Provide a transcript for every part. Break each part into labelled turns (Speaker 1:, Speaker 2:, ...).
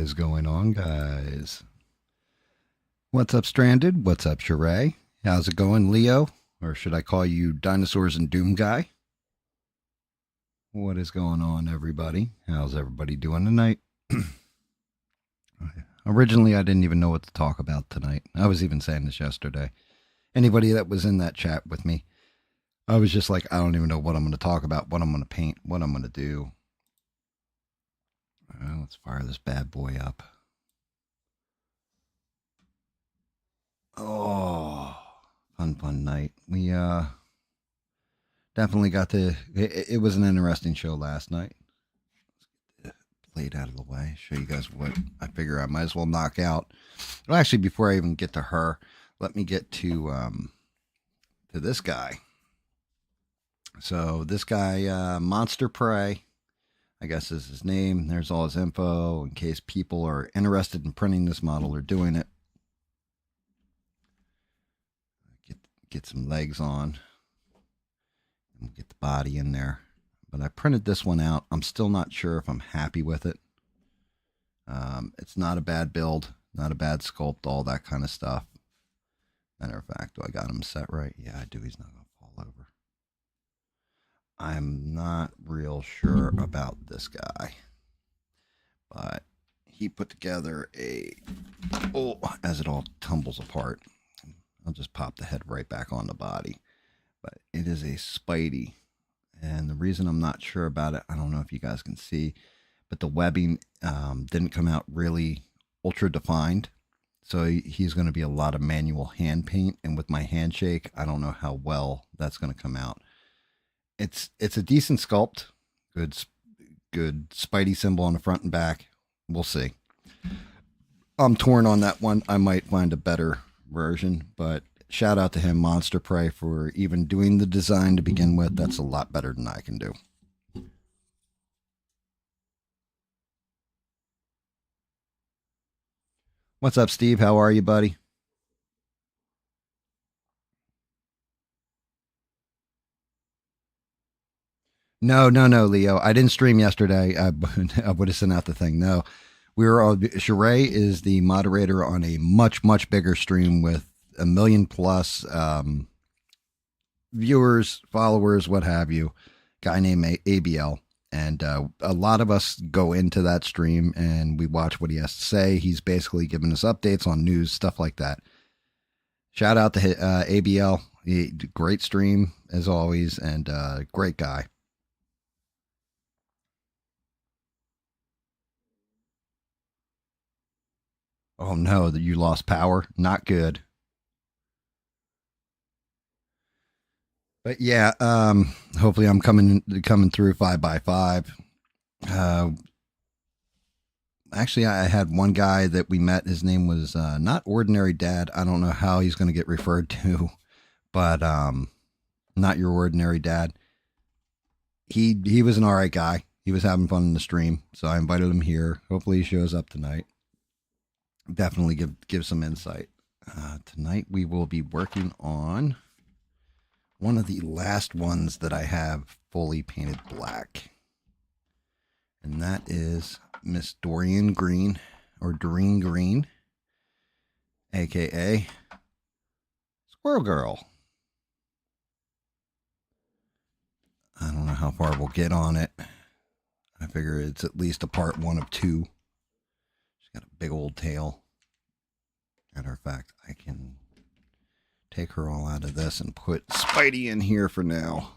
Speaker 1: is going on, guys? What's up, Stranded? What's up, Sheree? How's it going, Leo? Or should I call you Dinosaurs and Doom Guy? What is going on, everybody? How's everybody doing tonight? Originally, I didn't even know what to talk about tonight. I was even saying this yesterday. Anybody that was in that chat with me, I was just like, I don't even know what I'm going to talk about, what I'm going to paint, what I'm going to do. Let's fire this bad boy up. Oh, fun night. We definitely got to. It was an interesting show last night. Played out of the way. Show you guys what I figure I might as well knock out. Well, actually, before I even get to her, let me get to this guy. So this guy, Monster Prey, I guess is his name. There's all his info in case people are interested in printing this model or doing it. Get some legs on. And get the body in there. But I printed this one out. I'm still not sure if I'm happy with it. It's not a bad build, not a bad sculpt, all that kind of stuff. Matter of fact, do I got him set right? Yeah, I do. He's not going to fall over. I'm not real sure about this guy. But he put together as it all tumbles apart. I'll just pop the head right back on the body. But it is a Spidey. And the reason I'm not sure about it, I don't know if you guys can see, but the webbing didn't come out really ultra defined. So he's going to be a lot of manual hand paint. And with my handshake, I don't know how well that's going to come out. It's a decent sculpt. Good Spidey symbol on the front and back. We'll see. I'm torn on that one. I might find a better version, but shout out to him, Monster Prey, for even doing the design to begin with. That's a lot better than I can do. What's up, Steve? How are you, buddy? No, Leo. I didn't stream yesterday. I would have sent out the thing. No, we were all. Sheree is the moderator on a much bigger stream with 1 million plus viewers, followers, what have you. Guy named ABL, and a lot of us go into that stream and we watch what he has to say. He's basically giving us updates on news, stuff like that. Shout out to ABL. Great stream as always, and great guy. Oh no, that you lost power. Not good. But yeah, hopefully I'm coming through 5x5. Uh, Actually, I had one guy that we met. His name was not Ordinary Dad. I don't know how he's going to get referred to, but not your ordinary dad. He was an alright guy. He was having fun in the stream, so I invited him here. Hopefully, he shows up tonight. Definitely give some insight. Tonight we will be working on one of the last ones that I have fully painted black, and that is Miss Dorian Green, or Doreen Green, aka Squirrel Girl. I don't know how far we'll get on it. I figure it's at least a part 1 of 2. She's got a big old tail. Matter of fact, I can take her all out of this and put Spidey in here for now.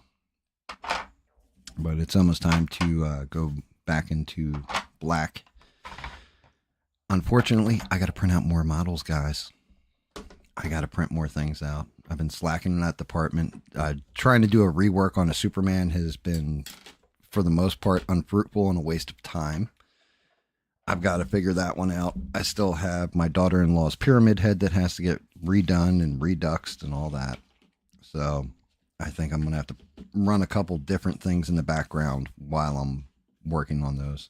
Speaker 1: But it's almost time to go back into black. Unfortunately, I got to print out more models, guys. I got to print more things out. I've been slacking in that department. Trying to do a rework on a Superman has been, for the most part, unfruitful and a waste of time. I've got to figure that one out. I still have my daughter-in-law's pyramid head that has to get redone and reduxed and all that. So I think I'm going to have to run a couple different things in the background while I'm working on those.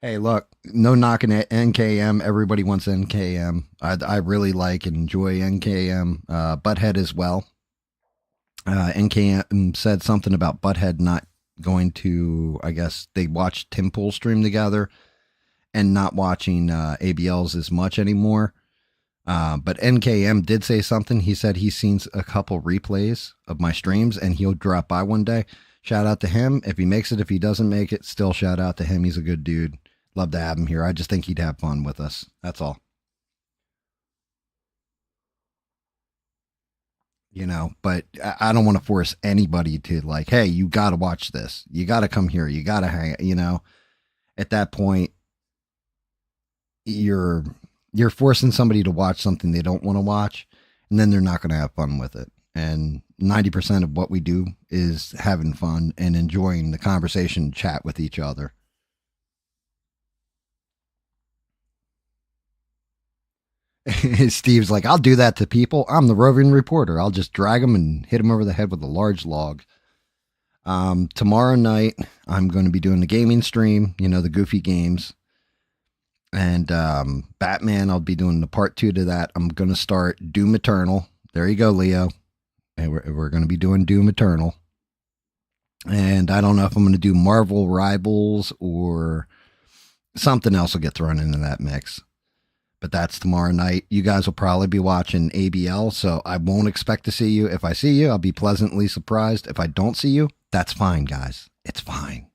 Speaker 1: Hey, look, no knocking at NKM. Everybody wants NKM. I really like and enjoy NKM. Butthead as well. NKM said something about Butthead not going to, I guess they watched Tim Pool stream together and not watching ABLs as much anymore. But NKM did say something. He said he's seen a couple replays of my streams and he'll drop by one day. Shout out to him. If he makes it, if he doesn't make it, still shout out to him. He's a good dude. Love to have him here. I just think he'd have fun with us. That's all. But I don't want to force anybody to like, hey, you got to watch this. You got to come here. You got to hang. At that point, you're forcing somebody to watch something they don't want to watch, and then they're not going to have fun with it. And 90% of what we do is having fun and enjoying the conversation, chat with each other. Steve's like, I'll do that to people. I'm the roving reporter. I'll just drag them and hit them over the head with a large log. Tomorrow night, I'm going to be doing the gaming stream, the goofy games. And Batman, I'll be doing the part 2 to that. I'm going to start Doom Eternal. There you go, Leo. And we're going to be doing Doom Eternal. And I don't know if I'm going to do Marvel Rivals or something else will get thrown into that mix. But that's tomorrow night. You guys will probably be watching ABL, so I won't expect to see you. If I see you, I'll be pleasantly surprised. If I don't see you, that's fine, guys. It's fine.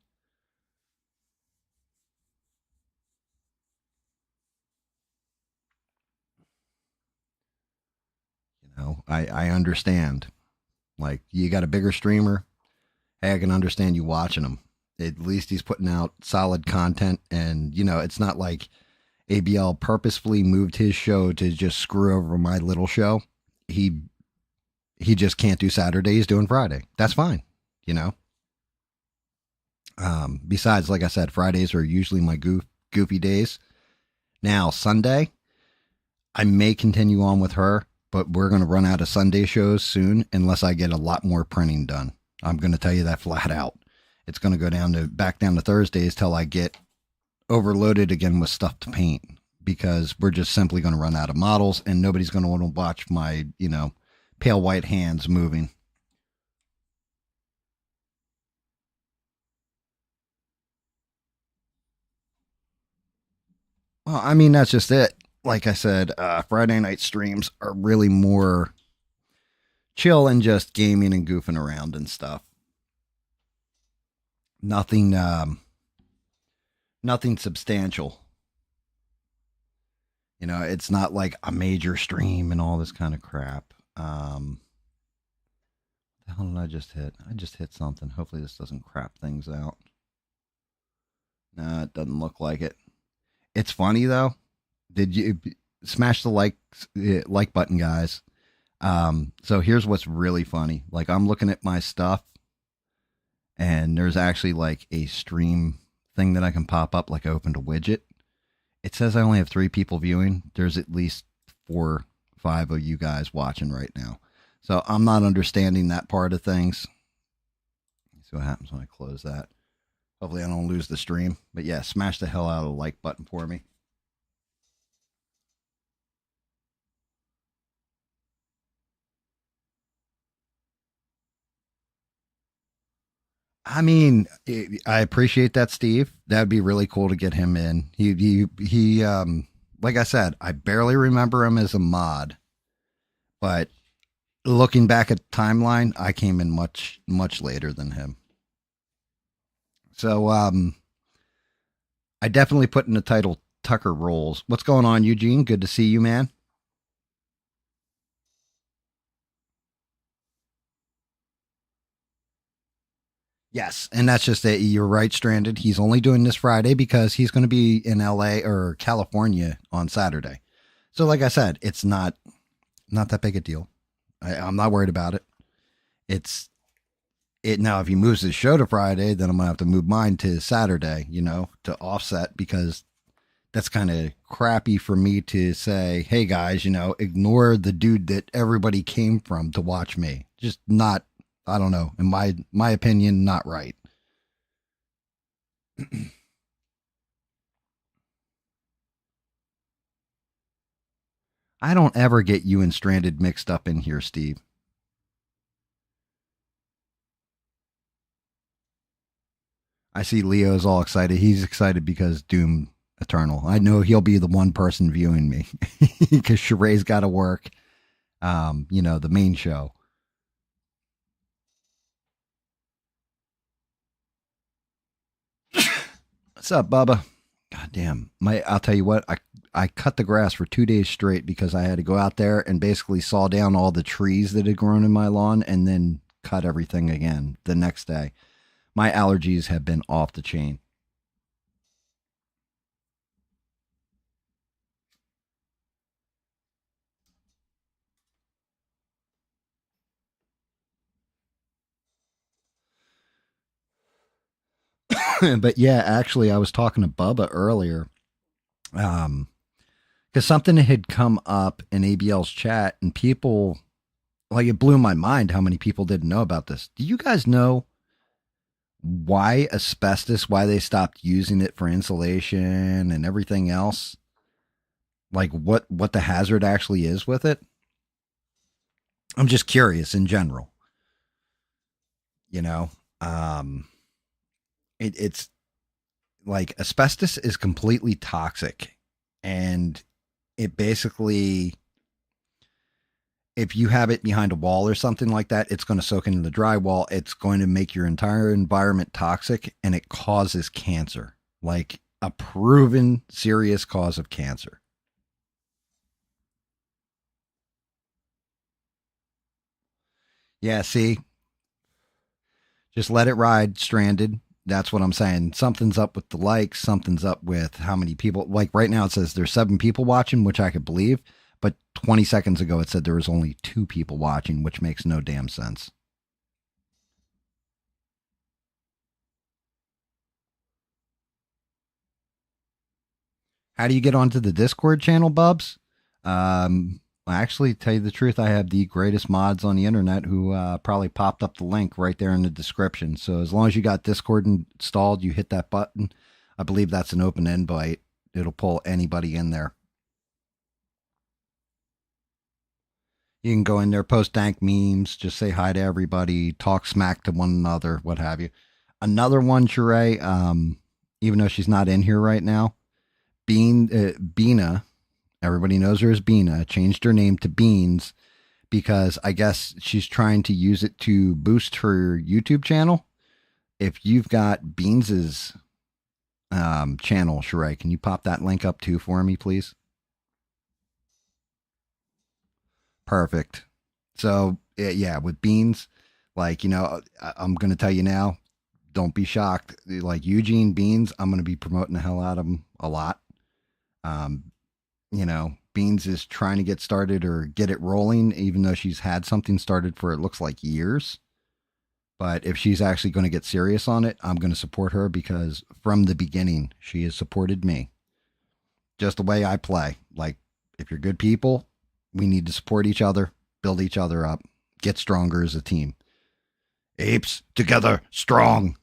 Speaker 1: I understand. Like, you got a bigger streamer. Hey, I can understand you watching him. At least he's putting out solid content. And, it's not like ABL purposefully moved his show to just screw over my little show. He just can't do Saturdays doing Friday. That's fine, Besides, like I said, Fridays are usually my goofy days. Now, Sunday, I may continue on with her, but we're going to run out of Sunday shows soon unless I get a lot more printing done. I'm going to tell you that flat out. It's going to go back down to Thursdays till I get overloaded again with stuff to paint, because we're just simply going to run out of models and nobody's going to want to watch my, pale white hands moving. Well, I mean, that's just it. Like I said, Friday night streams are really more chill and just gaming and goofing around and stuff. Nothing, nothing substantial. It's not like a major stream and all this kind of crap. The hell did I just hit? I just hit something. Hopefully this doesn't crap things out. No, it doesn't look like it. It's funny though. Did you smash the like button, guys? So here's what's really funny. Like, I'm looking at my stuff and there's actually like a stream thing that I can pop up, like I opened a widget. It says I only have 3 people viewing. There's at least 4, 5 of you guys watching right now. So I'm not understanding that part of things. Let's see what happens when I close that. Hopefully I don't lose the stream. But yeah, smash the hell out of the like button for me. I mean, I appreciate that, Steve. That'd be really cool to get him in. He like I said, I barely remember him as a mod, but looking back at the timeline, I came in much, much later than him. So, I definitely put in the title Tucker Rolls. What's going on, Eugene? Good to see you, man. Yes, and that's just it. You're right, Stranded. He's only doing this Friday because he's going to be in LA or California on Saturday. So, like I said, it's not that big a deal. I'm not worried about it. It's it now. If he moves his show to Friday, then I'm gonna have to move mine to Saturday. To offset, because that's kind of crappy for me to say, hey guys, ignore the dude that everybody came from to watch me. Just not. I don't know. In my opinion, not right. I don't ever get you and Stranded mixed up in here, Steve. I see Leo's all excited. He's excited because Doom Eternal. I know he'll be the one person viewing me because Sheree's got to work. The main show. What's up, Bubba? God damn. I'll tell you what, I cut the grass for 2 days straight because I had to go out there and basically saw down all the trees that had grown in my lawn and then cut everything again the next day. My allergies have been off the chain. But yeah, actually, I was talking to Bubba earlier. Um, because something had come up in ABL's chat, and people, like, it blew my mind how many people didn't know about this. Do you guys know why asbestos, why they stopped using it for insulation and everything else? Like, what the hazard actually is with it? I'm just curious in general. You know, um, it's like asbestos is completely toxic, and it basically, if you have it behind a wall or something like that, it's going to soak into the drywall. It's going to make your entire environment toxic, and it causes cancer, like a proven serious cause of cancer. Yeah, see, just let it ride stranded. That's what I'm saying. Something's up with the likes. Something's up with how many people. Like right now, it says there's 7 people watching, which I could believe. But 20 seconds ago, it said there was only 2 people watching, which makes no damn sense. How do you get onto the Discord channel, Bubs? I actually, tell you the truth, I have the greatest mods on the internet who probably popped up the link right there in the description. So as long as you got Discord installed, you hit that button. I believe that's an open invite. It'll pull anybody in there. You can go in there, post dank memes, just say hi to everybody, talk smack to one another, what have you. Another one, Sheree, even though she's not in here right now, Bina, everybody knows her as Bina, changed her name to Beans because I guess she's trying to use it to boost her YouTube channel. If you've got Beans's channel, Sheree, can you pop that link up too for me, please? Perfect. So yeah, with Beans, like I'm gonna tell you now, don't be shocked. Like Eugene Beans, I'm gonna be promoting the hell out of him a lot. Um, Beans is trying to get started or get it rolling, even though she's had something started for it looks like years. But if she's actually going to get serious on it, I'm going to support her because from the beginning, she has supported me. Just the way I play. Like, if you're good people, we need to support each other, build each other up, get stronger as a team. Apes together, strong.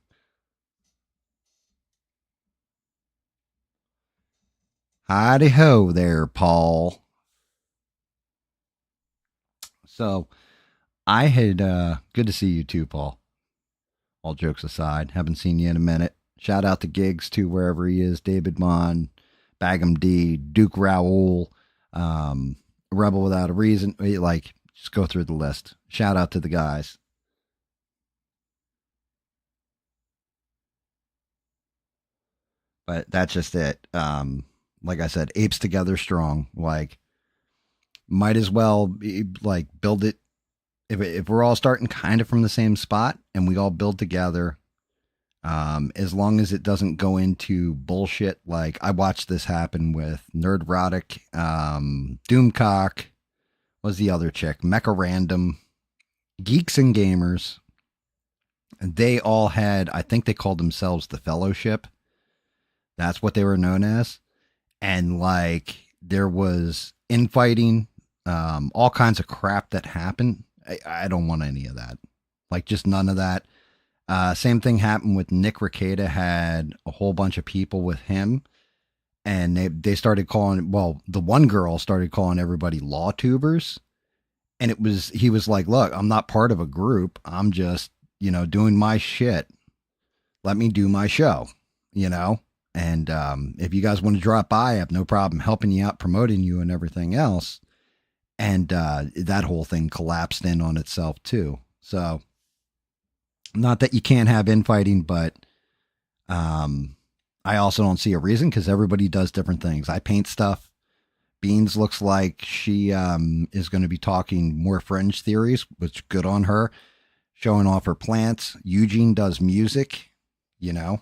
Speaker 1: Howdy ho there, Paul. So I had good to see you too, Paul. All jokes aside, haven't seen you in a minute. Shout out to Gigs too, wherever he is. David Mon, Bagum D, Duke Raoul, Rebel Without a Reason. Like, just go through the list. Shout out to the guys. But that's just it. Like I said, apes together strong. Like, might as well like build it. If we're all starting kind of from the same spot and we all build together, as long as it doesn't go into bullshit. Like I watched this happen with Nerdrotic, Doomcock, was the other chick, Mecha Random, Geeks and Gamers. And they all had, I think they called themselves the Fellowship. That's what they were known as. And like there was infighting, all kinds of crap that happened. I don't want any of that. Like just none of that. Same thing happened with Nick Ricada, had a whole bunch of people with him, and they started calling, well, the one girl started calling everybody law tubers, and he was like, look, I'm not part of a group. I'm just, doing my shit. let me do my show, you know? And if you guys want to drop by, I have no problem helping you out, promoting you, and everything else. And that whole thing collapsed in on itself, too. So, not that you can't have infighting, but I also don't see a reason because everybody does different things. I paint stuff. Beans looks like she is going to be talking more fringe theories, which good on her, showing off her plants. Eugene does music, you know,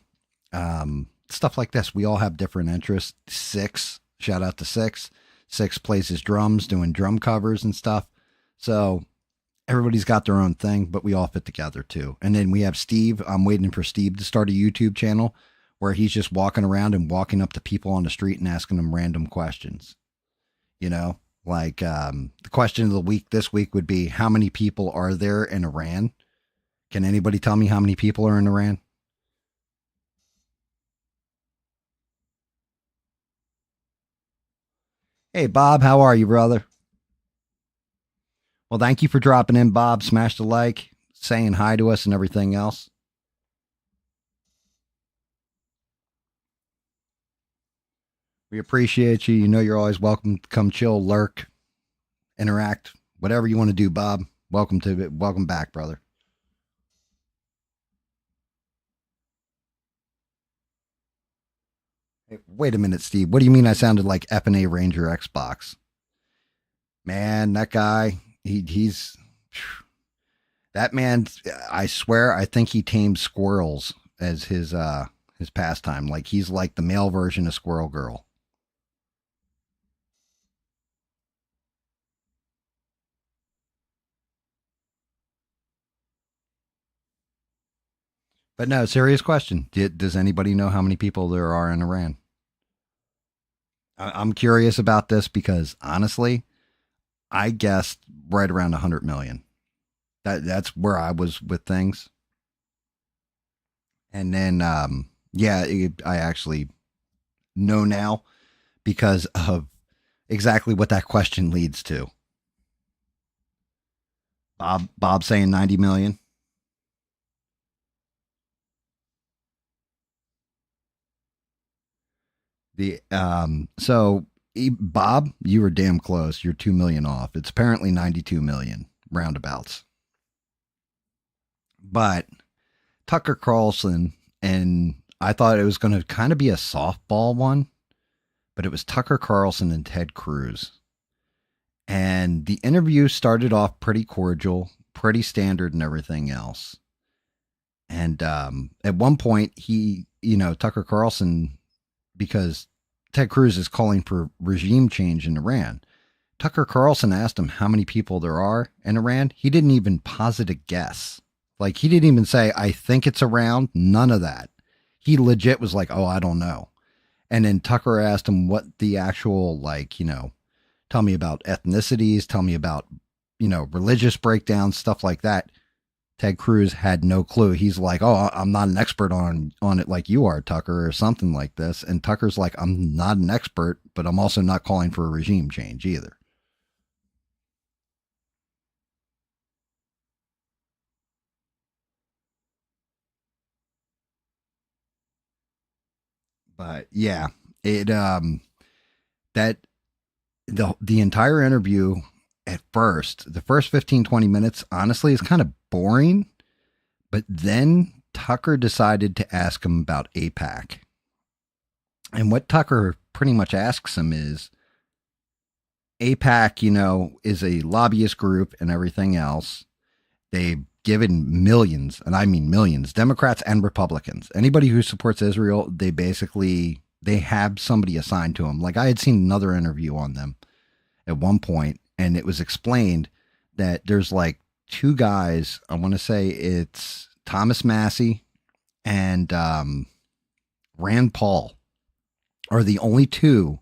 Speaker 1: stuff like this. We all have different interests. Six, shout out to Six. Six plays his drums, doing drum covers and stuff. So everybody's got their own thing, but we all fit together too. And then we have Steve. I'm waiting for Steve to start a YouTube channel where he's just walking around and walking up to people on the street and asking them random questions. You know, like the question of the week this week would be, how many people are there in Iran? Can anybody tell me how many people are in Iran? Hey, Bob, how are you, brother? Well, thank you for dropping in, Bob. Smash the like, saying hi to us and everything else. We appreciate you. You know you're always welcome to come chill, lurk, interact, whatever you want to do, Bob. Welcome to it. Welcome back, brother. Hey, wait a minute, Steve. What do you mean I sounded like F&A Ranger Xbox? Man, that guy, he's that man. I swear, I think he tames squirrels as his pastime. Like he's like the male version of Squirrel Girl. But no, serious question. Does anybody know how many people there are in Iran? I'm curious about this because honestly, I guessed right around 100 million. That's where I was with things. And then, yeah, I actually know now because of exactly what that question leads to. Bob saying 90 million. The so Bob, you were damn close. You're 2 million off. It's apparently 92 million roundabouts. But Tucker Carlson, and I thought it was going to kind of be a softball one, but it was Tucker Carlson and Ted Cruz. And the interview started off pretty cordial, pretty standard, and everything else. And at one point, Tucker Carlson, because Ted Cruz is calling for regime change in Iran. Tucker Carlson asked him how many people there are in Iran. He didn't even posit a guess. Like, he didn't even say, I think it's around. None of that. He legit was like, oh, I don't know. And then Tucker asked him what the actual, tell me about ethnicities, tell me about, religious breakdowns, stuff like that. Ted Cruz had no clue. He's like, oh, I'm not an expert on it like you are, Tucker, or something like this. And Tucker's like, I'm not an expert, but I'm also not calling for a regime change either. But yeah, it that the entire interview at first, the first 15 20 minutes, honestly, is kind of boring. But then Tucker decided to ask him about APAC. And what Tucker pretty much asks him is, APAC, is a lobbyist group and everything else. They've given millions, and I mean millions, Democrats and Republicans. Anybody who supports Israel, they have somebody assigned to them. Like, I had seen another interview on them at one point, and it was explained that there's like two guys. I want to say it's Thomas Massey and Rand Paul are the only two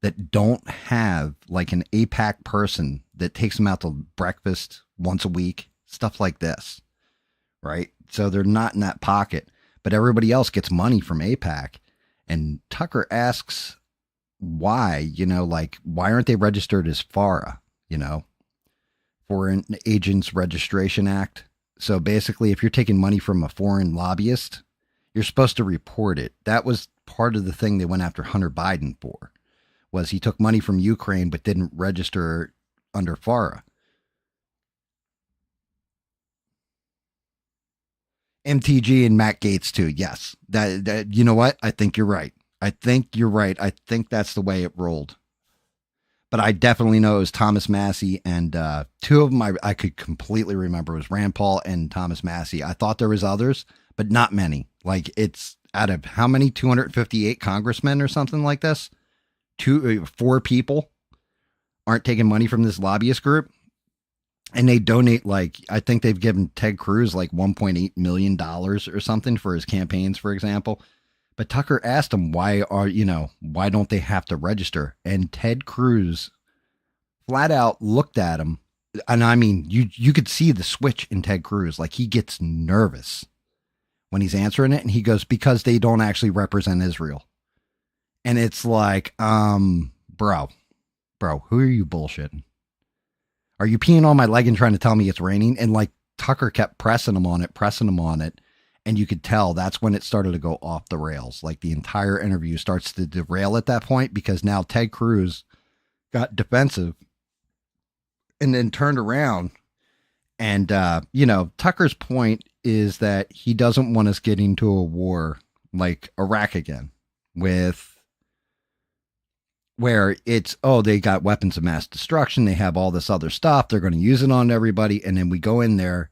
Speaker 1: that don't have like an APAC person that takes them out to breakfast once a week, stuff like this, right? So they're not in that pocket, but everybody else gets money from APAC. And Tucker asks why, why aren't they registered as FARA, Foreign Agents Registration Act? So basically, if you're taking money from a foreign lobbyist You're supposed to report it. That was part of the thing they went after Hunter Biden for, was he took money from Ukraine but didn't register under FARA. MTG and Matt Gaetz too. Yes, that you know what? I think you're right. I think you're right. I think that's the way it rolled. But I definitely know it was Thomas Massey, and two of them I could completely remember. It was Rand Paul and Thomas Massey. I thought there was others, but not many. Like, it's out of how many? 258 congressmen or something like this. Four people aren't taking money from this lobbyist group. And they donate, like, I think they've given Ted Cruz like $1.8 million or something for his campaigns, for example. But Tucker asked him, why don't they have to register? And Ted Cruz flat out looked at him. And I mean, you could see the switch in Ted Cruz. Like, he gets nervous when he's answering it. And he goes, because they don't actually represent Israel. And it's like, bro, who are you bullshitting? Are you peeing on my leg and trying to tell me it's raining? And like, Tucker kept pressing him on it. And you could tell that's when it started to go off the rails. Like, the entire interview starts to derail at that point, because now Ted Cruz got defensive and then turned around. And, Tucker's point is that he doesn't want us getting to a war like Iraq again, where it's, they got weapons of mass destruction. They have all this other stuff. They're going to use it on everybody. And then we go in there,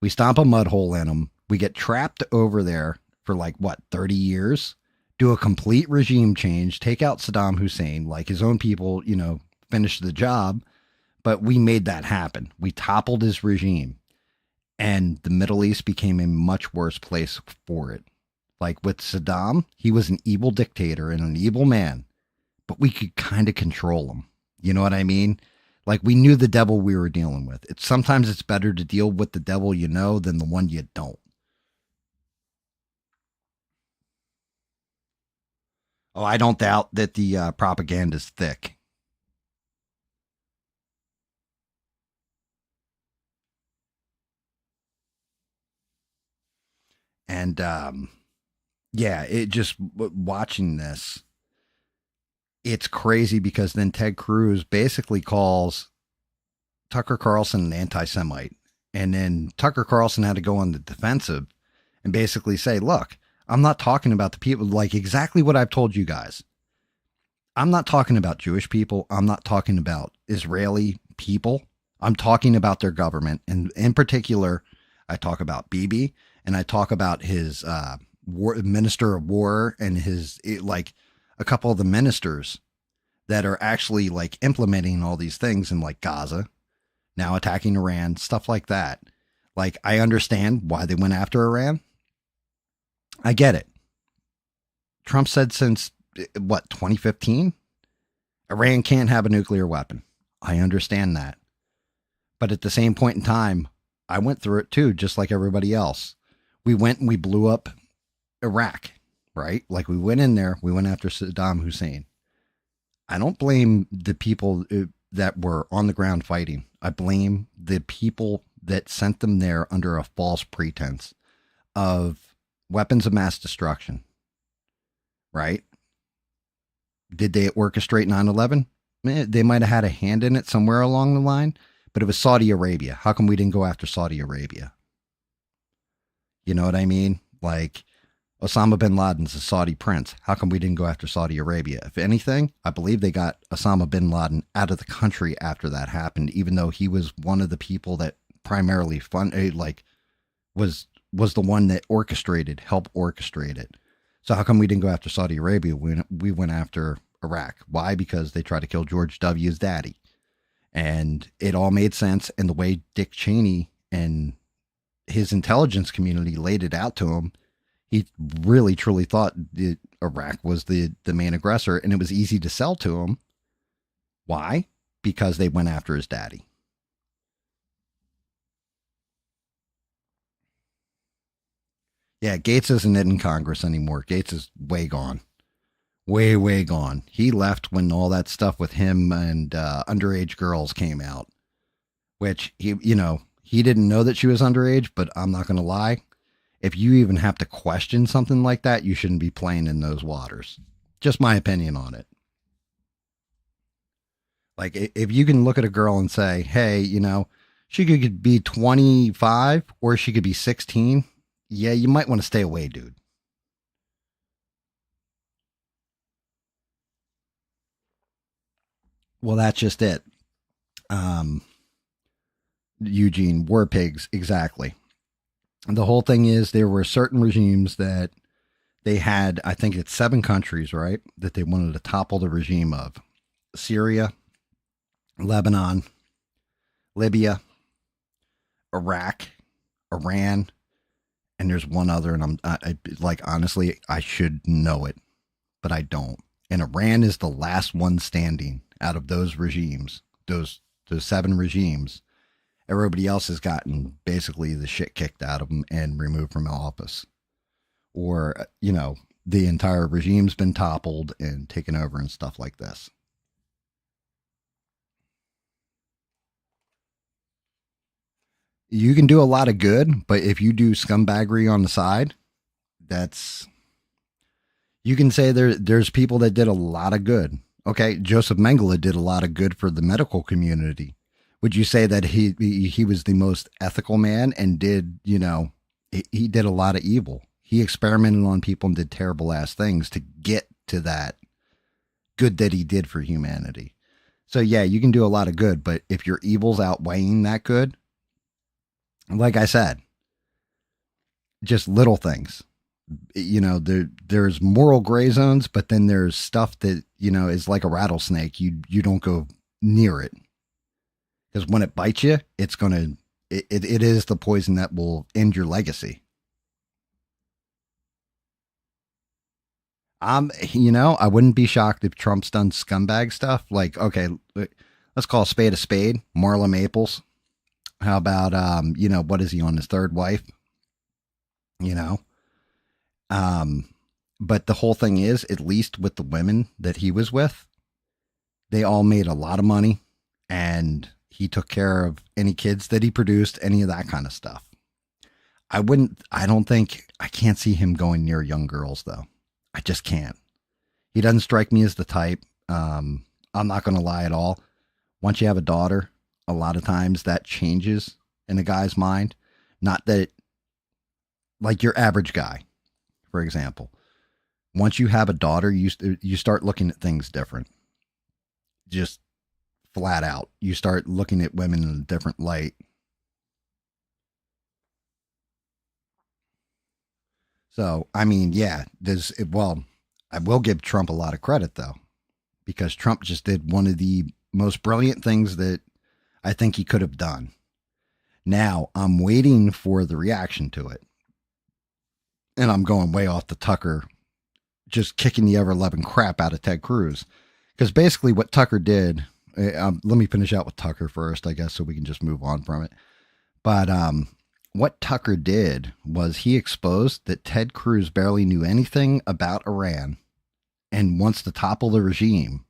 Speaker 1: we stomp a mud hole in them. We get trapped over there for 30 years, do a complete regime change, take out Saddam Hussein, like his own people, finish the job. But we made that happen. We toppled his regime, and the Middle East became a much worse place for it. Like with Saddam, he was an evil dictator and an evil man, but we could kind of control him. You know what I mean? Like, we knew the devil we were dealing with. Sometimes it's better to deal with the devil you know than the one you don't. Oh, I don't doubt that the propaganda is thick. And it just watching this, it's crazy, because then Ted Cruz basically calls Tucker Carlson an anti-Semite. And then Tucker Carlson had to go on the defensive and basically say, look, I'm not talking about the people, like exactly what I've told you guys. I'm not talking about Jewish people. I'm not talking about Israeli people. I'm talking about their government. And in particular, I talk about Bibi, and I talk about his minister of war and a couple of the ministers that are actually implementing all these things in Gaza, now attacking Iran, stuff like that. Like, I understand why they went after Iran. I get it. Trump said since 2015, Iran can't have a nuclear weapon. I understand that. But at the same point in time, I went through it too, just like everybody else. We went and we blew up Iraq, right? Like, we went in there, we went after Saddam Hussein. I don't blame the people that were on the ground fighting. I blame the people that sent them there under a false pretense of weapons of mass destruction, right? Did they orchestrate 9/11? They might have had a hand in it somewhere along the line, but it was Saudi Arabia. How come we didn't go after Saudi Arabia? You know what I mean? Like, Osama bin Laden's a Saudi prince. How come we didn't go after Saudi Arabia? If anything, I believe they got Osama bin Laden out of the country after that happened, even though he was one of the people that primarily was the one that helped orchestrate it. So how come we didn't go after Saudi Arabia when we went after Iraq? Why? Because they tried to kill George W.'s daddy. And it all made sense. And the way Dick Cheney and his intelligence community laid it out to him, he really, truly thought that Iraq was the main aggressor. And it was easy to sell to him. Why? Because they went after his daddy. Yeah, Gaetz isn't in Congress anymore. Gaetz is way gone. Way, way gone. He left when all that stuff with him and underage girls came out, which he didn't know that she was underage, but I'm not going to lie. if you even have to question something like that, you shouldn't be playing in those waters. Just my opinion on it. Like if you can look at a girl and say, "Hey, she could be 25 or she could be 16." Yeah, you might want to stay away, dude. Well, that's just it. Um, Eugene, war pigs, exactly. And the whole thing is there were certain regimes that they had, I think it's 7 countries, right, that they wanted to topple the regime of: Syria, Lebanon, Libya, Iraq, Iran, and there's one other, and like, honestly, I should know it, but I don't. And Iran is the last one standing out of those regimes, those 7 regimes. Everybody else has gotten basically the shit kicked out of them and removed from office, or the entire regime's been toppled and taken over and stuff like this. You can do a lot of good, but if you do scumbaggery on the side, that's you can say there's people that did a lot of good. Okay, Joseph Mengele did a lot of good for the medical community. Would you say that he was the most ethical man and did, he did a lot of evil? He experimented on people and did terrible ass things to get to that good that he did for humanity. So yeah, you can do a lot of good, but if your evil's outweighing that good, like I said, just little things. There's moral gray zones, but then there's stuff that is like a rattlesnake. You don't go near it, because when it bites you, it is the poison that will end your legacy. I wouldn't be shocked if Trump's done scumbag stuff. Like, okay, let's call a spade. Marla Maples. How about what is he on his third wife? You know, um, but the whole thing is, at least with the women that he was with, they all made a lot of money, and he took care of any kids that he produced, any of that kind of stuff. I don't think, I can't see him going near young girls though. I just can't. He doesn't strike me as the type. I'm not going to lie at all. Once you have a daughter, a lot of times that changes in a guy's mind. Not that, like your average guy, for example, once you have a daughter, you start looking at things different. Just flat out, you start looking at women in a different light. So, I mean, yeah, well, I will give Trump a lot of credit though, because Trump just did one of the most brilliant things that I think he could have done. Now, I'm waiting for the reaction to it. And I'm going way off the Tucker, just kicking the ever loving crap out of Ted Cruz. Because basically, what Tucker did, let me finish out with Tucker first, I guess, so we can just move on from it. But what Tucker did was he exposed that Ted Cruz barely knew anything about Iran and wants to topple the regime.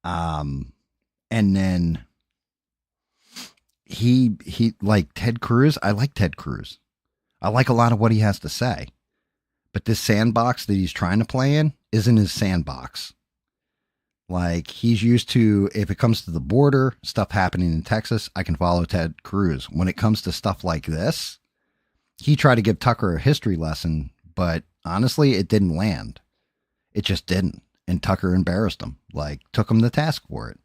Speaker 1: And then he like Ted Cruz. I like Ted Cruz. I like a lot of what he has to say. But this sandbox that he's trying to play in isn't his sandbox. Like, he's used to, if it comes to the border, stuff happening in Texas, I can follow Ted Cruz. When it comes to stuff like this, he tried to give Tucker a history lesson, but honestly, it didn't land. It just didn't. And Tucker embarrassed him, like, took him to task for it.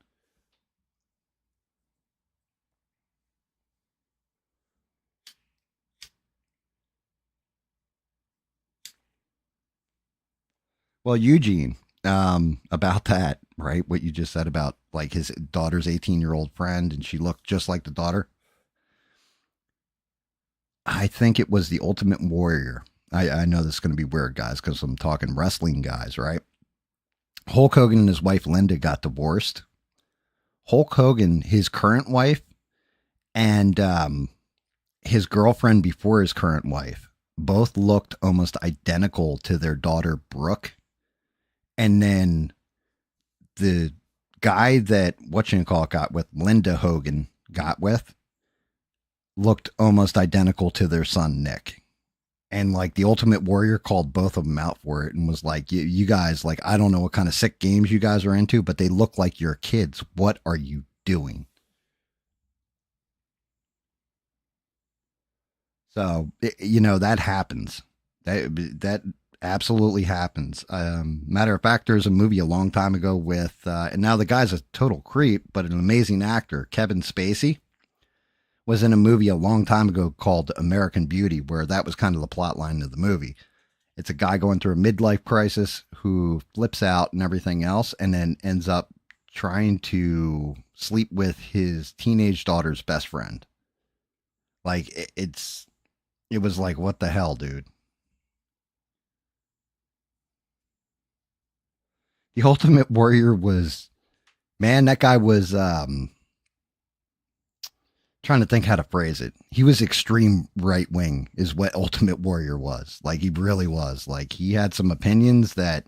Speaker 1: Well, Eugene, about that, right? What you just said about like his daughter's 18-year-old friend, and she looked just like the daughter. I think it was the Ultimate Warrior. I know this is going to be weird, guys, because I'm talking wrestling guys, right? Hulk Hogan and his wife Linda got divorced. Hulk Hogan, his current wife, and his girlfriend before his current wife, both looked almost identical to their daughter Brooke. And then the guy that whatchamacallit got with, Linda Hogan got with, looked almost identical to their son Nick. And like the Ultimate Warrior called both of them out for it and was like, you guys, like, I don't know what kind of sick games you guys are into, but they look like your kids. What are you doing? So, that happens. That absolutely happens. Matter of fact, there's a movie a long time ago with, and now the guy's a total creep, but an amazing actor, Kevin Spacey, was in a movie a long time ago called American Beauty, where that was kind of the plot line of the movie. It's a guy going through a midlife crisis who flips out and everything else, and then ends up trying to sleep with his teenage daughter's best friend. Like it was like, what the hell, dude? The Ultimate Warrior was, man, that guy was trying to think how to phrase it. He was extreme right wing, is what Ultimate Warrior was. Like he really was. Like he had some opinions that,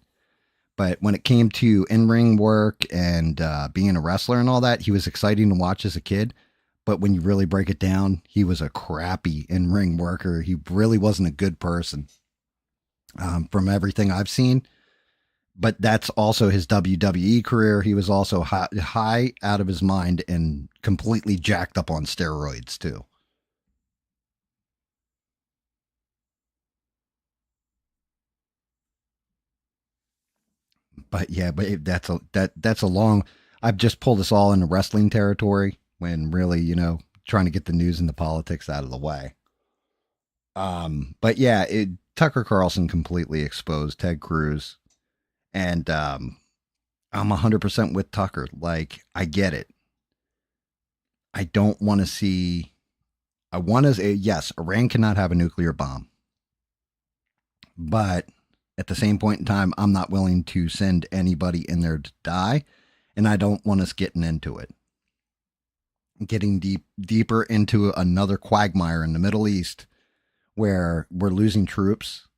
Speaker 1: but when it came to in ring work and being a wrestler and all that, he was exciting to watch as a kid. But when you really break it down, he was a crappy in ring worker. He really wasn't a good person, from everything I've seen. But that's also his WWE career. He was also high out of his mind and completely jacked up on steroids too. But yeah, but that's a long. I've just pulled us all into wrestling territory when really, trying to get the news and the politics out of the way. But yeah, Tucker Carlson completely exposed Ted Cruz, and I'm 100% with Tucker. Like, I get it. I don't want to see. I want to say, yes, Iran cannot have a nuclear bomb. But at the same point in time, I'm not willing to send anybody in there to die. And I don't want us getting into it. Getting deeper into another quagmire in the Middle East where we're losing troops.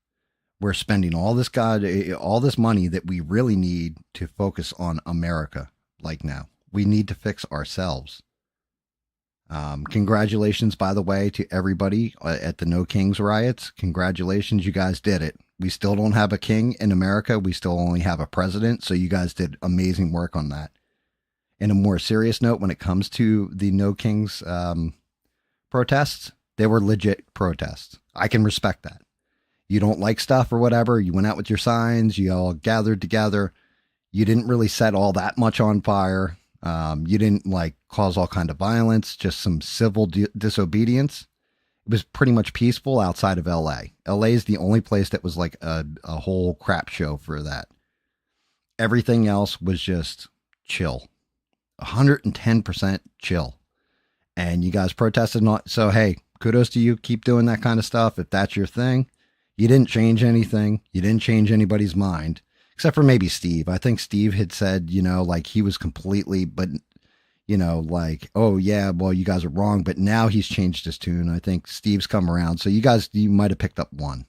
Speaker 1: We're spending all this money that we really need to focus on America. Like now, we need to fix ourselves. Congratulations, by the way, to everybody at the No Kings riots. Congratulations, you guys did it. We still don't have a king in America. We still only have a president. So you guys did amazing work on that. In a more serious note, when it comes to the No Kings protests, they were legit protests. I can respect that. You don't like stuff or whatever. You went out with your signs. You all gathered together. You didn't really set all that much on fire. You didn't like cause all kind of violence, just some civil disobedience. It was pretty much peaceful outside of LA. LA is the only place that was like a whole crap show for that. Everything else was just chill, 110% chill. And you guys protested. Not, so, hey, kudos to you. Keep doing that kind of stuff. If that's your thing, you didn't change anything. You didn't change anybody's mind. Except for maybe Steve. I think Steve had said, like he was completely, but, like, oh, yeah, well, you guys are wrong. But now he's changed his tune. I think Steve's come around. So you might have picked up one.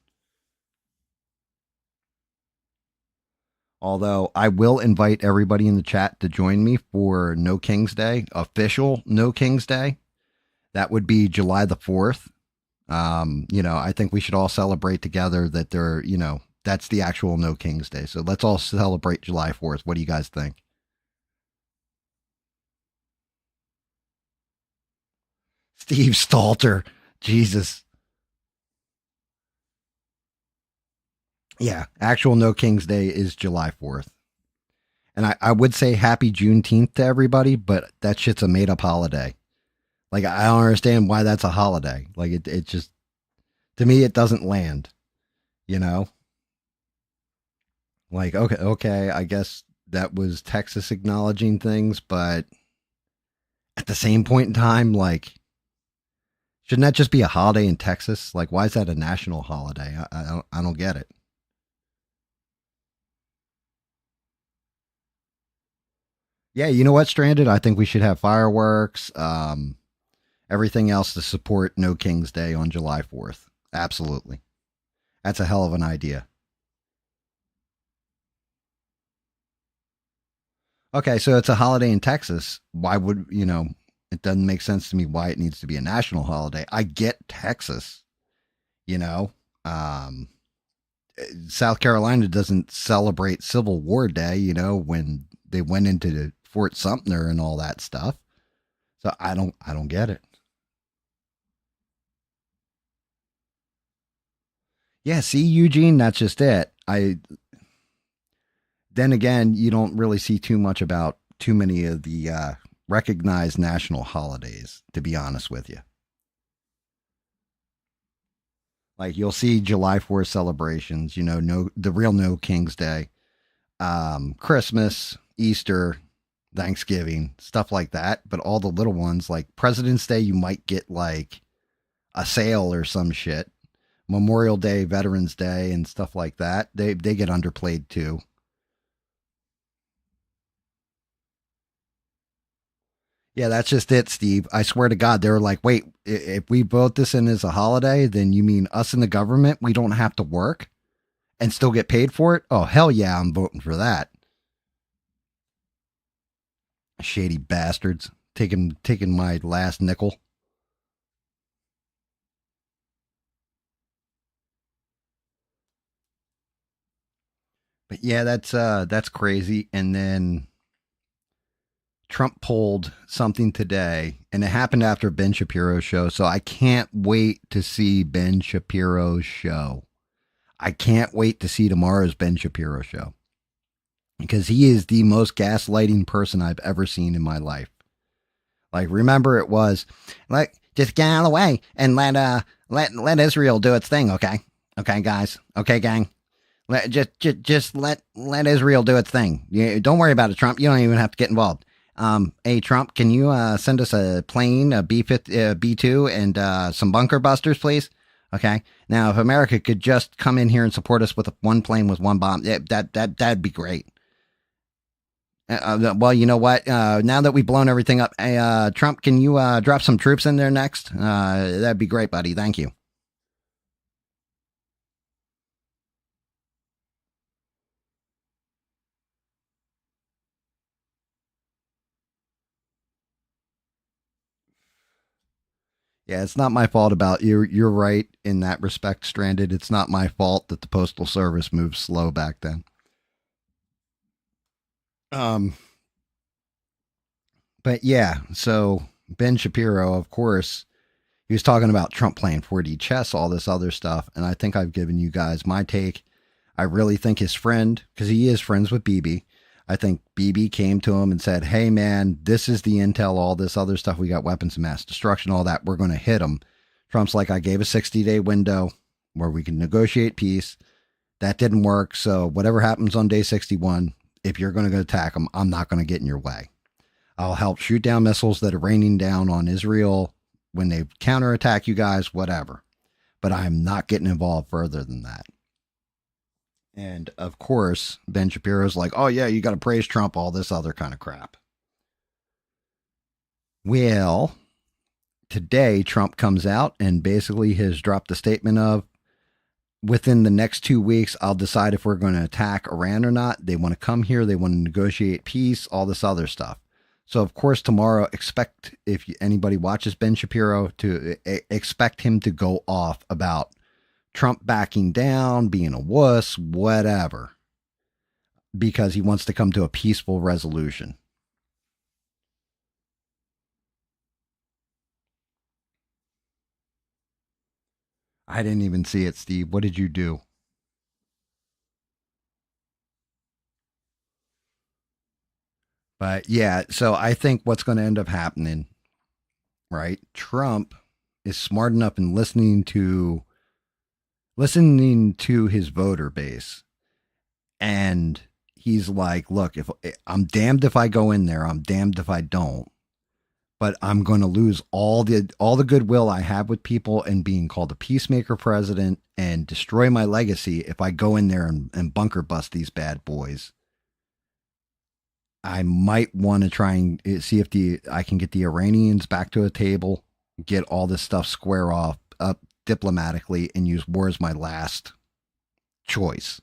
Speaker 1: Although I will invite everybody in the chat to join me for No King's Day, official No King's Day. That would be July the 4th. I think we should all celebrate together that that's the actual No King's Day. So let's all celebrate July 4th. What do you guys think? Steve Stalter. Jesus. Yeah, actual No King's Day is July 4th. And I would say happy Juneteenth to everybody, but that shit's a made up holiday. Like, I don't understand why that's a holiday. Like, it just, to me, it doesn't land, you know? Like, okay, I guess that was Texas acknowledging things, but at the same point in time, like, shouldn't that just be a holiday in Texas? Like, why is that a national holiday? I don't get it. Yeah, you know what, Stranded? I think we should have fireworks, everything else to support No King's Day on July 4th. Absolutely. That's a hell of an idea. Okay, so it's a holiday in Texas. Why would, it doesn't make sense to me why it needs to be a national holiday. I get Texas, you know. Um, South Carolina doesn't celebrate Civil War Day, when they went into Fort Sumter and all that stuff. So I don't get it. Yeah, see, Eugene, that's just it. I Then again, you don't really see too much about too many of the recognized national holidays, to be honest with you. Like you'll see July 4th celebrations, no the real no King's Day, Christmas, Easter, Thanksgiving, stuff like that. But all the little ones like President's Day, you might get like a sale or some shit. Memorial Day, Veterans Day, and stuff like that. They get underplayed too. Yeah, that's just it, Steve. I swear to God, they were like, wait, if we vote this in as a holiday, then you mean us in the government, we don't have to work and still get paid for it? Oh, hell yeah, I'm voting for that. Shady bastards. Taking my last nickel. But yeah, that's crazy. And then Trump pulled something today, and it happened after Ben Shapiro's show. So I can't wait to see Ben Shapiro's show. I can't wait to see tomorrow's Ben Shapiro show because he is the most gaslighting person I've ever seen in my life. Like, remember, it was like, just get out of the way and let Israel do its thing, okay? Okay, guys. Okay, gang. Just let Israel do its thing. Don't worry about it, Trump. You don't even have to get involved. Hey, Trump, can you send us a plane, a B2, and some bunker busters, please? Okay. Now, if America could just come in here and support us with one plane with one bomb, that'd be great. Well, you know what? Now that we've blown everything up, hey, Trump, can you drop some troops in there next? That'd be great, buddy. Thank you. Yeah, it's not my fault about you. You're right in that respect, Stranded. It's not my fault that the Postal Service moved slow back then. Um, but yeah, so Ben Shapiro, of course, he was talking about Trump playing 4D chess, all this other stuff, and I think I've given you guys my take. I really think his friend, because he is friends with BB, I think BB came to him and said, "Hey man, this is the intel, all this other stuff. We got weapons of mass destruction, all that. We're going to hit him." Trump's like, "I gave a 60-day window where we can negotiate peace. That didn't work. So whatever happens on day 61, if you're going to attack them, I'm not going to get in your way. I'll help shoot down missiles that are raining down on Israel when they counterattack you guys, whatever. But I'm not getting involved further than that." And of course, Ben Shapiro's like, "Oh, yeah, you got to praise Trump, all this other kind of crap." Well, today, Trump comes out and basically has dropped the statement of, within the next 2 weeks, I'll decide if we're going to attack Iran or not. They want to come here. They want to negotiate peace, all this other stuff. So, of course, tomorrow, expect, if anybody watches Ben Shapiro, to expect him to go off about Trump backing down, being a wuss, whatever, because he wants to come to a peaceful resolution. I didn't even see it, Steve. What did you do? But yeah, so I think what's going to end up happening, right? Trump is smart enough in listening to his voter base, and he's like, "Look, if I'm damned if I go in there, I'm damned if I don't. But I'm going to lose all the goodwill I have with people and being called a peacemaker president and destroy my legacy if I go in there and bunker bust these bad boys. I might want to try and see if I can get the Iranians back to a table, get all this stuff square off up diplomatically, and use war as my last choice."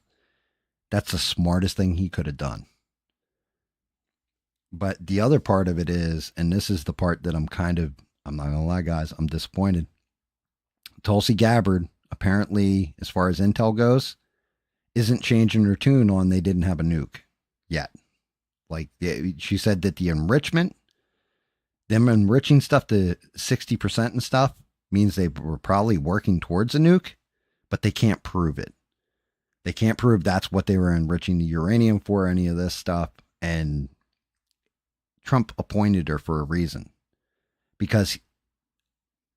Speaker 1: That's the smartest thing he could have done. But the other part of it is, and this is the part that I'm not gonna lie, guys, I'm disappointed. Tulsi Gabbard, apparently, as far as intel goes, isn't changing her tune on they didn't have a nuke yet. Like she said that the enrichment, them enriching stuff to 60% and stuff, means they were probably working towards a nuke, but they can't prove it. They can't prove that's what they were enriching the uranium for, any of this stuff. And Trump appointed her for a reason. Because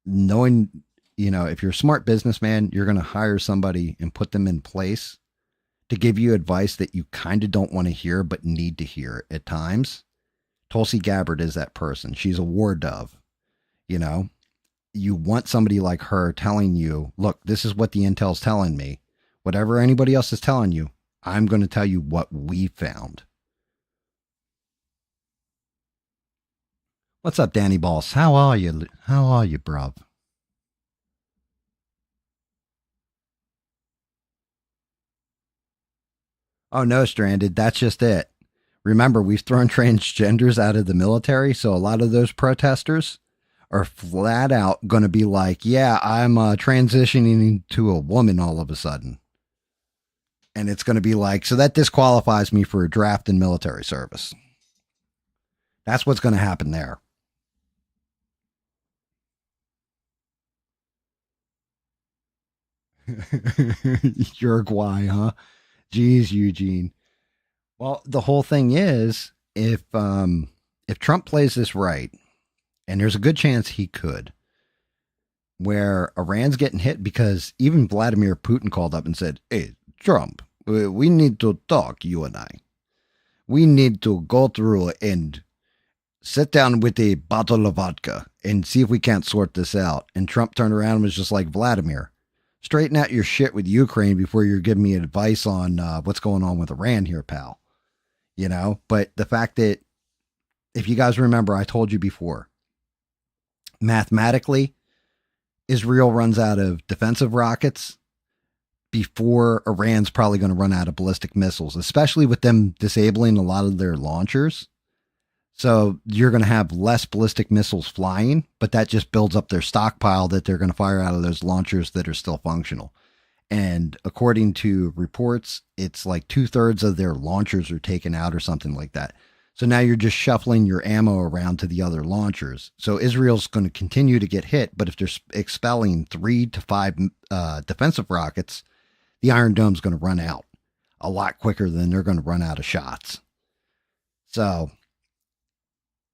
Speaker 1: knowing, if you're a smart businessman, you're going to hire somebody and put them in place to give you advice that you kind of don't want to hear, but need to hear at times. Tulsi Gabbard is that person. She's a war dove. You want somebody like her telling you, look, this is what the intel's telling me. Whatever anybody else is telling you, I'm going to tell you what we found. What's up, Danny Balls? How are you? How are you, bruv? Oh, no, Stranded. That's just it. Remember, we've thrown transgenders out of the military, so a lot of those protesters are flat out going to be like, yeah, I'm transitioning to a woman all of a sudden. And it's going to be like, so that disqualifies me for a draft in military service. That's what's going to happen there. Uruguay, huh? Geez, Eugene. Well, the whole thing is, if Trump plays this right, and there's a good chance he could, where Iran's getting hit, because even Vladimir Putin called up and said, hey, Trump, we need to talk, you and I. We need to go through and sit down with a bottle of vodka and see if we can't sort this out. And Trump turned around and was just like, Vladimir, straighten out your shit with Ukraine before you're giving me advice on what's going on with Iran here, pal. But the fact that, if you guys remember, I told you before, mathematically, Israel runs out of defensive rockets before Iran's probably going to run out of ballistic missiles, especially with them disabling a lot of their launchers. So you're going to have less ballistic missiles flying, but that just builds up their stockpile that they're going to fire out of those launchers that are still functional. And according to reports, it's like 2/3 of their launchers are taken out or something like that. So now you're just shuffling your ammo around to the other launchers. So Israel's going to continue to get hit, but if they're expelling 3 to 5 defensive rockets, the Iron Dome's going to run out a lot quicker than they're going to run out of shots. So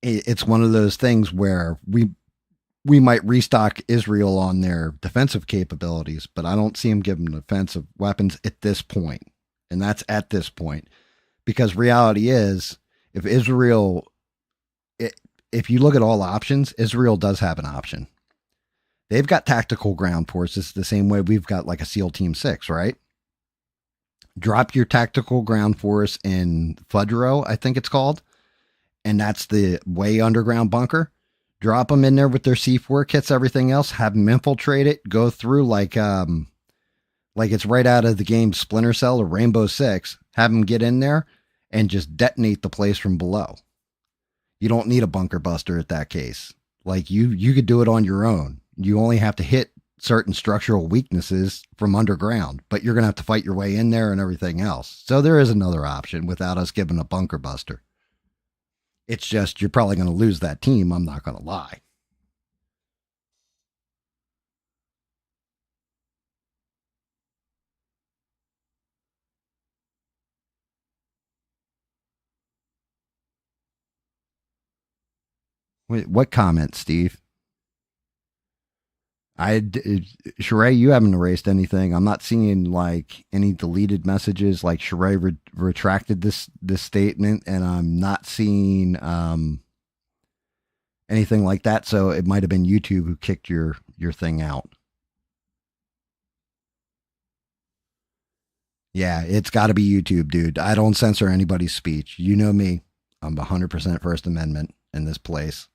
Speaker 1: it's one of those things where we might restock Israel on their defensive capabilities, but I don't see them giving them offensive weapons at this point. And that's at this point. Because reality is, if Israel, if you look at all options, Israel does have an option. They've got tactical ground forces the same way we've got like a SEAL Team 6, right? Drop your tactical ground force in Fudro, I think it's called. And that's the way underground bunker. Drop them in there with their C4 kits, everything else, have them infiltrate it, go through like it's right out of the game Splinter Cell or Rainbow Six, have them get in there and just detonate the place from below. You don't need a bunker buster at that case. Like you could do it on your own. You only have to hit certain structural weaknesses from underground, but you're going to have to fight your way in there and everything else. So there is another option without us giving a bunker buster. It's just, you're probably going to lose that team. I'm not going to lie. Wait, what comment, Steve? Sheree, you haven't erased anything. I'm not seeing like any deleted messages. Like Sheree retracted this statement, and I'm not seeing anything like that. So it might have been YouTube who kicked your thing out. Yeah, it's got to be YouTube, dude. I don't censor anybody's speech. You know me. I'm 100% First Amendment in this place.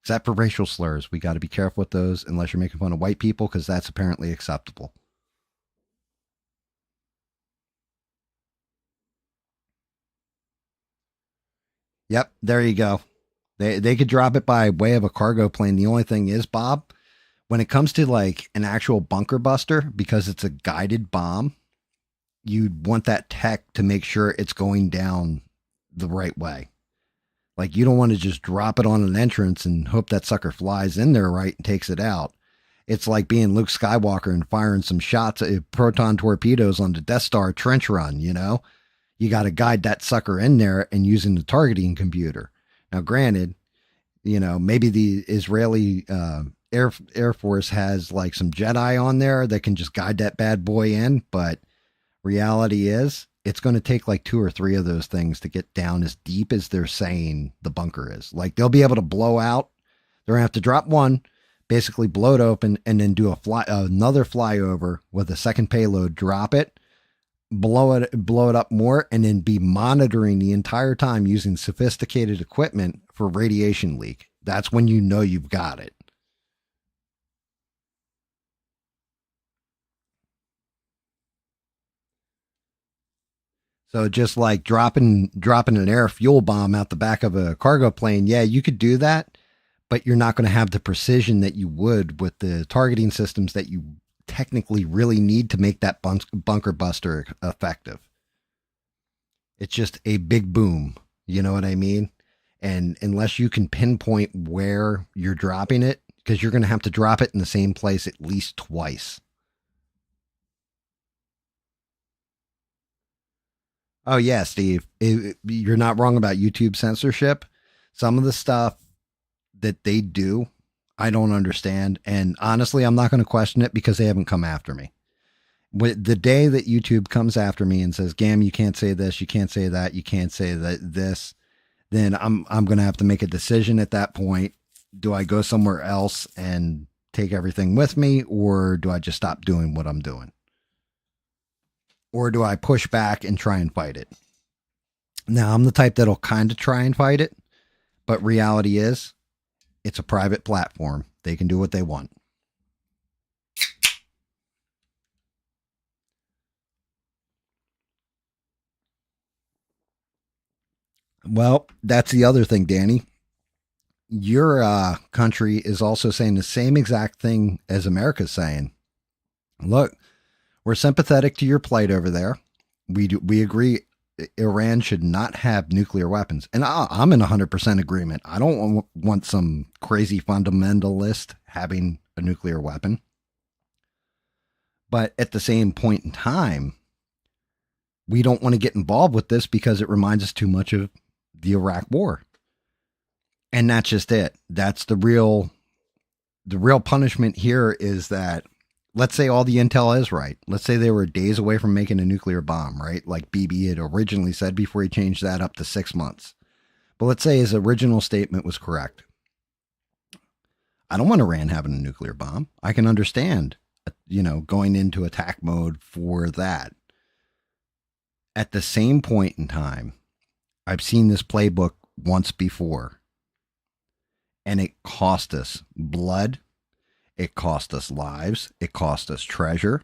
Speaker 1: Except for racial slurs. We got to be careful with those unless you're making fun of white people, because that's apparently acceptable. Yep, there you go. They could drop it by way of a cargo plane. The only thing is, Bob, When it comes to like an actual bunker buster, because it's a guided bomb, you'd want that tech to make sure it's going down the right way. Like you don't want to just drop it on an entrance and hope that sucker flies in there right and takes it out. It's like being Luke Skywalker and firing some shots at proton torpedoes on the Death Star trench run, you know? You got to guide that sucker in there and using the targeting computer. Now, granted, you know, maybe the Israeli Air Force has like some Jedi on there that can just guide that bad boy in, but reality is it's going to take like 2 or 3 of those things to get down as deep as they're saying the bunker is. Like they'll be able to blow out. They're going to have to drop one, basically blow it open, and then do another flyover with a second payload, drop it, blow it up more, and then be monitoring the entire time using sophisticated equipment for radiation leak. That's when you know you've got it. So just like dropping an air fuel bomb out the back of a cargo plane, yeah, you could do that, but you're not going to have the precision that you would with the targeting systems that you technically really need to make that bunker buster effective. It's just a big boom. You know what I mean? And unless you can pinpoint where you're dropping it, because you're going to have to drop it in the same place at least twice. Oh yeah, Steve, you're not wrong about YouTube censorship. Some of the stuff that they do, I don't understand, and honestly, I'm not going to question it because they haven't come after me. The day that YouTube comes after me and says, "Gam, you can't say this, you can't say that, you can't say that this," then I'm going to have to make a decision at that point. Do I go somewhere else and take everything with me, or do I just stop doing what I'm doing? Or do I push back and try and fight it? Now, I'm the type that'll kind of try and fight it, but reality is it's a private platform. They can do what they want. Well, that's the other thing, Danny. Your country is also saying the same exact thing as America's saying. Look, we're sympathetic to your plight over there. We agree Iran should not have nuclear weapons. And I'm in 100% agreement. I don't want some crazy fundamentalist having a nuclear weapon. But at the same point in time, we don't want to get involved with this because it reminds us too much of the Iraq War. And that's just it. That's the real punishment here is that, let's say all the intel is right. Let's say they were days away from making a nuclear bomb, right? Like BB had originally said before he changed that up to 6 months. But let's say his original statement was correct. I don't want Iran having a nuclear bomb. I can understand, going into attack mode for that. At the same point in time, I've seen this playbook once before, and it cost us blood. It cost us lives. It cost us treasure.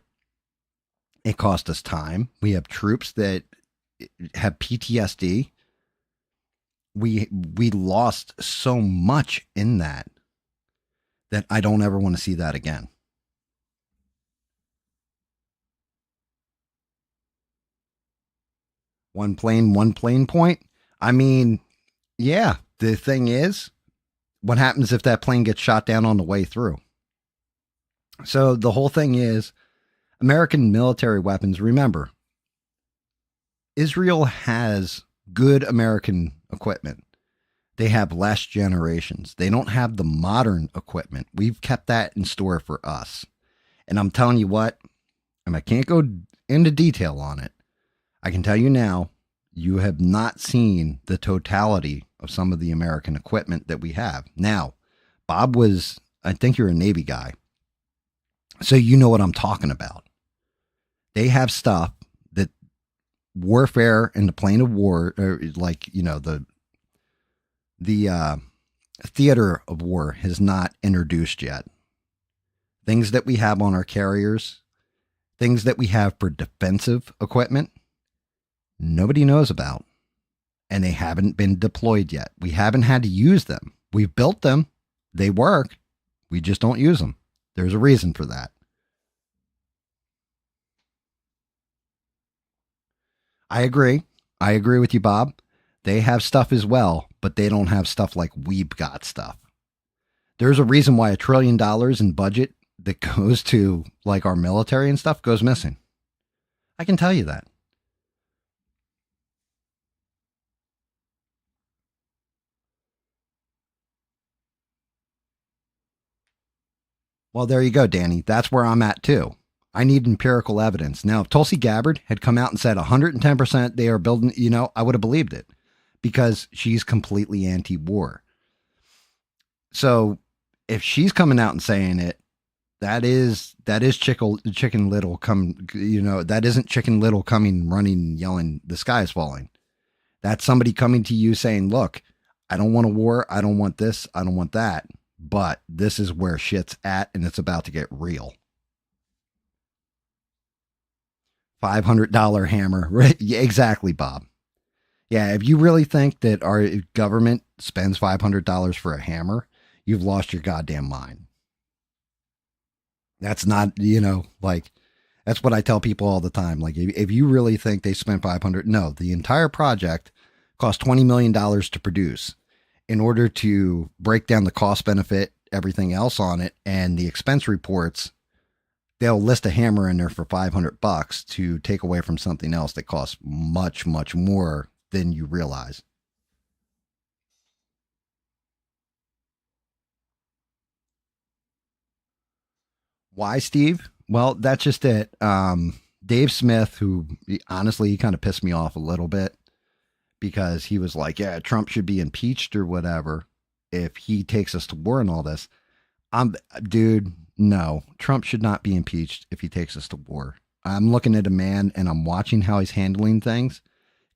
Speaker 1: It cost us time. We have troops that have PTSD. We lost so much in that I don't ever want to see that again. One plane point. I mean, yeah, the thing is, what happens if that plane gets shot down on the way through? So the whole thing is American military weapons. Remember, Israel has good American equipment. They have less generations. They don't have the modern equipment. We've kept that in store for us. And I'm telling you what, and I can't go into detail on it. I can tell you now, you have not seen the totality of some of the American equipment that we have. Now, Bob I think you're a Navy guy, so you know what I'm talking about. They have stuff that warfare in the plane of war, the theater of war has not introduced yet. Things that we have on our carriers, things that we have for defensive equipment, nobody knows about. And they haven't been deployed yet. We haven't had to use them. We've built them. They work. We just don't use them. There's a reason for that. I agree. I agree with you, Bob. They have stuff as well, but they don't have stuff like we've got stuff. There's a reason why $1 trillion in budget that goes to like our military and stuff goes missing. I can tell you that. Well, there you go, Danny. That's where I'm at too. I need empirical evidence. Now, if Tulsi Gabbard had come out and said 110% they are building, I would have believed it because she's completely anti war. So if she's coming out and saying it, that is chicken little come, that isn't Chicken Little coming, running, yelling, the sky is falling. That's somebody coming to you saying, look, I don't want a war. I don't want this. I don't want that. But this is where shit's at and it's about to get real. $500 hammer. Right? Yeah, exactly, Bob. Yeah, if you really think that our government spends $500 for a hammer, you've lost your goddamn mind. That's not, that's what I tell people all the time. Like, if you really think they spent 500, no, the entire project cost $20 million to produce. In order to break down the cost benefit, everything else on it, and the expense reports, they'll list a hammer in there for $500 to take away from something else that costs much, much more than you realize. Why, Steve? Well, that's just it. Dave Smith, who honestly, he kind of pissed me off a little bit because he was like, yeah, Trump should be impeached or whatever if he takes us to war and all this. Dude, no, Trump should not be impeached if he takes us to war. I'm looking at a man and I'm watching how he's handling things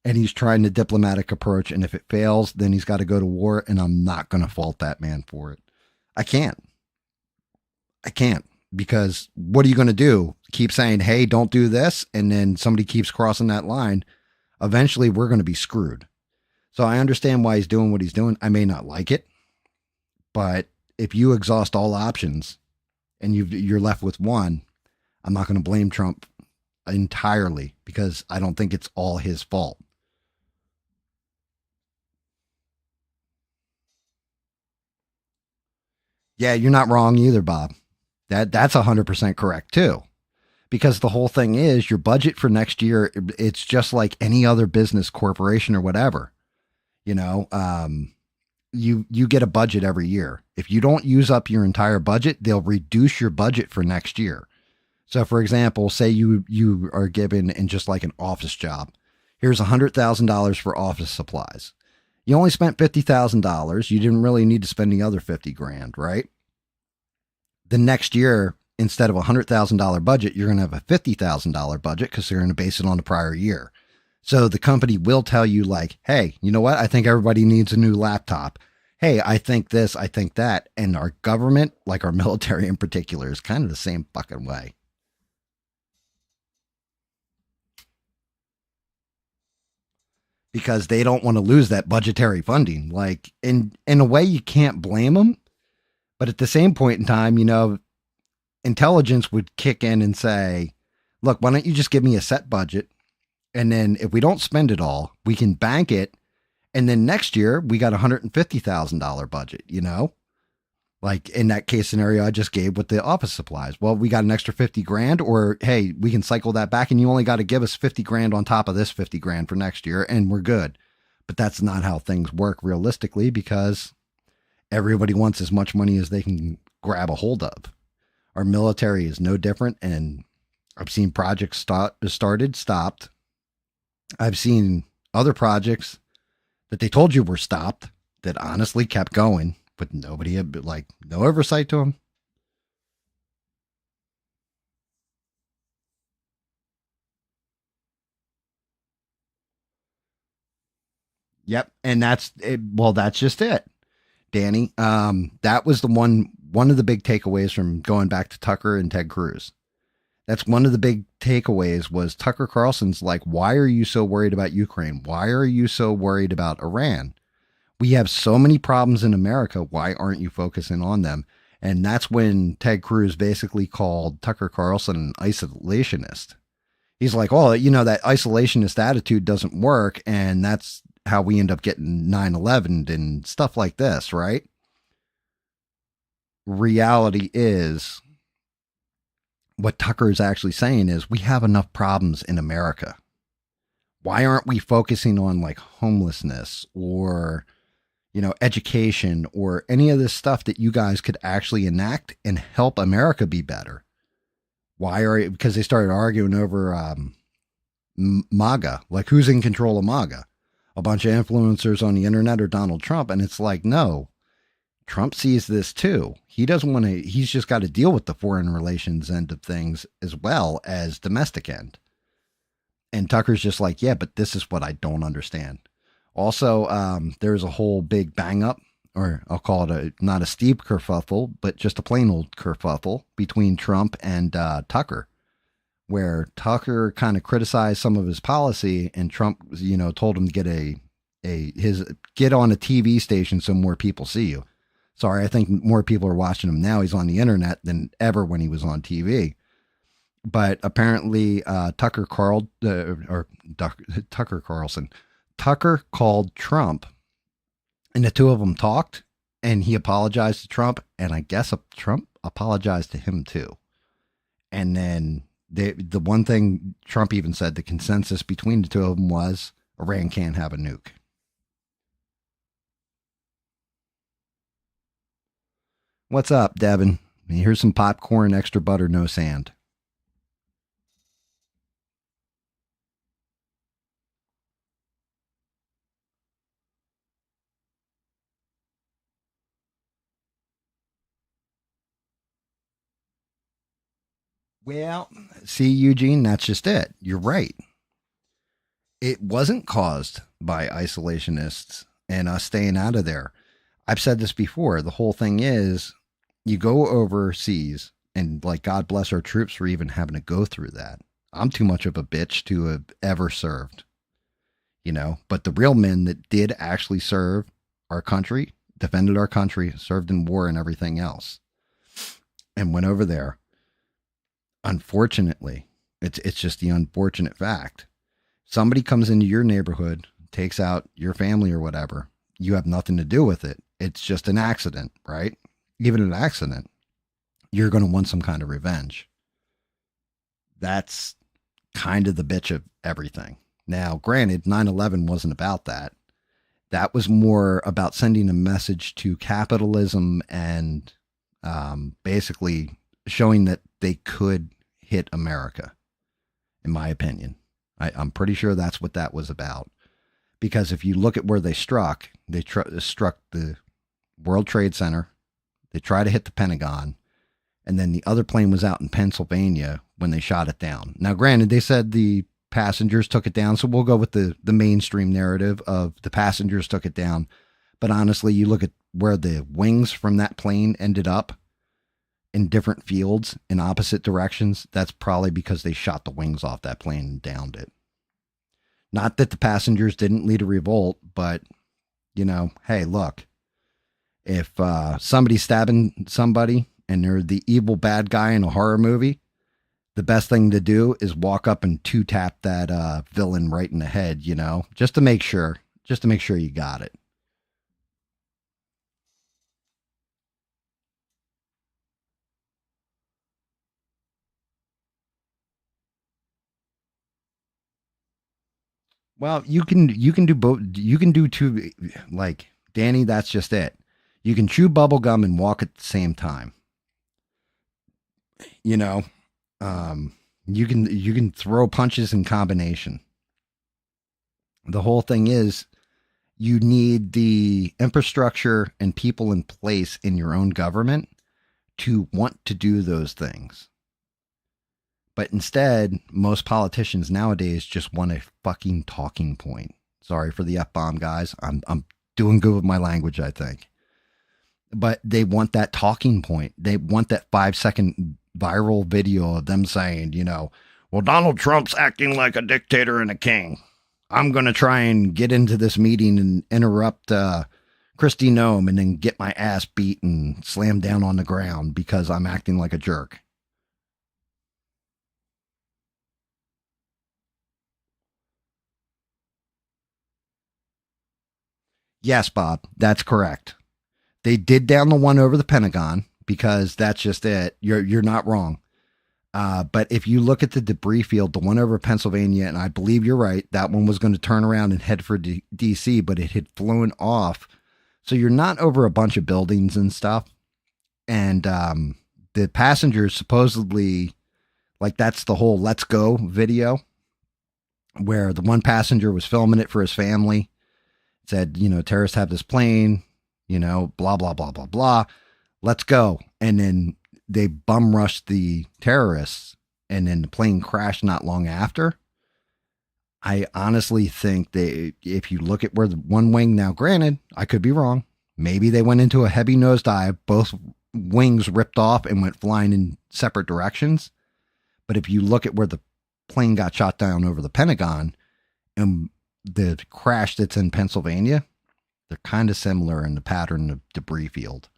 Speaker 1: and he's trying the diplomatic approach. And if it fails, then he's got to go to war. And I'm not going to fault that man for it. I can't because what are you going to do? Keep saying, hey, don't do this. And then somebody keeps crossing that line. Eventually we're going to be screwed. So I understand why he's doing what he's doing. I may not like it, but if you exhaust all options and you're left with one, I'm not going to blame Trump entirely because I don't think it's all his fault. Yeah, you're not wrong either, Bob. That's 100% correct too. Because the whole thing is your budget for next year, it's just like any other business, corporation, or whatever. You know, you get a budget every year. If you don't use up your entire budget, they'll reduce your budget for next year. So, for example, say you are given in just like an office job. Here's $100,000 for office supplies. You only spent $50,000. You didn't really need to spend the other 50 grand, right? The next year, instead of a $100,000 budget, you're going to have a $50,000 budget because they're going to base it on the prior year. So the company will tell you like, hey, you know what? I think everybody needs a new laptop. Hey, I think this, I think that. And our government, like our military in particular, is kind of the same fucking way. Because they don't want to lose that budgetary funding. Like in a way, you can't blame them. But at the same point in time, intelligence would kick in and say, look, why don't you just give me a set budget? And then if we don't spend it all, we can bank it. And then next year we got $150,000 budget, like in that case scenario I just gave with the office supplies. Well, we got an extra 50 grand, or, hey, we can cycle that back and you only got to give us 50 grand on top of this 50 grand for next year and we're good. But that's not how things work realistically because everybody wants as much money as they can grab a hold of. Our military is no different. And I've seen projects started, stopped. I've seen other projects that they told you were stopped that honestly kept going, but nobody had no oversight to them. Yep. And that's it. Well, that's just it, Danny. That was one of the big takeaways from going back to Tucker and Ted Cruz. That's one of the big takeaways was Tucker Carlson's like, why are you so worried about Ukraine? Why are you so worried about Iran? We have so many problems in America. Why aren't you focusing on them? And that's when Ted Cruz basically called Tucker Carlson an isolationist. He's like, oh, that isolationist attitude doesn't work. And that's how we end up getting 9/11 and stuff like this, right? Reality is, what Tucker is actually saying is we have enough problems in America. Why aren't we focusing on like homelessness or, education or any of this stuff that you guys could actually enact and help America be better? Because they started arguing over MAGA, like who's in control of MAGA? A bunch of influencers on the internet or Donald Trump. And it's like, no, Trump sees this too. He doesn't want to, he's just got to deal with the foreign relations end of things as well as domestic end. And Tucker's just like, yeah, but this is what I don't understand. Also, there's a whole big bang up, or I'll call it not a steep kerfuffle, but just a plain old kerfuffle between Trump and Tucker, where Tucker kind of criticized some of his policy, and Trump, told him to get on a TV station so more people see you. Sorry, I think more people are watching him now. He's on the internet than ever when he was on TV. But apparently, Tucker called Trump, and the two of them talked, and he apologized to Trump, and I guess Trump apologized to him too. And then the one thing Trump even said, the consensus between the two of them was Iran can't have a nuke. What's up, Devin? Here's some popcorn, extra butter, no sand. Well, see, Eugene, that's just it. You're right. It wasn't caused by isolationists and us staying out of there. I've said this before. The whole thing is you go overseas, and like, God bless our troops for even having to go through that. I'm too much of a bitch to have ever served, but the real men that did actually serve our country, defended our country, served in war and everything else, and went over there. Unfortunately, it's just the unfortunate fact. Somebody comes into your neighborhood, takes out your family or whatever. You have nothing to do with it. It's just an accident, right? Even an accident, you're going to want some kind of revenge. That's kind of the bitch of everything. Now, granted, 9/11 wasn't about that. That was more about sending a message to capitalism and basically showing that they could hit America, in my opinion. I'm pretty sure that's what that was about. Because if you look at where they struck, struck the World Trade Center. They tried to hit the Pentagon. And then the other plane was out in Pennsylvania when they shot it down. Now, granted, they said the passengers took it down. So we'll go with the mainstream narrative of the passengers took it down. But honestly, you look at where the wings from that plane ended up in different fields in opposite directions. That's probably because they shot the wings off that plane and downed it. Not that the passengers didn't lead a revolt, but, hey, look, if somebody's stabbing somebody and they're the evil bad guy in a horror movie, the best thing to do is walk up and two-tap that villain right in the head, just to make sure you got it. Well, you can do both. You can do two, like Danny. That's just it. You can chew bubble gum and walk at the same time. You know, you can throw punches in combination. The whole thing is you need the infrastructure and people in place in your own government to want to do those things. But instead, most politicians nowadays just want a fucking talking point. Sorry for the F-bomb, guys. I'm doing good with my language, I think. But they want that talking point. They want that 5-second viral video of them saying, well, Donald Trump's acting like a dictator and a king. I'm going to try and get into this meeting and interrupt Christy Gnome and then get my ass beat and slam down on the ground because I'm acting like a jerk. Yes, Bob, that's correct. They did down the one over the Pentagon because that's just it. You're not wrong. But if you look at the debris field, the one over Pennsylvania, and I believe you're right, that one was going to turn around and head for DC, but it had flown off. So you're not over a bunch of buildings and stuff. And the passengers supposedly, like, that's the whole let's go video where the one passenger was filming it for his family, said, terrorists have this plane, blah, blah, blah, blah, blah. Let's go. And then they bum rushed the terrorists and then the plane crashed not long after. I honestly think if you look at where the one wing, now granted, I could be wrong. Maybe they went into a heavy nosedive, both wings ripped off and went flying in separate directions. But if you look at where the plane got shot down over the Pentagon and the crash that's in Pennsylvania, they're kind of similar in the pattern of debris field.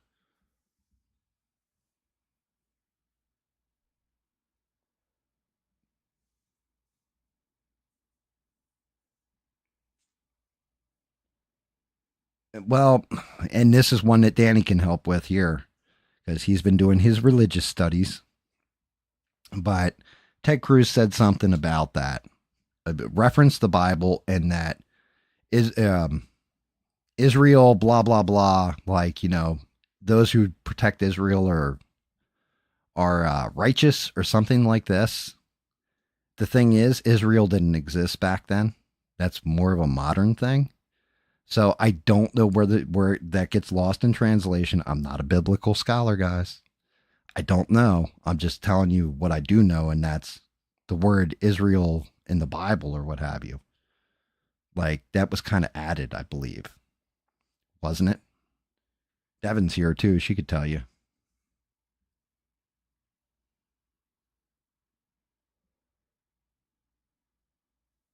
Speaker 1: Well, and this is one that Danny can help with here because he's been doing his religious studies. But Ted Cruz said something about that, referenced the Bible, and that is Israel, blah blah blah. Like, those who protect Israel are righteous or something like this. The thing is, Israel didn't exist back then. That's more of a modern thing. So I don't know where that gets lost in translation. I'm not a biblical scholar, guys. I don't know. I'm just telling you what I do know, and that's the word Israel in the Bible or what have you. Like, that was kind of added, I believe. Wasn't it? Devin's here too. She could tell you.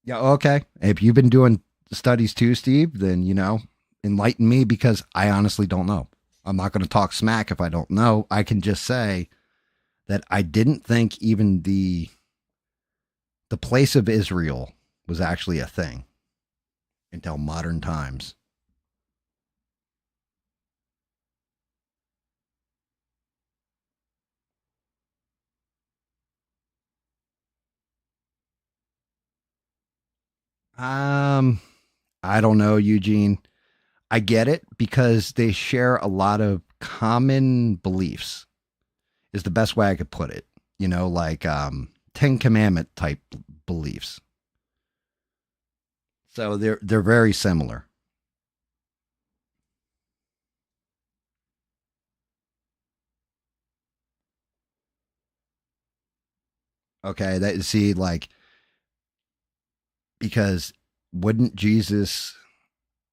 Speaker 1: Yeah, okay. If you've been doing studies too, Steve, then, enlighten me because I honestly don't know. I'm not going to talk smack if I don't know. I can just say that I didn't think even the place of Israel was actually a thing until modern times. Um, I don't know, Eugene. I get it because they share a lot of common beliefs. Is the best way I could put it. Like Ten Commandment type beliefs. So they're very similar. Okay, that see like because wouldn't Jesus,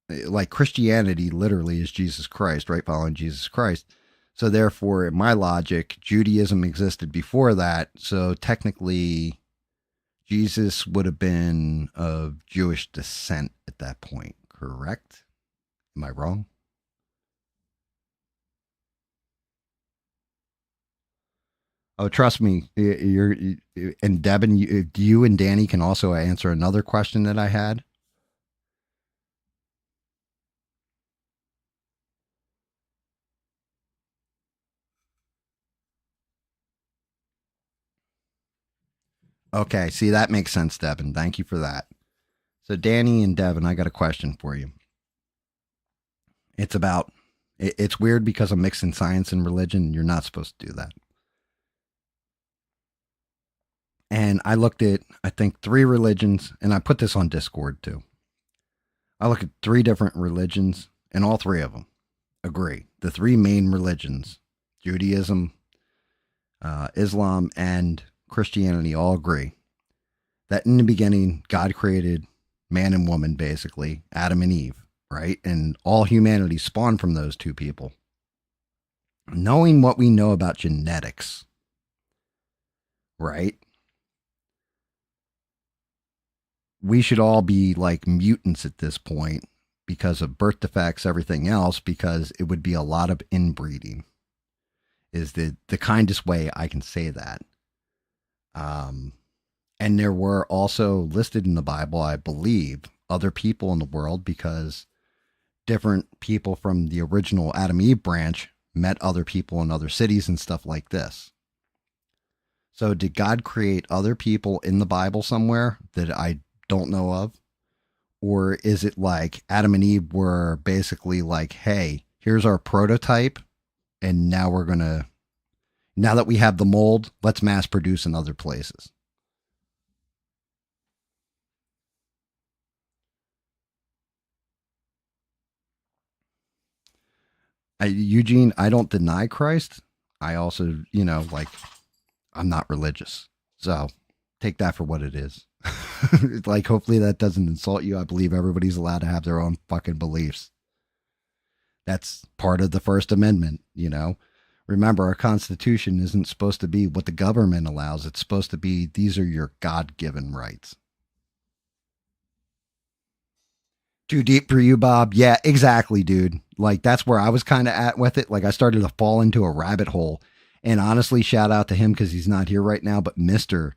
Speaker 1: like, Christianity literally is Jesus Christ, right? Following Jesus Christ. So therefore, in my logic, Judaism existed before that. So technically, Jesus would have been of Jewish descent at that point, correct? Am I wrong? Oh, trust me, you're and Devin. You and Danny can also answer another question that I had. Okay, see, that makes sense, Devin. Thank you for that. So, Danny and Devin, I got a question for you. It's about. It's weird because I'm mixing science and religion. You're not supposed to do that. And I looked at, I think, three religions, and I put this on Discord too. I look at three different religions, and all three of them agree. The three main religions, Judaism, Islam, and Christianity, all agree that in the beginning, God created man and woman, basically, Adam and Eve, right? And all humanity spawned from those two people. Knowing what we know about genetics, right? We should all be like mutants at this point. because of birth defects, everything else, because it would be a lot of inbreeding, is the kindest way I can say that. Um, and there were also listed in the Bible, I believe, other people in the world because different people from the original Adam Eve branch met other people in other cities and stuff like this. So did God create other people in the Bible somewhere that I don't know of? Or is it like Adam and Eve were basically like, hey, here's our prototype, and now now that we have the mold, let's mass produce in other places? Eugene, I don't deny Christ. I also, like, I'm not religious. So take that for what it is. Like, hopefully that doesn't insult you. I believe everybody's allowed to have their own fucking beliefs. That's part of the First Amendment. Remember, our Constitution isn't supposed to be what the government allows. It's supposed to be, these are your God given rights. Too deep for you, Bob? Yeah, exactly, dude. Like, that's where I was kind of at with it. Like, I started to fall into a rabbit hole. And honestly, shout out to him because he's not here right now. But Mister,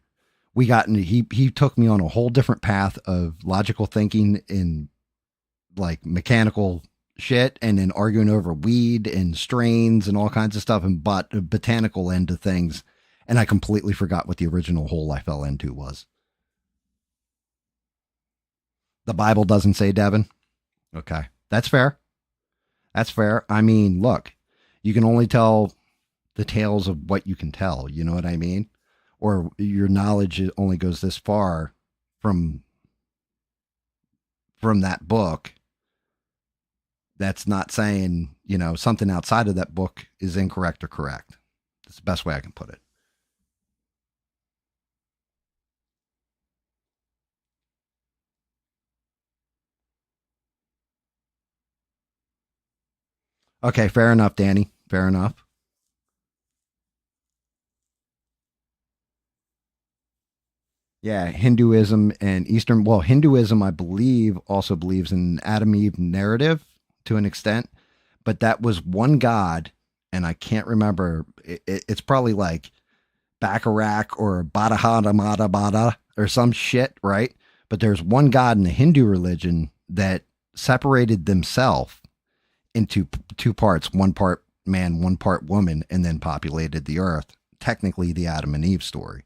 Speaker 1: we got into, he took me on a whole different path of logical thinking in like mechanical shit, and then arguing over weed and strains and all kinds of stuff, and botanical end of things. And I completely forgot what the original hole I fell into was. The Bible doesn't say, Devin. Okay. That's fair. That's fair. I mean, look, you can only tell the tales of what you can tell. You know what I mean? Or your knowledge only goes this far from that book. That's not saying, something outside of that book is incorrect or correct. That's the best way I can put it. Okay, fair enough, Danny. Fair enough. Yeah, Hinduism and Eastern. Well, Hinduism, I believe, also believes in Adam Eve narrative to an extent, but that was one god, and I can't remember. It's probably like Baccarat or Bada or some shit, right? But there's one god in the Hindu religion that separated themselves into two parts, one part man, one part woman, and then populated the earth. Technically, the Adam and Eve story.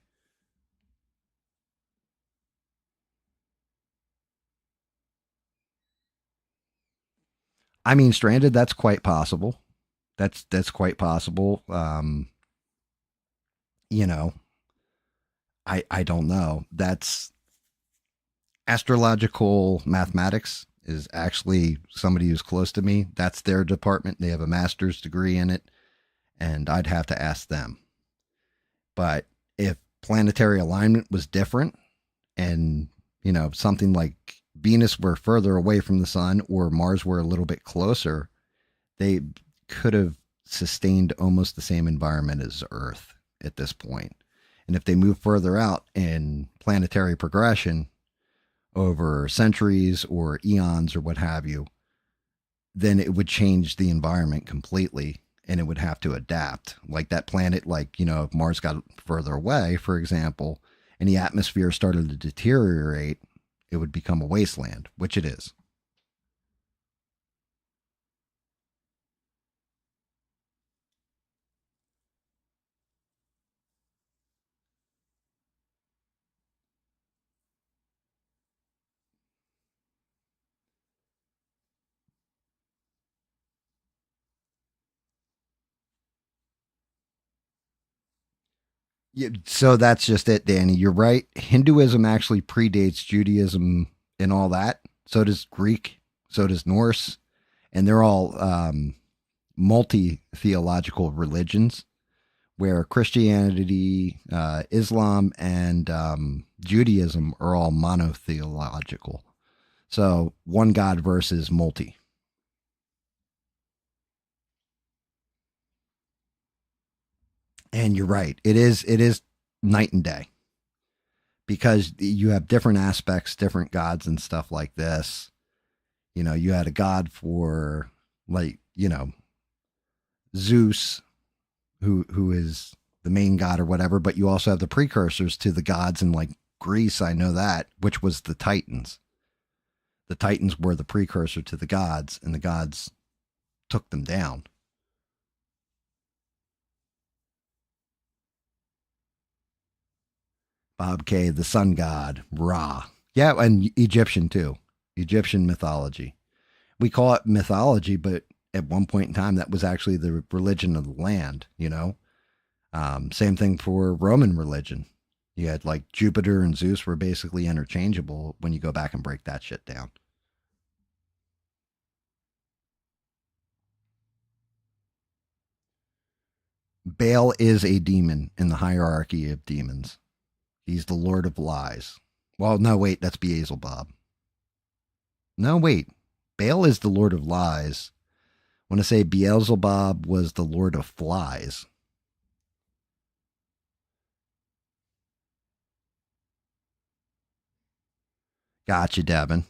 Speaker 1: I mean, stranded. That's quite possible. That's quite possible. You know, I don't know. That's astrological mathematics is actually somebody who's close to me. That's their department. They have a master's degree in it, and I'd have to ask them. But if planetary alignment was different, and something like Venus were further away from the sun or Mars were a little bit closer, they could have sustained almost the same environment as Earth at this point. And if they move further out in planetary progression over centuries or eons or what have you, then it would change the environment completely, and it would have to adapt. Like that planet, like, if Mars got further away, for example, and the atmosphere started to deteriorate, it would become a wasteland, which it is. Yeah, so that's just it, Danny. You're right. Hinduism actually predates Judaism and all that. So does Greek. So does Norse. And they're all multi theological religions, where Christianity, Islam, and Judaism are all monotheological. So one God versus multi. And you're right. It is night and day because you have different aspects, different gods and stuff like this. You had a god for, like, Zeus, who is the main god or whatever, but you also have the precursors to the gods in, like, Greece, I know that, which was the Titans. The Titans were the precursor to the gods, and the gods took them down. Bob K, the sun god, Ra. Yeah, and Egyptian too. Egyptian mythology. We call it mythology, but at one point in time, that was actually the religion of the land. Same thing for Roman religion. You had, like, Jupiter and Zeus were basically interchangeable when you go back and break that shit down. Baal is a demon in the hierarchy of demons. He's the Lord of Lies. Well, no, wait, that's Beelzebub. No, wait. Baal is the Lord of Lies. I want to say Beelzebub was the Lord of Flies. Gotcha, Devin.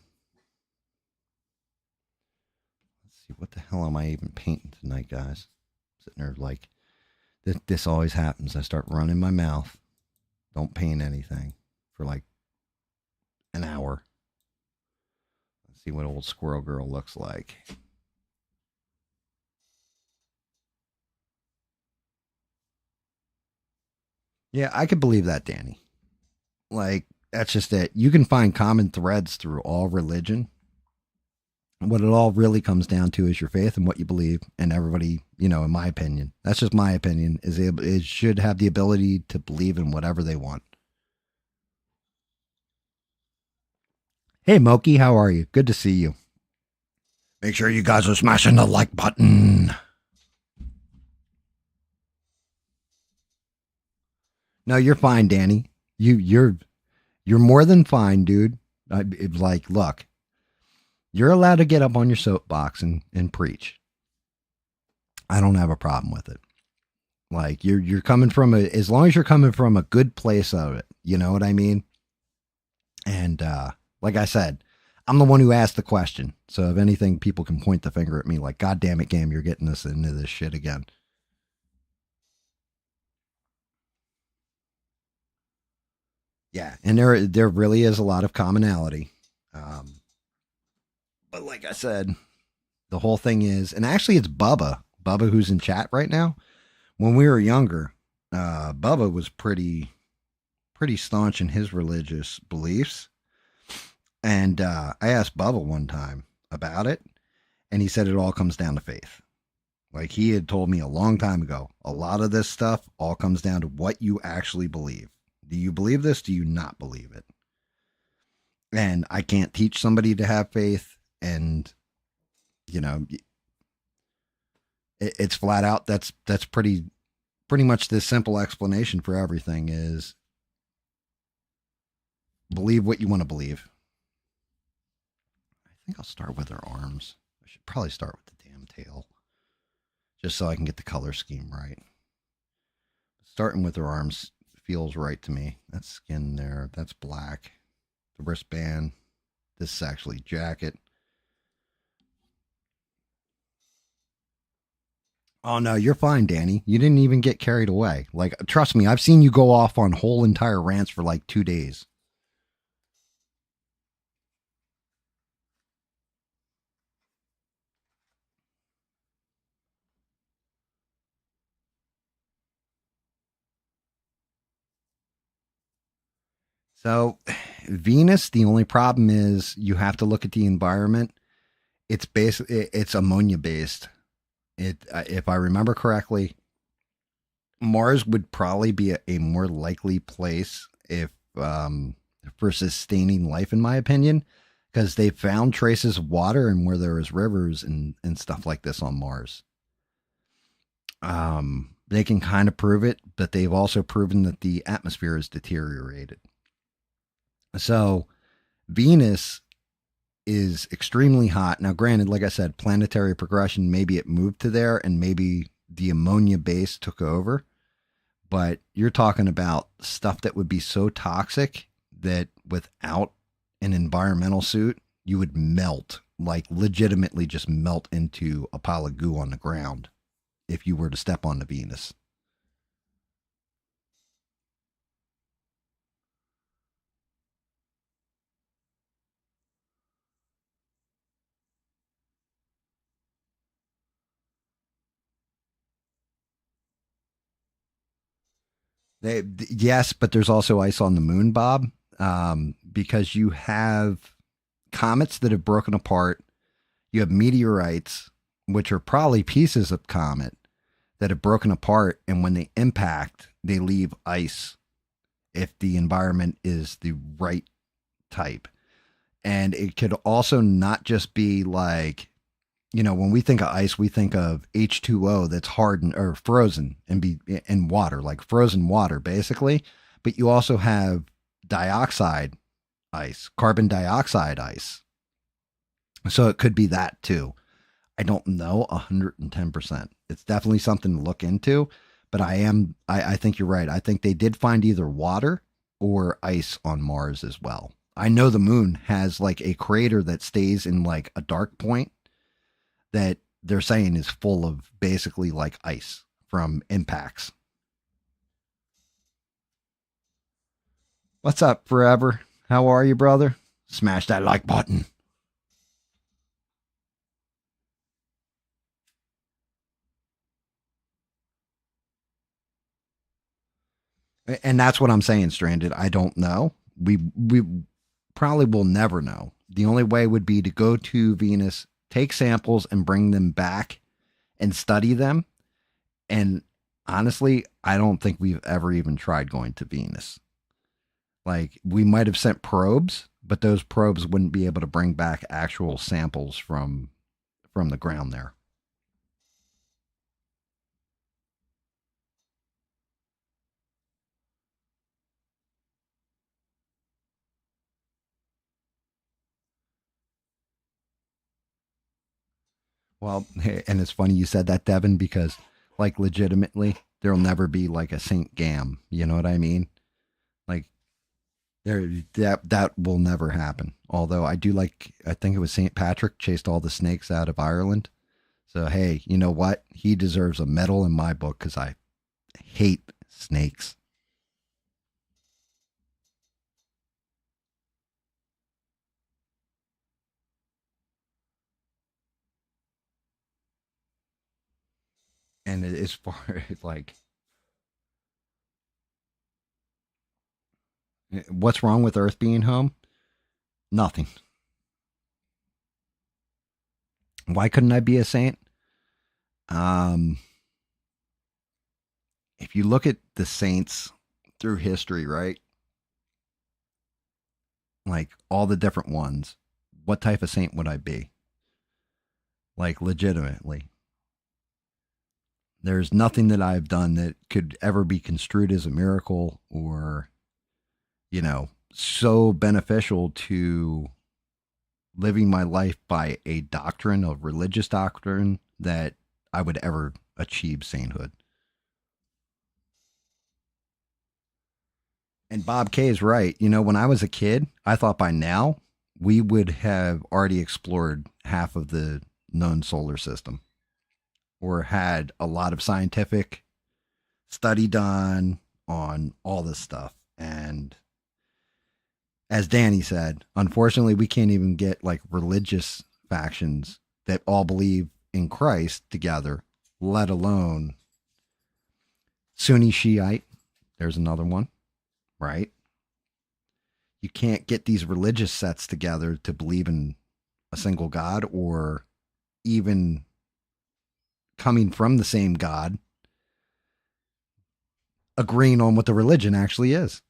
Speaker 1: Let's see, what the hell am I even painting tonight, guys? Sitting there like, this always happens. I start running my mouth. Don't paint anything for like an hour. Let's see what old Squirrel Girl looks like. Yeah, I could believe that, Danny. Like, that's just it. You can find common threads through all religion. What it all really comes down to is your faith and what you believe. And everybody, in my opinion, that's just my opinion, is it should have the ability to believe in whatever they want. Hey, Moki, how are you? Good to see you. Make sure you guys are smashing the like button. No, you're fine, Danny. You're more than fine, dude. It's like, look, you're allowed to get up on your soapbox and preach. I don't have a problem with it. Like, you're coming from as long as you're coming from a good place of it, you know what I mean? And like I said, I'm the one who asked the question. So if anything, people can point the finger at me like, God damn it, Game, you're getting us into this shit again. Yeah, and there really is a lot of commonality. Um, but like I said, the whole thing is, and actually it's Bubba who's in chat right now. When we were younger, Bubba was pretty staunch in his religious beliefs. And I asked Bubba one time about it, and he said it all comes down to faith. Like, he had told me a long time ago, a lot of this stuff all comes down to what you actually believe. Do you believe this? Do you not believe it? And I can't teach somebody to have faith. And, you know, it's flat out. That's pretty much the simple explanation for everything is believe what you want to believe. I think I'll start with her arms. I should probably start with the damn tail, just so I can get the color scheme right. Starting with her arms feels right to me. That skin there, that's black. The wristband, this is actually jacket. Oh no, you're fine, Danny. You didn't even get carried away. Like, trust me, I've seen you go off on whole entire rants for like 2 days. So, Venus, the only problem is you have to look at the environment. It's basically it's ammonia based. If I remember correctly, Mars would probably be a more likely place if for sustaining life, in my opinion, because they found traces of water and where there is rivers and stuff like this on Mars. They can kind of prove it, but they've also proven that the atmosphere is deteriorated. So Venus is extremely hot. Now, granted, like I said, planetary progression, maybe it moved to there and maybe the ammonia base took over. But you're talking about stuff that would be so toxic that without an environmental suit, you would melt like legitimately just melt into a pile of goo on the ground if you were to step on the Venus. Yes, but there's also ice on the moon, Bob, because you have comets that have broken apart. You have meteorites, which are probably pieces of comet that have broken apart, and when they impact, they leave ice if the environment is the right type. And it could also not just be like, when we think of ice, we think of H2O that's hardened or frozen and be in water, like frozen water, basically. But you also have dioxide ice, carbon dioxide ice. So it could be that too. I don't know 110%. It's definitely something to look into, but I think you're right. I think they did find either water or ice on Mars as well. I know the moon has like a crater that stays in like a dark point that they're saying is full of basically like ice from impacts. What's up, Forever? How are you, brother? Smash that like button. And that's what I'm saying, Stranded. I don't know. We probably will never know. The only way would be to go to Venus, take samples, and bring them back and study them. And honestly, I don't think we've ever even tried going to Venus. Like we might have sent probes, but those probes wouldn't be able to bring back actual samples from the ground there. Well, and it's funny you said that, Devin, because like legitimately, there'll never be like a Saint Gam. You know what I mean? Like there, that will never happen. Although I do like, I think it was Saint Patrick chased all the snakes out of Ireland. So hey, you know what? He deserves a medal in my book because I hate snakes. And as far as like, what's wrong with Earth being home? Nothing. Why couldn't I be a saint? Um, if you look at the saints through history, right? Like all the different ones, what type of saint would I be? Like legitimately. There's nothing that I've done that could ever be construed as a miracle or, so beneficial to living my life by a doctrine, a religious doctrine, that I would ever achieve sainthood. And Bob K is right. When I was a kid, I thought by now we would have already explored half of the known solar system or had a lot of scientific study done on all this stuff. And as Danny said, unfortunately, we can't even get like religious factions that all believe in Christ together, let alone Sunni Shiite. There's another one, right? You can't get these religious sets together to believe in a single God or even coming from the same God, agreeing on what the religion actually is.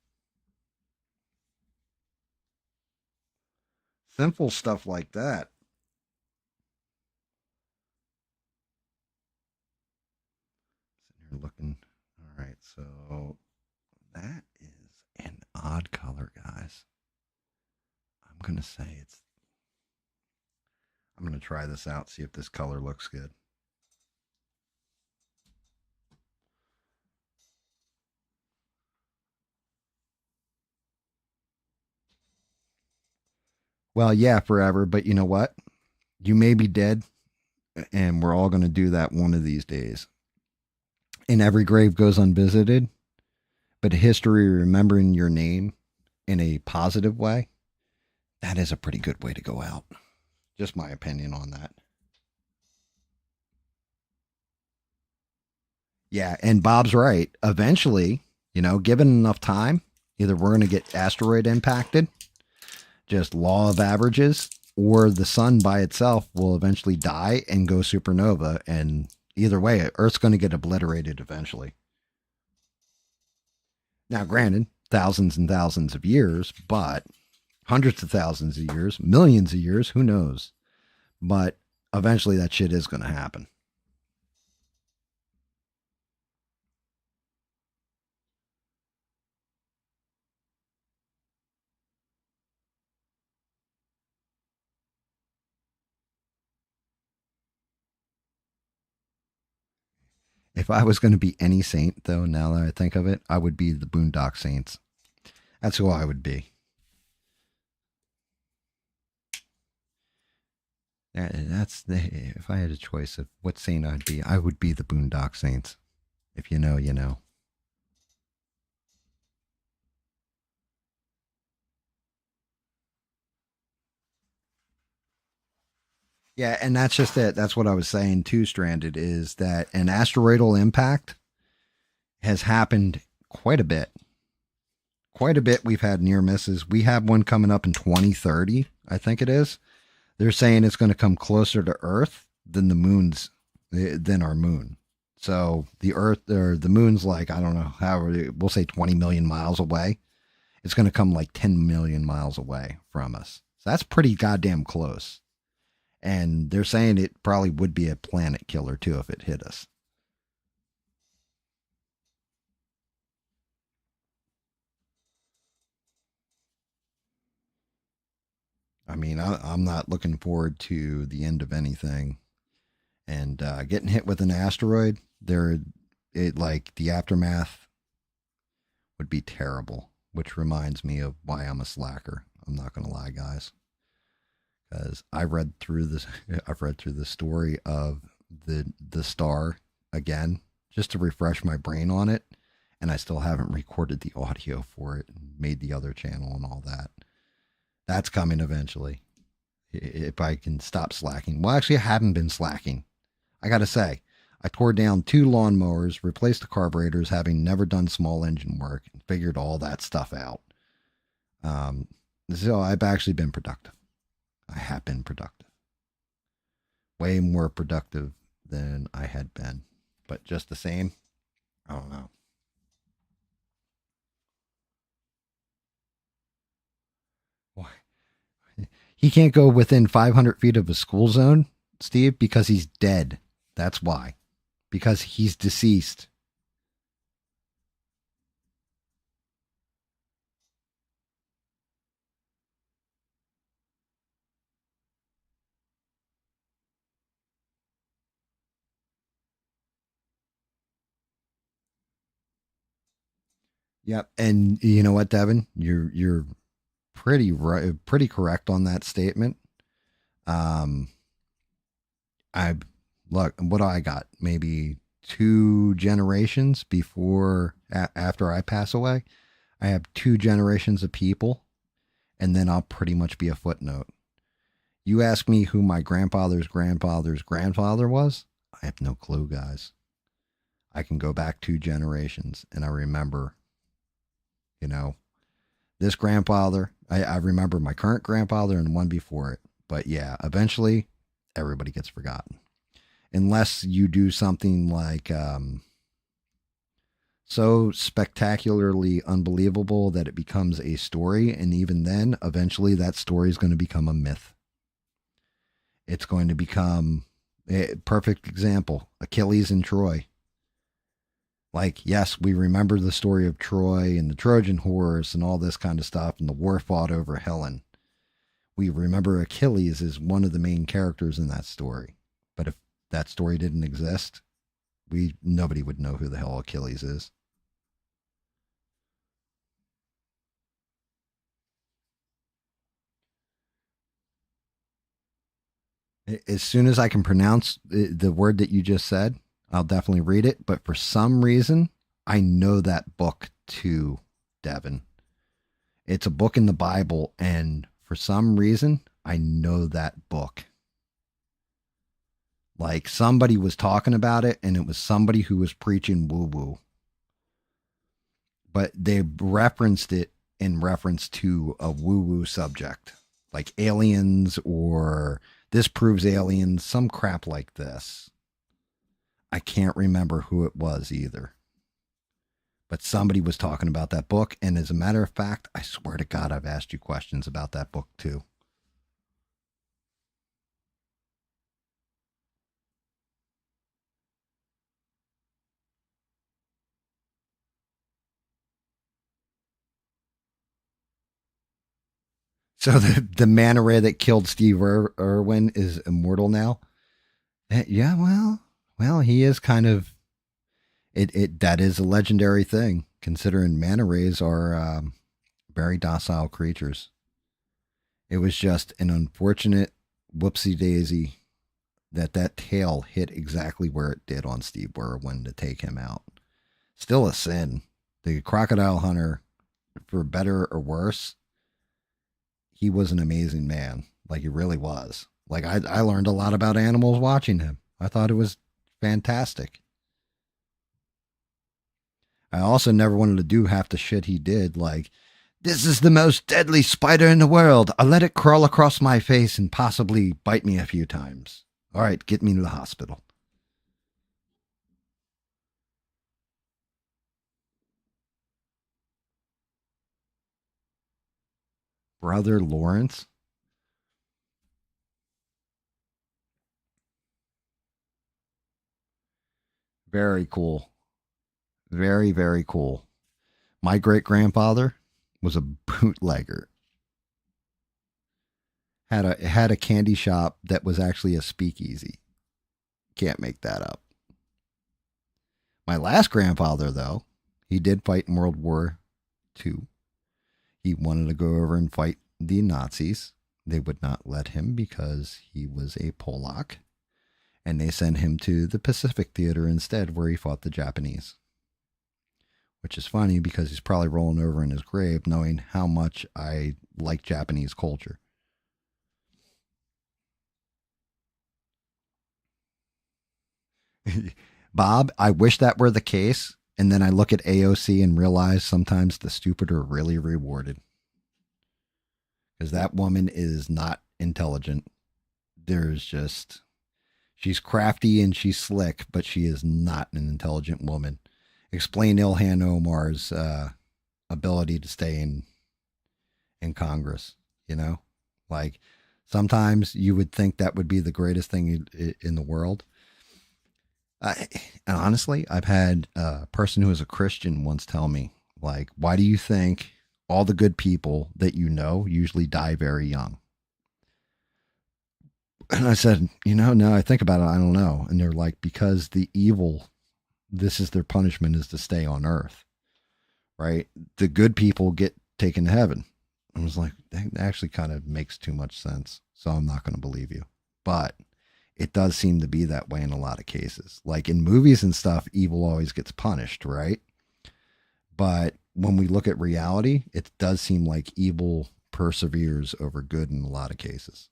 Speaker 1: Simple stuff like that. Sitting here looking. All right, so that is an odd color, guys. I'm gonna say it's. I'm gonna try this out, see if this color looks good. Well, yeah, forever, but you know what? You may be dead, and we're all going to do that one of these days. And every grave goes unvisited, but history remembering your name in a positive way, that is a pretty good way to go out. Just my opinion on that. Yeah, and Bob's right. Eventually, given enough time, either we're going to get asteroid impacted, just law of averages, or the sun by itself will eventually die and go supernova. And either way, Earth's going to get obliterated eventually. Now, granted, thousands and thousands of years, but hundreds of thousands of years, millions of years, who knows? But eventually that shit is going to happen. If I was going to be any saint, though, now that I think of it, I would be the Boondock Saints. That's who I would be. If I had a choice of what saint I'd be, I would be the Boondock Saints. If you know, you know. Yeah, and that's just it. That's what I was saying too, Stranded, is that an asteroidal impact has happened quite a bit. Quite a bit. We've had near misses. We have one coming up in 2030, I think it is. They're saying it's going to come closer to Earth than our moon. So the Earth or the moon's like, I don't know, however, we'll say 20 million miles away. It's going to come like 10 million miles away from us. So that's pretty goddamn close. And they're saying it probably would be a planet killer too if it hit us. I mean, I'm not looking forward to the end of anything. And getting hit with an asteroid, the aftermath would be terrible. Which reminds me of why I'm a slacker. I'm not gonna lie, guys, because I've read through the story of the star again just to refresh my brain on it, and I still haven't recorded the audio for it and made the other channel and all that. That's coming eventually. If I can stop slacking. Well, actually, I haven't been slacking. I gotta say, I tore down two lawnmowers, replaced the carburetors, having never done small engine work, and figured all that stuff out. Um, so I've actually been productive. I have been productive. Way more productive than I had been. But just the same, I don't know. Why? He can't go within 500 feet of a school zone, Steve, because he's dead. That's why. Because he's deceased. Yep. And you know what, Devin? You're pretty right, pretty correct on that statement. Um, I look what I got maybe two generations after I pass away. I have two generations of people, and then I'll pretty much be a footnote. You ask me who my grandfather's grandfather's grandfather was, I have no clue, guys. I can go back two generations, and I remember, you know, this grandfather. I remember my current grandfather and one before it. But yeah, eventually, everybody gets forgotten unless you do something like so spectacularly unbelievable that it becomes a story. And even then, eventually, that story is going to become a myth. It's going to become a perfect example Achilles and Troy. Like, yes, we remember the story of Troy and the Trojan horse and all this kind of stuff and the war fought over Helen. We remember Achilles as one of the main characters in that story. But if that story didn't exist, we nobody would know who the hell Achilles is. As soon as I can pronounce the word that you just said, I'll definitely read it. But for some reason, I know that book too, Devin. It's a book in the Bible, and for some reason, I know that book. Like somebody was talking about it, and it was somebody who was preaching woo woo, but they referenced it in reference to a woo woo subject, like aliens or this proves aliens, some crap like this. I can't remember who it was either, but somebody was talking about that book. And as a matter of fact, I swear to God, I've asked you questions about that book too. So the manta ray that killed Steve Irwin is immortal now. Yeah, well, he is kind of it. That is a legendary thing, considering manta rays are very docile creatures. It was just an unfortunate whoopsie daisy that tail hit exactly where it did on Steve Irwin to take him out. Still a sin. The crocodile hunter, for better or worse, he was an amazing man. Like he really was. Like I learned a lot about animals watching him. I thought it was fantastic. I also never wanted to do half the shit he did. Like, this is the most deadly spider in the world. I'll let it crawl across my face and possibly bite me a few times. All right, get me to the hospital. Brother Lawrence. Very cool. Very, very cool. My great grandfather was a bootlegger. Had a candy shop that was actually a speakeasy. Can't make that up. My last grandfather, though, he did fight in World War II. He wanted to go over and fight the Nazis. They would not let him because he was a Polak, and they sent him to the Pacific Theater instead, where he fought the Japanese. Which is funny because he's probably rolling over in his grave knowing how much I like Japanese culture. Bob, I wish that were the case. And then I look at AOC and realize sometimes the stupid are really rewarded. Because that woman is not intelligent. There's just, she's crafty and she's slick, but she is not an intelligent woman. Explain Ilhan Omar's ability to stay in Congress, you know? Like, sometimes you would think that would be the greatest thing in the world. And honestly, I've had a person who is a Christian once tell me, like, why do you think all the good people that you know usually die very young? And I said, no, I think about it, I don't know. And they're like, because the evil, this is their punishment, is to stay on earth, right? The good people get taken to heaven. I was like, that actually kind of makes too much sense. So I'm not going to believe you. But it does seem to be that way in a lot of cases. Like in movies and stuff, evil always gets punished, right? But when we look at reality, it does seem like evil perseveres over good in a lot of cases.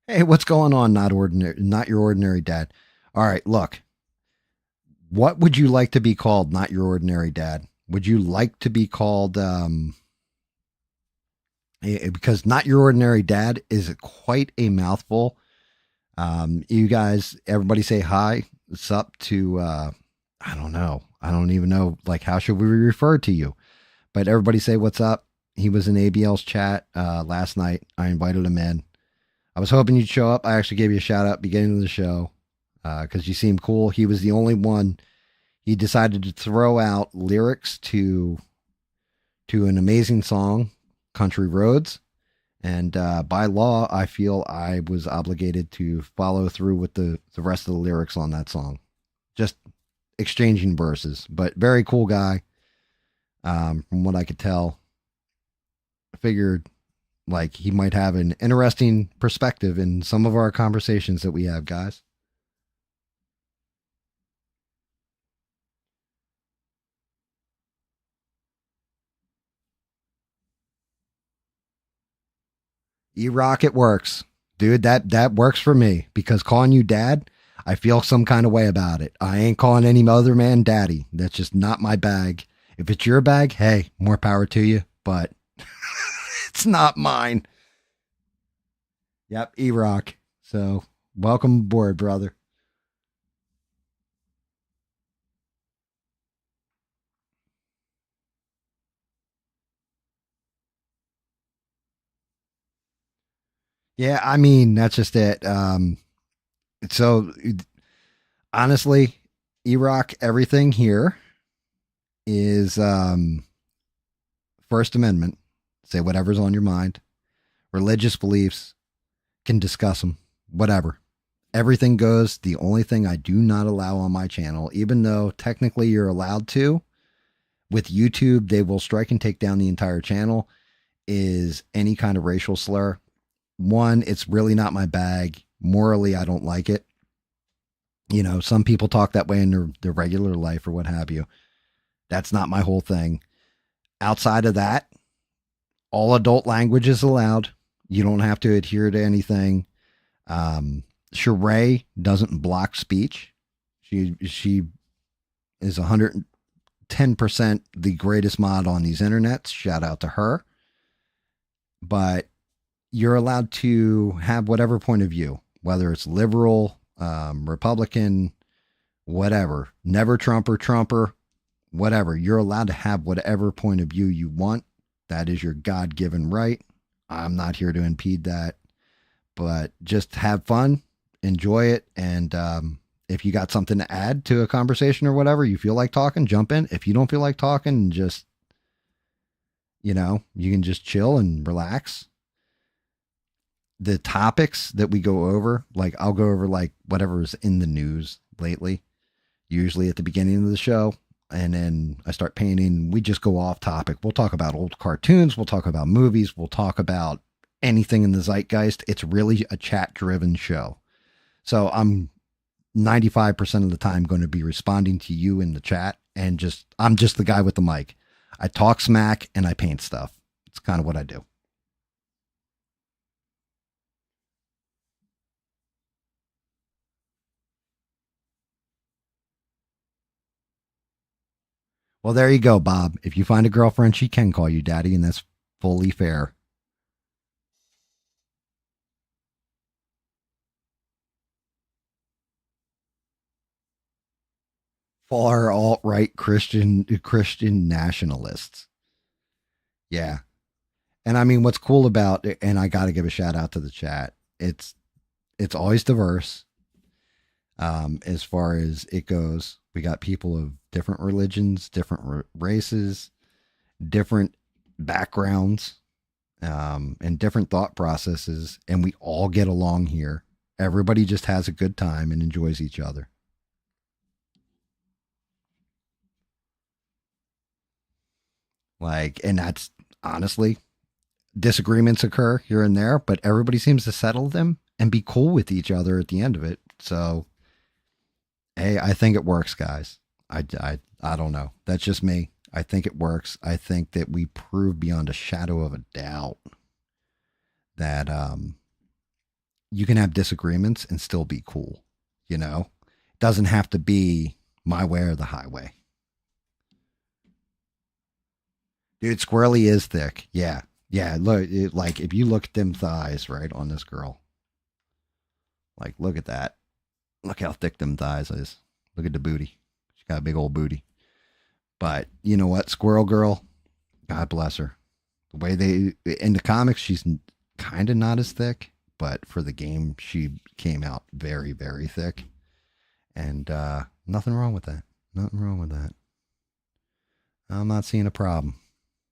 Speaker 1: Hey, what's going on? Not your ordinary dad. All right, look. What would you like to be called? Not your ordinary dad. Would you like to be called? Because not your ordinary dad is quite a mouthful. You guys, everybody say hi. What's up to? I don't know. I don't even know. Like, how should we refer to you? But everybody say what's up. He was in ABL's chat last night. I invited him in. I was hoping you'd show up. I actually gave you a shout out beginning of the show because you seemed cool. He was the only one. He decided to throw out lyrics to an amazing song, Country Roads. And by law, I feel I was obligated to follow through with the rest of the lyrics on that song. Just exchanging verses, but very cool guy. From what I could tell, I figured Like he might have an interesting perspective in some of our conversations that we have, guys. E-Rock, it works. Dude, that works for me because calling you dad, I feel some kind of way about it. I ain't calling any other man daddy. That's just not my bag. If it's your bag, hey, more power to you, but it's not mine. Yep, E-Rock. So, welcome aboard, brother. Yeah, I mean, that's just it. So honestly, E-Rock, everything here is First Amendment. Say whatever's on your mind. Religious beliefs, can discuss them. Whatever. Everything goes. The only thing I do not allow on my channel, even though technically you're allowed to, with YouTube, they will strike and take down the entire channel, is any kind of racial slur. One, it's really not my bag. Morally, I don't like it. You know, some people talk that way in their regular life or what have you. That's not my whole thing. Outside of that, all adult language is allowed. You don't have to adhere to anything. Sheree doesn't block speech. She is 110% the greatest mod on these internets. Shout out to her. But you're allowed to have whatever point of view, whether it's liberal, Republican, whatever, never Trumper, whatever. You're allowed to have whatever point of view you want. That is your God given right. I'm not here to impede that, but just have fun, enjoy it. And if you got something to add to a conversation or whatever, you feel like talking, jump in. If you don't feel like talking, just, you can just chill and relax. The topics that we go over, like I'll go over like whatever's in the news lately, usually at the beginning of the show. And then I start painting. We just go off topic. We'll talk about old cartoons. We'll talk about movies. We'll talk about anything in the zeitgeist. It's really a chat driven show. So I'm 95% of the time going to be responding to you in the chat. And I'm just the guy with the mic. I talk smack and I paint stuff. It's kind of what I do. Well, there you go, Bob. If you find a girlfriend, she can call you daddy, and that's fully fair. Far alt right Christian nationalists. Yeah. And I mean what's cool about it, and I gotta give a shout out to the chat. It's always diverse, as far as it goes. We got people of different religions, different races, different backgrounds, and different thought processes, and we all get along here. Everybody just has a good time and enjoys each other. Like, and that's honestly, disagreements occur here and there, but everybody seems to settle them and be cool with each other at the end of it. So, hey, I think it works, guys. I don't know. That's just me. I think it works. I think that we prove beyond a shadow of a doubt that you can have disagreements and still be cool. It doesn't have to be my way or the highway. Dude, Squirrely is thick. Yeah. Yeah. Look, like if you look at them thighs, right, on this girl, like look at that. Look how thick them thighs is. Look at the booty. She got a big old booty. But you know what? Squirrel Girl, God bless her. The way in the comics, she's kind of not as thick, but for the game, she came out very, very thick. And nothing wrong with that. Nothing wrong with that. I'm not seeing a problem.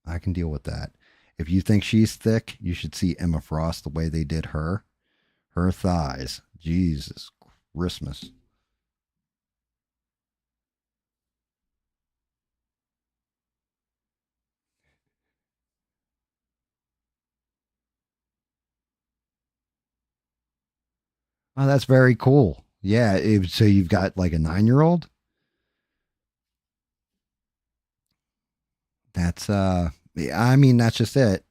Speaker 1: I can deal with that. If you think she's thick, you should see Emma Frost the way they did her. Her thighs. Jesus Christmas. Oh, that's very cool. Yeah. So you've got like a 9-year old. That's yeah, I mean, that's just it.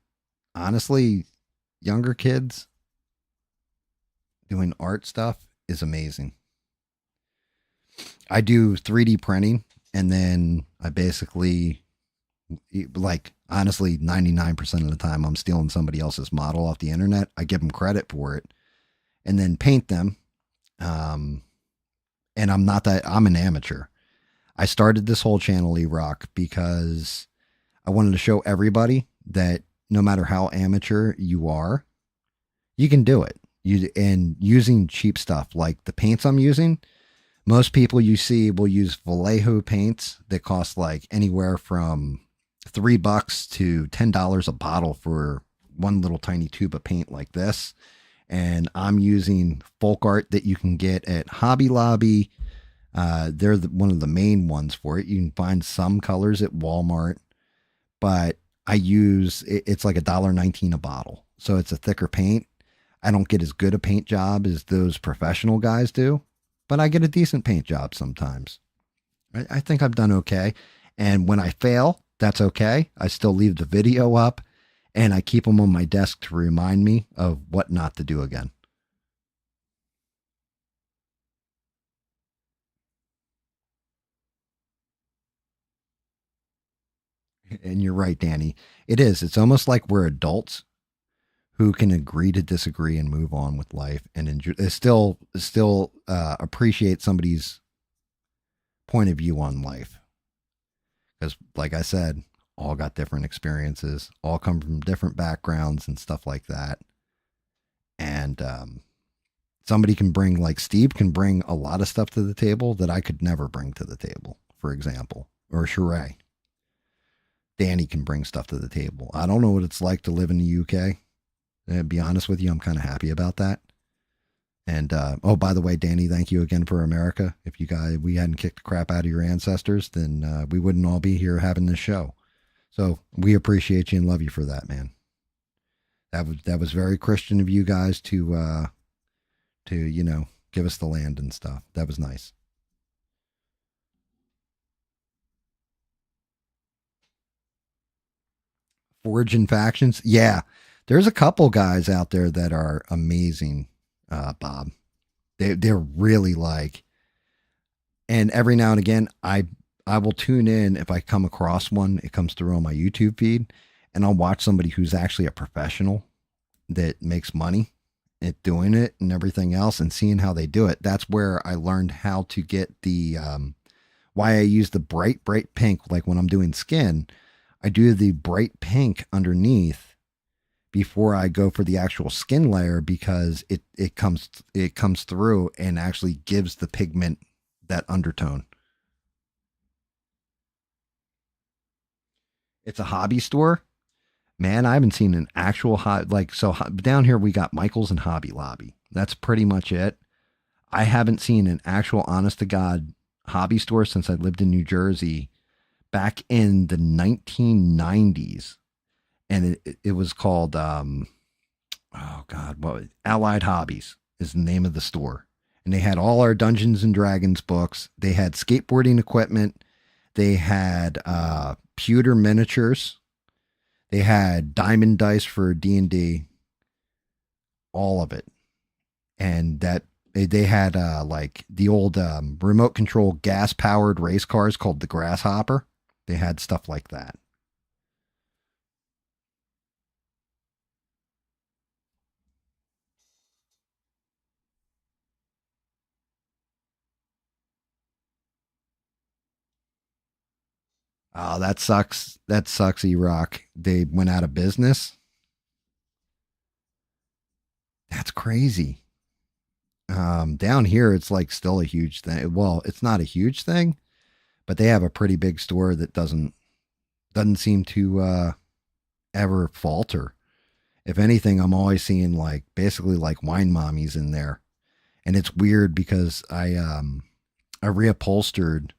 Speaker 1: Honestly, younger kids doing art stuff is amazing. I do 3D printing, and then I basically, like, honestly, 99% of the time I'm stealing somebody else's model off the internet. I give them credit for it and then paint them. Um, and I'm an amateur. I started this whole channel, E-Rock, because I wanted to show everybody that no matter how amateur you are, you can do it. And using cheap stuff like the paints I'm using, most people you see will use Vallejo paints that cost like anywhere from $3 to $10 a bottle for one little tiny tube of paint like this. And I'm using folk art that you can get at Hobby Lobby. They're one of the main ones for it. You can find some colors at Walmart, but it's like $1.19 a bottle. So it's a thicker paint. I don't get as good a paint job as those professional guys do, but I get a decent paint job sometimes. I think I've done okay. And when I fail, that's okay. I still leave the video up and I keep them on my desk to remind me of what not to do again. And you're right, Danny. It is. It's almost like we're adults who can agree to disagree and move on with life and enjoy, still appreciate somebody's point of view on life. Because, like I said, all got different experiences, all come from different backgrounds and stuff like that. And somebody can bring, like Steve can bring a lot of stuff to the table that I could never bring to the table, for example, or Sheree. Danny can bring stuff to the table. I don't know what it's like to live in the UK. To be honest with you, I'm kind of happy about that. And oh, by the way, Danny, thank you again for America. If you guys we hadn't kicked the crap out of your ancestors, then we wouldn't all be here having this show. So we appreciate you and love you for that, man. That was very Christian of you guys to give us the land and stuff. That was nice. Origin factions, yeah. There's a couple guys out there that are amazing, Bob. They're really like, and every now and again, I will tune in if I come across one. It comes through on my YouTube feed, and I'll watch somebody who's actually a professional that makes money at doing it and everything else, and seeing how they do it. That's where I learned how to get the why I use the bright pink. Like when I'm doing skin, I do the bright pink underneath before I go for the actual skin layer because it comes through and actually gives the pigment that undertone. It's a hobby store. Man, I haven't seen an actual like so down here we got Michael's and Hobby Lobby. That's pretty much it. I haven't seen an actual honest to god hobby store since I lived in New Jersey back in the 1990s, and it was called oh god, what Allied Hobbies is the name of the store. And they had all our Dungeons and Dragons books. They had skateboarding equipment. They had pewter miniatures. They had diamond dice for D&D, all of it. And that they had like the old remote control gas powered race cars called the Grasshopper. They had stuff like that. Oh, that sucks. That sucks, E Rock. They went out of business. That's crazy. Down here, it's like still a huge thing. Well, it's not a huge thing, but they have a pretty big store that doesn't seem to ever falter. If anything, I'm always seeing like basically like wine mommies in there, and it's weird because I reupholstered.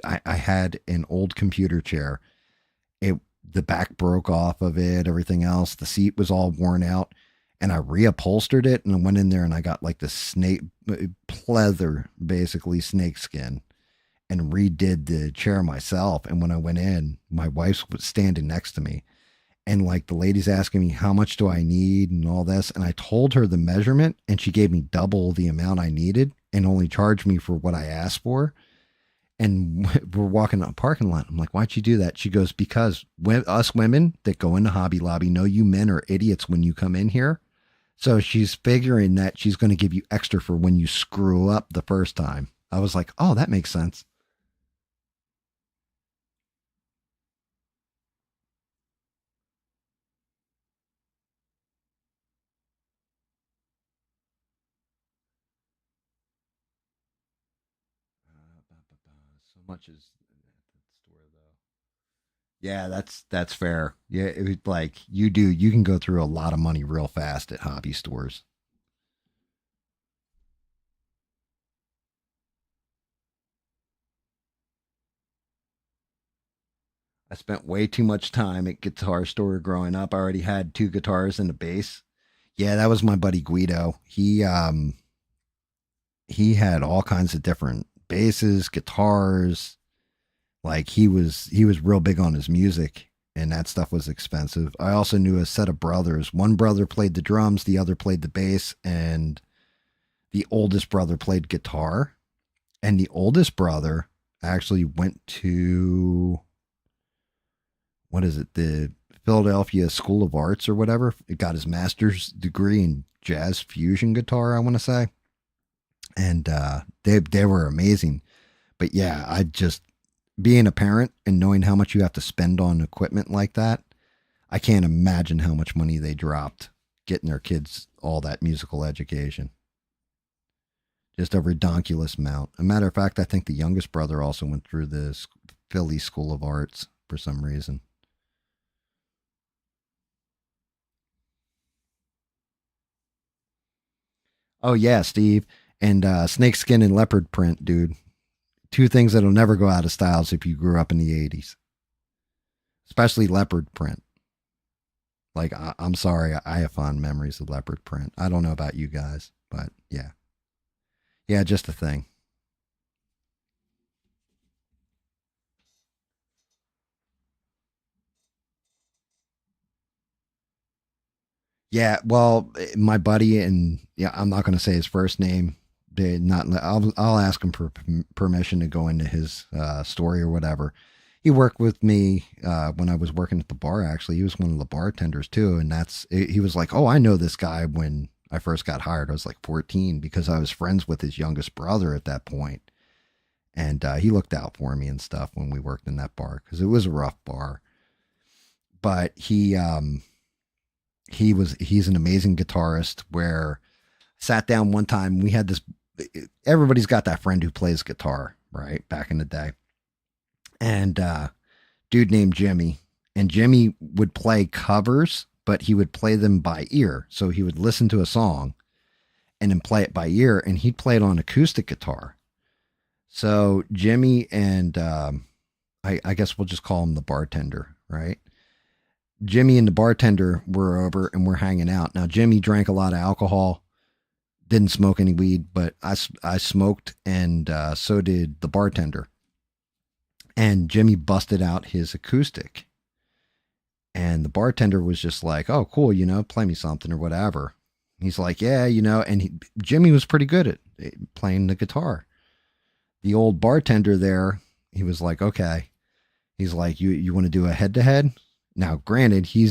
Speaker 1: I had an old computer chair. It The back broke off of it, everything else. The seat was all worn out, and I reupholstered it and I went in there and I got like the snake pleather, basically snake skin, and redid the chair myself. And when I went in, my wife was standing next to me, and like the lady's asking me how much do I need and all this, and I told her the measurement, and she gave me double the amount I needed and only charged me for what I asked for. And we're walking up a parking lot. I'm like, why'd you do that? She goes, because us women that go into Hobby Lobby know you men are idiots when you come in here. So she's figuring that she's going to give you extra for when you screw up the first time. I was like, oh, that makes sense. So much as that store though. Yeah, that's fair. Yeah, like you can go through a lot of money real fast at hobby stores. I spent way too much time at Guitar Store growing up. I already had two guitars and a bass. Yeah, that was my buddy Guido. He had all kinds of different basses, guitars. Like he was real big on his music, and that stuff was expensive. I also knew a set of brothers. One brother played the drums, the other played the bass, and the oldest brother played guitar. And the oldest brother actually went to, what is it, the Philadelphia School of Arts or whatever. It got his master's degree in jazz fusion guitar, I want to say. And they were amazing. But yeah, I just, being a parent and knowing how much you have to spend on equipment like that, I can't imagine how much money they dropped getting their kids all that musical education. Just a redonkulous amount. A matter of fact, I think the youngest brother also went through the Philly School of Arts for some reason. Oh yeah, Steve. And snakeskin and leopard print, dude. Two things that'll never go out of styles if you grew up in the 80s, especially leopard print. Like, I'm sorry, I have fond memories of leopard print. I don't know about you guys, but yeah. Yeah, just a thing. Yeah, well, my buddy, and yeah, I'm not going to say his first name. They not. I'll ask him for permission to go into his story or whatever. He worked with me when I was working at the bar. Actually, he was one of the bartenders too, and he was like, "Oh, I know this guy." When I first got hired, I was like 14 because I was friends with his youngest brother at that point, and he looked out for me and stuff when we worked in that bar because it was a rough bar. But he's an amazing guitarist. Where sat down one time, we had this, everybody's got that friend who plays guitar, right, back in the day. And dude named Jimmy, and Jimmy would play covers, but he would play them by ear. So he would listen to a song and then play it by ear, and he'd play it on acoustic guitar. So Jimmy and I guess we'll just call him the bartender, right? Jimmy and the bartender were over and we're hanging out. Now Jimmy drank a lot of alcohol, didn't smoke any weed, but I smoked, and so did the bartender. And Jimmy busted out his acoustic, and the bartender was just like, "Oh, cool, play me something or whatever." He's like, "Yeah, and Jimmy was pretty good at playing the guitar. The old bartender there, he was like, "Okay." He's like, "You want to do a head to head?" Now, granted, he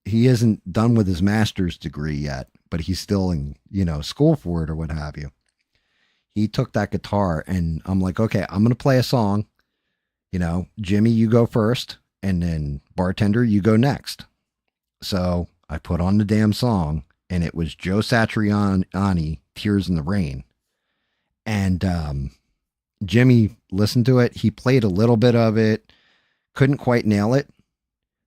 Speaker 1: isn't done with his master's degree yet, but he's still in, school for it or what have you. He took that guitar, and I'm like, okay, I'm going to play a song. Jimmy, you go first, and then bartender, you go next. So I put on the damn song, and it was Joe Satriani, Tears in the Rain. And Jimmy listened to it. He played a little bit of it, couldn't quite nail it.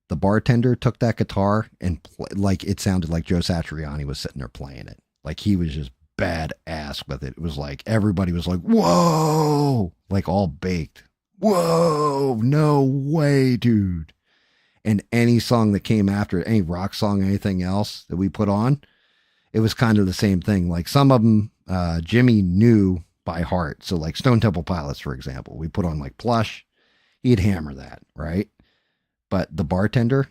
Speaker 1: The bartender took that guitar and like it sounded like Joe Satriani was sitting there playing it. Like he was just badass with it. It was like everybody was like, "Whoa!" Like all baked. "Whoa! No way, dude!" And any song that came after it, any rock song, anything else that we put on, it was kind of the same thing. Like some of them, Jimmy knew by heart. So like Stone Temple Pilots, for example, we put on like Plush, he'd hammer that, right? But the bartender,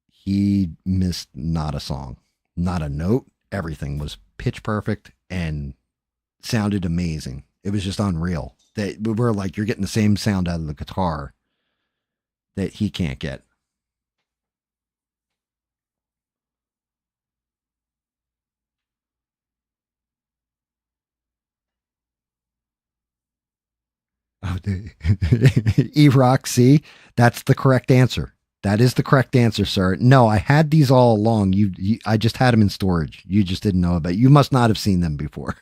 Speaker 1: he missed not a song, not a note. Everything was pitch perfect and sounded amazing. It was just unreal. That we were like, you're getting the same sound out of the guitar that he can't get. Oh, E-Rock, see, that's the correct answer. That is the correct answer, sir. No, I had these all along. I just had them in storage. You just didn't know about it. You must not have seen them before,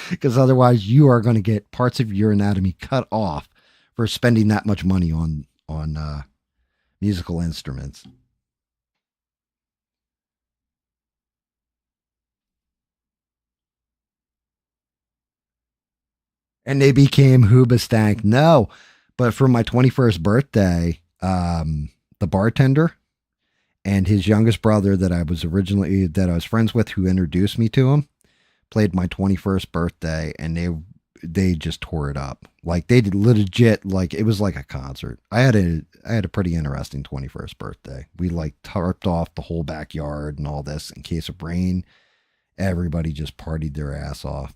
Speaker 1: because otherwise, you are going to get parts of your anatomy cut off for spending that much money on musical instruments. And they became Hoobastank. No, but for my 21st birthday, the bartender and his youngest brother that I was friends with, who introduced me to him, played my 21st birthday, and they just tore it up. Like they did legit, like it was like a concert. I had a pretty interesting 21st birthday. We like tarped off the whole backyard and all this in case of rain. Everybody just partied their ass off.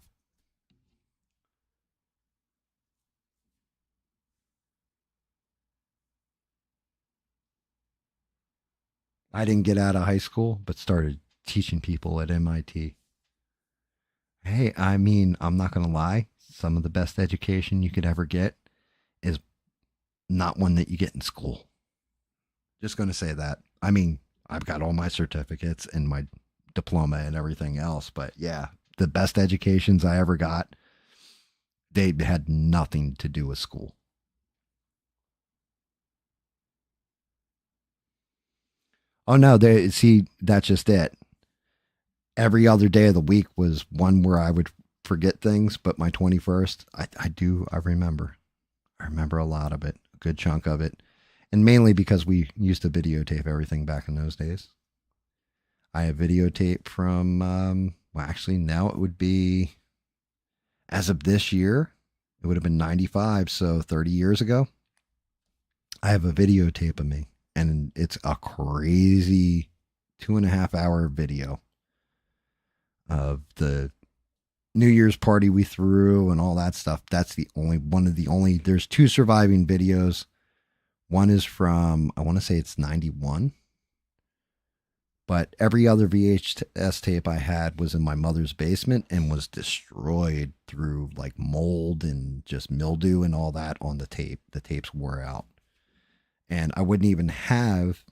Speaker 1: I didn't get out of high school, but started teaching people at MIT. Hey, I mean, I'm not going to lie. Some of the best education you could ever get is not one that you get in school. Just going to say that. I mean, I've got all my certificates and my diploma and everything else, but yeah, the best educations I ever got, they had nothing to do with school. Oh no, they see that's just it. Every other day of the week was one where I would forget things, but my 21st, I remember. I remember a lot of it, a good chunk of it. And mainly because we used to videotape everything back in those days. I have videotape from, well, actually, now it would be, as of this year, it would have been 95, so 30 years ago. I have a videotape of me, and it's a crazy 2.5 hour video of the New Year's party we threw and all that stuff. That's the only one of the only. There's two surviving videos. One is from, I want to say it's 91, but every other VHS tape I had was in my mother's basement and was destroyed through like mold and just mildew and all that on the tape. The tapes wore out, and I wouldn't even have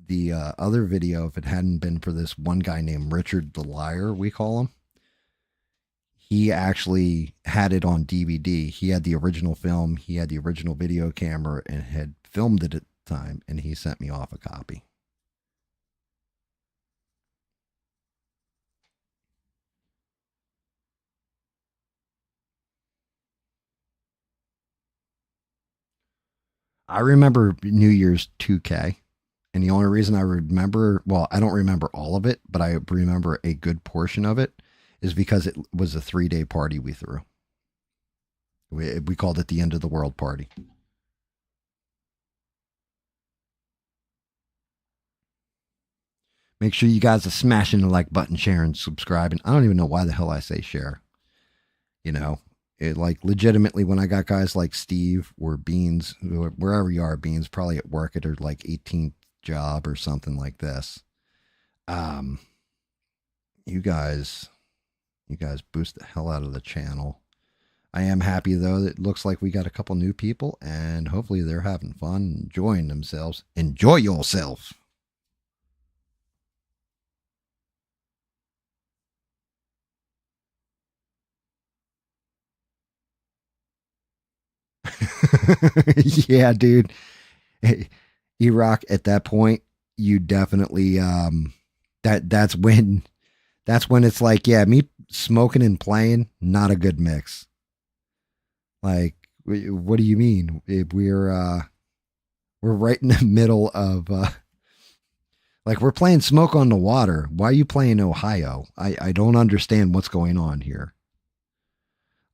Speaker 1: the other video if it hadn't been for this one guy named Richard the Liar, we call him. He actually had it on DVD. He had the original film, he had the original video camera, and had filmed it at the time, and he sent me off a copy. I remember New Year's 2K, and the only reason I remember, well, I don't remember all of it, but I remember a good portion of it, is because it was a 3 day party we threw. We called it the end of the world party. Make sure you guys are smashing the like button, sharing, subscribing. I don't even know why the hell I say share. You know, it like legitimately when I got guys like Steve or Beans, wherever you are, Beans, probably at work at her like 18th job or something like this. Um, you guys, you guys boost the hell out of the channel. I am happy though that it looks like we got a couple new people and hopefully they're having fun, enjoying themselves. Enjoy yourself. Yeah, dude. Hey, E-Rock, at that point, you definitely that's when it's like, yeah, me smoking and playing, not a good mix. Like, what do you mean? We're right in the middle of Like we're playing Smoke on the Water. Why are you playing Ohio? I don't understand what's going on here.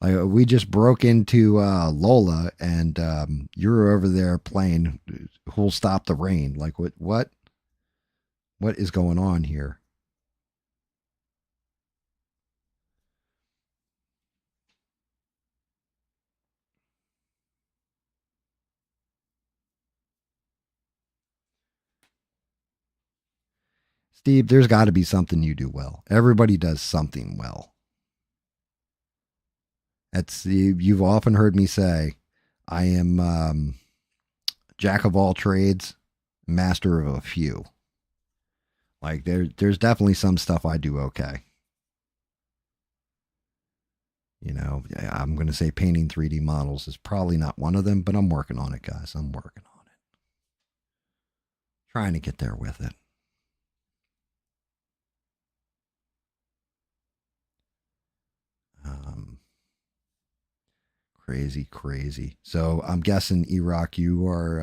Speaker 1: We just broke into Lola, and you're over there playing "Who'll Stop the Rain." Like what is going on here? Steve, there's got to be something you do well. Everybody does something well. You've often heard me say, I am jack of all trades, master of a few. Like there's definitely some stuff I do okay. You know, I'm going to say painting 3D models is probably not one of them, but I'm working on it, guys. I'm working on it. Trying to get there with it. Um, Crazy, crazy. So I'm guessing, Iraq, you are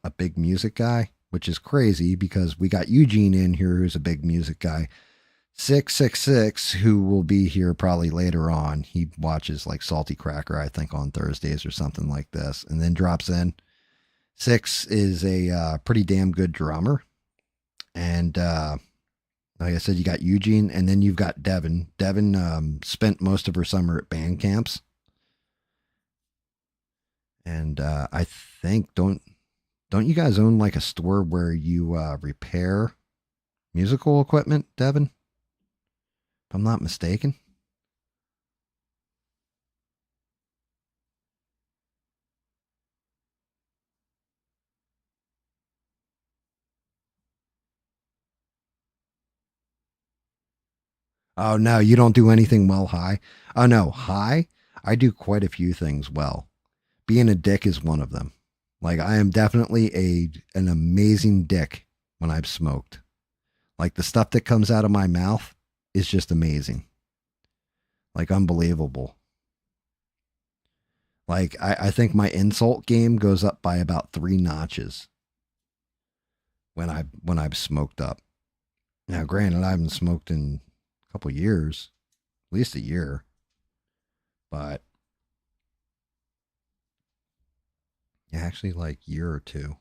Speaker 1: a big music guy, which is crazy because we got Eugene in here who's a big music guy. 666, who will be here probably later on. He watches like Salty Cracker, I think, on Thursdays or something like this, and then drops in. Six is a pretty damn good drummer. And like I said, you got Eugene, and then you've got Devin. Devin spent most of her summer at band camps. And I think don't you guys own like a store where you repair musical equipment, Devin? If I'm not mistaken. Oh no, you don't do anything well high. Oh no, high. I do quite a few things well. Being a dick is one of them. Like I am definitely an amazing dick when I've smoked. Like the stuff that comes out of my mouth is just amazing. Like unbelievable. Like I think my insult game goes up by about 3 notches when I've smoked up. Now, granted, I haven't smoked in a couple years, at least a year, but yeah, actually like year or two.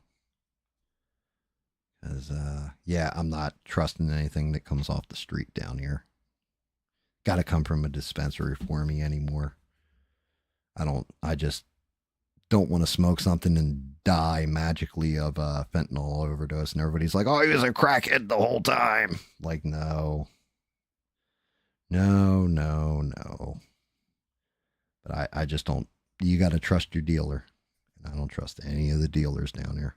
Speaker 1: Because yeah, I'm not trusting anything that comes off the street down here. Got to come from a dispensary for me anymore. I just don't want to smoke something and die magically of a fentanyl overdose. And everybody's like, oh, he was a crackhead the whole time. Like, no, no, no, no. But I just don't, you got to trust your dealer. I don't trust any of the dealers down here.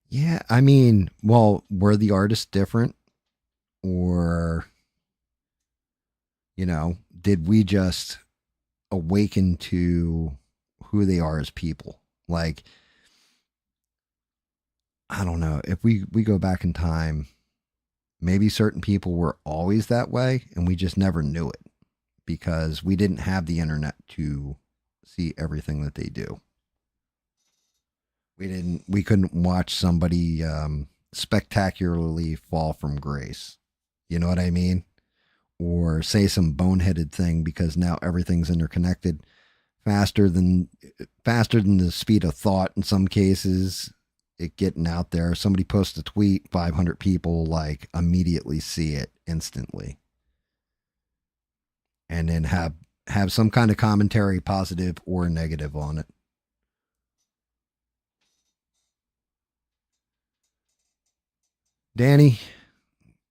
Speaker 1: Yeah, I mean, well, were the artists different? Or, did we just awaken to who they are as people? Like, I don't know. If we go back in time, maybe certain people were always that way and we just never knew it because we didn't have the internet to see everything that they do. We couldn't watch somebody spectacularly fall from grace. You know what I mean? Or say some boneheaded thing because now everything's interconnected faster than faster than the speed of thought in some cases. It getting out there. Somebody posts a tweet, 500 people like immediately see it instantly. And then have some kind of commentary, positive or negative, on it. Danny,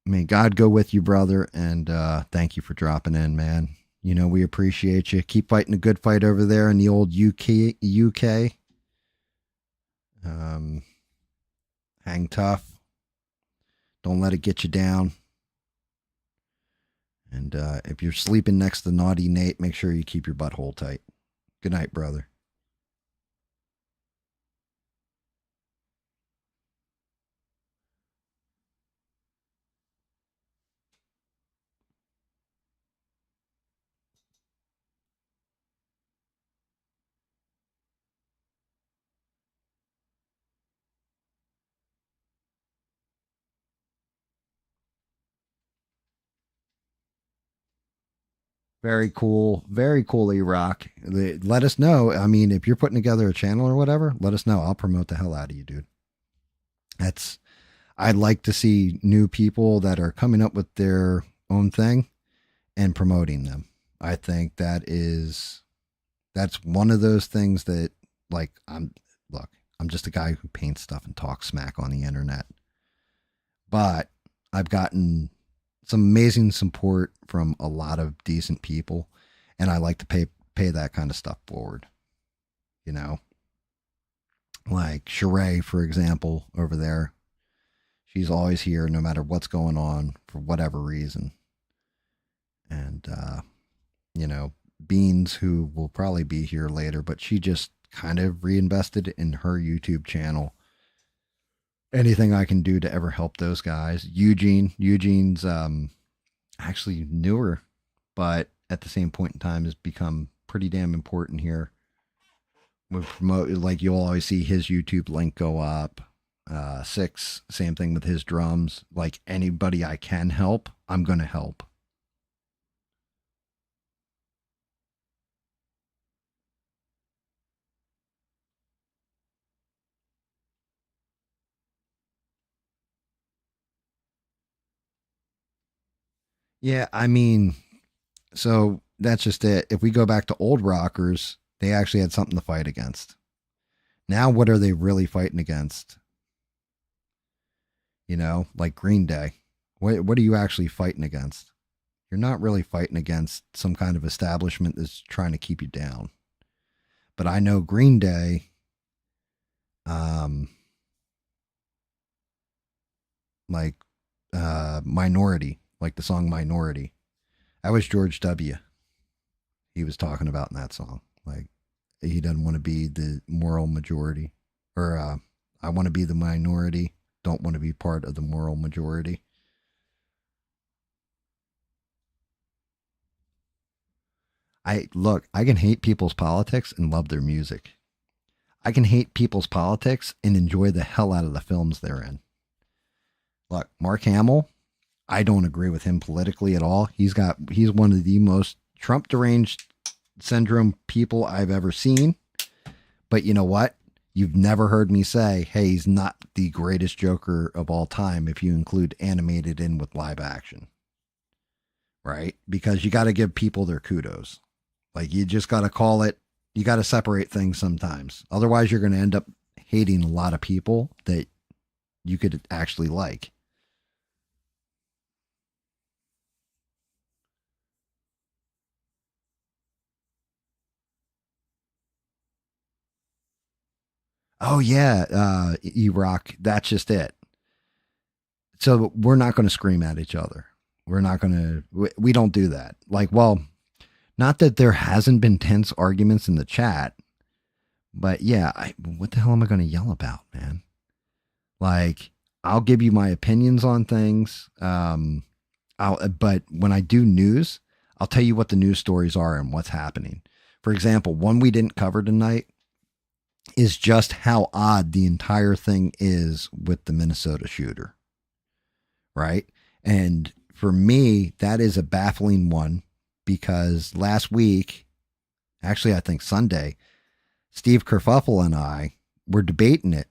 Speaker 1: may God go with you, brother, and thank you for dropping in, man. You know we appreciate you. Keep fighting a good fight over there in the old UK. Um, Hang tough. Don't let it get you down. And if you're sleeping next to naughty Nate, make sure you keep your butthole tight. Good night, brother. Very cool. Very cool, E-Rock. Let us know. I mean, if you're putting together a channel or whatever, let us know. I'll promote the hell out of you, dude. That's I'd like to see new people that are coming up with their own thing and promoting them. I think that's one of those things that like I'm just a guy who paints stuff and talks smack on the internet. But I've gotten some amazing support from a lot of decent people, and I like to pay that kind of stuff forward. You know, like Sheree, for example, over there. She's always here, no matter what's going on, for whatever reason. And you know, Beans, who will probably be here later, but she just kind of reinvested in her YouTube channel. Anything I can do to ever help those guys. Eugene's actually newer, but at the same point in time has become pretty damn important here. We promote, like, you'll always see his YouTube link go up. Six, same thing with his drums. Like, anybody I can help, I'm gonna help. Yeah, I mean, so that's just it. If we go back to old rockers, they actually had something to fight against. Now, what are they really fighting against? You know, like Green Day. What are you actually fighting against? You're not really fighting against some kind of establishment that's trying to keep you down. But I know Green Day, um, like Minority, like the song Minority. That was George W. He was talking about in that song. Like, he doesn't want to be the moral majority, or I want to be the minority, don't want to be part of the moral majority. I can hate people's politics and love their music. I can hate people's politics and enjoy the hell out of the films they're in. Look, Mark Hamill, I don't agree with him politically at all. He's one of the most Trump deranged syndrome people I've ever seen. But you know what? You've never heard me say, hey, he's not the greatest Joker of all time if you include animated in with live action. Right? Because you got to give people their kudos. Like, you just got to call it, you got to separate things sometimes. Otherwise, you're going to end up hating a lot of people that you could actually like. Oh, yeah, E-Rock, that's just it. So we're not going to scream at each other. We're not going to, we don't do that. Like, well, not that there hasn't been tense arguments in the chat, but yeah, what the hell am I going to yell about, man? Like, I'll give you my opinions on things. But when I do news, I'll tell you what the news stories are and what's happening. For example, one we didn't cover tonight is just how odd the entire thing is with the Minnesota shooter, right? And for me, that is a baffling one because last week, actually, I think Sunday, Steve Kerfuffle and I were debating it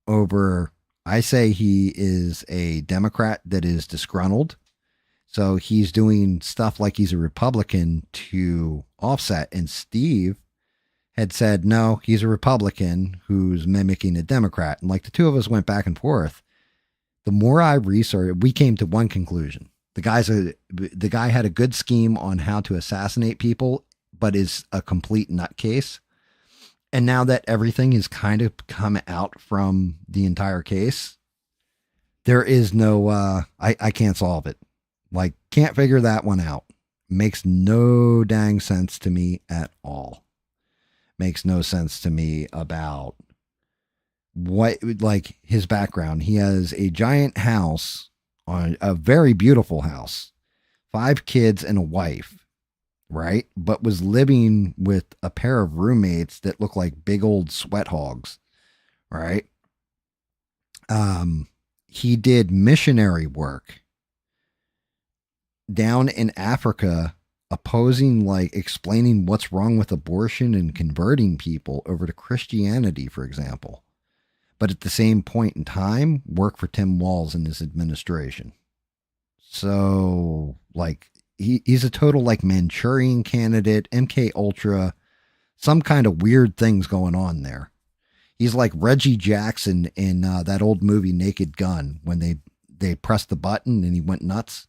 Speaker 1: over. I say he is a Democrat that is disgruntled. So he's doing stuff like he's a Republican to offset. And Steve had said, no, he's a Republican who's mimicking a Democrat. And like the two of us went back and forth. The more I researched, we came to one conclusion. The guy had a good scheme on how to assassinate people, but is a complete nutcase. And now that everything has kind of come out from the entire case, there is no, I can't solve it. Like, can't figure that one out. Makes no dang sense to me at all. Makes no sense to me about what, like, his background. He has a giant house, on a very beautiful house, 5 kids and a wife, right? But was living with a pair of roommates that look like big old sweat hogs, right? He did missionary work down in Africa opposing, like explaining what's wrong with abortion and converting people over to Christianity, for example. But at the same point in time, work for Tim Walz and his administration. So, like, he's a total like Manchurian candidate, MK Ultra, some kind of weird things going on there. He's like Reggie Jackson in that old movie Naked Gun when they pressed the button and he went nuts.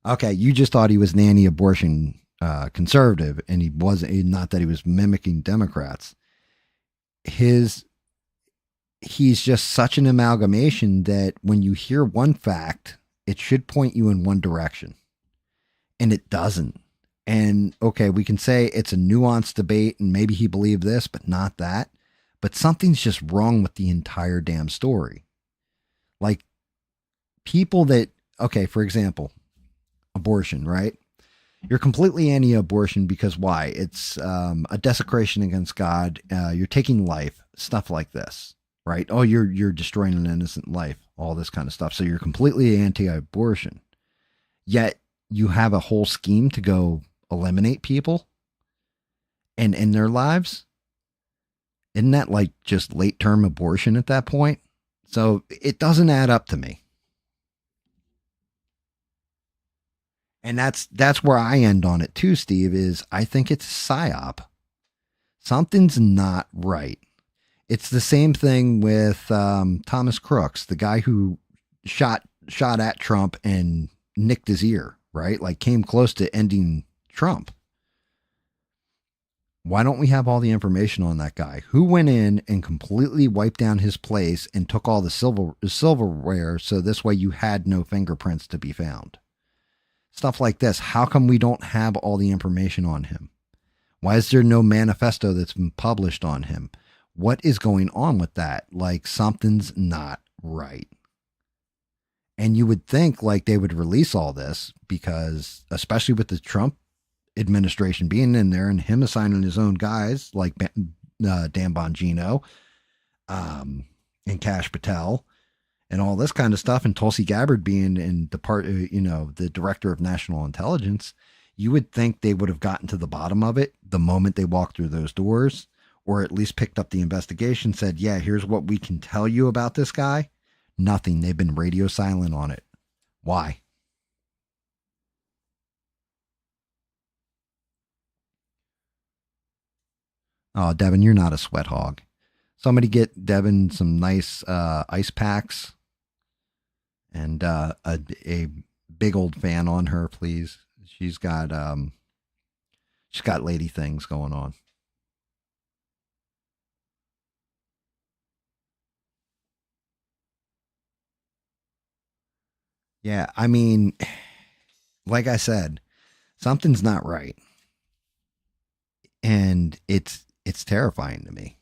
Speaker 1: Okay, you just thought he was an anti-abortion conservative, and he wasn't. Not that he was mimicking Democrats. His He's just such an amalgamation that when you hear one fact, it should point you in one direction, and it doesn't. And okay, we can say it's a nuanced debate, and maybe he believed this, but not that. But something's just wrong with the entire damn story. Like people that, okay, for example, abortion, right? You're completely anti-abortion because why? It's a desecration against God. You're taking life, stuff like this, right? Oh, you're destroying an innocent life, all this kind of stuff. So you're completely anti-abortion, yet you have a whole scheme to go eliminate people and in their lives. Isn't that like just late-term abortion at that point? So it doesn't add up to me. And that's where I end on it too, Steve, is I think it's a psyop. Something's not right. It's the same thing with Thomas Crooks, the guy who shot at Trump and nicked his ear, right? Like came close to ending Trump. Why don't we have all the information on that guy? Who went in and completely wiped down his place and took all the silverware so this way you had no fingerprints to be found? Stuff like this. How come we don't have all the information on him? Why is there no manifesto that's been published on him? What is going on with that? Like something's not right. And you would think like they would release all this because, especially with the Trump administration being in there and him assigning his own guys like Dan Bongino and Kash Patel and all this kind of stuff, and Tulsi Gabbard being in the the director of national intelligence, you would think they would have gotten to the bottom of it the moment they walked through those doors, or at least picked up the investigation, said, yeah, here's what we can tell you about this guy. Nothing. They've been radio silent on it. Why? Oh, Devin, you're not a sweat hog. Somebody get Devin some nice ice packs and a big old fan on her, please. She's got lady things going on. Yeah, I mean, like I said, something's not right, and it's terrifying to me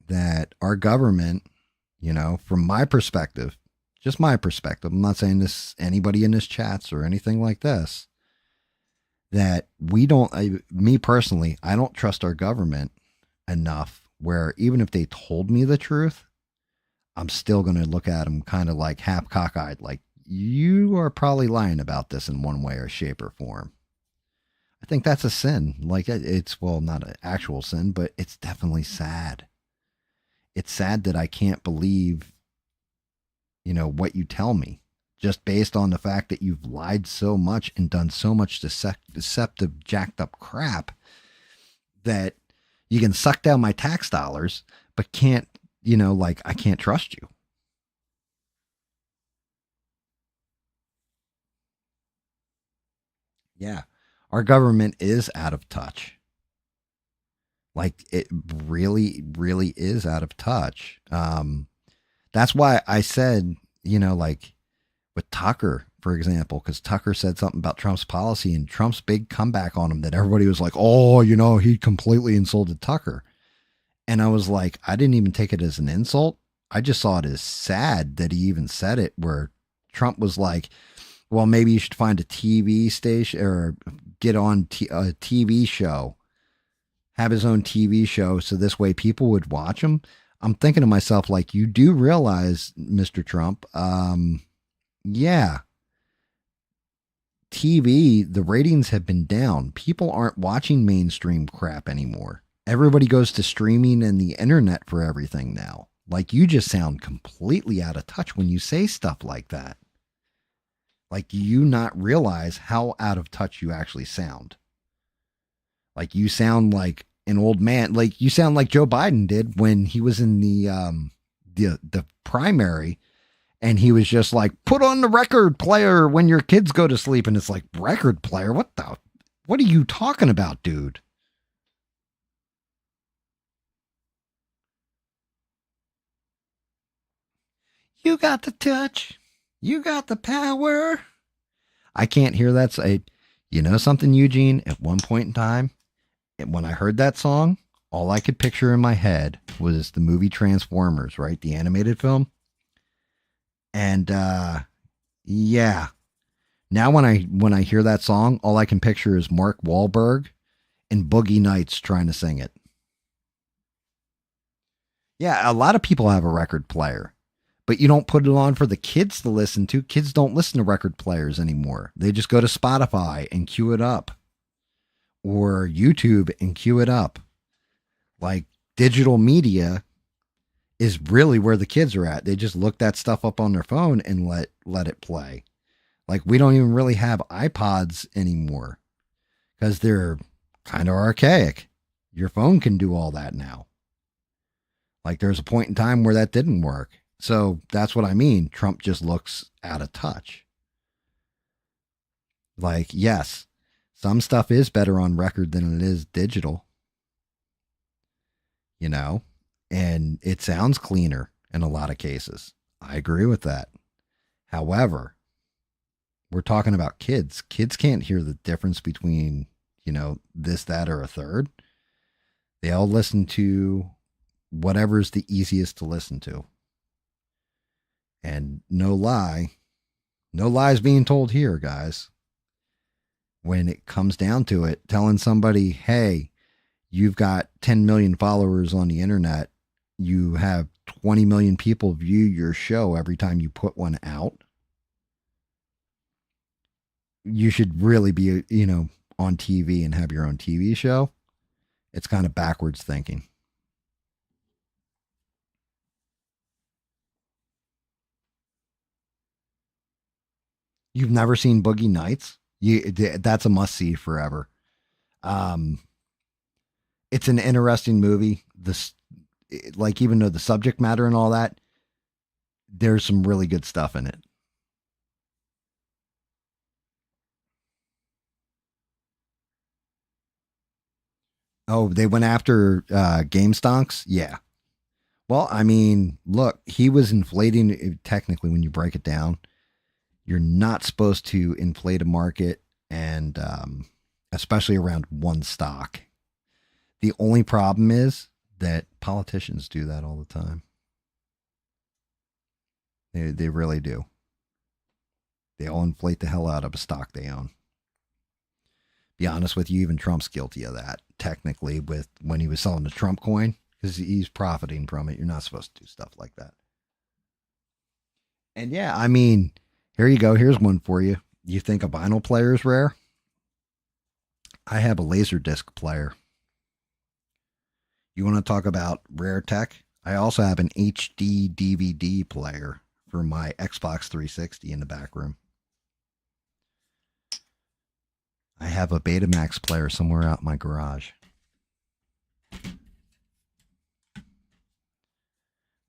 Speaker 1: that our government, from my perspective, just my perspective, I'm not saying this anybody in this chats or anything like this, that we don't, me personally, I don't trust our government enough where even if they told me the truth, I'm still going to look at them kind of like half cockeyed, like you are probably lying about this in one way or shape or form. I think that's a sin. Like it's, well, not an actual sin, but it's definitely sad. It's sad that I can't believe, what you tell me just based on the fact that you've lied so much and done so much deceptive, jacked up crap that you can suck down my tax dollars, but can't, like I can't trust you. Yeah. Our government is out of touch. Like it really, really is out of touch. That's why I said, like with Tucker, for example, because Tucker said something about Trump's policy and Trump's big comeback on him that everybody was like, oh, he completely insulted Tucker. And I was like, I didn't even take it as an insult. I just saw it as sad that he even said it, where Trump was like, well, maybe you should find a TV station or get on a TV show, have his own TV show. So this way people would watch him. I'm thinking to myself, like, you do realize, Mr. Trump, yeah, TV, the ratings have been down. People aren't watching mainstream crap anymore. Everybody goes to streaming and the internet for everything now. Like, you just sound completely out of touch when you say stuff like that. Like, you not realize how out of touch you actually sound. Like, you sound like an old man. Like, you sound like Joe Biden did when he was in the primary, and he was just like, put on the record player when your kids go to sleep. And it's like, record player? What are you talking about, dude? You got the touch. You got the power. I can't hear that say, you know something, Eugene? At one point in time, when I heard that song, all I could picture in my head was the movie Transformers, right? The animated film. And yeah. Now when I hear that song, all I can picture is Mark Wahlberg and Boogie Nights trying to sing it. Yeah, a lot of people have a record player, but you don't put it on for the kids to listen to. Kids don't listen to record players anymore. They just go to Spotify and queue it up, or YouTube and queue it up. Like, digital media is really where the kids are at. They just look that stuff up on their phone and let it play. Like, we don't even really have iPods anymore because they're kind of archaic. Your phone can do all that now. Like, there's a point in time where that didn't work. So that's what I mean. Trump just looks out of touch. Like, yes, some stuff is better on record than it is digital, you know, and it sounds cleaner in a lot of cases. I agree with that. However, we're talking about kids. Kids can't hear the difference between, this, that, or a third. They all listen to whatever's the easiest to listen to. And no lies being told here, guys. When it comes down to it, telling somebody, hey, you've got 10 million followers on the internet, you have 20 million people view your show every time you put one out. You should really be, on TV and have your own TV show. It's kind of backwards thinking. You've never seen Boogie Nights? That's a must see forever. Um, it's an interesting movie. Like, even though the subject matter and all that, there's some really good stuff in it. Oh, they went after Game Stonks? Yeah. Well, I mean, look, he was inflating. Technically, when you break it down, you're not supposed to inflate a market, and especially around one stock. The only problem is that politicians do that all the time. They really do. They all inflate the hell out of a stock they own. Be honest with you, even Trump's guilty of that, technically, with when he was selling the Trump coin, because he's profiting from it. You're not supposed to do stuff like that. And yeah, I mean, here you go. Here's one for you. You think a vinyl player is rare? I have a laser disc player. You want to talk about rare tech? I also have an HD DVD player for my Xbox 360 in the back room. I have a Betamax player somewhere out in my garage.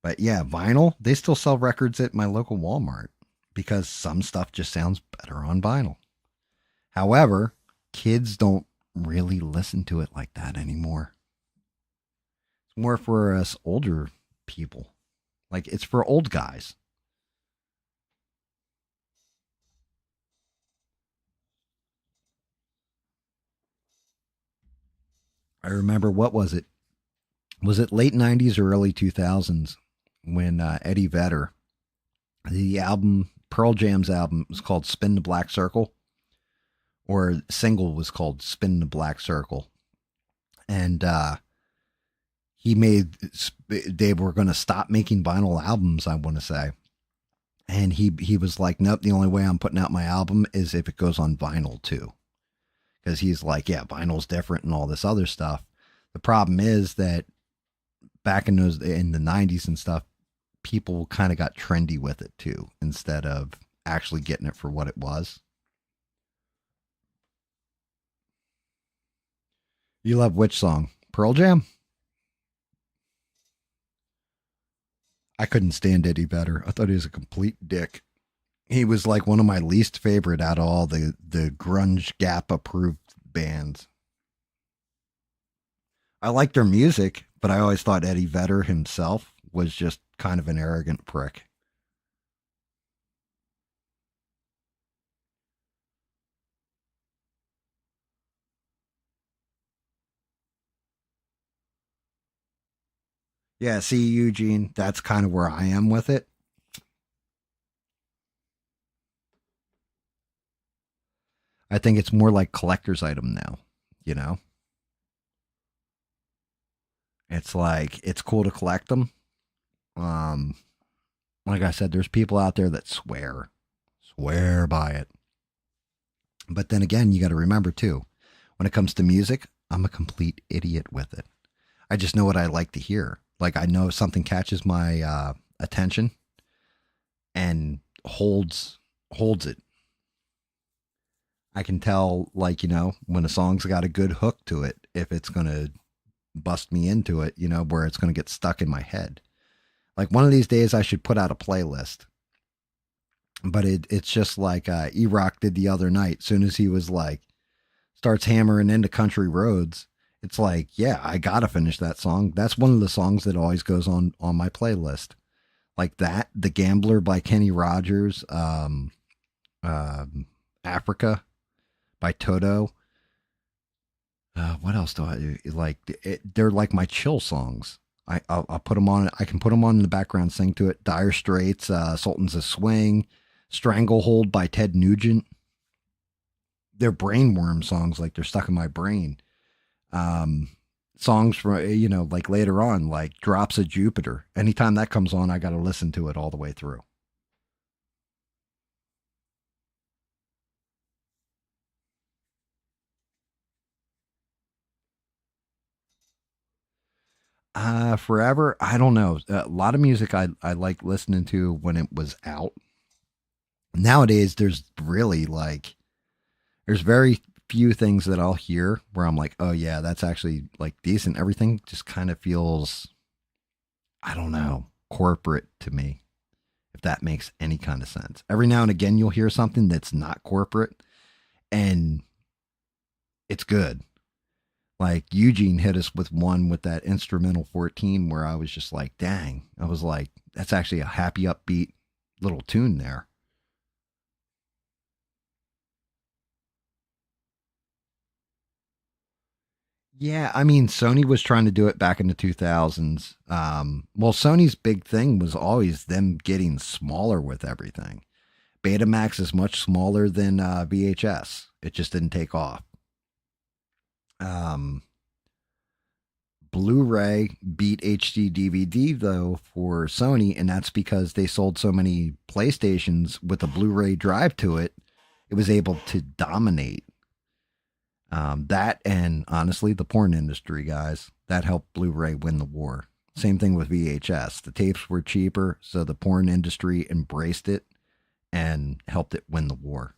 Speaker 1: But yeah, vinyl, they still sell records at my local Walmart because some stuff just sounds better on vinyl. However, kids don't really listen to it like that anymore. It's more for us older people. Like, it's for old guys. I remember, what was it? Was it late 90s or early 2000s when Eddie Vedder, the album, Pearl Jam's album, was called Spin the Black Circle, or single was called Spin the Black Circle. And he made, they were going to stop making vinyl albums, I want to say. And he was like, nope, the only way I'm putting out my album is if it goes on vinyl too. Because he's like, yeah, vinyl's different and all this other stuff. The problem is that back in the 90s and stuff, people kind of got trendy with it too, instead of actually getting it for what it was. You love which song? Pearl Jam? I couldn't stand Eddie Vedder. I thought he was a complete dick. He was like one of my least favorite out of all the grunge Gap approved bands. I like their music, but I always thought Eddie Vedder himself was just kind of an arrogant prick. Yeah, see, Eugene, that's kind of where I am with it. I think it's more like collector's item now, you know? It's like it's cool to collect them. Um like I said, there's people out there that swear by it. But then again, you got to remember too, when it comes to music, I'm a complete idiot with it. I just know what I like to hear. Like I know if something catches my attention and holds it. I can tell, like, when a song's got a good hook to it, if it's going to bust me into it, where it's going to get stuck in my head. Like one of these days, I should put out a playlist. But it's just like E Rock did the other night. Soon as he was like, starts hammering into country roads, it's like, yeah, I got to finish that song. That's one of the songs that always goes on my playlist. Like that, The Gambler by Kenny Rogers, Africa by Toto. What else do I do? Like? They're like my chill songs. I'll put them on. I can put them on in the background, sing to it. Dire Straits, Sultans of Swing, Stranglehold by Ted Nugent. They're brainworm songs, like they're stuck in my brain. Um, Songs from like later on, like Drops of Jupiter. Anytime that comes on, I got to listen to it all the way through. Forever, I don't know. A lot of music I like listening to when it was out. Nowadays, there's very few things that I'll hear where I'm like, oh yeah, that's actually like decent. Everything just kind of feels, I don't know, corporate to me, if that makes any kind of sense. Every now and again, you'll hear something that's not corporate and it's good. Like Eugene hit us with one with that instrumental 14 where I was just like, dang, I was like, that's actually a happy, upbeat little tune there. Yeah, I mean, Sony was trying to do it back in the 2000s. Well, Sony's big thing was always them getting smaller with everything. Betamax is much smaller than VHS. It just didn't take off. Um, Blu-ray beat HD DVD though for Sony, and that's because they sold so many PlayStations with a Blu-ray drive to it. It was able to dominate. That and honestly, the porn industry, guys, that helped Blu-ray win the war. Same thing with VHS. The tapes were cheaper, so the porn industry embraced it and helped it win the war.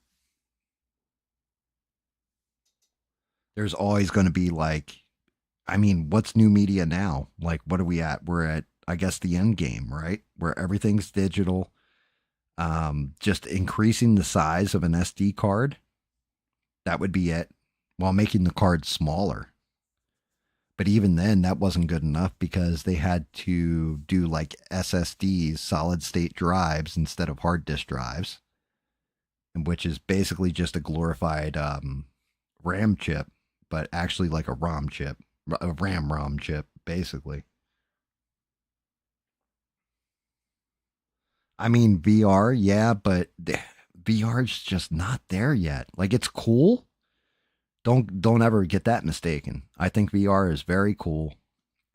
Speaker 1: There's always going to be like, I mean, what's new media now? Like, what are we at? We're at, I guess, the end game, right? Where everything's digital. Just increasing the size of an SD card. That would be it, while making the card smaller. But even then, that wasn't good enough because they had to do like SSDs, solid state drives, instead of hard disk drives, which is basically just a glorified RAM chip, but actually like a ROM chip, a RAM ROM chip, basically. I mean, VR, yeah, but VR is just not there yet. Like it's cool. Don't ever get that mistaken. I think VR is very cool.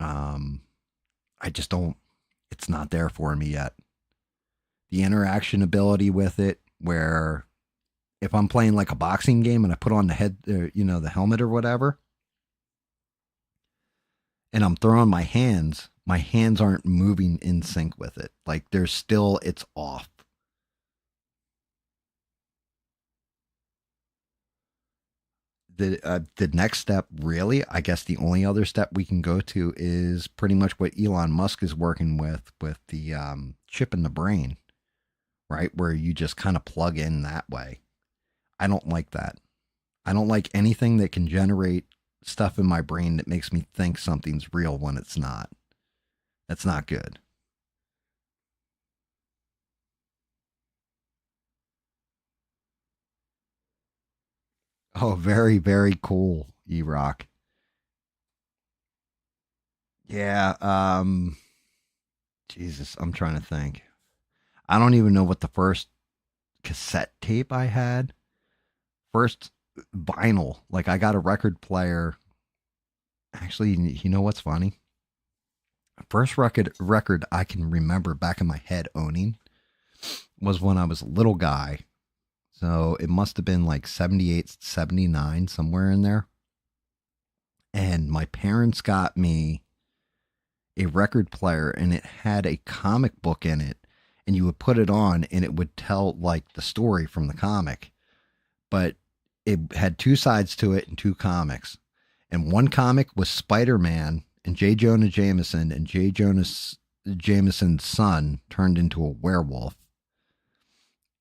Speaker 1: Um, I just don't. It's not there for me yet. The interaction ability with it, where if I'm playing like a boxing game and I put on the head, the helmet or whatever, and I'm throwing my hands aren't moving in sync with it. Like there's still, it's off. The next step, really, I guess the only other step we can go to is pretty much what Elon Musk is working with the chip in the brain, right? Where you just kind of plug in that way. I don't like that. I don't like anything that can generate stuff in my brain that makes me think something's real when it's not. That's not good. Oh, very, very cool, E Rock. Yeah, Jesus, I'm trying to think. I don't even know what the first cassette tape I had. First vinyl. Like I got a record player. Actually, you know what's funny? First record I can remember back in my head owning was when I was a little guy. So it must have been like 78, 79, somewhere in there. And my parents got me a record player and it had a comic book in it. And you would put it on and it would tell like the story from the comic. But it had two sides to it and two comics. And one comic was Spider Man and J. Jonah Jameson, and J. Jonas Jameson's son turned into a werewolf.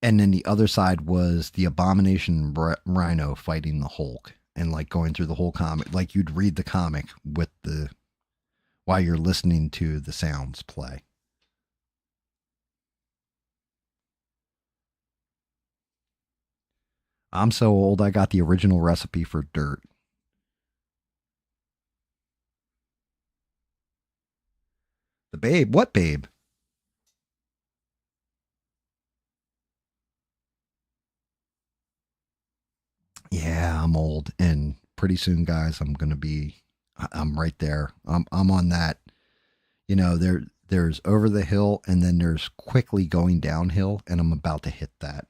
Speaker 1: And then the other side was the Abomination Rhino fighting the Hulk and like going through the whole comic. Like you'd read the comic with the while you're listening to the sounds play. I'm so old I got the original recipe for dirt. The Babe, what Babe? Yeah, I'm old and pretty soon guys, I'm right there. I'm on that. There's over the hill and then there's quickly going downhill and I'm about to hit that.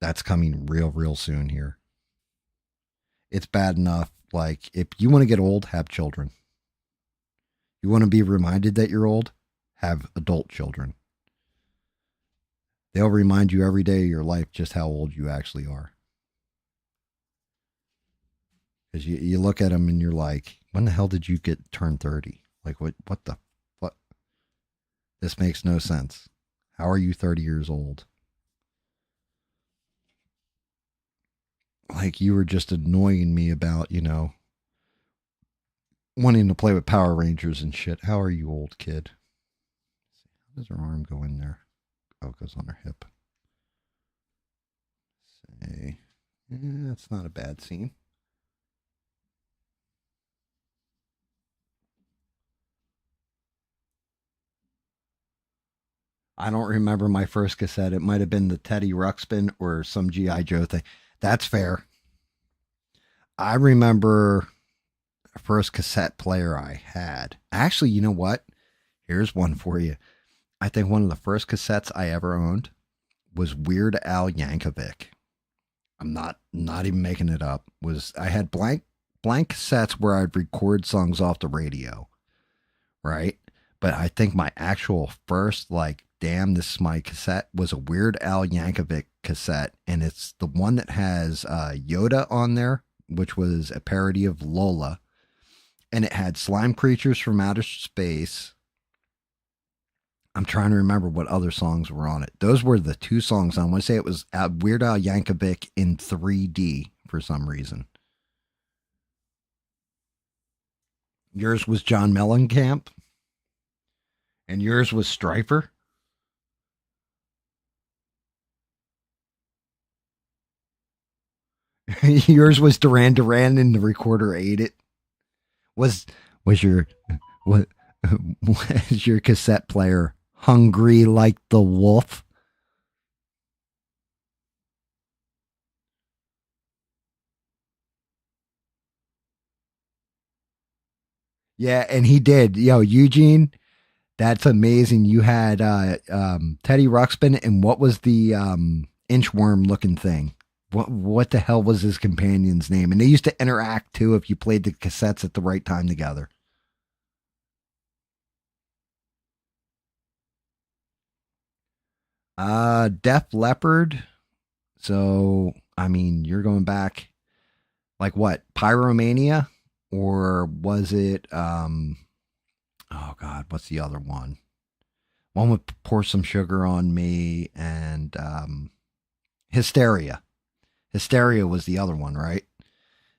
Speaker 1: That's coming real soon here. It's bad enough like if you want to get old, have children. You want to be reminded that you're old, have adult children. They'll remind you every day of your life just how old you actually are. Because you look at them and you're like, when the hell did you get turn 30? Like, what the, what? This makes no sense. How are you 30 years old? Like, you were just annoying me about, wanting to play with Power Rangers and shit. How are you, old kid? How does her arm go in there? Oh, it goes on her hip. Say, yeah, that's not a bad scene. I don't remember my first cassette. It might have been the Teddy Ruxpin or some G.I. Joe thing. That's fair. I remember the first cassette player I had. Actually, you know what? Here's one for you. I think one of the first cassettes I ever owned was Weird Al Yankovic. I'm not even making it up. Was I had blank cassettes where I'd record songs off the radio, right? But I think my actual first like damn this is my cassette was a Weird Al Yankovic cassette and it's the one that has Yoda on there, which was a parody of Lola, and it had Slime Creatures from Outer Space. I'm trying to remember what other songs were on it. Those were the two songs. I want to say it was Weird Al Yankovic in 3D for some reason. Yours was John Mellencamp, and yours was Strifer. Yours was Duran Duran, and the recorder ate it. Was was your what was your cassette player hungry like the wolf? Yeah, and he did. Yo, Eugene, that's amazing. You had Teddy Ruxpin, and what was the inchworm looking thing? What the hell was his companion's name? And they used to interact too if you played the cassettes at the right time together. Def Leppard. So I mean, you're going back like what? Pyromania, or was it? Oh God, what's the other one? One would pour some sugar on me and Hysteria. Hysteria was the other one, right?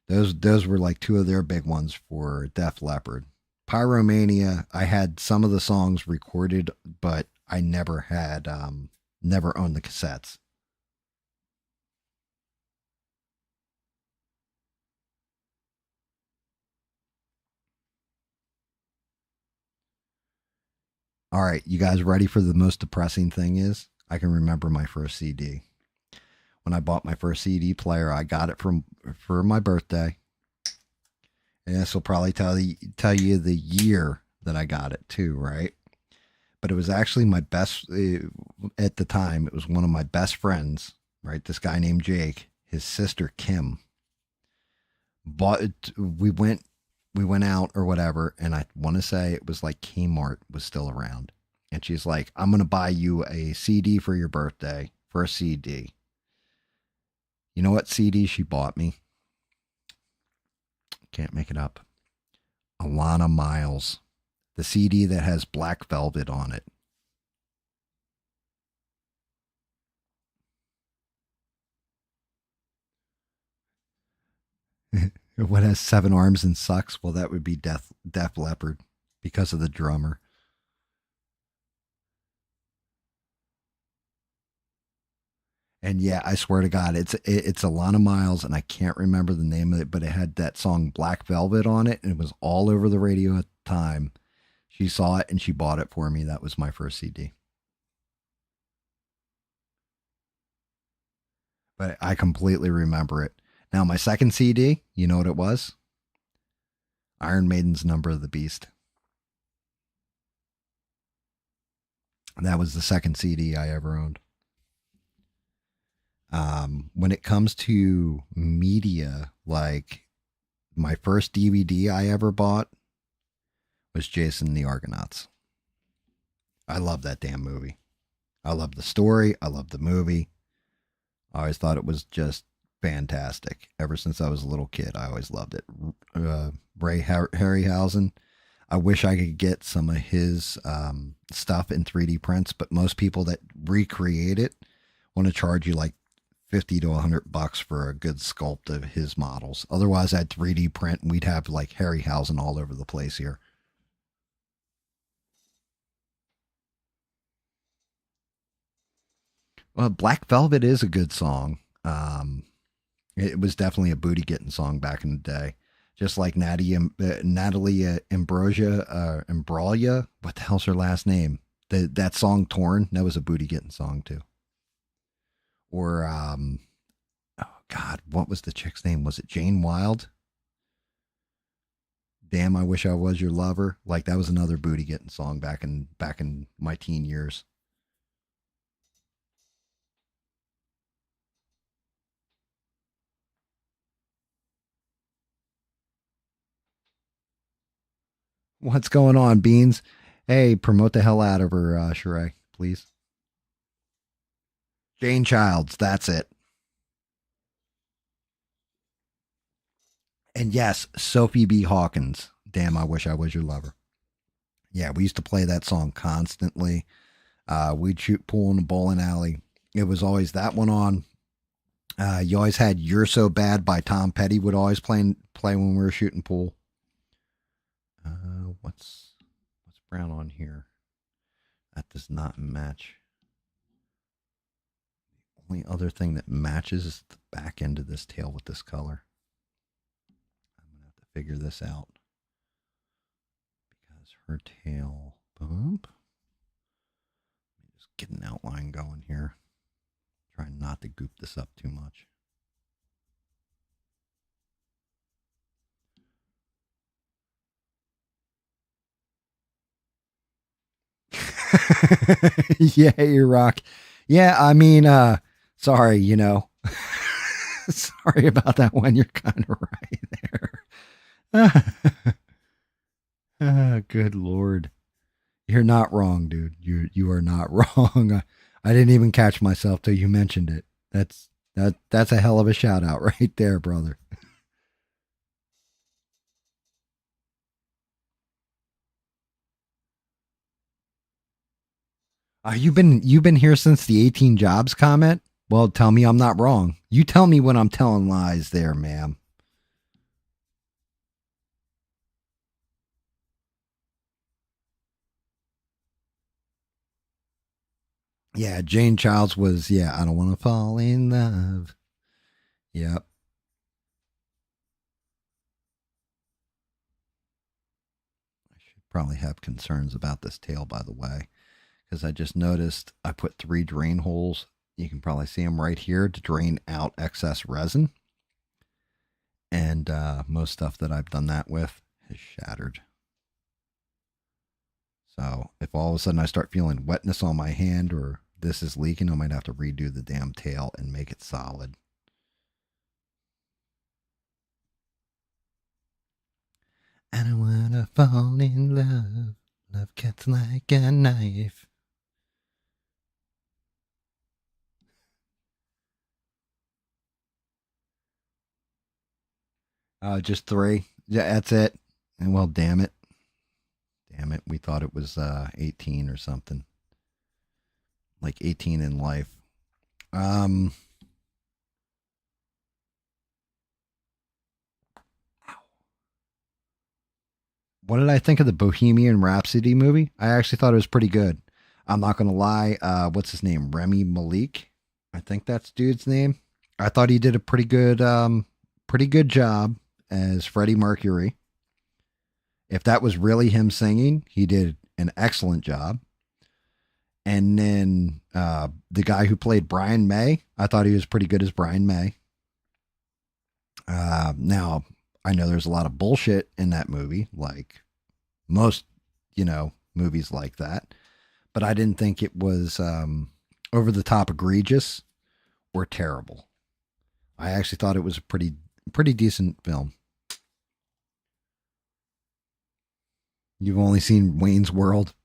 Speaker 1: Those were like two of their big ones for Def Leppard. Pyromania, I had some of the songs recorded, but I never owned the cassettes. All right, you guys ready for the most depressing thing is? I can remember my first CD. When I bought my first CD player, I got it from for my birthday. And this will probably tell you the year that I got it too, right? But it was actually my best at the time. It was one of my best friends, right? This guy named Jake, his sister Kim bought it. We went out or whatever, and I want to say it was like Kmart was still around, and she's like, "I'm gonna buy you a CD for your birthday for a CD." You know what CD she bought me? Can't make it up. Alana Miles, the CD that has Black Velvet on it. What has seven arms and sucks? Well, that would be Def Leopard because of the drummer. And yeah, I swear to God, it's Alana Miles, and I can't remember the name of it, but it had that song Black Velvet on it, and it was all over the radio at the time. She saw it and she bought it for me. That was my first CD. But I completely remember it. Now my second CD, you know what it was? Iron Maiden's Number of the Beast. That was the second CD I ever owned. When it comes to media, like my first DVD I ever bought was Jason and the Argonauts. I love that damn movie. I love the story. I love the movie. I always thought it was just fantastic. Ever since I was a little kid, I always loved it. Ray Harryhausen. I wish I could get some of his stuff in 3D prints, but most people that recreate it want to charge you like 50 to $100 for a good sculpt of his models. Otherwise, I'd 3D print and we'd have like Harryhausen all over the place here. Well, Black Velvet is a good song. It was definitely a booty getting song back in the day. Just like Natalie Ambrosia, Imbroglia. What the hell's her last name? That song Torn, that was a booty getting song too. Or, oh God, what was the chick's name? Was it Jane Wild? Damn, I wish I was your lover. Like that was another booty getting song back in my teen years. What's going on, Beans? Hey, promote the hell out of her, Sheree, please. Jane Childs, that's it. And yes, Sophie B. Hawkins. Damn, I wish I was your lover. Yeah, we used to play that song constantly. We'd shoot pool in the bowling alley. It was always that one on. You always had "You're So Bad" by Tom Petty would always play when we were shooting pool. What's brown on here? That does not match. Only other thing that matches is the back end of this tail with this color. I'm gonna have to figure this out because her tail bump. Let me just get an outline going here. Trying not to goop this up too much. Yeah, you rock. Yeah, I mean, sorry, you know. Sorry about that one. You're kind of right there. Good Lord. You're not wrong, dude. You are not wrong. I didn't even catch myself till you mentioned it. That's a hell of a shout out right there, brother. You've been here since the 18 jobs comment? Well, tell me I'm not wrong. You tell me when I'm telling lies there, ma'am. Yeah, Jane Childs was, yeah, I don't want to fall in love. Yep. I should probably have concerns about this tail, by the way, because I just noticed I put 3 drain holes. You can probably see them right here to drain out excess resin. And most stuff that I've done that with has shattered. So if all of a sudden I start feeling wetness on my hand or this is leaking, I might have to redo the damn tail and make it solid. I don't wanna fall in love. Love cuts like a knife. Just 3. Yeah, that's it. And well, damn it. Damn it. We thought it was 18 or something. Like 18 in life. Um, what did I think of the Bohemian Rhapsody movie? I actually thought it was pretty good. I'm not gonna lie. What's his name? Remy Malik. I think that's dude's name. I thought he did a pretty good job as Freddie Mercury. If that was really him singing, he did an excellent job. And then the guy who played Brian May, I thought he was pretty good as Brian May. Now, I know there's a lot of bullshit in that movie, like most, movies like that. But I didn't think it was over the top egregious or terrible. I actually thought it was a pretty decent film. You've only seen Wayne's World.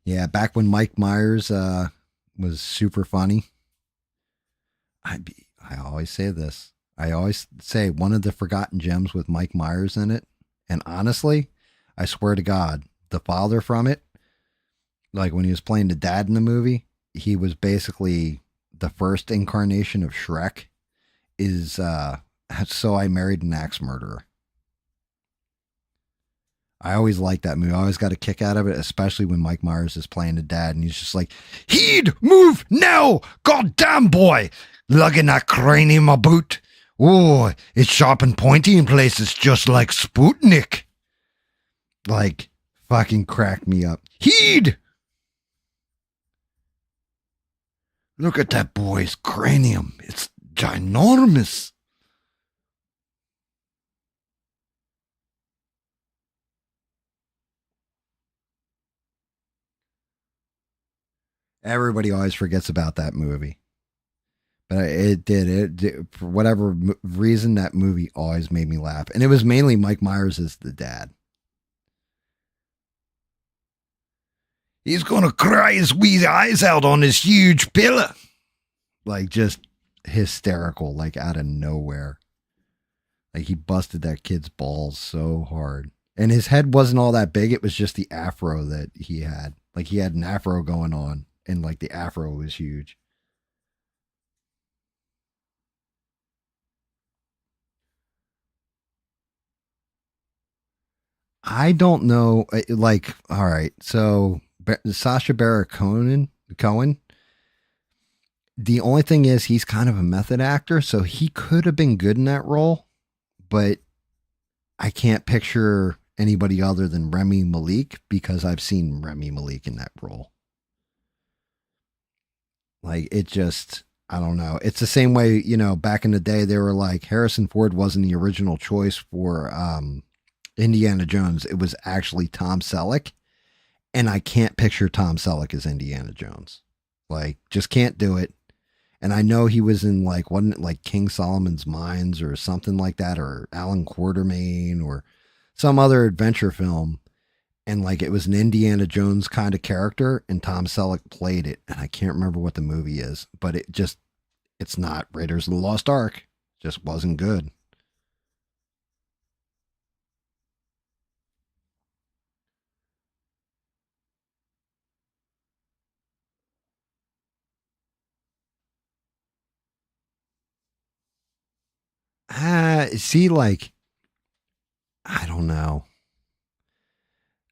Speaker 1: Yeah, back when Mike Myers was super funny. I always say this. I always say one of the forgotten gems with Mike Myers in it. And honestly, I swear to God, the father from it, like when he was playing the dad in the movie, he was basically the first incarnation of Shrek. Is So I Married an Axe Murderer. I always like that movie. I always got a kick out of it, especially when Mike Myers is playing the dad and he's just like, he'd move now! Goddamn boy! Lugging that cranium about. Oh, it's sharp and pointy in places just like Sputnik. Like, fucking crack me up. He'd! Look at that boy's cranium. It's ginormous. Everybody always forgets about that movie. But it did for whatever reason. That movie always made me laugh, and it was mainly Mike Myers as the dad. He's gonna cry his wee eyes out on this huge pillar, like just hysterical, like out of nowhere. Like he busted that kid's balls so hard, and his head wasn't all that big. It was just the afro that he had. Like he had an afro going on, and like the afro was huge. I don't know. Like, all right, so Sasha Baron Cohen. The only thing is, he's kind of a method actor, so he could have been good in that role, but I can't picture anybody other than Remy Malik because I've seen Remy Malik in that role. Like, it just, I don't know. It's the same way, back in the day, they were like, Harrison Ford wasn't the original choice for Indiana Jones, it was actually Tom Selleck, and I can't picture Tom Selleck as Indiana Jones. Like, just can't do it. And I know he was in like, wasn't it like King Solomon's Mines or something like that, or Alan Quartermain or some other adventure film. And like it was an Indiana Jones kind of character, and Tom Selleck played it. And I can't remember what the movie is, but it's not Raiders of the Lost Ark. Just wasn't good. See, like, I don't know.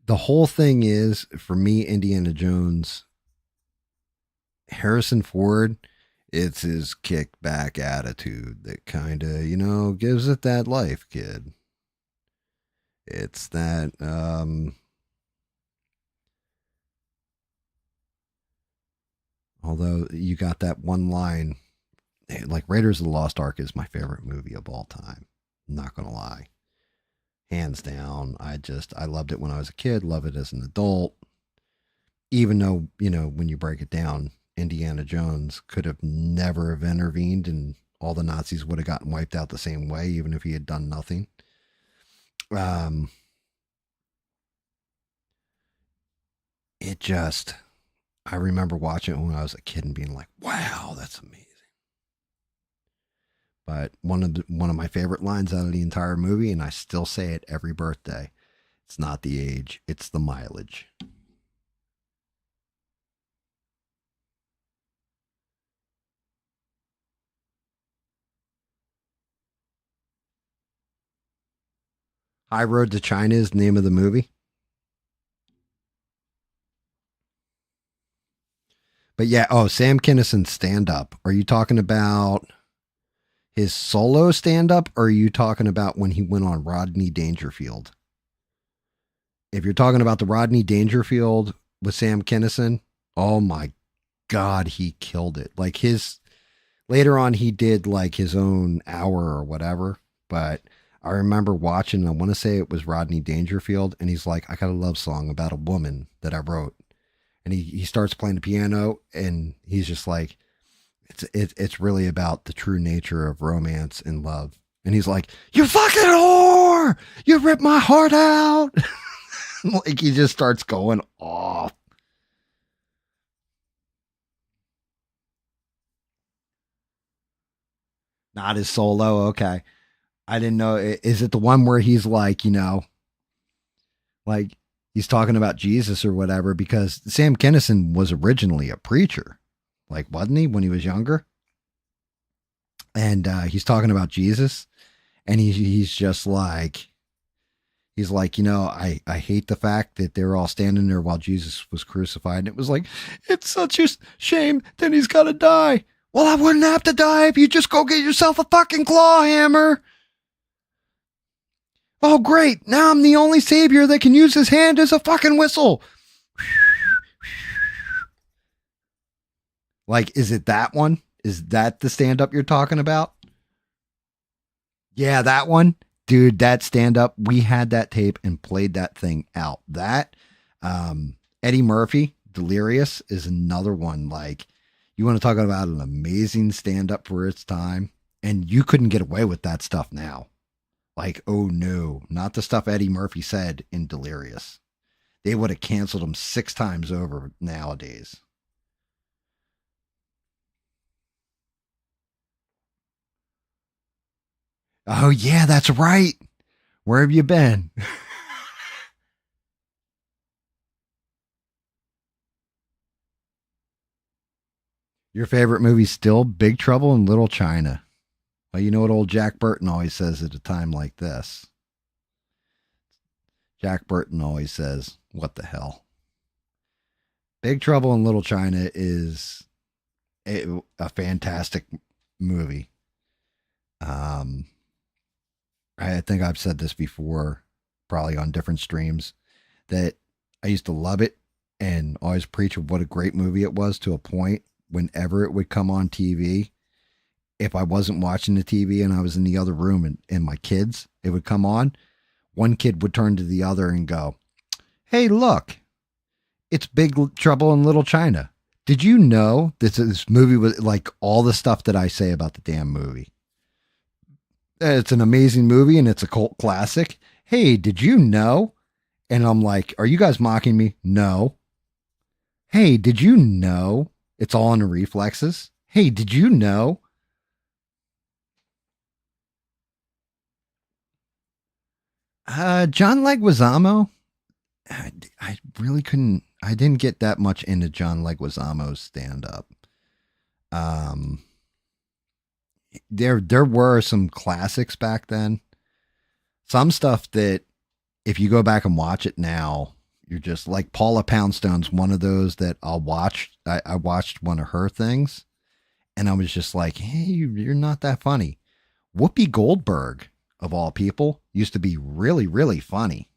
Speaker 1: The whole thing is for me, Indiana Jones, Harrison Ford, it's his kickback attitude that kind of, gives it that life, kid. It's that, although you got that one line, like Raiders of the Lost Ark is my favorite movie of all time. I'm not going to lie. Hands down. I loved it when I was a kid, love it as an adult. Even though, when you break it down, Indiana Jones could have never have intervened and all the Nazis would have gotten wiped out the same way, even if he had done nothing. Um, it just, I remember watching it when I was a kid and being like, wow, that's amazing. But one of my favorite lines out of the entire movie, and I still say it every birthday, it's not the age, it's the mileage. High Road to China is the name of the movie. But yeah, oh, Sam Kinnison's stand up. Are you talking about his solo stand up, or are you talking about when he went on Rodney Dangerfield? If you're talking about the Rodney Dangerfield with Sam Kinison, oh my God, he killed it. Like his later on, he did like his own hour or whatever. But I remember watching, I want to say it was Rodney Dangerfield, and he's like, I got a love song about a woman that I wrote. And he starts playing the piano, and he's just like, it's really about the true nature of romance and love. And he's like, you fucking whore! You ripped my heart out! Like he just starts going off. Not his solo. Okay. I didn't know. Is it the one where he's like, like he's talking about Jesus or whatever? Because Sam Kinison was originally a preacher, like, wasn't he, when he was younger? And he's talking about Jesus, and he's just like, he's like, I hate the fact that they're all standing there while Jesus was crucified. And it was like, it's such a shame that he's got to die. Well, I wouldn't have to die if you just go get yourself a fucking claw hammer. Oh, great. Now I'm the only savior that can use his hand as a fucking whistle. Like, is it that one? Is that the stand up you're talking about? Yeah, that one. Dude, that stand up, we had that tape and played that thing out. That, Eddie Murphy, Delirious, is another one. Like, you want to talk about an amazing stand up for its time, and you couldn't get away with that stuff now. Like, oh no, not the stuff Eddie Murphy said in Delirious. They would have canceled him 6 times over nowadays. Oh, yeah, that's right. Where have you been? Your favorite movie still Big Trouble in Little China. Well, you know what old Jack Burton always says at a time like this? Jack Burton always says, what the hell? Big Trouble in Little China is a fantastic movie. Um, I think I've said this before, probably on different streams, that I used to love it and always preach of what a great movie it was to a point whenever it would come on TV. If I wasn't watching the TV and I was in the other room and my kids, it would come on. one kid would turn to the other and go, "Hey, look, it's Big Trouble in Little China. Did you know this movie was like all the stuff that I say about the damn movie? It's an amazing movie and it's a cult classic. Hey, did you know?" And I'm like, "Are you guys mocking me?" No. "Hey, did you know?" It's all in the reflexes. "Hey, did you know?" John Leguizamo. I really couldn't. I didn't get that much into John Leguizamo's stand up. Um, there were some classics back then. Some stuff that if you go back and watch it now, you're just like Paula Poundstone's one of those that I'll watch. I watched one of her things and I was just like, hey, you're not that funny. Whoopi Goldberg, of all people, used to be really, really funny.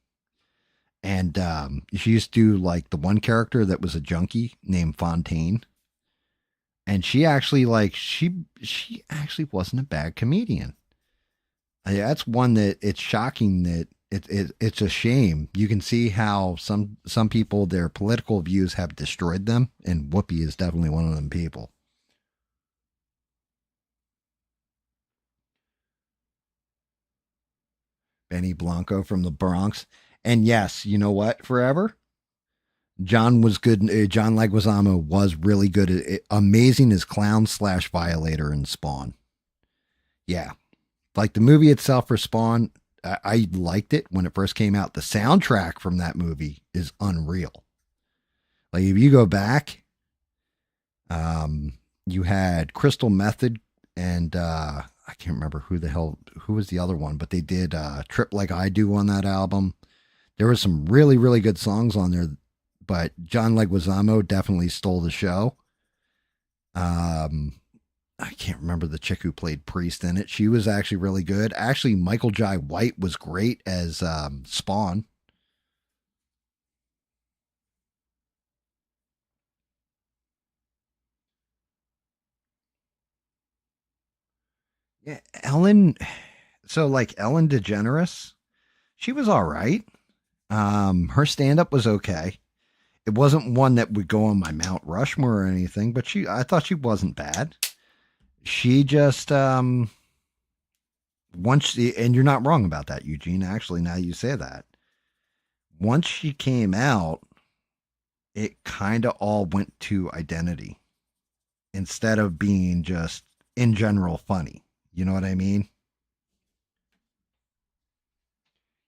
Speaker 1: And she used to do like the one character that was a junkie named Fontaine. And she actually she actually wasn't a bad comedian. That's one that it's shocking that it's a shame. You can see how some people their political views have destroyed them, and Whoopi is definitely one of them people. Benny Blanco from the Bronx, and yes, you know what? Forever, John was good. John Leguizamo was really good. Amazing as clown slash violator in Spawn. Yeah, like the movie itself for Spawn, I liked it when it first came out. The soundtrack from that movie is unreal. Like if you go back, um, you had Crystal Method and I can't remember who was the other one, but they did "Trip Like I Do" on that album. There were some really really good songs on there, but John Leguizamo definitely stole the show. Um, I can't remember the chick who played Priest in it. She was actually really good. Actually, Michael Jai White was great as Spawn. Yeah, Ellen. So like Ellen DeGeneres, she was all right. Her stand up was okay. It wasn't one that would go on my Mount Rushmore or anything, but I thought she wasn't bad. She just and you're not wrong about that, Eugene. Actually, now you say that, once she came out, it kind of all went to identity instead of being just in general funny. You know what I mean?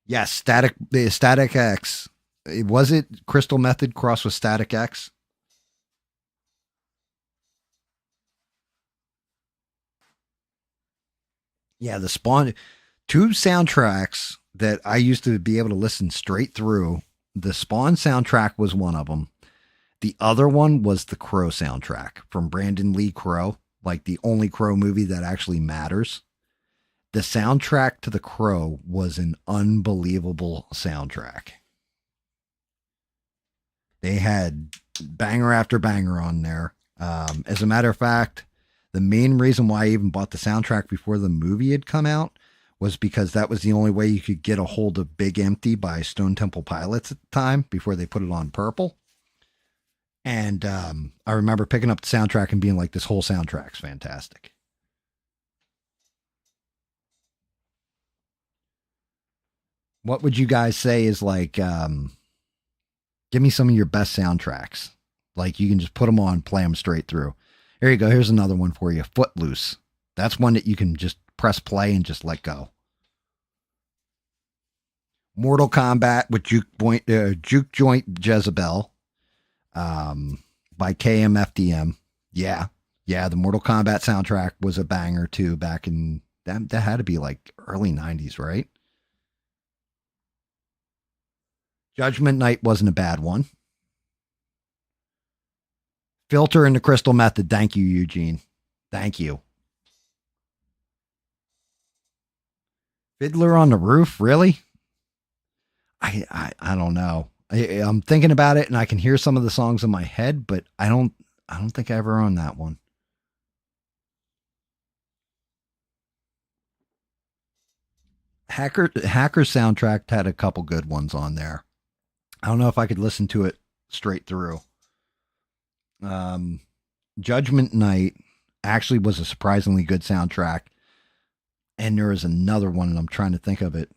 Speaker 1: Yes, Static X. Was it Crystal Method cross with Static X? Yeah, the Spawn two soundtracks that I used to be able to listen straight through. The Spawn soundtrack was one of them. The other one was the Crow soundtrack from Brandon Lee Crow, like the only Crow movie that actually matters. The soundtrack to The Crow was an unbelievable soundtrack. They had banger after banger on there. As a matter of fact, the main reason why I even bought the soundtrack before the movie had come out was because that was the only way you could get a hold of Big Empty by Stone Temple Pilots at the time before they put it on Purple. And I remember picking up the soundtrack and being like, this whole soundtrack's fantastic. What would you guys say is like, give me some of your best soundtracks? Like you can just put them on, play them straight through. Here you go. Here's another one for you. Footloose. That's one that you can just press play and just let go. Mortal Kombat with Juke Joint Jezebel, um, by KMFDM. Yeah, yeah. The Mortal Kombat soundtrack was a banger too. Back in that had to be like early '90s, right? Judgment Night wasn't a bad one. Filter and the Crystal Method. Thank you, Eugene. Thank you. Fiddler on the Roof. Really? I don't know. I'm thinking about it, and I can hear some of the songs in my head, but I don't think I ever owned that one. Hacker soundtrack had a couple good ones on there. I don't know if I could listen to it straight through. Um, Judgment Night actually was a surprisingly good soundtrack, and there is another one, and I'm trying to think of it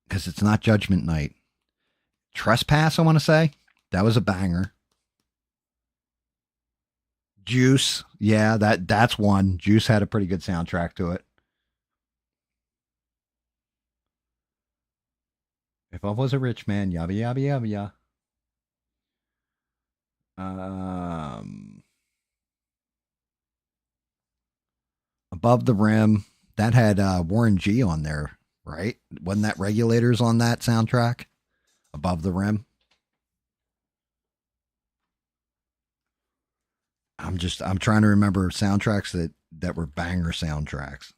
Speaker 1: because it's not Judgment Night. Trespass, I want to say that was a banger. Juice, yeah, that's one. Juice had a pretty good soundtrack to it. If I was a rich man, yabba yabba yabba yabba. Above the Rim, that had Warren G on there, right? Wasn't that Regulators on that soundtrack? Above the Rim. I'm trying to remember soundtracks that were banger soundtracks.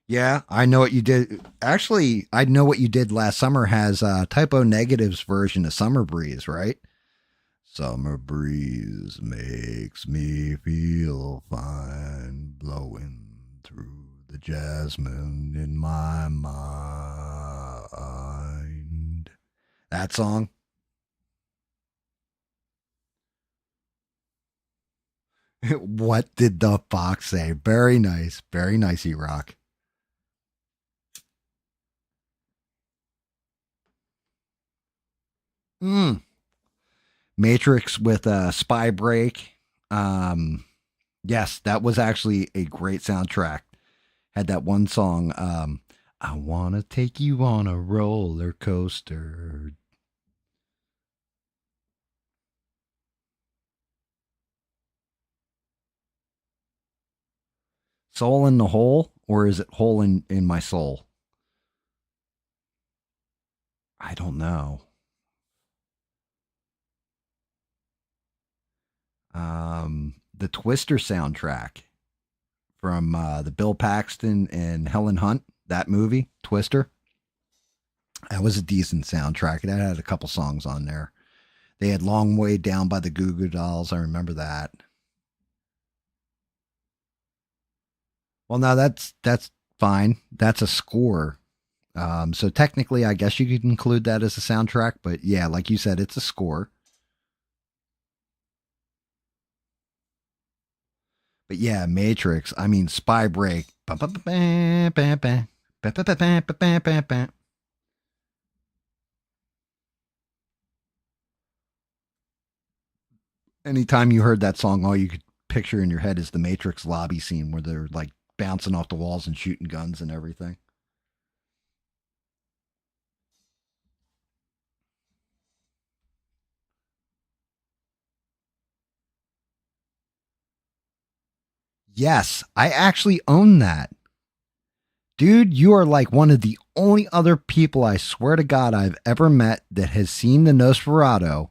Speaker 1: Yeah, I know what you did. Actually, I know what you did last summer has Typo Negative's version of Summer Breeze, right? Summer breeze makes me feel fine, blowing through the jasmine in my mind. That song. What did the fox say? Very nice, E Rock. Mm. Matrix with a spy break. Um, yes, that was actually a great soundtrack. Had that one song. I wanna take you on a roller coaster. Soul in the hole, or is it hole in my soul? I don't know. The Twister soundtrack from the Bill Paxton and Helen Hunt, that movie, Twister. That was a decent soundtrack. That had a couple songs on there. They had Long Way Down by the Goo Goo Dolls. I remember that. Well, now that's fine. That's a score. So technically, I guess you could include that as a soundtrack. But yeah, like you said, it's a score. But yeah, Matrix. I mean, Spy Break. Anytime you heard that song, all you could picture in your head is the Matrix lobby scene where they're like bouncing off the walls and shooting guns and everything. Yes, I actually own that. Dude, you are like one of the only other people I swear to God I've ever met that has seen the Nosferatu,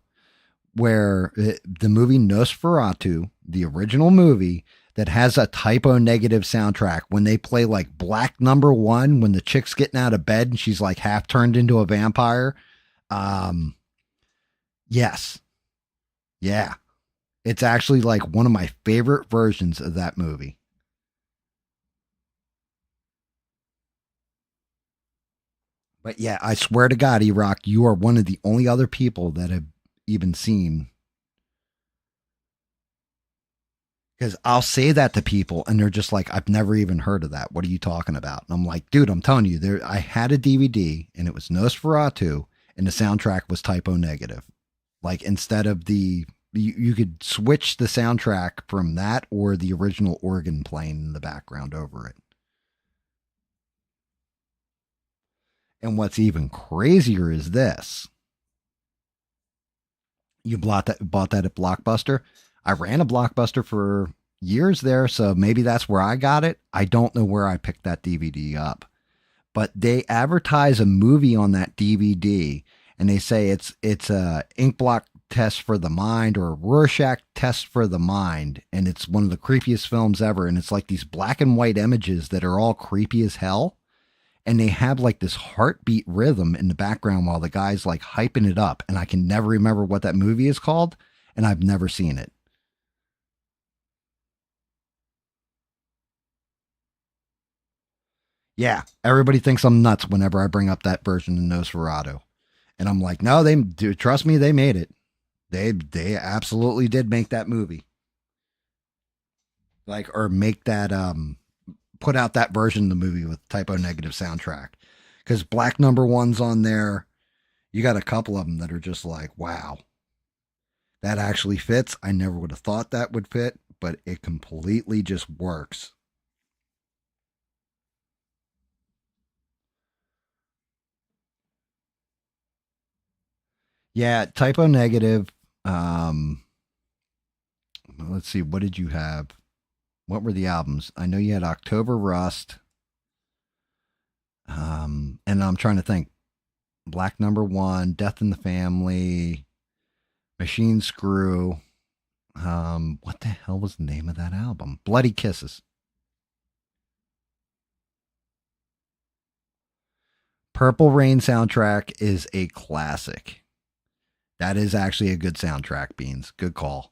Speaker 1: where the movie Nosferatu, the original movie, that has a typo negative soundtrack when they play like Black Number One when the chick's getting out of bed and she's like half turned into a vampire. Um, yes, yeah, it's actually like one of my favorite versions of that movie. But yeah, I swear to God, E Rock, you are one of the only other people that have even seen. Because I'll say that to people and they're just like, I've never even heard of that. What are you talking about? And I'm like, dude, I'm telling you, there I had a DVD and it was Nosferatu and the soundtrack was typo negative. Like instead of you could switch the soundtrack from that or the original organ playing in the background over it. And what's even crazier is this. You bought that at Blockbuster. I ran a Blockbuster for years there, so maybe that's where I got it. I don't know where I picked that DVD up, but they advertise a movie on that DVD, and they say it's a ink block test for the mind or a Rorschach test for the mind, and it's one of the creepiest films ever. And it's like these black and white images that are all creepy as hell, and they have like this heartbeat rhythm in the background while the guy's like hyping it up. And I can never remember what that movie is called, and I've never seen it. Yeah, everybody thinks I'm nuts whenever I bring up that version of Nosferatu. And I'm like, no, they do. Trust me, they made it. They absolutely did make that movie. Like, or make that put out that version of the movie with typo negative soundtrack. Because Black Number One's on there. You got a couple of them that are just like, wow, that actually fits. I never would have thought that would fit, but it completely just works. Yeah, typo negative. Um, let's see, what did you have? What were the albums? I know you had October Rust. And I'm trying to think. Black Number One, Death in the Family, Machine Screw. What the hell was the name of that album? Bloody Kisses. Purple Rain soundtrack is a classic. That is actually a good soundtrack, Beans. Good call.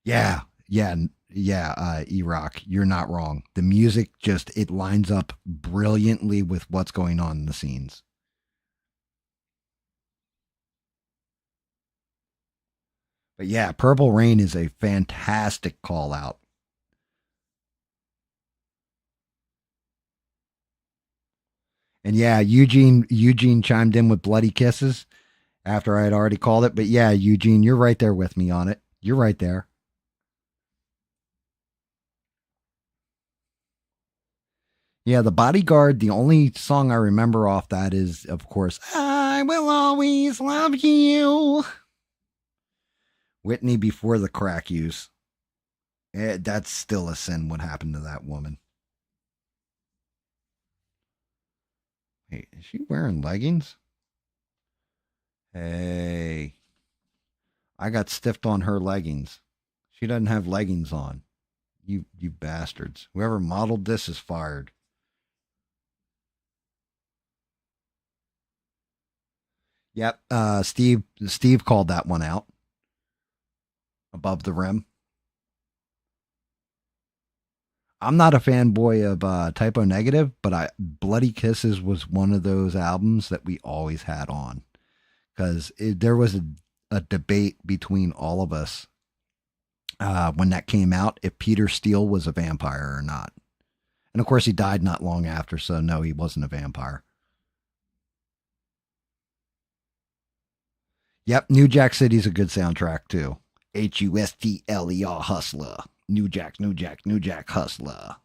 Speaker 1: Yeah, yeah, yeah, E-Rock, you're not wrong. The music just, it lines up brilliantly with what's going on in the scenes. But yeah, Purple Rain is a fantastic call out. And yeah, Eugene chimed in with Bloody Kisses after I had already called it. But yeah, Eugene, you're right there with me on it. You're right there. Yeah, The Bodyguard, the only song I remember off that is, of course, I Will Always Love You. Whitney before the crack use. That's still a sin what happened to that woman. Hey, is she wearing leggings? Hey, I got stiffed on her leggings. She doesn't have leggings on. You bastards. Whoever modeled this is fired. Yep. Steve called that one out. Above the rim. I'm not a fanboy of Typo Negative, but I Bloody Kisses was one of those albums that we always had on because there was a debate between all of us when that came out if Peter Steele was a vampire or not. And of course, he died not long after, so no, he wasn't a vampire. Yep, New Jack City's a good soundtrack too. Hustler, Hustler. New Jack Hustler.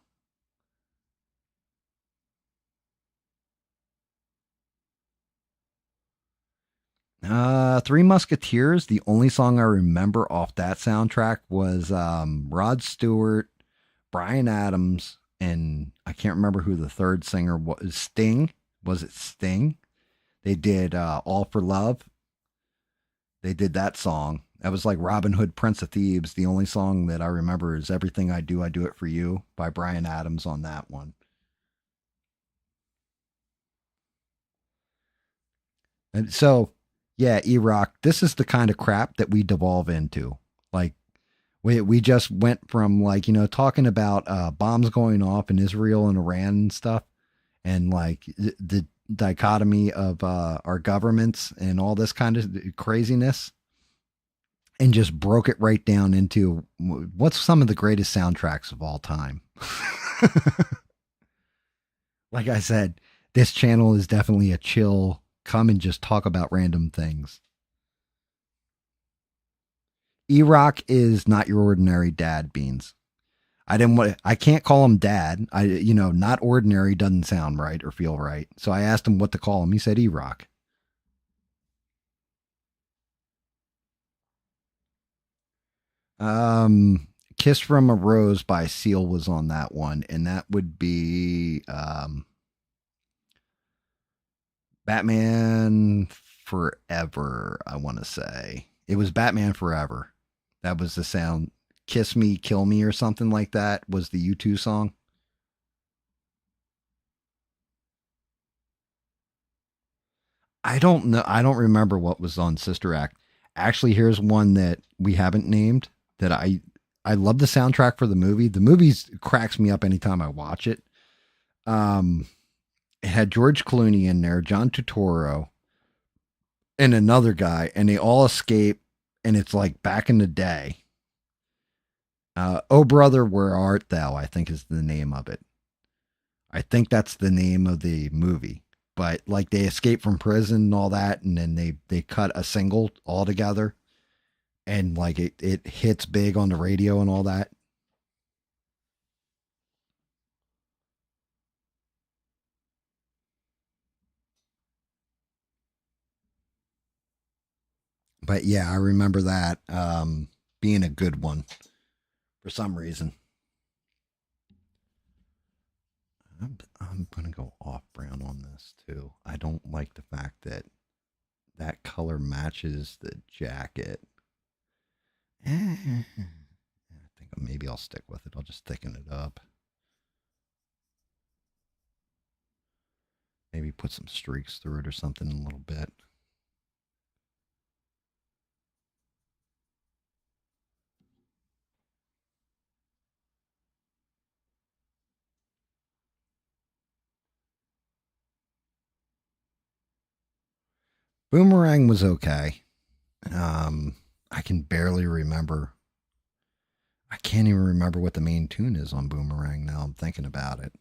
Speaker 1: Three Musketeers. The only song I remember off that soundtrack was Rod Stewart, Brian Adams, and I can't remember who the third singer was. Sting. Was it Sting? They did All for Love. They did that song. That was like Robin Hood, Prince of Thieves. The only song that I remember is Everything I Do It For You by Brian Adams on that one. And so, yeah, E-Rock, this is the kind of crap that we devolve into. Like, we just went from, like, talking about bombs going off in Israel and Iran and stuff, and like the dichotomy of our governments and all this kind of craziness, and just broke it right down into what's some of the greatest soundtracks of all time. Like I said, this channel is definitely a chill, come and just talk about random things. E-Rock is not your ordinary dad, Beans. I can't call him dad. Not ordinary doesn't sound right or feel right. So I asked him what to call him. He said E-Rock. Um, Kiss from a Rose by Seal was on that one, and that would be Batman Forever, I want to say. It was Batman Forever. That was the sound. Kiss Me, Kill Me, or something like that was the U2 song. I don't know. I don't remember what was on Sister Act. Actually, here's one that we haven't named that I love the soundtrack for the movie. The movie's cracks me up anytime I watch it. Um, it had George Clooney in there, John Turturro, and another guy, and they all escape, and it's like back in the day. Oh brother, where art thou? I think is the name of it. I think that's the name of the movie. But like they escape from prison and all that, and then they cut a single all together, and like it hits big on the radio and all that. But yeah, I remember that being a good one for some reason. I'm gonna go off brand on this too. I don't like the fact that that color matches the jacket. I think maybe I'll stick with it. I'll just thicken it up. Maybe put some streaks through it or something a little bit. Boomerang was okay. I can barely remember. I can't even remember what the main tune is on Boomerang now. I'm thinking about it.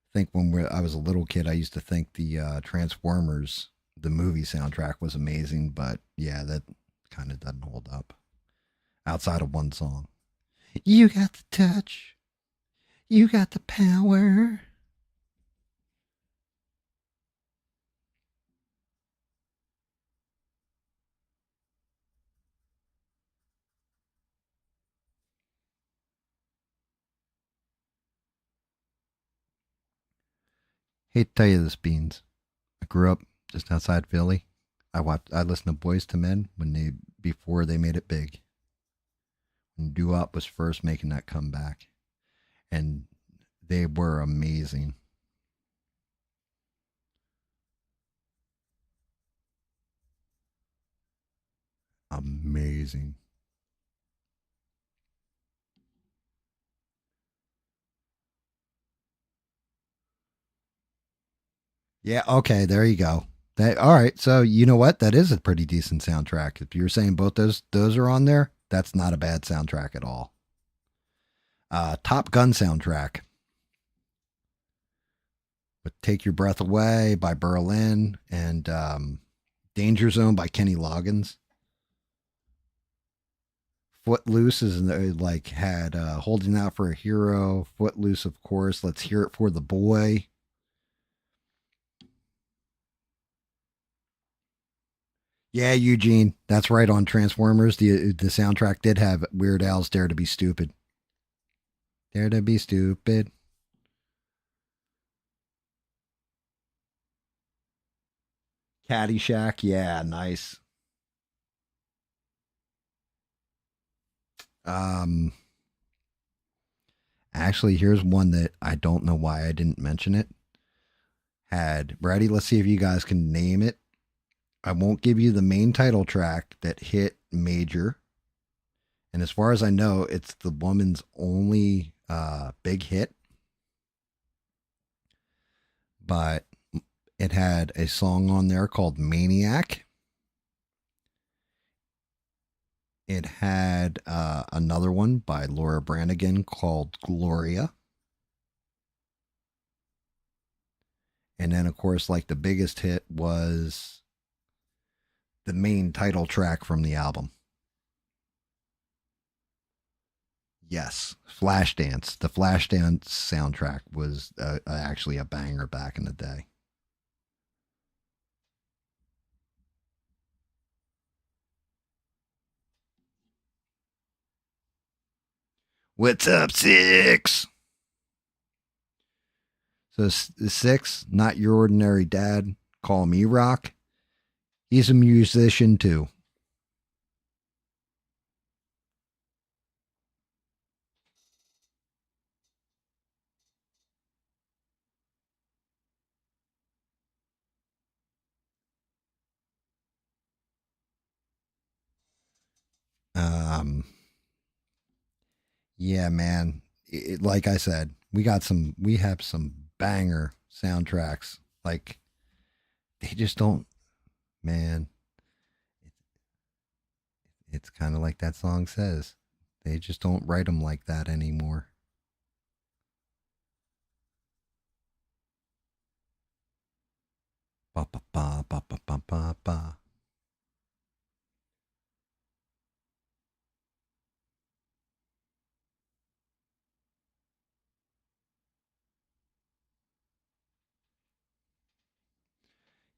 Speaker 1: I think when I was a little kid, I used to think the Transformers, the movie soundtrack, was amazing, but yeah, that kind of doesn't hold up outside of one song. You got the touch. You got the power. Hate to tell you this, Beans. I grew up just outside Philly. I listened to Boys to Men when they before they made it big. When Doo Wop was first making that comeback, and they were amazing. Amazing. Yeah, okay, there you go. That all right. So you know what? That is a pretty decent soundtrack. If you're saying both those are on there, that's not a bad soundtrack at all. Top Gun soundtrack with "Take Your Breath Away" by Berlin and "Danger Zone" by Kenny Loggins. Footloose is like had "Holding Out for a Hero." Footloose, of course. "Let's Hear It for the Boy." Yeah, Eugene, that's right. On Transformers, the soundtrack did have Weird Al's "Dare to Be Stupid." Dare to be stupid. Caddyshack, yeah, nice. Um, Actually, here's one that I don't know why I didn't mention it. Had ready. Let's see if you guys can name it. I won't give you the main title track that hit major, and as far as I know, it's the woman's only big hit. But it had a song on there called "Maniac." It had another one by Laura Branigan called "Gloria." And then, of course, like the biggest hit was the main title track from the album. Yes, Flashdance. The Flashdance soundtrack was actually a banger back in the day. What's up, Six? So, Six, not your ordinary dad. Call me Rock. He's a musician too. Yeah, man. Like I said, we have some banger soundtracks. Like they just don't, man. It's kind of like that song says. They just don't write them like that anymore. Ba ba ba ba ba ba ba ba.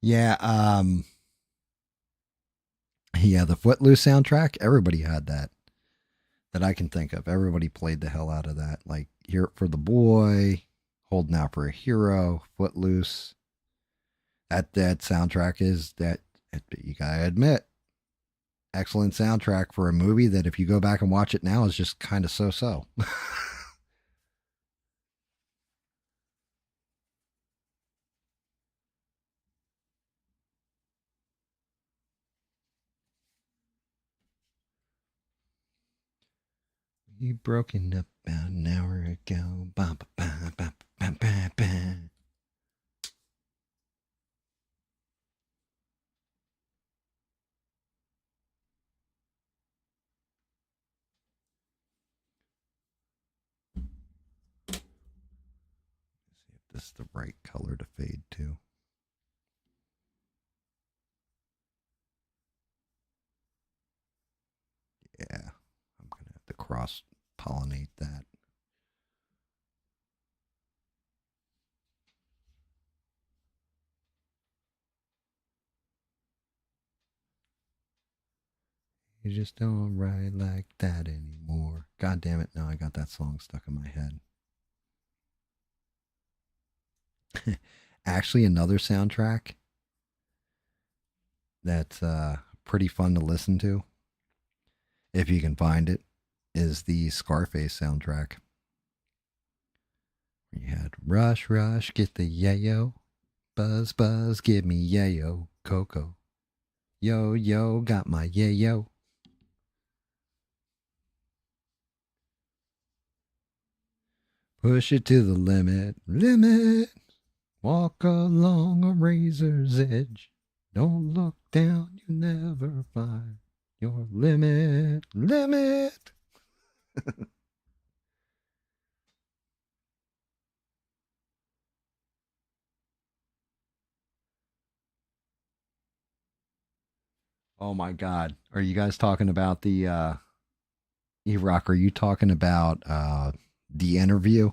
Speaker 1: Yeah, yeah, the Footloose soundtrack, everybody had that I can think of. Everybody played the hell out of that. Like Here for the Boy, Holding Out for a Hero, Footloose. That soundtrack is that you gotta admit, excellent soundtrack for a movie that if you go back and watch it now is just kind of so. You broken up about an hour ago. Ba, ba, ba, ba, ba, ba, ba. See if this is the right color to fade to. Yeah, I'm gonna have to cross pollinate that. You just don't write like that anymore. God damn it! Now I got that song stuck in my head. Actually, another soundtrack that's pretty fun to listen to, if you can find it, is the Scarface soundtrack. You had Rush, Rush, get the yayo. Buzz, Buzz, give me yayo. Coco. Yo, yo, got my yayo. Push it to the limit, limit. Walk along a razor's edge. Don't look down, you never find your limit, limit. Oh my God. Are you guys talking about the E-Rock? Are you talking about the interview?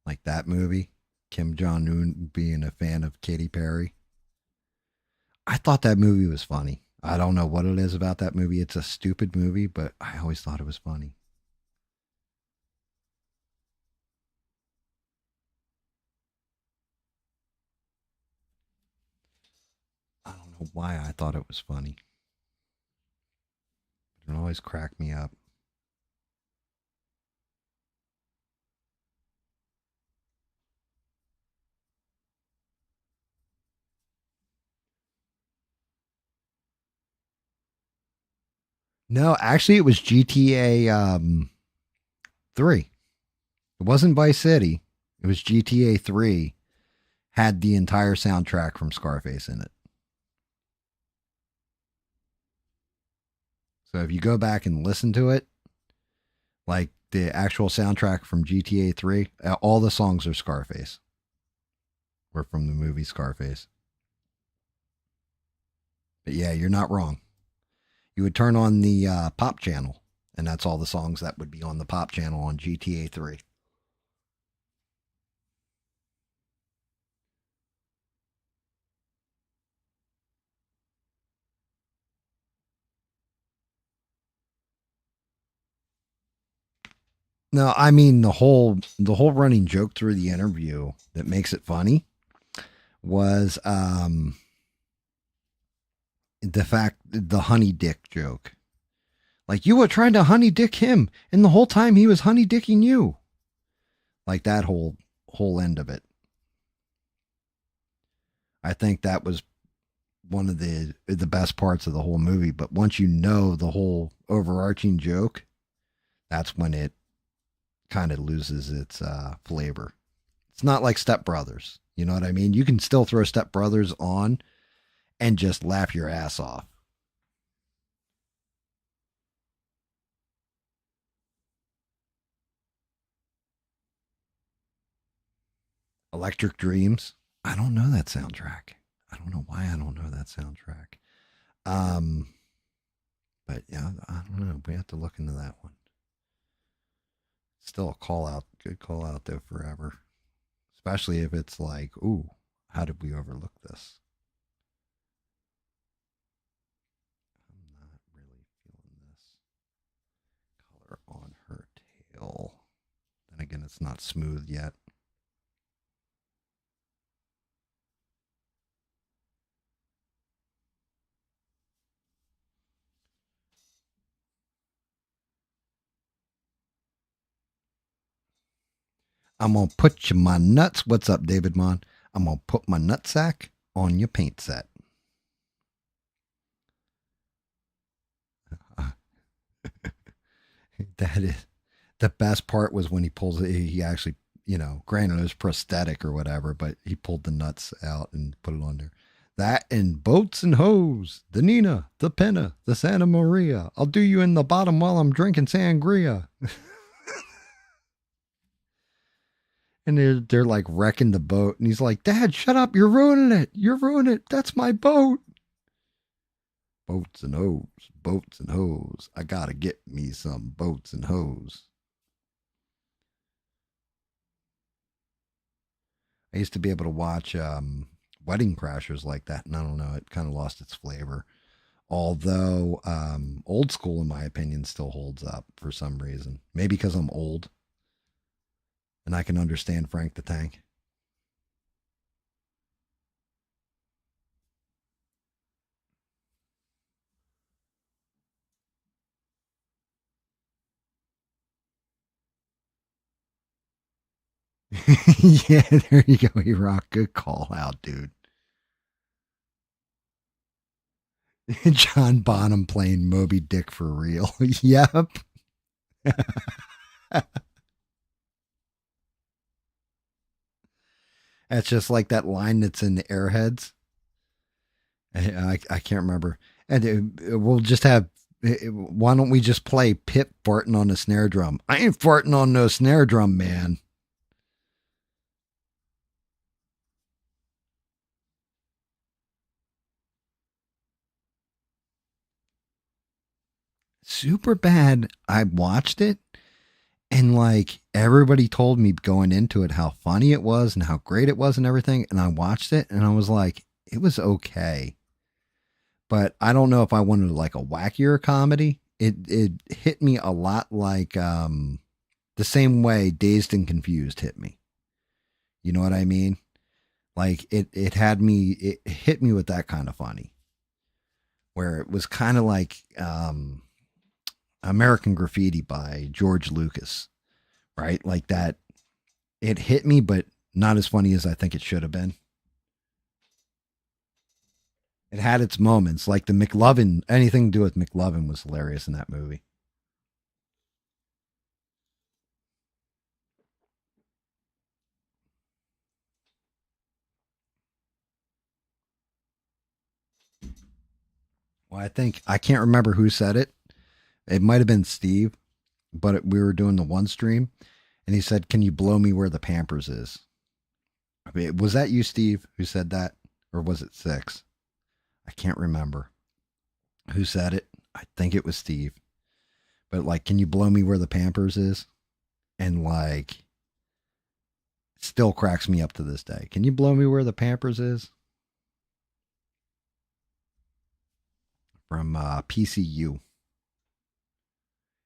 Speaker 1: Like that movie? Kim Jong Un being a fan of Katy Perry? I thought that movie was funny. I don't know what it is about that movie. It's a stupid movie, but I always thought it was funny. I don't know why I thought it was funny. It always cracked me up. No, actually, it was GTA 3. It wasn't Vice City. It was GTA 3. Had the entire soundtrack from Scarface in it. So if you go back and listen to it, like the actual soundtrack from GTA 3, all the songs are Scarface. Were from the movie Scarface. But yeah, you're not wrong. You would turn on the pop channel, and that's all the songs that would be on the pop channel on GTA 3. No, I mean the whole running joke through the interview that makes it funny was the fact the honey dick joke. Like you were trying to honey dick him, and the whole time he was honey dicking you. Like that whole end of it. I think that was one of the best parts of the whole movie. But once you know the whole overarching joke, that's when it kind of loses its flavor. It's not like Step Brothers. You know what I mean? You can still throw Step Brothers on and just laugh your ass off. Electric Dreams. I don't know that soundtrack. I don't know why I don't know that soundtrack. Um, but yeah, I don't know. We have to look into that one. Still a call out, good call out though forever. Especially if it's like, ooh, how did we overlook this? I'm not really feeling this color on her tail. Then again, it's not smooth yet. I'm gonna put you my nuts. What's up, David Mon? I'm gonna put my nutsack on your paint set. That is the best part was when he pulls it. He actually, granted it was prosthetic or whatever, but he pulled the nuts out and put it on there. That and boats and hoes, the Nina, the Penna, the Santa Maria. I'll do you in the bottom while I'm drinking sangria. And they're like wrecking the boat, and he's like, "Dad, shut up! You're ruining it! You're ruining it! That's my boat." Boats and hoes, boats and hoes. I gotta get me some boats and hoes. I used to be able to watch Wedding Crashers like that, and I don't know, it kind of lost its flavor. Although old school, in my opinion, still holds up for some reason. Maybe because I'm old and I can understand Frank the Tank. Yeah, there you go, E-Rock. Good call out, dude. John Bonham playing Moby Dick for real. Yep. That's just like that line that's in the Airheads. I can't remember. And we'll just have. Why don't we just play Pip farting on the snare drum? I ain't farting on no snare drum, man. Super bad. I watched it, and like everybody told me going into it how funny it was and how great it was and everything. And I watched it and I was like, it was okay. But I don't know if I wanted like a wackier comedy. It hit me a lot like the same way Dazed and Confused hit me. You know what I mean? Like it had me, it hit me with that kind of funny, where it was kind of like American Graffiti by George Lucas, right? Like that. It hit me, but not as funny as I think it should have been. It had its moments, like the McLovin. Anything to do with McLovin was hilarious in that movie. Well, I think I can't remember who said it. It might have been Steve, but we were doing the one stream, and he said, "Can you blow me where the Pampers is?" I mean, was that you, Steve, who said that, or was it Six? I can't remember who said it. I think it was Steve. But like, can you blow me where the Pampers is? And like, still cracks me up to this day. Can you blow me where the Pampers is? From PCU.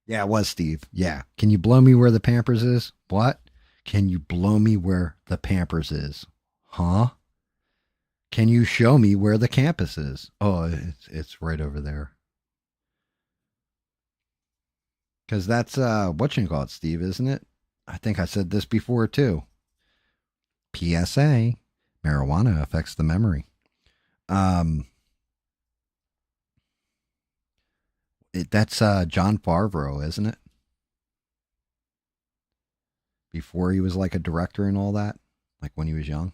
Speaker 1: Yeah, it was Steve. Yeah. Can you blow me where the Pampers is? What? Can you blow me where the Pampers is? Huh? Can you show me where the campus is? Oh, it's right over there. Because that's what you call it, Steve, isn't it? I think I said this before too. PSA: marijuana affects the memory. Um, That's John Favreau, isn't it? Before he was like a director and all that, like when he was young.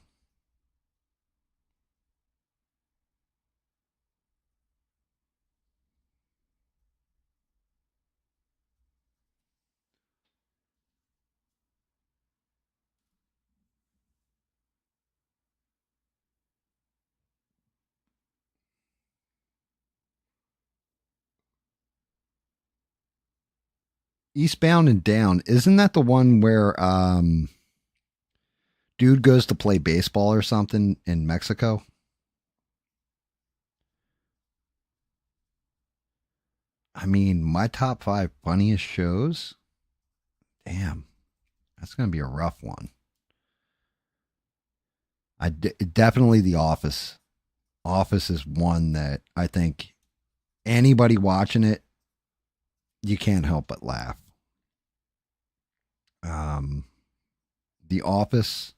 Speaker 1: Eastbound and Down, isn't that the one where dude goes to play baseball or something in Mexico? I mean, my top five funniest shows. Damn, that's gonna be a rough one. Definitely The Office. Office is one that I think anybody watching it, you can't help but laugh. Um, The Office,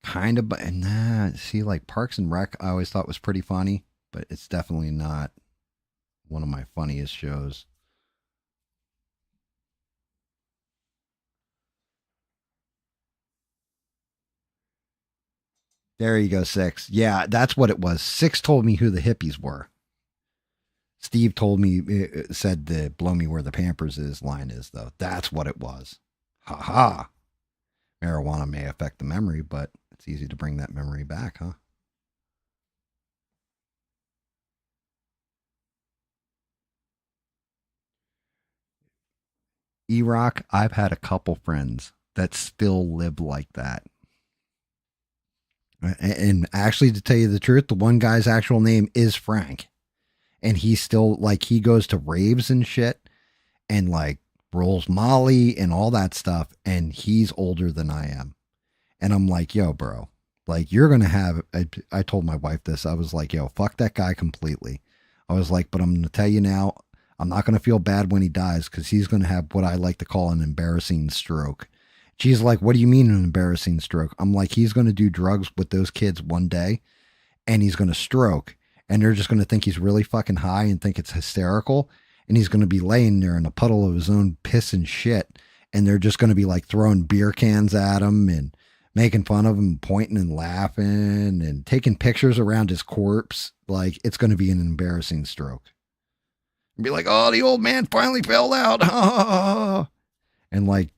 Speaker 1: kind of, but nah. See, like Parks and Rec, I always thought was pretty funny, but it's definitely not one of my funniest shows. There you go, Six. Yeah, that's what it was. Six told me who the hippies were. Steve told me, said the blow me where the Pampers is line is, though. That's what it was. Ha ha. Marijuana may affect the memory, but it's easy to bring that memory back, huh? E Rock, I've had a couple friends that still live like that. And actually, to tell you the truth, the one guy's actual name is Frank. And he still, like, he goes to raves and shit and, like, rolls Molly and all that stuff. And he's older than I am. And I'm like, yo, bro, like, you're going to have, I told my wife this. I was like, yo, fuck that guy completely. I was like, but I'm going to tell you now, I'm not going to feel bad when he dies because he's going to have what I like to call an embarrassing stroke. She's like, what do you mean an embarrassing stroke? I'm like, he's going to do drugs with those kids one day and he's going to stroke and they're just going to think he's really fucking high and think it's hysterical. And he's going to be laying there in a puddle of his own piss and shit. And they're just going to be like throwing beer cans at him and making fun of him, pointing and laughing and taking pictures around his corpse. Like, it's going to be an embarrassing stroke. Be like, oh, the old man finally fell out. And like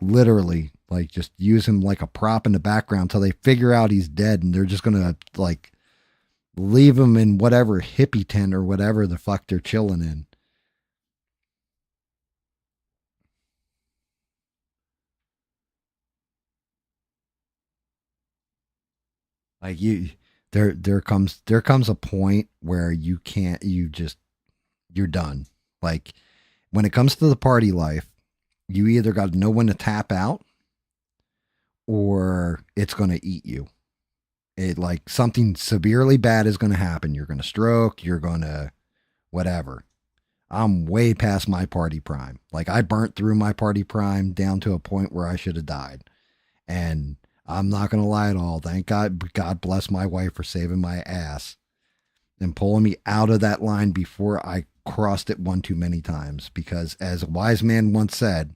Speaker 1: literally, like just use him like a prop in the background till they figure out he's dead. And they're just going to like leave him in whatever hippie tent or whatever the fuck they're chilling in. Like there comes a point where you can't, you're done. Like when it comes to the party life, you either got to know when to tap out or it's going to eat you. It like something severely bad is going to happen. You're going to stroke, you're going to whatever. I'm way past my party prime. Like I burnt through my party prime down to a point where I should have died. And I'm not going to lie at all. Thank God. God bless my wife for saving my ass and pulling me out of that line before I crossed it one too many times. Because as a wise man once said,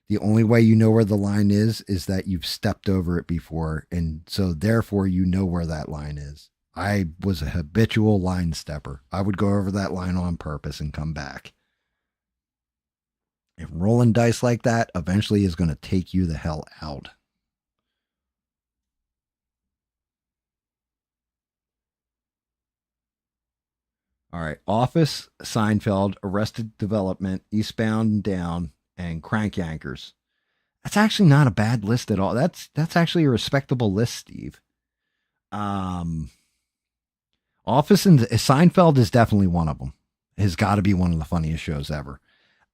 Speaker 1: the only way you know where the line is that you've stepped over it before. And so therefore you know where that line is. I was a habitual line stepper. I would go over that line on purpose and come back. And rolling dice like that eventually is going to take you the hell out. All right. Office, Seinfeld, Arrested Development, Eastbound and Down, and Crank Yankers. That's actually not a bad list at all. That's actually a respectable list, Steve. Um, Office and Seinfeld is definitely one of them. Has got to be one of the funniest shows ever.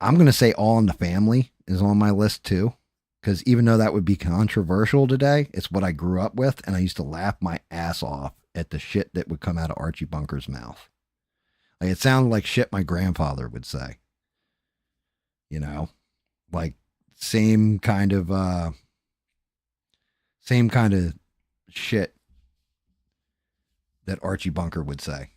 Speaker 1: I'm going to say All in the Family is on my list too. Because even though that would be controversial today, it's what I grew up with. And I used to laugh my ass off at the shit that would come out of Archie Bunker's mouth. Like it sounded like shit my grandfather would say. You know, like same kind of same kind of shit that Archie Bunker would say.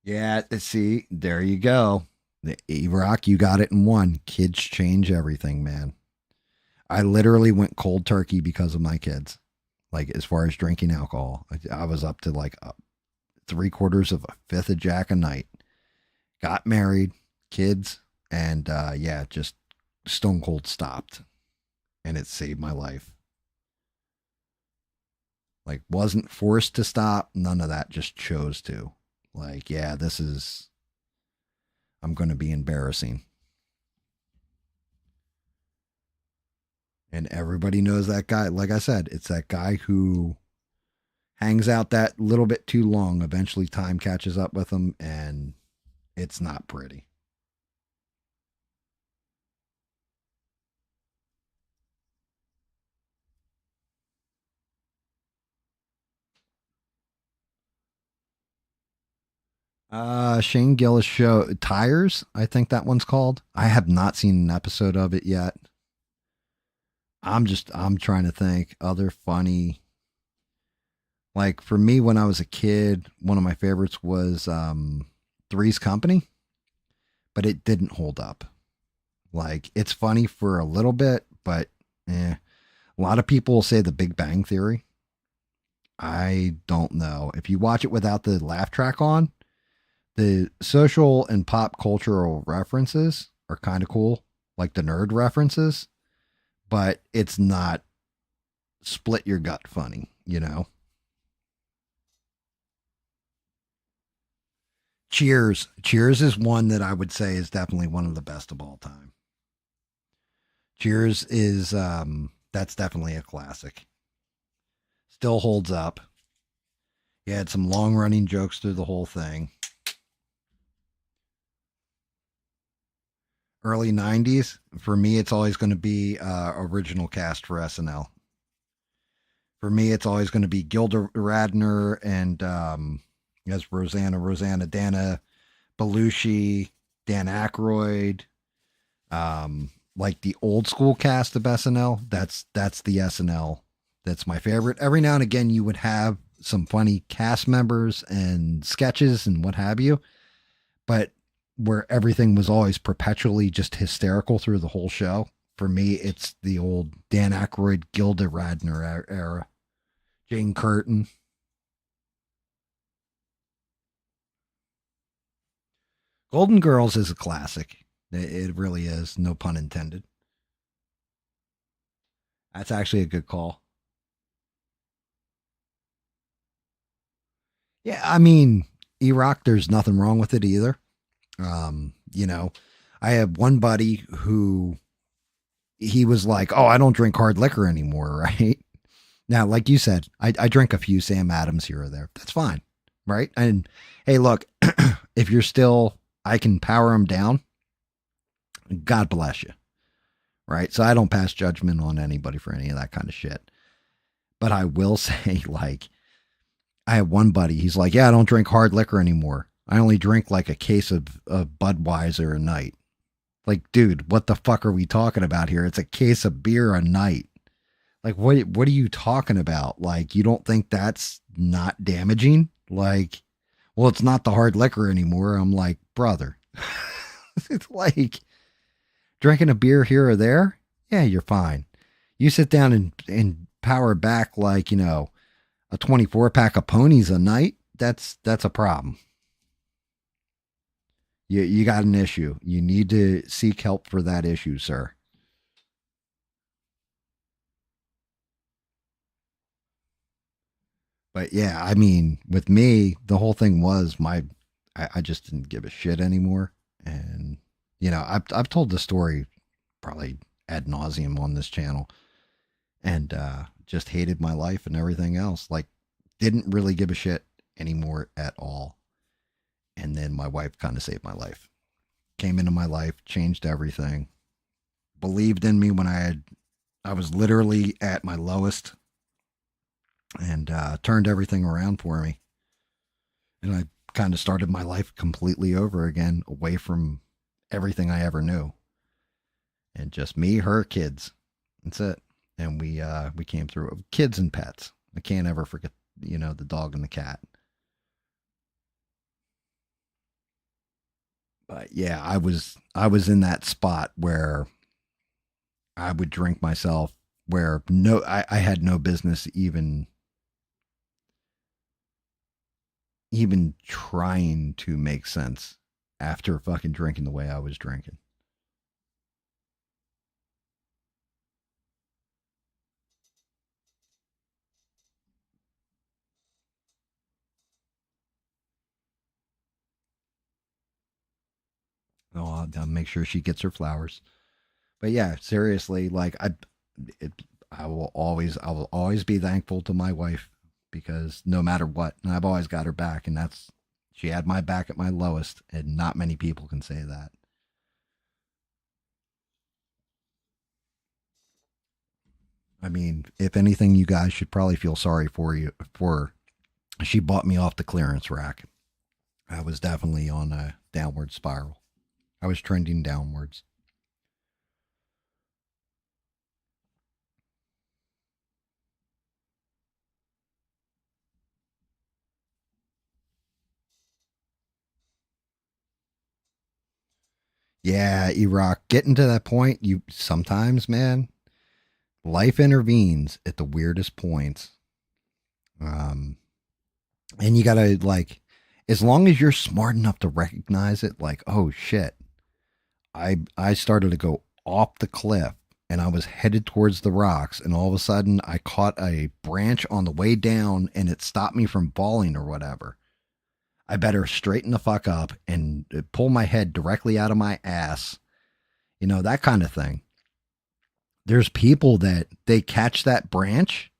Speaker 1: Yeah, see, there you go. The E-Rock, you got it in one. Kids change everything, man. I literally went cold turkey because of my kids. Like as far as drinking alcohol, I was up to like 3/4 of a fifth of Jack a night. Got married, kids, and yeah, just stone cold stopped, and it saved my life. Like wasn't forced to stop, none of that. Just chose to. Like yeah, this is I'm going to be embarrassing, and everybody knows that guy. Like I said, it's that guy who hangs out that little bit too long. Eventually, time catches up with him, and it's not pretty. Shane Gillis show Tires, I think that one's called. I have not seen an episode of it yet. I'm trying to think other funny. Like for me when I was a kid, one of my favorites was Three's Company, but it didn't hold up. Like it's funny for a little bit, but a lot of people will say The Big Bang Theory. I don't know. If you watch it without the laugh track on, the social and pop cultural references are kind of cool, like the nerd references, but it's not split your gut funny, you know? Cheers. Cheers is one that I would say is definitely one of the best of all time. Cheers is that's definitely a classic. Still holds up. You had some long running jokes through the whole thing. Early 90s, for me, it's always going to be original cast for SNL. For me, it's always going to be Gilda Radner and as Rosanna, Dana Belushi, Dan Aykroyd, like the old school cast of SNL. That's the SNL. That's my favorite. Every now and again, you would have some funny cast members and sketches and what have you, but where everything was always perpetually just hysterical through the whole show. For me, it's the old Dan Aykroyd, Gilda Radner era. Jane Curtin. Golden Girls is a classic. It really is. No pun intended. That's actually a good call. Yeah, I mean, Iraq, there's nothing wrong with it either. You know, I have one buddy who he was like, "Oh, I don't drink hard liquor anymore," right? Now, like you said, I drink a few Sam Adams here or there. That's fine, right? And hey, look, if you're still, I can power them down. God bless you, right? So I don't pass judgment on anybody for any of that kind of shit. But I will say, like, I have one buddy. He's like, "Yeah, I don't drink hard liquor anymore. I only drink like a case of Budweiser a night." Like, dude, what the fuck are we talking about here? It's a case of beer a night. Like, what are you talking about? Like, you don't think that's not damaging? Like, well, it's not the hard liquor anymore. I'm like, brother, it's like drinking a beer here or there. Yeah, you're fine. You sit down and power back like, a 24 pack of ponies a night. That's a problem. You got an issue. You need to seek help for that issue, sir. But yeah, I mean, with me, the whole thing was I just didn't give a shit anymore. And, I've told the story probably ad nauseum on this channel and just hated my life and everything else. Like, didn't really give a shit anymore at all. And then my wife kind of saved my life, came into my life, changed everything, believed in me when I was literally at my lowest and turned everything around for me. And I kind of started my life completely over again, away from everything I ever knew, and just me, her, kids. That's it. And we came through it. Kids and pets. I can't ever forget, the dog and the cat. But yeah, I was in that spot where I would drink myself where I had no business even trying to make sense after fucking drinking the way I was drinking. Oh, I'll make sure she gets her flowers. But yeah, seriously, like it, I will always be thankful to my wife because no matter what, and I've always got her back, and she had my back at my lowest, and not many people can say that. I mean, if anything, you guys should probably feel sorry for she bought me off the clearance rack. I was definitely on a downward spiral. I was trending downwards. Yeah, Iraq, getting to that point, you sometimes, man, life intervenes at the weirdest points. Um, and you gotta like, as long as you're smart enough to recognize it, like, oh shit, I started to go off the cliff, and I was headed towards the rocks, and all of a sudden I caught a branch on the way down, and it stopped me from falling or whatever. I better straighten the fuck up and pull my head directly out of my ass, that kind of thing. There's people that they catch that branch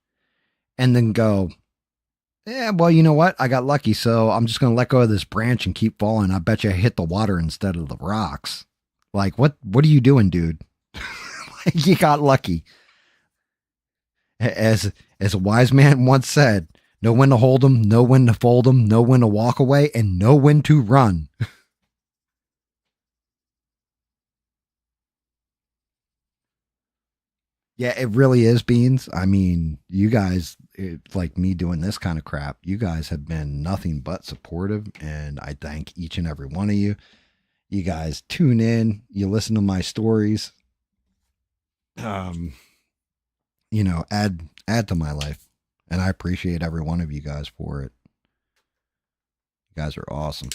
Speaker 1: and then go, yeah, well, you know what? I got lucky, so I'm just going to let go of this branch and keep falling. I bet you I hit the water instead of the rocks. Like, what are you doing, dude? You got lucky. As a wise man once said, know when to hold 'em, know when to fold 'em, know when to walk away, and know when to run. Yeah, it really is, Beans. I mean, you guys, like me doing this kind of crap, you guys have been nothing but supportive, and I thank each and every one of you. You guys tune in, you listen to my stories, um, add to my life, and I appreciate every one of you guys for it. You guys are awesome.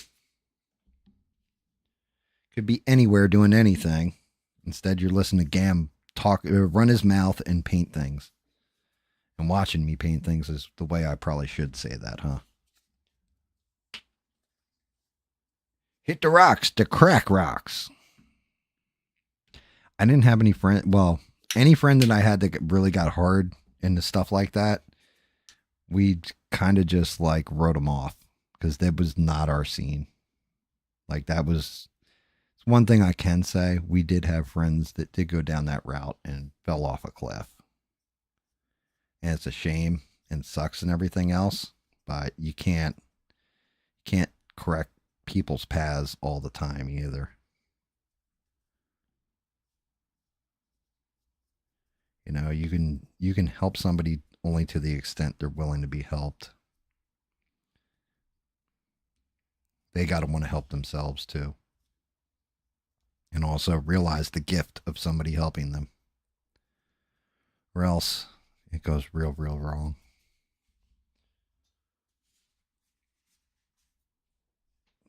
Speaker 1: Could be anywhere doing anything. Instead, you're listening to Gam talk, run his mouth, and paint things. And watching me paint things is the way I probably should say that, huh? Hit the rocks, the crack rocks. I didn't have any friend. Well, any friend that I had that really got hard into stuff like that, we kind of just like wrote them off because that was not our scene. Like that was one thing I can say. We did have friends that did go down that route and fell off a cliff, and it's a shame and sucks and everything else. But you can't correct people's paths all the time either. You can help somebody only to the extent they're willing to be helped. They got to want to help themselves too, and also realize the gift of somebody helping them, or else it goes real wrong.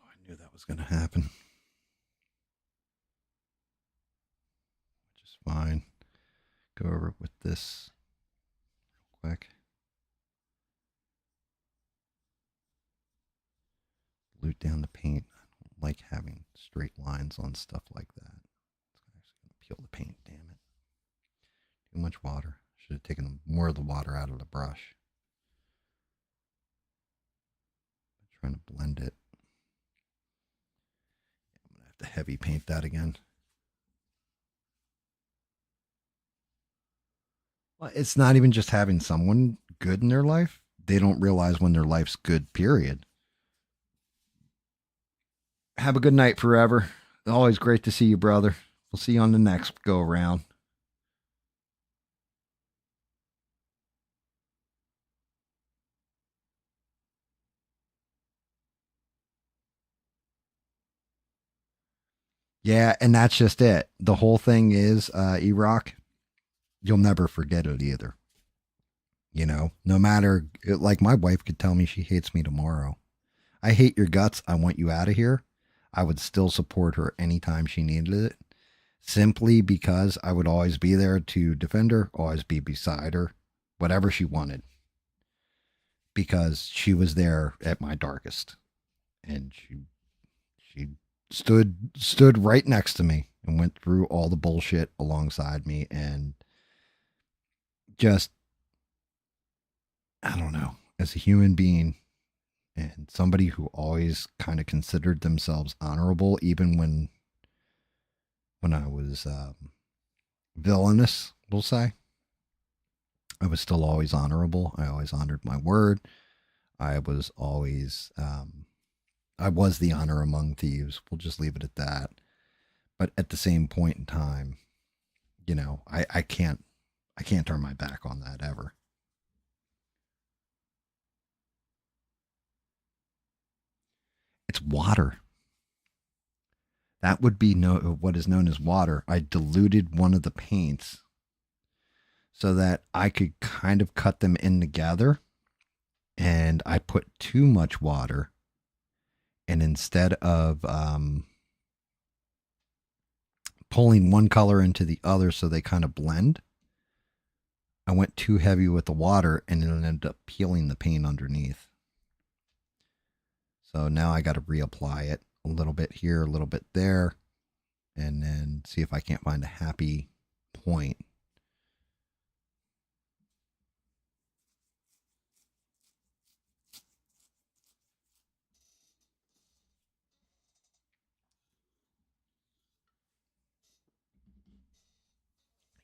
Speaker 1: Oh, I knew that was going to happen, which is fine. Go over it with this real quick. Loot down the paint. I don't like having straight lines on stuff like that. It's actually going to peel the paint. Damn it! Too much water. Should have taken more of the water out of the brush. I'm trying to blend it. I'm gonna have to heavy paint that again. Well, it's not even just having someone good in their life. They don't realize when their life's good, period. Have a good night forever. Always great to see you, brother. We'll see you on the next go around. Yeah, and that's just it. The whole thing is, Iraq, you'll never forget it either. You know, no matter, like my wife could tell me she hates me tomorrow. I hate your guts. I want you out of here. I would still support her anytime she needed it, simply because I would always be there to defend her, always be beside her, whatever she wanted, because she was there at my darkest, and she stood right next to me and went through all the bullshit alongside me, and just, I don't know, as a human being and somebody who always kind of considered themselves honorable, even when I was villainous, we'll say, I was still always honorable. I always honored my word. I was always I was the honor among thieves. We'll just leave it at that. But at the same point in time, you know, I can't turn my back on that ever. It's water. That would be what is known as water. I diluted one of the paints so that I could kind of cut them in together, and I put too much water, and instead of pulling one color into the other so they kind of blend, I went too heavy with the water and it ended up peeling the paint underneath. So now I got to reapply it a little bit here, a little bit there, and then see if I can't find a happy point.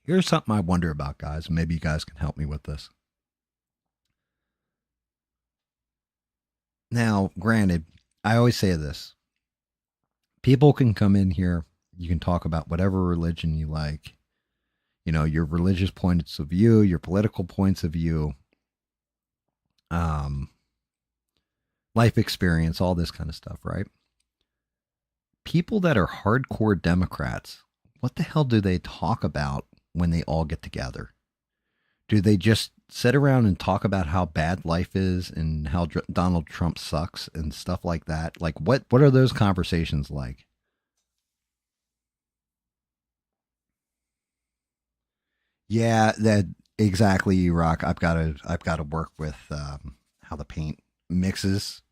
Speaker 1: Here's something I wonder about, guys. Maybe you guys can help me with this. Now, granted, I always say this: people can come in here, you can talk about whatever religion you like, you know, your religious points of view, your political points of view, um, life experience, all this kind of stuff, right? People that are hardcore Democrats, what the hell do they talk about when they all get together? Do they just sit around and talk about how bad life is and how Donald Trump sucks and stuff like that? Like, what are those conversations like? Yeah, that exactly, Rock. I've got to work with how the paint mixes,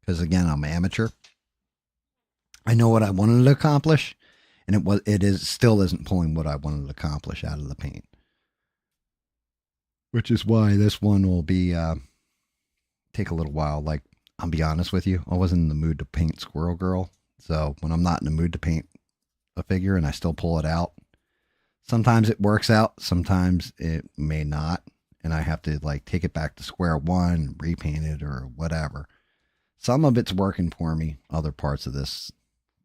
Speaker 1: because again, I'm amateur. I know what I wanted to accomplish, and it is still isn't pulling what I wanted to accomplish out of the paint. Which is why this one will be take a little while. Like, I'll be honest with you, I wasn't in the mood to paint Squirrel Girl. So when I'm not in the mood to paint a figure and I still pull it out, sometimes it works out, sometimes it may not, and I have to like take it back to square one, repaint it or whatever. Some of it's working for me. Other parts of this,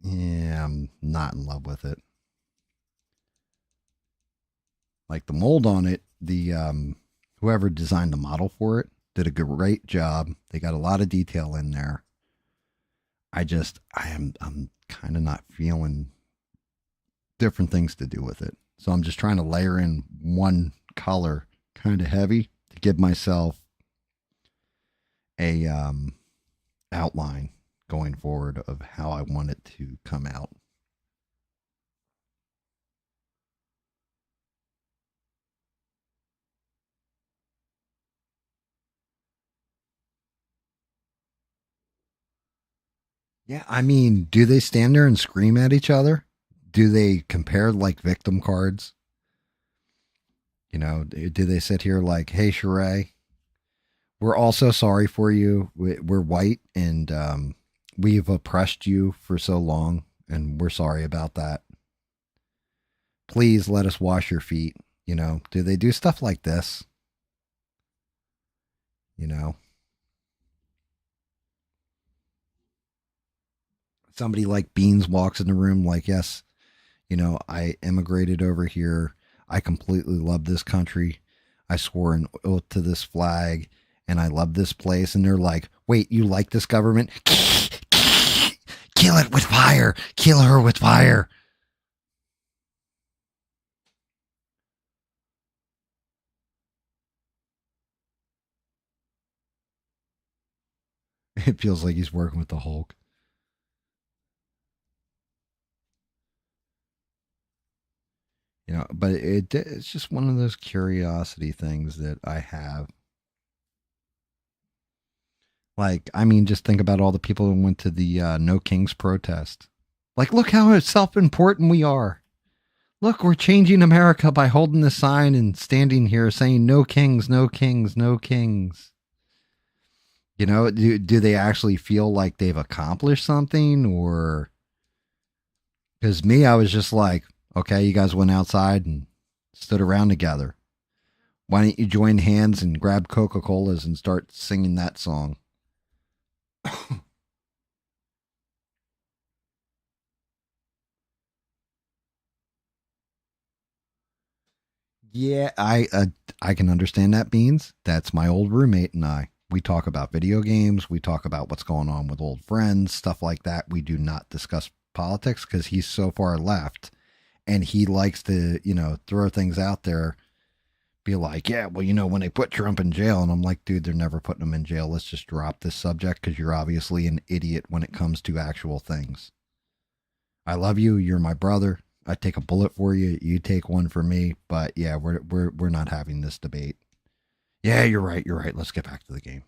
Speaker 1: yeah, I'm not in love with it. Like the mold on it, the whoever designed the model for it did a great job. They got a lot of detail in there. I'm kind of not feeling different things to do with it. So I'm just trying to layer in one color kind of heavy to give myself a outline going forward of how I want it to come out. Yeah, I mean, do they stand there and scream at each other? Do they compare like victim cards? You know, do they sit here like, "Hey, Sheree, we're also sorry for you. We're white and we've oppressed you for so long, and we're sorry about that. Please let us wash your feet." You know, do they do stuff like this? You know, somebody like Beans walks in the room like, "Yes, you know, I immigrated over here. I completely love this country. I swore an oath to this flag and I love this place." And they're like, "Wait, you like this government? Kill it with fire. Kill her with fire." It feels like he's working with the Hulk. But it's just one of those curiosity things that I have. Like, I mean, just think about all the people who went to the No Kings protest. Like, look how self important we are. Look, we're changing America by holding the sign and standing here saying no kings, no kings, no kings. Do they actually feel like they've accomplished something? Or because me, I was just like, okay, you guys went outside and stood around together. Why don't you join hands and grab Coca-Colas and start singing that song? Yeah, I can understand that, Beans. That's my old roommate and I. We talk about video games. We talk about what's going on with old friends, stuff like that. We do not discuss politics because he's so far left, and he likes to, throw things out there. Be like, yeah, well, when they put Trump in jail, and I'm like, dude, they're never putting him in jail. Let's just drop this subject because you're obviously an idiot when it comes to actual things. I love you. You're my brother. I take a bullet for you. You take one for me. But yeah, we're not having this debate. Yeah, you're right. You're right. Let's get back to the game.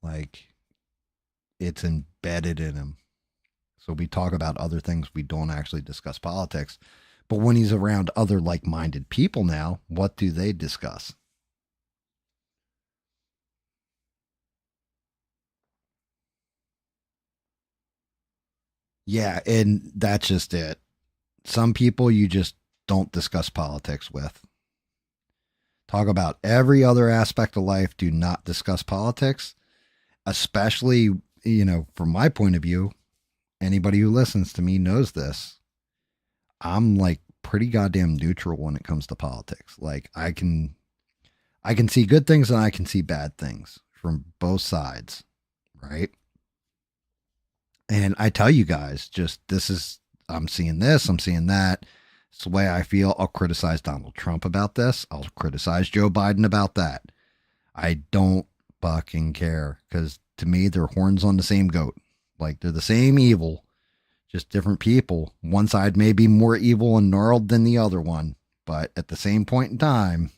Speaker 1: Like, it's embedded in him. So we talk about other things. We don't actually discuss politics. But when he's around other like-minded people now, what do they discuss? Yeah, and that's just it. Some people you just don't discuss politics with. Talk about every other aspect of life. Do not discuss politics, especially, from my point of view. Anybody who listens to me knows this. I'm like pretty goddamn neutral when it comes to politics. Like I can see good things and I can see bad things from both sides, right? And I tell you guys, just this is, I'm seeing this, I'm seeing that. It's the way I feel. I'll criticize Donald Trump about this. I'll criticize Joe Biden about that. I don't fucking care because to me, they're horns on the same goat. Like they're the same evil, just different people. One side may be more evil and gnarled than the other one, but at the same point in time,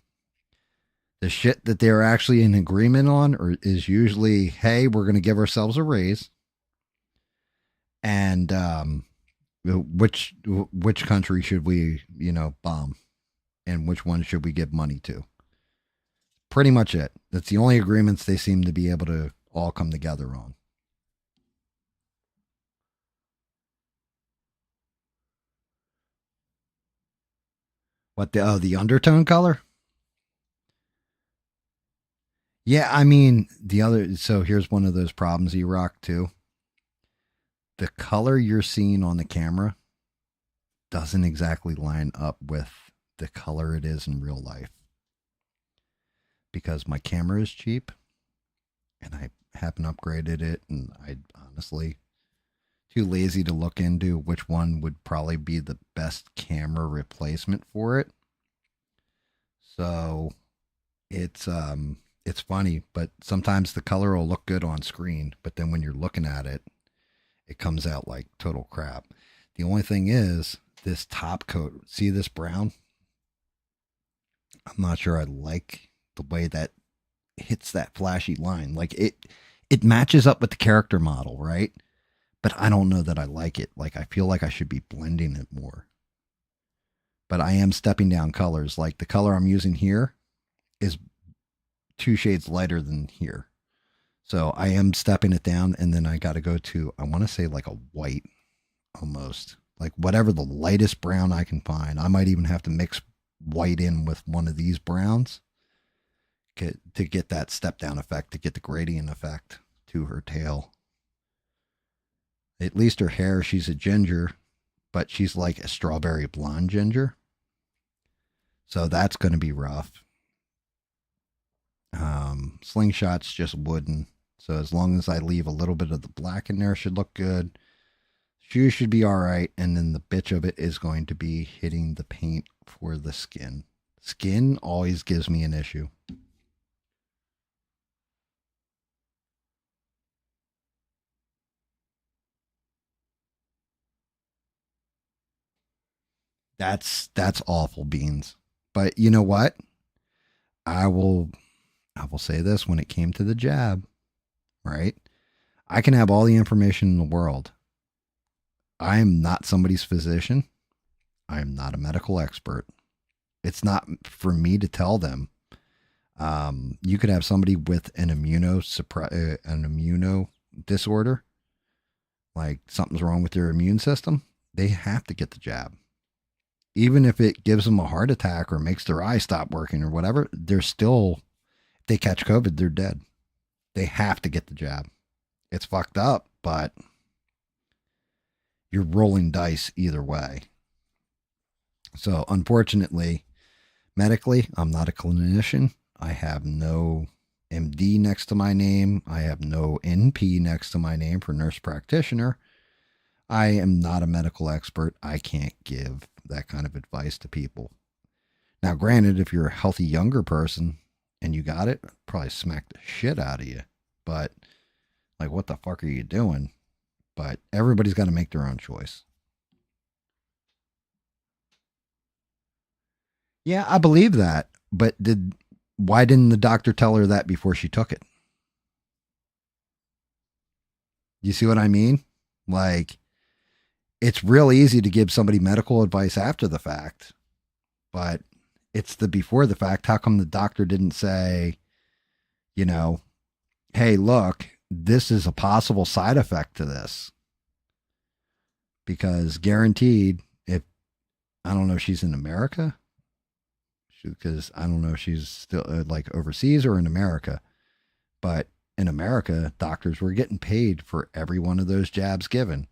Speaker 1: the shit that they're actually in agreement on is usually, hey, we're going to give ourselves a raise, and which country should we bomb, and which one should we give money to? Pretty much it. That's the only agreements they seem to be able to all come together on. What the undertone color? Yeah, I mean the other. So here's one of those problems, E-Rock too. The color you're seeing on the camera doesn't exactly line up with the color it is in real life because my camera is cheap and I haven't upgraded it, and I honestly too lazy to look into which one would probably be the best camera replacement for it. So it's funny, but sometimes the color will look good on screen, but then when you're looking at it, it comes out like total crap. The only thing is this top coat. See this brown? I'm not sure I like the way that hits that flashy line. Like it matches up with the character model, right? But I don't know that I like it. Like I feel like I should be blending it more. But I am stepping down colors. Like the color I'm using here is two shades lighter than here. So I am stepping it down, and then I got to go to, I want to say like a white almost, like whatever the lightest brown I can find. I might even have to mix white in with one of these browns to get that step down effect, to get the gradient effect to her tail. At least her hair, she's a ginger, but she's like a strawberry blonde ginger. So that's going to be rough. Slingshot's just wooden. So as long as I leave a little bit of the black in there, should look good. Shoes should be all right. And then the bitch of it is going to be hitting the paint for the skin. Skin always gives me an issue. That's awful beans. But you know what? I will I will say this when it came to the jab, right? I can have all the information in the world. I am not somebody's physician. I am not a medical expert. It's not for me to tell them. You could have somebody with an immuno disorder, like something's wrong with their immune system. They have to get the jab, even if it gives them a heart attack or makes their eye stop working or whatever. They're still, if they catch COVID, they're dead. They have to get the jab. It's fucked up, but you're rolling dice either way. So, unfortunately, medically, I'm not a clinician. I have no MD next to my name. I have no NP next to my name for nurse practitioner. I am not a medical expert. I can't give that kind of advice to people. Now, granted, if you're a healthy younger person and you got it, probably smack the shit out of you. But, like, what the fuck are you doing? But everybody's got to make their own choice. Yeah, I believe that. But why didn't the doctor tell her that before she took it? You see what I mean? Like, it's real easy to give somebody medical advice after the fact, but it's the before the fact. How come the doctor didn't say, you know, hey, look, this is a possible side effect to this? Because guaranteed, if I don't know if she's in America, because I don't know if she's still like overseas or in America, but in America, doctors were getting paid for every one of those jabs given.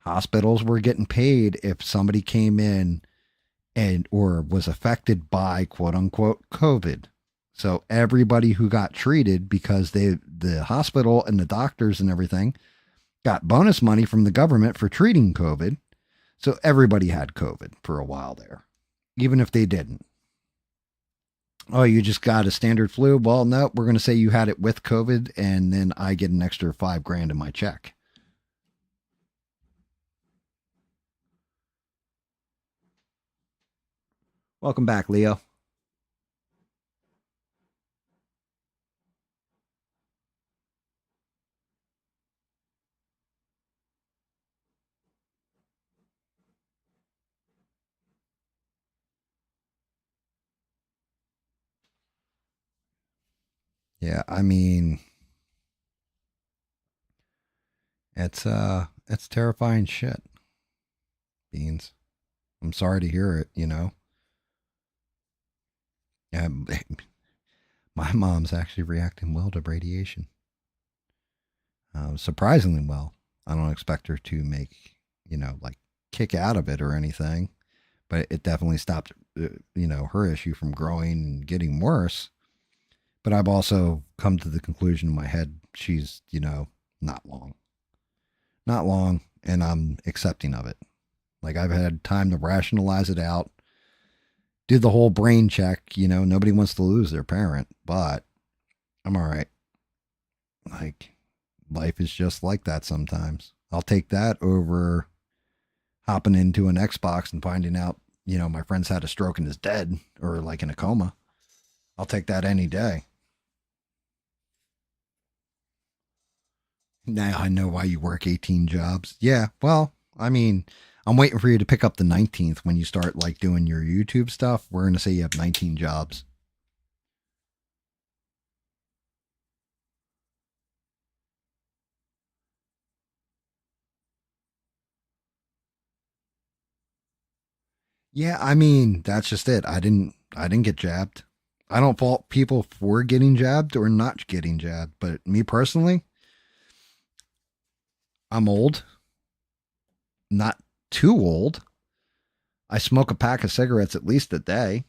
Speaker 1: Hospitals were getting paid if somebody came in and or was affected by quote unquote COVID. So everybody who got treated, because the hospital and the doctors and everything got bonus money from the government for treating COVID. So everybody had COVID for a while there, even if they didn't. Oh, you just got a standard flu? Well, no, we're going to say you had it with COVID, and then I get an extra $5,000 in my check. Welcome back, Leo. Yeah, I mean, it's terrifying shit, Beans. I'm sorry to hear it, you know. Yeah, my mom's actually reacting well to radiation. Surprisingly well. I don't expect her to make, like kick out of it or anything, but it definitely stopped, her issue from growing and getting worse. But I've also come to the conclusion in my head she's, not long. Not long, and I'm accepting of it. Like I've had time to rationalize it out, did the whole brain check, nobody wants to lose their parent, but I'm all right. Like life is just like that sometimes. I'll take that over hopping into an Xbox and finding out, my friend's had a stroke and is dead or like in a coma. I'll take that any day. Now I know why you work 18 jobs. Yeah, well, I mean, I'm waiting for you to pick up the 19th when you start like doing your YouTube stuff. We're going to say you have 19 jobs. Yeah, I mean, that's just it. I didn't get jabbed. I don't fault people for getting jabbed or not getting jabbed, but me personally, I'm old, not too old. I smoke a pack of cigarettes at least a day.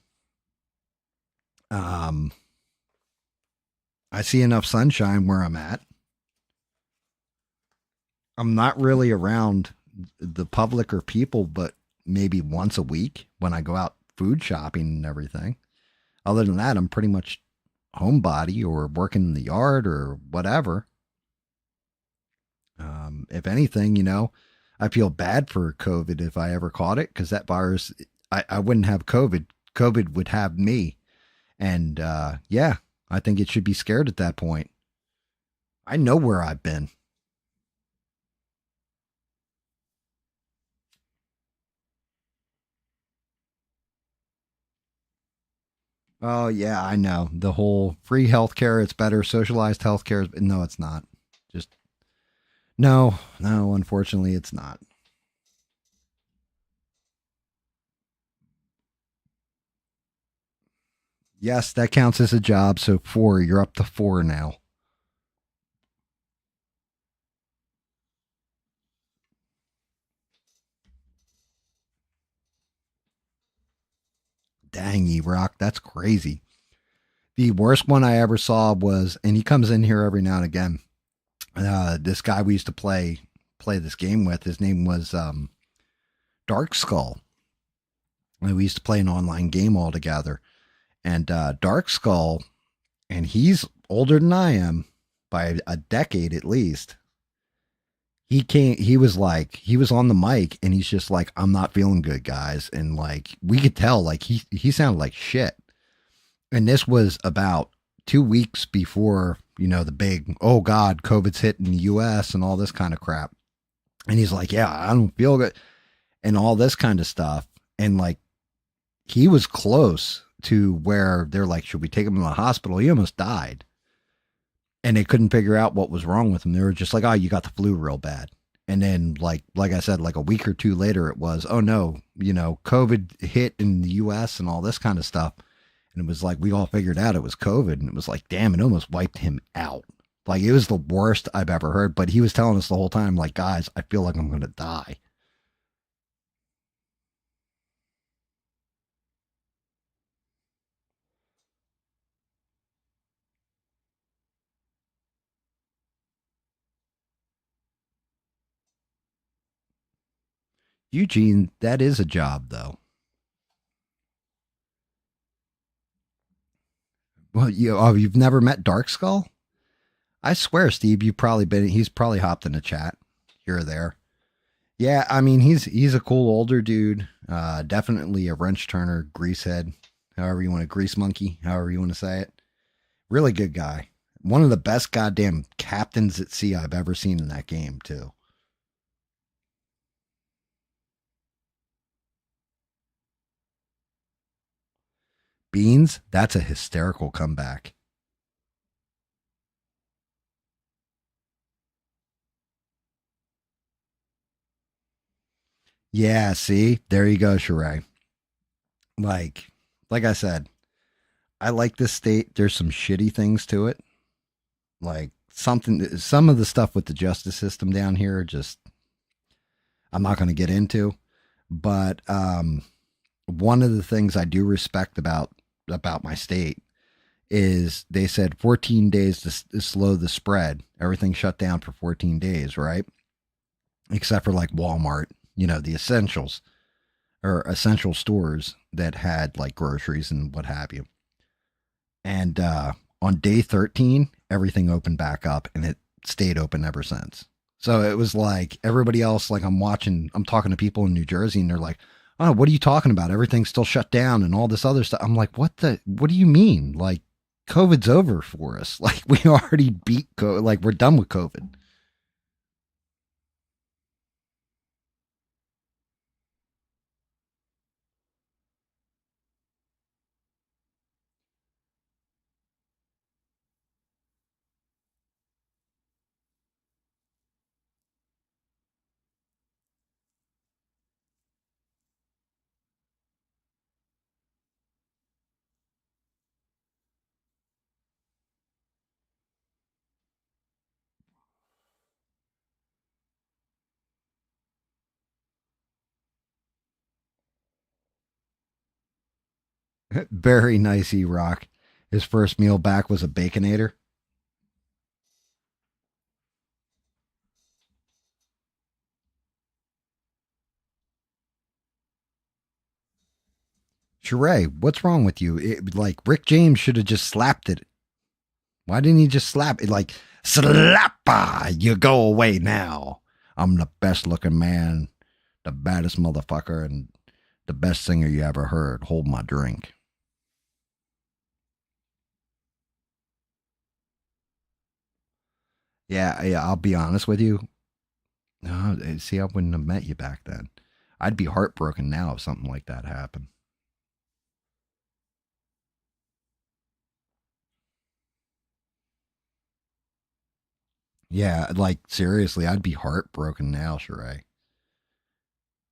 Speaker 1: Um, I see enough sunshine where I'm at. I'm not really around the public or people, but maybe once a week when I go out food shopping and everything. Other than that, I'm pretty much homebody or working in the yard or whatever. If anything, I feel bad for COVID if I ever caught it because that virus, I wouldn't have COVID. COVID would have me. And yeah, I think it should be scared at that point. I know where I've been. Oh yeah, I know. The whole free healthcare, it's better. Socialized healthcare, no, it's not. Just no, no. Unfortunately, it's not. Yes, that counts as a job. So four, you're up to four now. Dang, E Rock, that's crazy. The worst one I ever saw was, and he comes in here every now and again. This guy we used to play this game with. His name was Dark Skull. And we used to play an online game all together. And Dark Skull, and he's older than I am by a decade at least. He came. He was on the mic, and he's just like, "I'm not feeling good, guys," and like we could tell, like he sounded like shit. And this was about 2 weeks before, the big, oh God, COVID's hitting the US and all this kind of crap. And he's like, yeah, I don't feel good and all this kind of stuff. And like, he was close to where they're like, should we take him to the hospital? He almost died. And they couldn't figure out what was wrong with him. They were just like, oh, you got the flu real bad. And then like I said, like a week or two later, it was, oh no, COVID hit in the US and all this kind of stuff. And it was like, we all figured out it was COVID. And it was like, damn, it almost wiped him out. Like, it was the worst I've ever heard. But he was telling us the whole time, like, guys, I feel like I'm going to die. Eugene, that is a job, though. Well, you've never met Dark Skull? I swear, Steve, he's probably hopped in a chat here or there. Yeah, I mean, he's a cool older dude. Definitely a wrench turner, greasehead, however you want to, grease monkey, however you want to say it. Really good guy. One of the best goddamn captains at sea I've ever seen in that game, too. Beans, that's a hysterical comeback. Yeah, see, there you go, Sheree. Like, like I said, I like this state. There's some shitty things to it, like some of the stuff with the justice system down here. Just I'm not going to get into, but one of the things I do respect about my state is they said 14 days to slow the spread. Everything shut down for 14 days, right? Except for like Walmart, the essentials or essential stores that had like groceries and what have you. And on day 13, everything opened back up and it stayed open ever since. So it was like everybody else, like I'm talking to people in New Jersey and they're like, oh, what are you talking about? Everything's still shut down and all this other stuff. I'm like, what do you mean? Like, COVID's over for us. Like, we already beat COVID. Like, we're done with COVID. Very nice, E Rock. His first meal back was a Baconator. Sheree, what's wrong with you? Like, Rick James should have just slapped it. Why didn't he just slap it? Like, slappa, you go away now. I'm the best looking man, the baddest motherfucker, and The best singer you ever heard. Hold my drink. Yeah, yeah. I'll be honest with you. No, see, I wouldn't have met you back then. I'd be heartbroken now if something like that happened. Yeah, like seriously, I'd be heartbroken now, Sheree.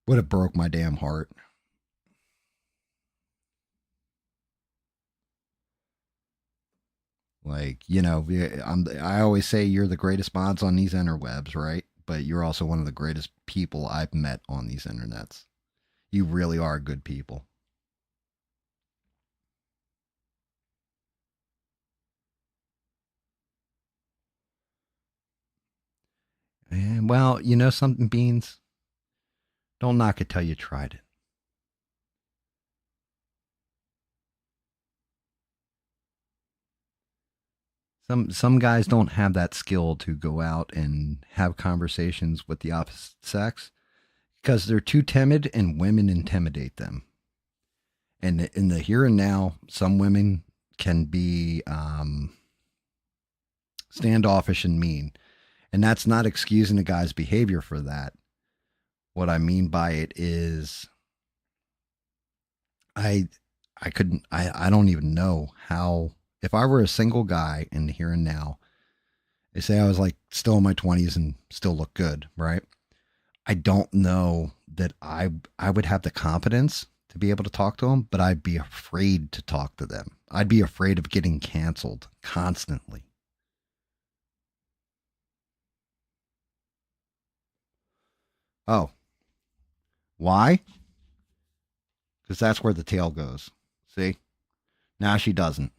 Speaker 1: Would have broke my damn heart. Like, I always say you're the greatest minds on these interwebs, right? But you're also one of the greatest people I've met on these internets. You really are good people. And well, you know something, Beans? Don't knock it till you tried it. Some guys don't have that skill to go out and have conversations with the opposite sex because they're too timid and women intimidate them. And in the here and now, some women can be standoffish and mean. And that's not excusing a guy's behavior for that. What I mean by it is I I don't even know how if I were a single guy in the here and now, they say I was like still in my 20s and still look good, right? I don't know that I would have the confidence to be able to talk to them, but I'd be afraid to talk to them. I'd be afraid of getting canceled constantly. Oh, why? Because that's where the tail goes. See? Now she doesn't.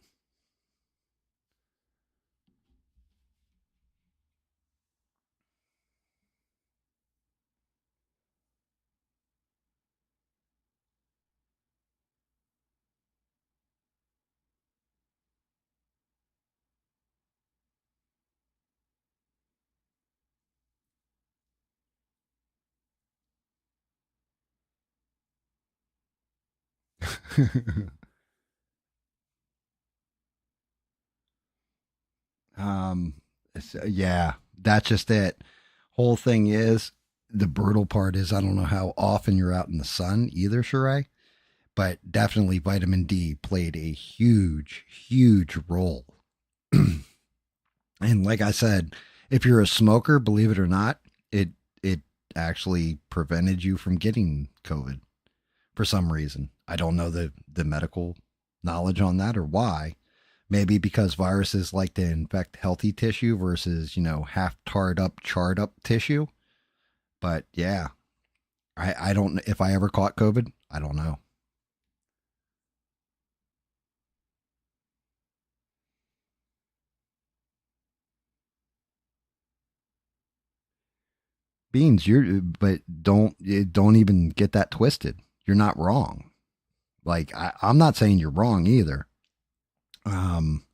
Speaker 1: um, yeah, that's just it. Whole thing is the brutal part is I don't know how often you're out in the sun either, Sheree, but definitely vitamin D played a huge, huge role. And like I said, if you're a smoker, believe it or not, it actually prevented you from getting COVID for some reason. I don't know the medical knowledge on that or why. Maybe because viruses like to infect healthy tissue versus, half tarred up, charred up tissue. But yeah, I don't, if I ever caught COVID, I don't know. Beans, but don't even get that twisted. You're not wrong. Like, I'm not saying you're wrong either. Um,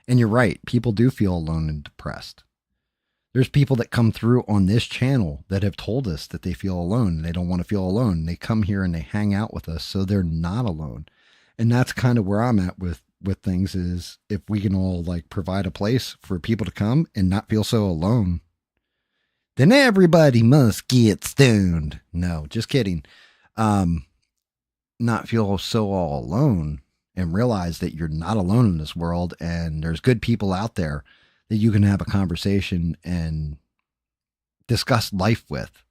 Speaker 1: and you're right. People do feel alone and depressed. There's people that come through on this channel that have told us that they feel alone and they don't want to feel alone. They come here and they hang out with us so they're not alone. And that's kind of where I'm at with things is if we can all like provide a place for people to come and not feel so alone, then everybody must get stoned. No, just kidding. Um, not feel so all alone and realize that you're not alone in this world and there's good people out there that you can have a conversation and discuss life with.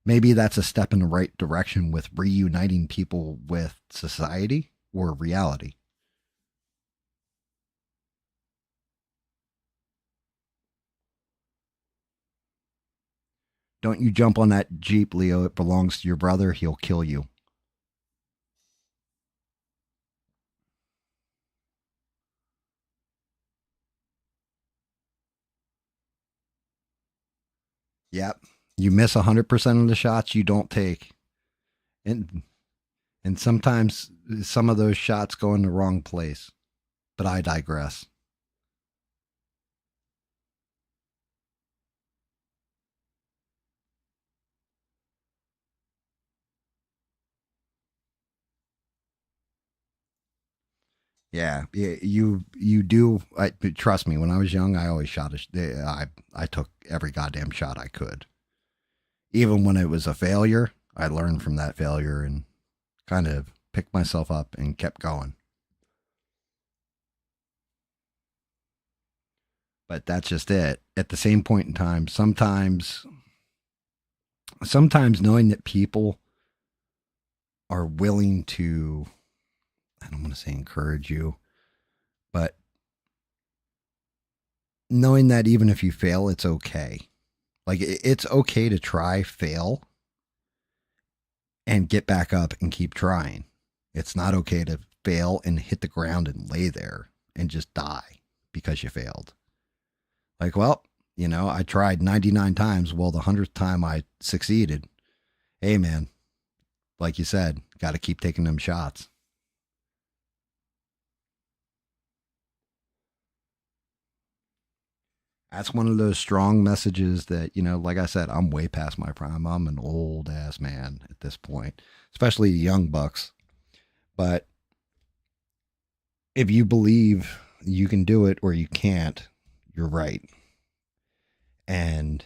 Speaker 1: Maybe that's a step in the right direction with reuniting people with society or reality. Don't you jump on that Jeep, Leo. It belongs to your brother. He'll kill you. Yep. You miss 100% of the shots you don't take. And and sometimes some of those shots go in the wrong place. But I digress. Yeah, you do. Trust me. When I was young, I always shot. I took every goddamn shot I could, even when it was a failure. I learned from that failure and kind of picked myself up and kept going. But that's just it. At the same point in time, sometimes knowing that people are willing to, I don't want to say encourage you, but knowing that even if you fail, it's okay. Like it's okay to try, fail, and get back up and keep trying. It's not okay to fail and hit the ground and lay there and just die because you failed. Like, well, I tried 99 times. Well, the 100th time I succeeded. Hey, man, like you said, got to keep taking them shots. That's one of those strong messages that, like I said, I'm way past my prime. I'm an old ass man at this point, especially young bucks. But if you believe you can do it or you can't, you're right. And,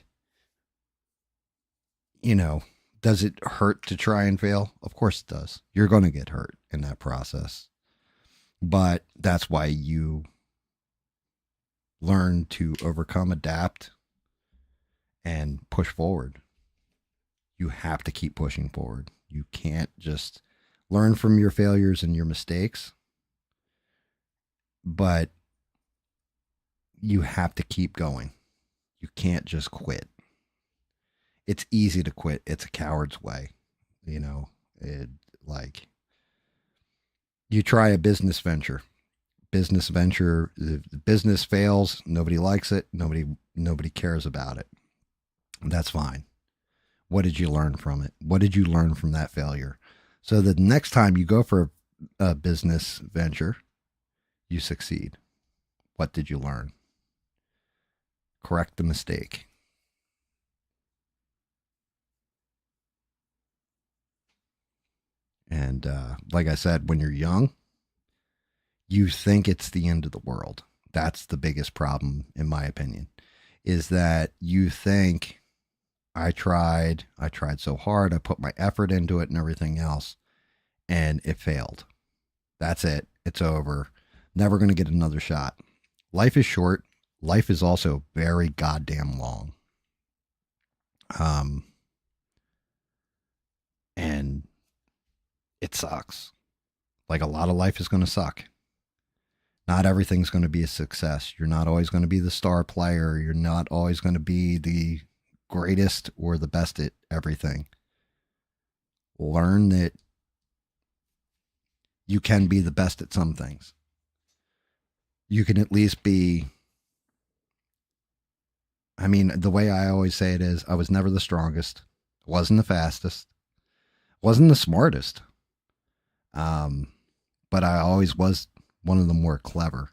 Speaker 1: you know, does it hurt to try and fail? Of course it does. You're going to get hurt in that process. But that's why you learn to overcome, adapt, and push forward. You have to keep pushing forward. You can't just learn from your failures and your mistakes, but you have to keep going. You can't just quit. It's easy to quit. It's a coward's way. It, like you try a business venture. The business fails, nobody likes it, nobody cares about it. That's fine. What did you learn from it? What did you learn from that failure? So the next time you go for a business venture, you succeed. What did you learn? Correct the mistake. And like I said, when you're young, you think it's the end of the world. That's the biggest problem, in my opinion, is that you think I tried so hard, I put my effort into it and everything else, and it failed. That's it. It's over. Never going to get another shot. Life is short. Life is also very goddamn long. Um, and it sucks. Like a lot of life is going to suck. Not everything's going to be a success. You're not always going to be the star player. You're not always going to be the greatest or the best at everything. Learn that you can be the best at some things. You can at least be. I mean, the way I always say it is I was never the strongest, wasn't the fastest, wasn't the smartest. Um, but I always was one of the more clever.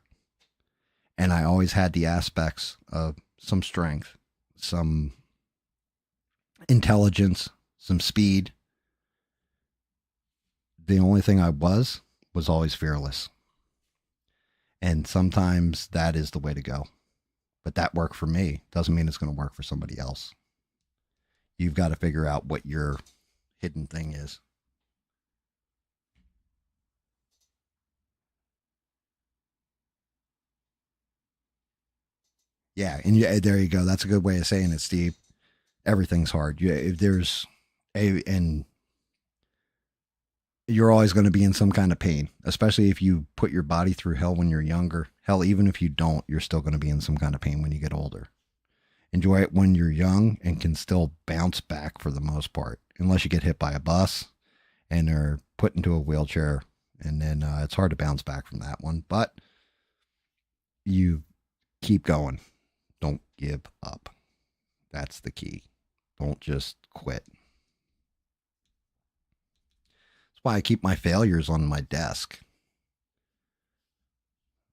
Speaker 1: And I always had the aspects of some strength, some intelligence, some speed. The only thing I was always fearless. And sometimes that is the way to go. But that worked for me. Doesn't mean it's going to work for somebody else. You've got to figure out what your hidden thing is. Yeah, and yeah, there you go. That's a good way of saying it, Steve. Everything's hard. If there's and you're always going to be in some kind of pain, especially if you put your body through hell when you're younger. Hell, even if you don't, you're still going to be in some kind of pain when you get older. Enjoy it when you're young and can still bounce back for the most part, unless you get hit by a bus and are put into a wheelchair, and then it's hard to bounce back from that one. But you keep going. Don't give up. That's the key. Don't just quit. That's why I keep my failures on my desk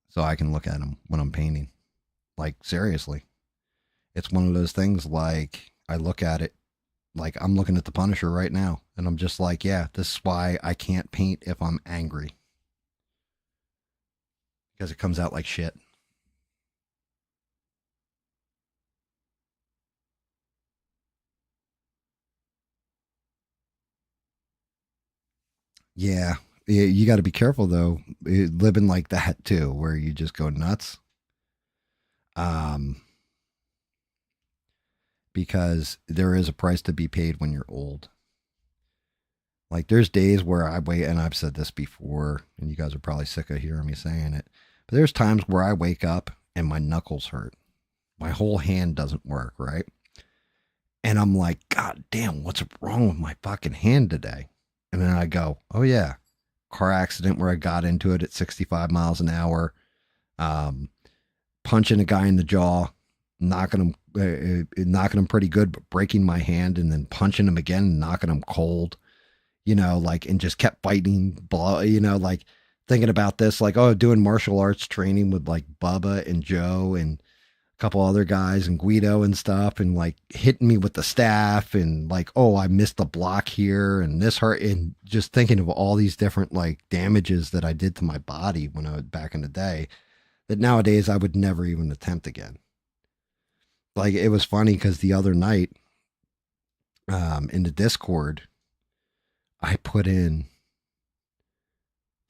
Speaker 1: so I can look at them when I'm painting. Like, seriously. It's one of those things like I look at it like I'm looking at the Punisher right now and I'm just like, yeah, this is why I can't paint if I'm angry. because it comes out like shit. Yeah. You got to be careful though, living like that too, where you just go nuts. Um, because there is a price to be paid when you're old. Like there's days where I wait, and I've said this before, and you guys are probably sick of hearing me saying it, but there's times where I wake up and my knuckles hurt. My whole hand doesn't work, right? And I'm like, God damn, what's wrong with my fucking hand today? And then I go, oh yeah, car accident where I got into it at 65 miles an hour, um, punching a guy in the jaw, knocking him pretty good, but breaking my hand, and then punching him again, and knocking him cold. Like, and just kept fighting, like thinking about this, like, oh, doing martial arts training with like Bubba and Joe and a couple other guys and Guido and stuff, and like hitting me with the staff, and like, oh, I missed the block here and this hurt, and just thinking of all these different like damages that I did to my body when I was back in the day that nowadays I would never even attempt again. Like it was funny because the other night, in the Discord, I put in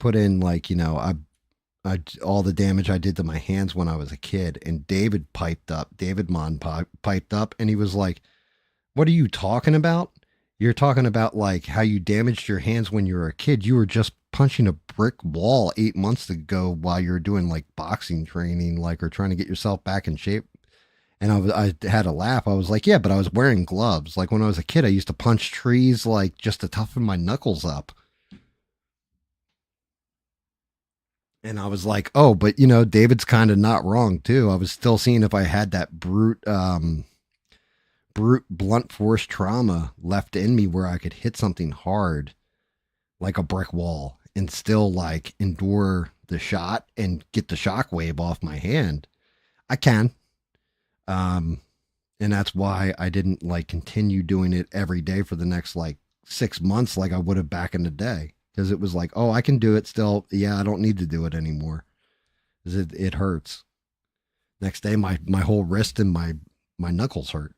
Speaker 1: like I all the damage I did to my hands when I was a kid, and David piped up. David Mon piped up, and he was like, "What are you talking about? You're talking about like how you damaged your hands when you were a kid. You were just punching a brick wall 8 months ago while you were doing like boxing training, like or trying to get yourself back in shape." And I had a laugh. I was like, "Yeah, but I was wearing gloves. Like when I was a kid, I used to punch trees like just to toughen my knuckles up." And I was like, "Oh, but David's kind of not wrong too." I was still seeing if I had that brute blunt force trauma left in me where I could hit something hard like a brick wall and still like endure the shot and get the shockwave off my hand. I can. Um and that's why I didn't like continue doing it every day for the next like 6 months like I would have back in the day. Because it was like, oh, I can do it still. Yeah, I don't need to do it anymore. 'Cause it hurts. Next day, my whole wrist and my knuckles hurt.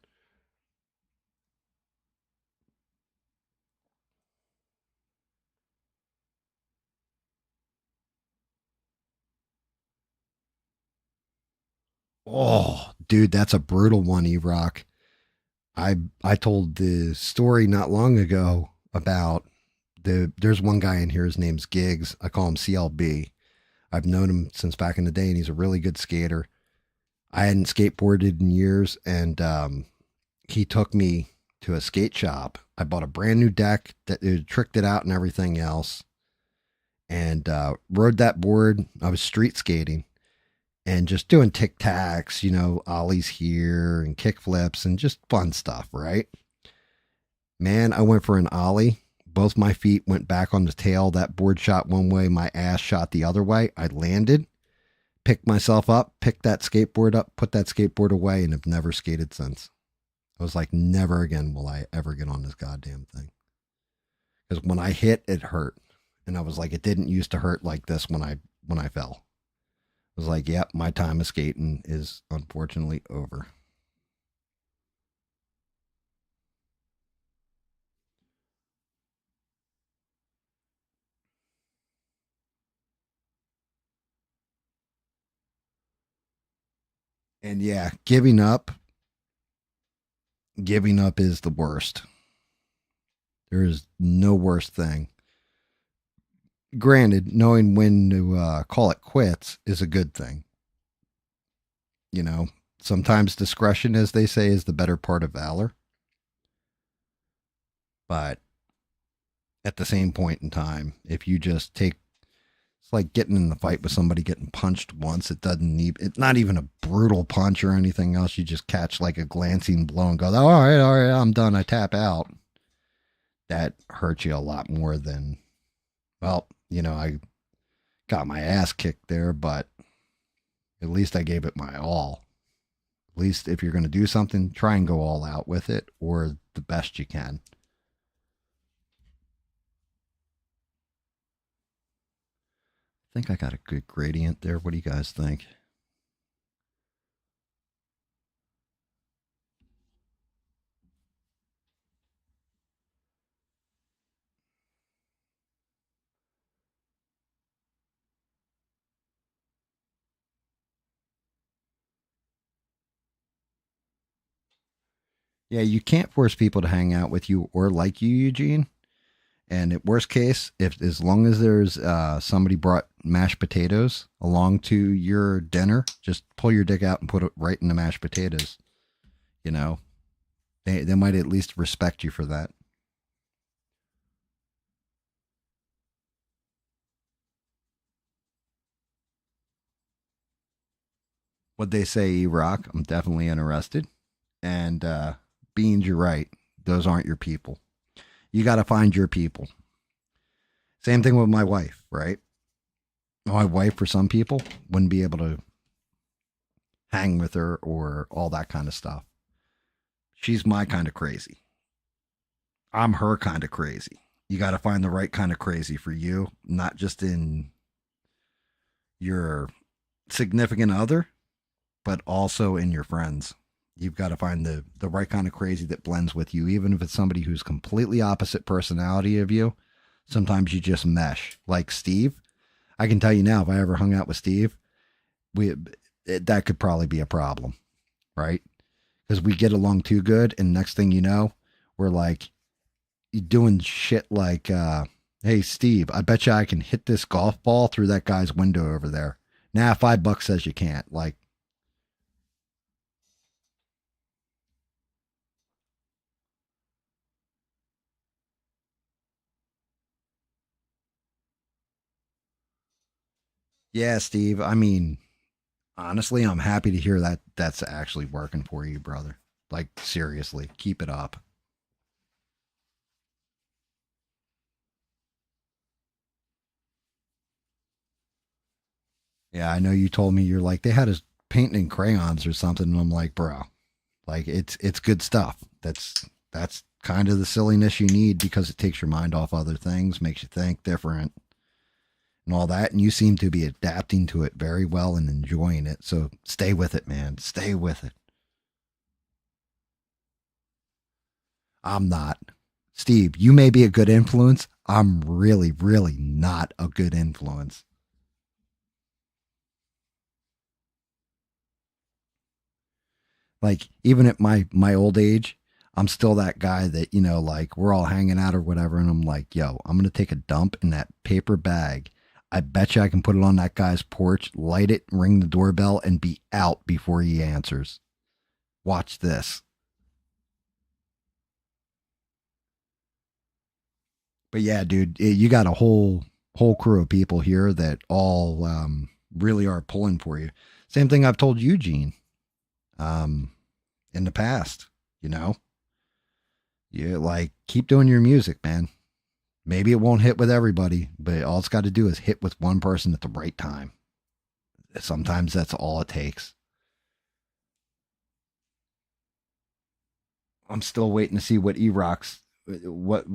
Speaker 1: Oh, dude, that's a brutal one, E Rock. I told the story not long ago about there's one guy in here, his name's Gigs. I call him CLB. I've known him since back in the day, and he's a really good skater. I hadn't skateboarded in years, and he took me to a skate shop. I bought a brand new deck that tricked it out and everything else, and rode that board. I was street skating and just doing tic tacs, ollies here and kick flips and just fun stuff, right? Man, I went for an ollie. Both my feet went back on the tail. That board shot one way, my ass shot the other way. I landed, picked myself up, picked that skateboard up, put that skateboard away, and have never skated since. I was like, never again will I ever get on this goddamn thing. Because when I hit, it hurt. And I was like, it didn't used to hurt like this when I fell. I was like, yep, my time of skating is unfortunately over. And yeah, giving up is the worst. There is no worse thing. Granted, knowing when to call it quits is a good thing. You know, sometimes discretion, as they say, is the better part of valor. But at the same point in time, if you just take, it's like getting in the fight with somebody getting punched once. It doesn't need, it's not even a brutal punch or anything else. You just catch like a glancing blow and go, all right, I'm done. I tap out. That hurts you a lot more than, well, I got my ass kicked there, but at least I gave it my all. At least if you're going to do something, try and go all out with it or the best you can. think I got a good gradient there. What do you guys think? Yeah, you can't force people to hang out with you or like you, Eugene. And at worst case, if as long as there's somebody brought mashed potatoes along to your dinner, just pull your dick out and put it right in the mashed potatoes. You know, they might at least respect you for that. What they say, E-Rock, I'm definitely interested. And Beans, you're right. Those aren't your people. You got to find your people. Same thing with my wife, right? My wife, for some people, wouldn't be able to hang with her or all that kind of stuff. She's my kind of crazy. I'm her kind of crazy. You got to find the right kind of crazy for you, not just in your significant other, but also in your friends. You've got to find the right kind of crazy that blends with you, even if it's somebody who's completely opposite personality of you. Sometimes you just mesh. Like Steve, I can tell you now, if I ever hung out with Steve, we that could probably be a problem, right? Because we get along too good, and next thing you know, we're like doing shit like, "Hey, Steve, I bet you I can hit this golf ball through that guy's window over there." Nah, $5 says you can't. Like, yeah, Steve. I mean, honestly, I'm happy to hear that that's actually working for you, brother. Like, seriously, keep it up. Yeah, I know you told me you're like they had us painting in crayons or something, and I'm like, bro, like it's good stuff. That's kind of the silliness you need because it takes your mind off other things, makes you think different and all that. And you seem to be adapting to it very well and enjoying it. So stay with it, man. Stay with it. I'm not. Steve, you may be a good influence. I'm really, really not a good influence. Like even at my old age, I'm still that guy that like we're all hanging out or whatever, and I'm like, yo, I'm gonna take a dump in that paper bag. I bet you I can put it on that guy's porch, light it, ring the doorbell, and be out before he answers. Watch this. But yeah, dude, you got a whole crew of people here that all really are pulling for you. Same thing I've told Eugene um, in the past. You know, you like keep doing your music, man. Maybe it won't hit with everybody, but all it's got to do is hit with one person at the right time. Sometimes that's all it takes. I'm still waiting to see what E-Rock's what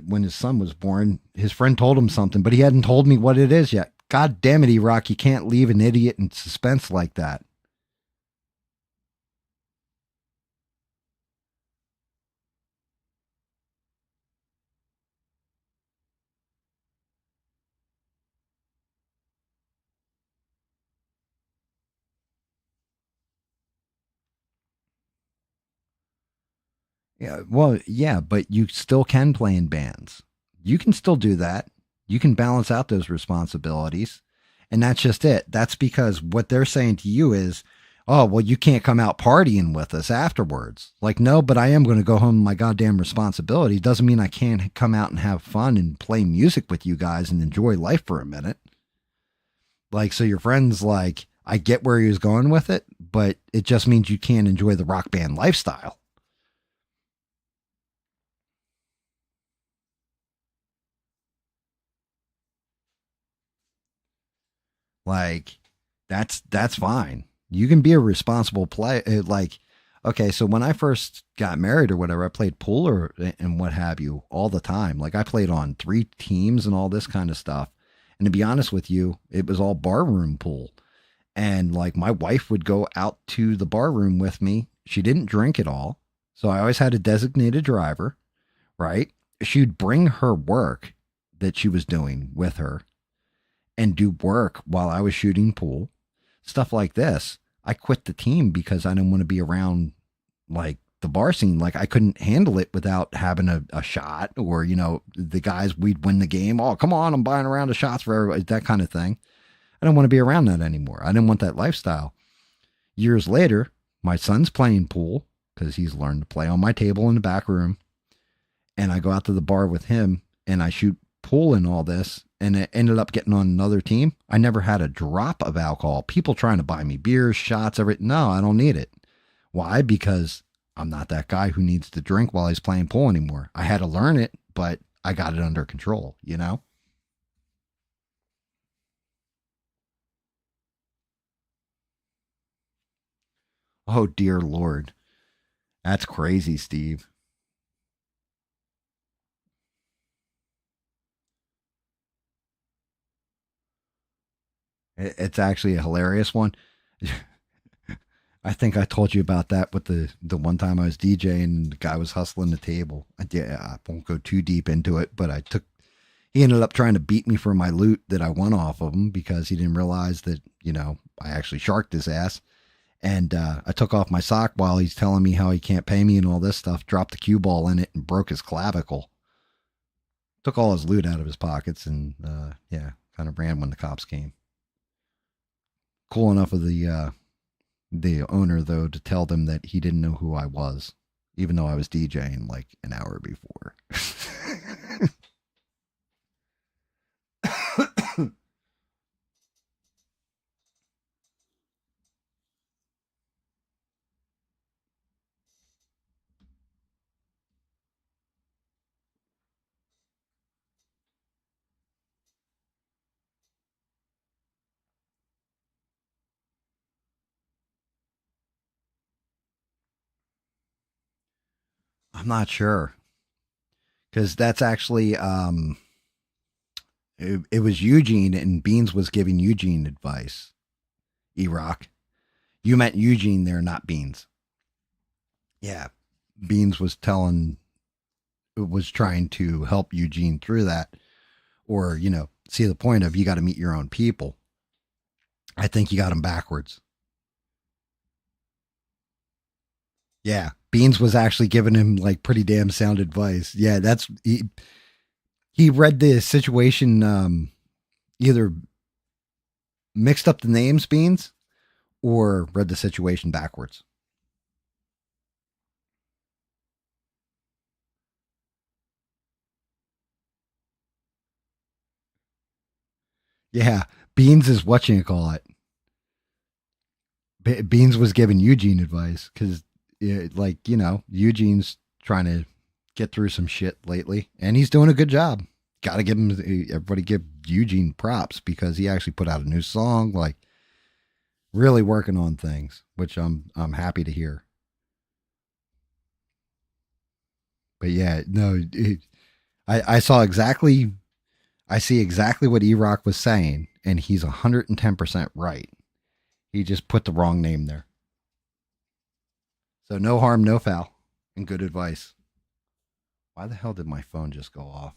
Speaker 1: when his son was born. His friend told him something, but he hadn't told me what it is yet. God damn it, E-Rock, you can't leave an idiot in suspense like that. Yeah, well, yeah, but you still can play in bands. You can still do that. You can balance out those responsibilities. And that's just it. That's because what they're saying to you is, oh, well, you can't come out partying with us afterwards. Like, no, but I am going to go home with my goddamn responsibility. Doesn't mean I can't come out and have fun and play music with you guys and enjoy life for a minute. Like, so your friend's like, I get where he was going with it, but it just means you can't enjoy the rock band lifestyle. Like that's fine. You can be a responsible play. Like, okay, so when I first got married or whatever, I played pool or and what have you all the time. Like I played on 3 teams and all this kind of stuff. And to be honest with you, it was all barroom pool. And like my wife would go out to the bar room with me. She didn't drink at all. So I always had a designated driver, right? She'd bring her work that she was doing with her and do work while I was shooting pool, stuff like this. I quit the team because I didn't want to be around like the bar scene. Like I couldn't handle it without having a shot or, the guys, we'd win the game. Oh, come on, I'm buying a round of shots for everybody, that kind of thing. I don't want to be around that anymore. I didn't want that lifestyle. Years later, my son's playing pool because he's learned to play on my table in the back room. And I go out to the bar with him and I shoot pool and all this. And it ended up getting on another team. I never had a drop of alcohol. People trying to buy me beers, shots, everything. No, I don't need it. Why? Because I'm not that guy who needs to drink while he's playing pool anymore. I had to learn it, but I got it under control, Oh, dear Lord. That's crazy, Steve. It's actually a hilarious one. I think I told you about that with the one time I was DJing and the guy was hustling the table. I won't go too deep into it, but he ended up trying to beat me for my loot that I won off of him because he didn't realize that, I actually sharked his ass. And I took off my sock while he's telling me how he can't pay me and all this stuff, dropped the cue ball in it and broke his clavicle. Took all his loot out of his pockets and, yeah, kind of ran when the cops came. Cool enough of the owner, though, to tell them that he didn't know who I was, even though I was DJing like an hour before. I'm not sure because that's actually it was Eugene and Beans was giving Eugene advice. E-Rock, you meant Eugene there, not Beans. Yeah, Beans was trying to help Eugene through that, or see the point of you got to meet your own people. I think you got him backwards. Yeah, Beans was actually giving him like pretty damn sound advice. Yeah, he read the situation either mixed up the names, Beans, or read the situation backwards. Yeah, Beans is what you call it. Beans was giving Eugene advice because, like, Eugene's trying to get through some shit lately, and he's doing a good job. Got to give him everybody give Eugene props because he actually put out a new song, like really working on things, which I'm happy to hear. But yeah, no, I saw exactly, I see exactly what E-Rock was saying, and he's 110% right. He just put the wrong name there. So no harm, no foul, and good advice. Why the hell did my phone just go off?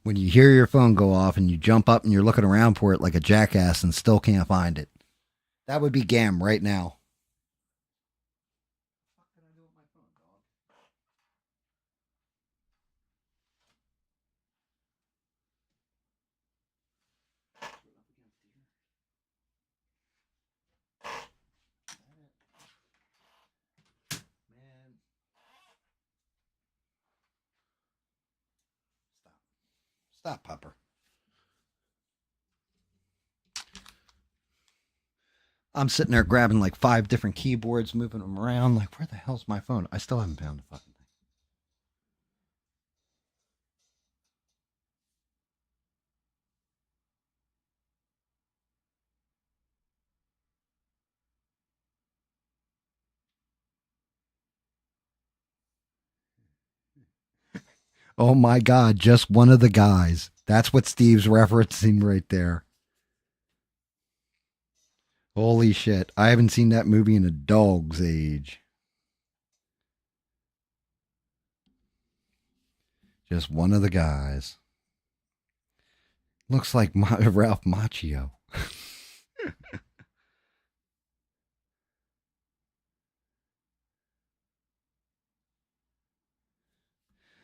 Speaker 1: When you hear your phone go off and you jump up and you're looking around for it like a jackass and still can't find it. That would be GAM right now. Stop, Pupper. I'm sitting there grabbing like 5 different keyboards, moving them around. Like, where the hell's my phone? I still haven't found the fucking thing. Oh my God, just one of the guys. That's what Steve's referencing right there. Holy shit. I haven't seen that movie in a dog's age. Just one of the guys. Looks like Ralph Macchio.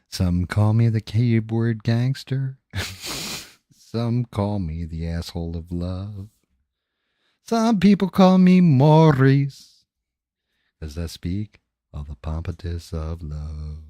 Speaker 1: Some call me the keyboard gangster. Some call me the asshole of love. Some people call me Maurice, 'cause I speak of the pompatus of love.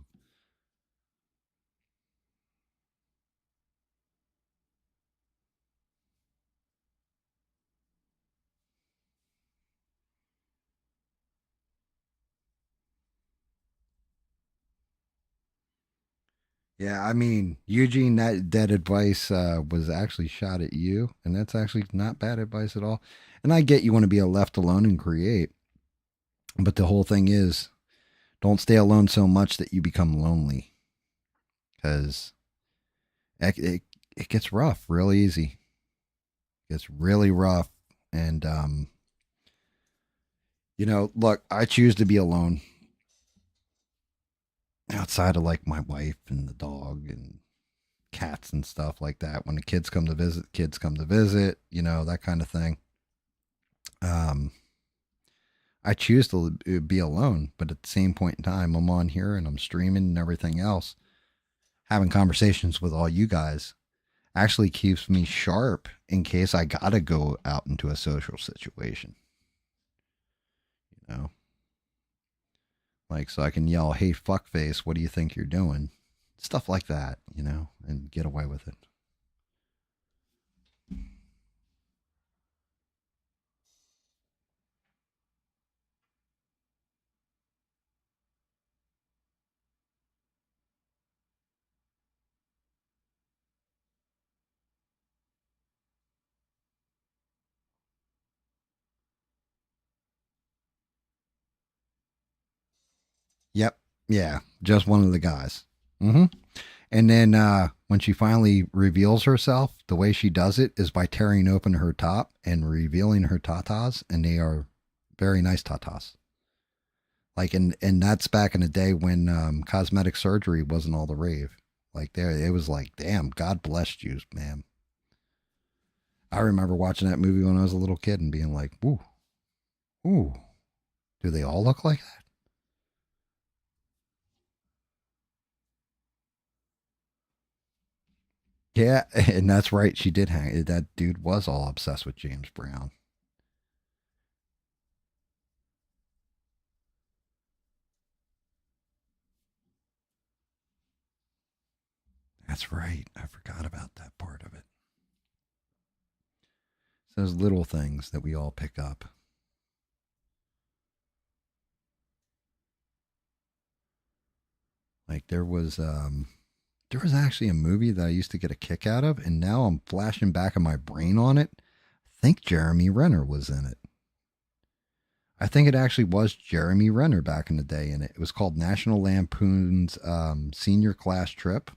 Speaker 1: Yeah, I mean, Eugene, that advice was actually shot at you, and that's actually not bad advice at all. And I get you want to be left alone and create, but the whole thing is don't stay alone so much that you become lonely, because it gets rough real easy. It gets really rough. And, look, I choose to be alone outside of like my wife and the dog and cats and stuff like that. When the kids come to visit, that kind of thing. Um, I choose to be alone, but at the same point in time, I'm on here and I'm streaming and everything else. Having conversations with all you guys actually keeps me sharp in case I gotta go out into a social situation. You know, like so I can yell, "Hey, fuckface, what do you think you're doing?" Stuff like that, and get away with it. Yep. Yeah. Just one of the guys. Mm-hmm. And then when she finally reveals herself, the way she does it is by tearing open her top and revealing her tatas, and they are very nice tatas. Like, and that's back in the day when cosmetic surgery wasn't all the rave. Like there, it was like, damn, God blessed you, man. I remember watching that movie when I was a little kid and being like, ooh, ooh, do they all look like that? Yeah, and that's right. She did hang. That dude was all obsessed with James Brown. That's right. I forgot about that part of it. It's those little things that we all pick up. Like there was actually a movie that I used to get a kick out of, and now I'm flashing back in my brain on it. I think Jeremy Renner was in it. I think it actually was Jeremy Renner back in the day in it. It was called National Lampoon's Senior Class Trip.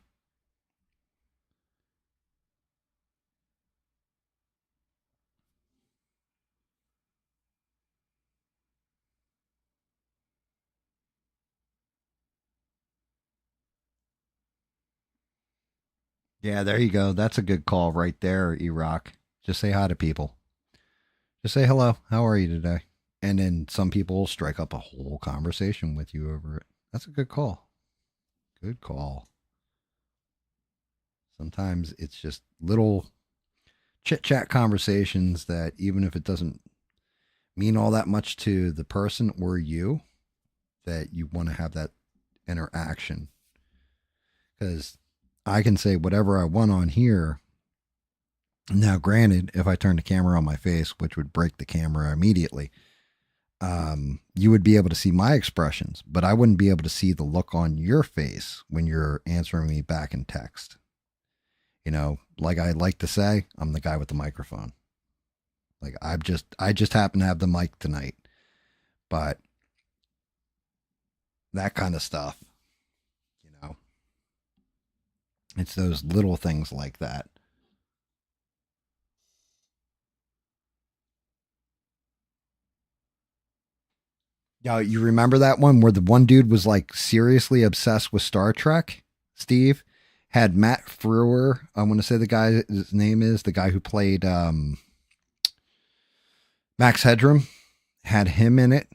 Speaker 1: Yeah, there you go. That's a good call right there, Erock. Just say hi to people. Just say hello. How are you today? And then some people will strike up a whole conversation with you over it. That's a good call. Good call. Sometimes it's just little chit chat conversations that even if it doesn't mean all that much to the person or you, that you want to have that interaction. Because I can say whatever I want on here. Now, granted, if I turn the camera on my face, which would break the camera immediately, you would be able to see my expressions, but I wouldn't be able to see the look on your face when you're answering me back in text. You know, like I like to say, I'm the guy with the microphone. Like I just happen to have the mic tonight, but that kind of stuff, you know, it's those little things like that. Yeah, you remember that one where the one dude was like seriously obsessed with Star Trek? Steve had Matt Frewer. I want to say the guy his name is the guy who played Max Headroom. Had him in it.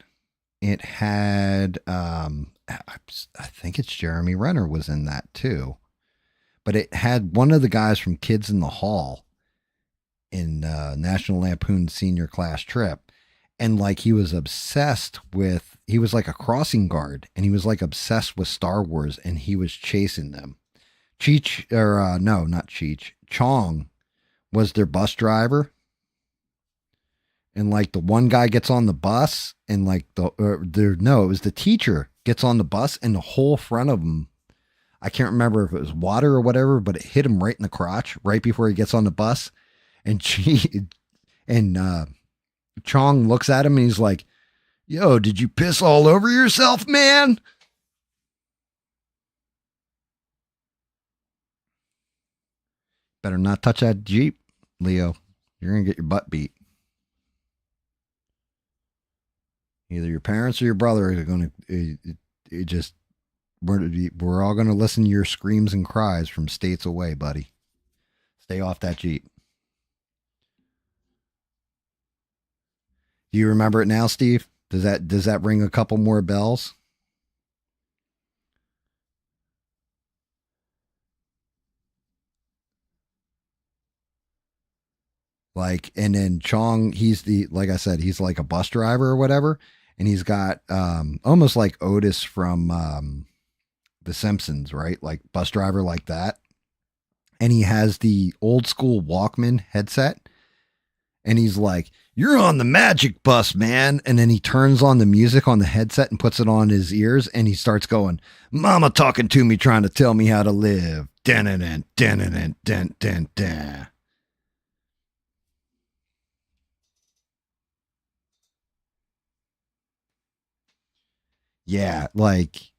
Speaker 1: It had I think it's Jeremy Renner was in that too. But it had one of the guys from Kids in the Hall in National Lampoon Senior Class Trip. And like he was obsessed with, he was like a crossing guard and he was like obsessed with Star Wars and he was chasing them. Cheech, or no, not Cheech, Chong was their bus driver. And like the one guy gets on the bus and like no, it was the teacher gets on the bus and the whole front of him, I can't remember if it was water or whatever, but it hit him right in the crotch right before he gets on the bus. And and Chong looks at him and he's like, "Yo, did you piss all over yourself, man?" Better not touch that Jeep, Leo. You're going to get your butt beat. Either your parents or your brother are going to, it just, we're all going to listen to your screams and cries from states away, buddy. Stay off that Jeep. Do you remember it now, Steve? Does that ring a couple more bells? Like, and then Chong, he's the, like I said, he's like a bus driver or whatever, and he's got almost like Otis from The Simpsons, right? Like bus driver like that, and he has the old school Walkman headset, and he's like, "You're on the magic bus, man," and then he turns on the music on the headset and puts it on his ears, and he starts going, "Mama talking to me, trying to tell me how to live." Dun dun dun dun dun dun dun. Yeah, like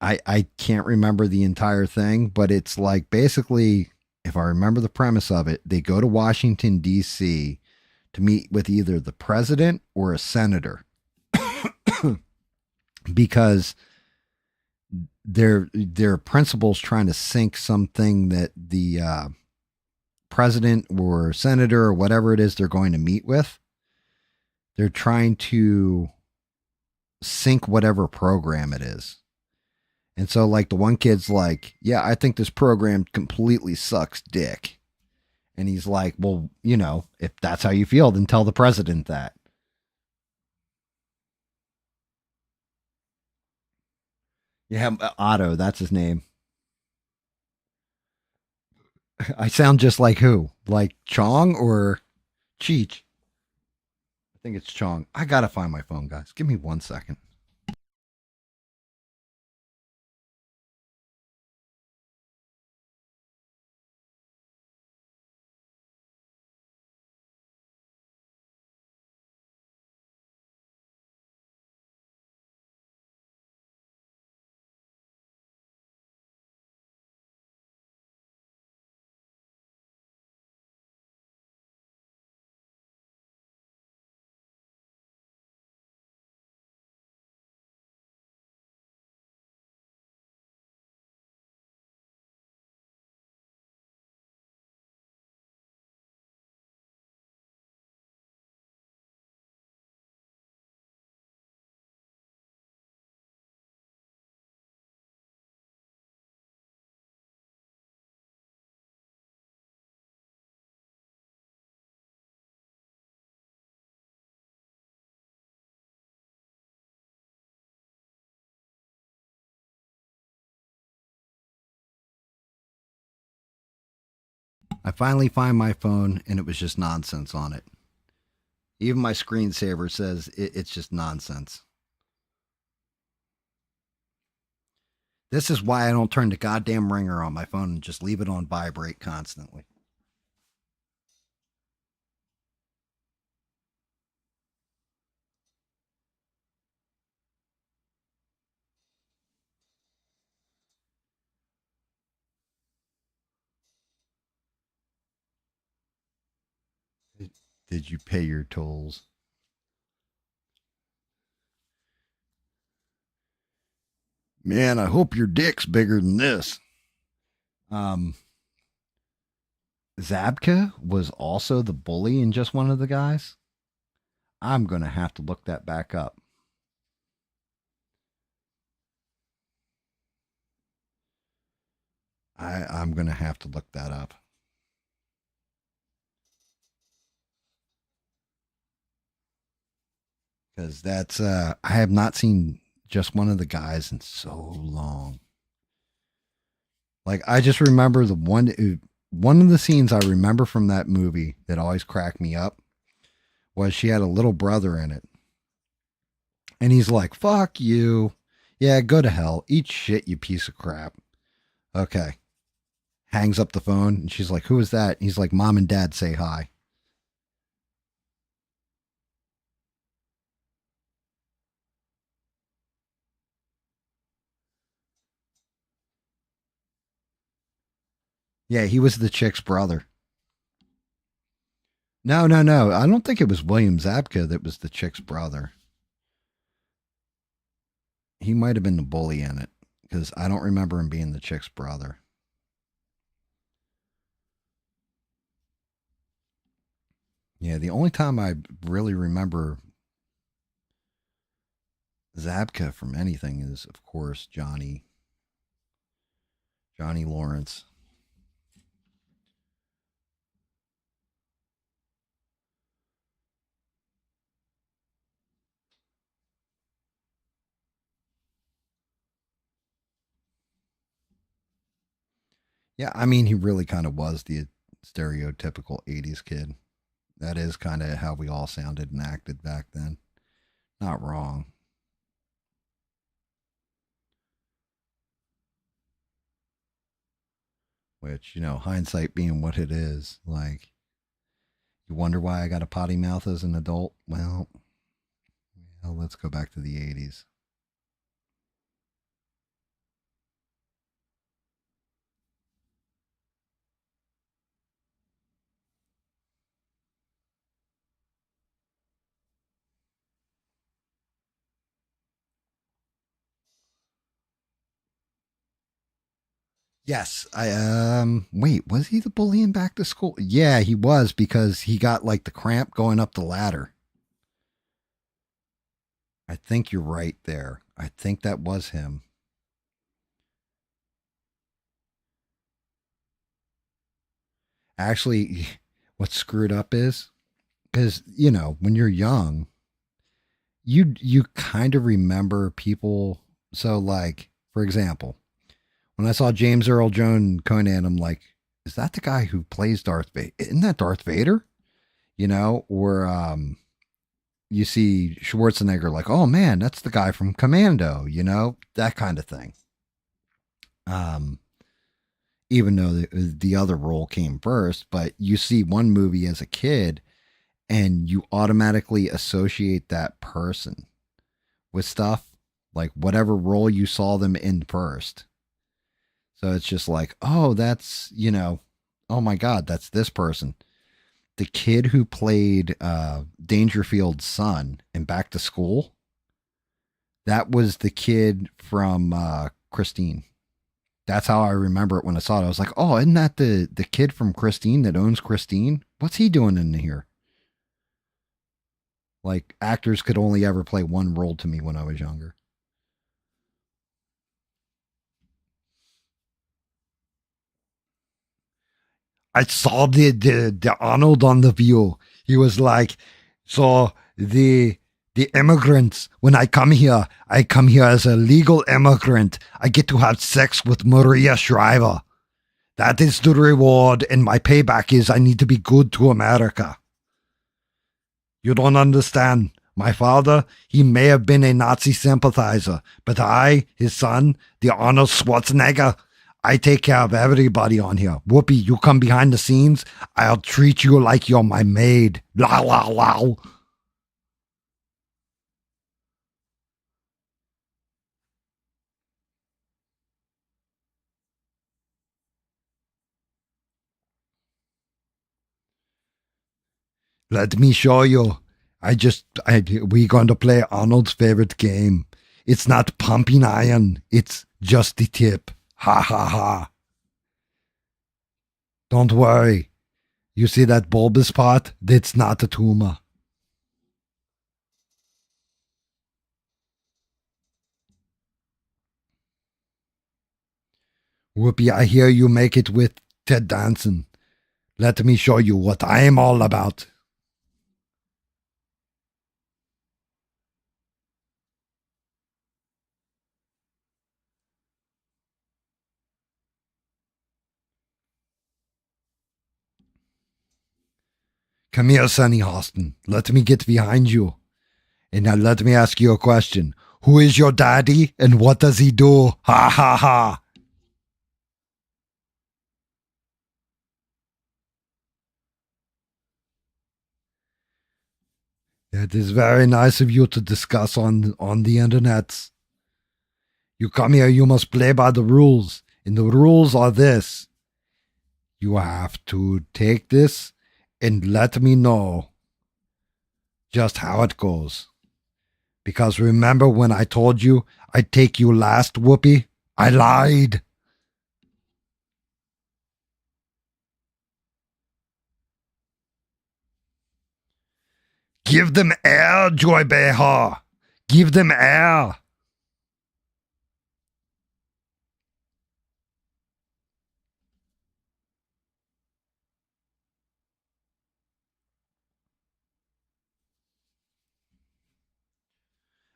Speaker 1: I can't remember the entire thing, but it's like basically, if I remember the premise of it, they go to Washington D.C. to meet with either the president or a senator because their principals trying to sink something that the president or senator or whatever it is they're going to meet with. They're trying to sink whatever program it is. And so, like, the one kid's like, "Yeah, I think this program completely sucks dick." And he's like, "Well, you know, if that's how you feel, then tell the president that." Yeah, Otto, that's his name. I sound just like who? Like Chong or Cheech? I think it's Chong. I gotta find my phone, guys. Give me 1 second. I finally find my phone, and it was just nonsense on it. Even my screensaver says it's just nonsense. This is why I don't turn the goddamn ringer on my phone and just leave it on vibrate constantly. Did you pay your tolls? Man, I hope your dick's bigger than this. Zabka was also the bully in just one of the guys. I'm going to have to look that back up. I'm going to have to look that up. Because that's, I have not seen just one of the guys in so long. Like, I just remember the one of the scenes I remember from that movie that always cracked me up was she had a little brother in it. And he's like, fuck you. Yeah, go to hell. Eat shit, you piece of crap. Okay. Hangs up the phone. And she's like, who is that? And he's like, Mom and Dad say hi. Yeah, he was the chick's brother. No. I don't think it was William Zabka that was the chick's brother. He might have been the bully in it because I don't remember him being the chick's brother. Yeah, the only time I really remember Zabka from anything is, of course, Johnny Lawrence. Yeah, I mean, he really kind of was the stereotypical 80s kid. That is kind of how we all sounded and acted back then. Not wrong. Which, hindsight being what it is, like, you wonder why I got a potty mouth as an adult? Well, let's go back to the 80s. Yes, I wait, was he the bully in Back to School? Yeah, he was because he got like the cramp going up the ladder. I think you're right there. I think that was him. Actually, what's screwed up is because, when you're young, you kind of remember people. So like, for example, when I saw James Earl Jones Conan, I'm like, is that the guy who plays Darth Vader? Isn't that Darth Vader? Or you see Schwarzenegger, like, oh man, that's the guy from Commando, that kind of thing. Um, Even though the other role came first, but you see one movie as a kid and you automatically associate that person with stuff like whatever role you saw them in first. So it's just like, oh, that's, oh my God, that's this person. The kid who played Dangerfield's son in Back to School, that was the kid from Christine. That's how I remember it when I saw it. I was like, oh, isn't that the kid from Christine that owns Christine? What's he doing in here? Like, actors could only ever play one role to me when I was younger. I saw the Arnold on the View. He was like, so the immigrants, when I come here as a legal immigrant. I get to have sex with Maria Shriver. That is the reward, and my payback is I need to be good to America. You don't understand. My father, he may have been a Nazi sympathizer, but I, his son, the Arnold Schwarzenegger, I take care of everybody on here. Whoopi, you come behind the scenes, I'll treat you like you're my maid. La la la. Let me show you. We're going to play Arnold's favorite game. It's not pumping iron. It's just the tip. Ha ha ha. Don't worry. You see that bulbous part? That's not a tumor. Whoopi, I hear you make it with Ted Danson. Let me show you what I am all about. Come here, Sonny Austin. Let me get behind you. And now let me ask you a question. Who is your daddy and what does he do? Ha ha ha. It is very nice of you to discuss on the internet. You come here, you must play by the rules. And the rules are this. You have to take this and let me know just how it goes. Because remember when I told you I'd take you last, Whoopi? I lied. Give them air, Joy Behar. Give them air.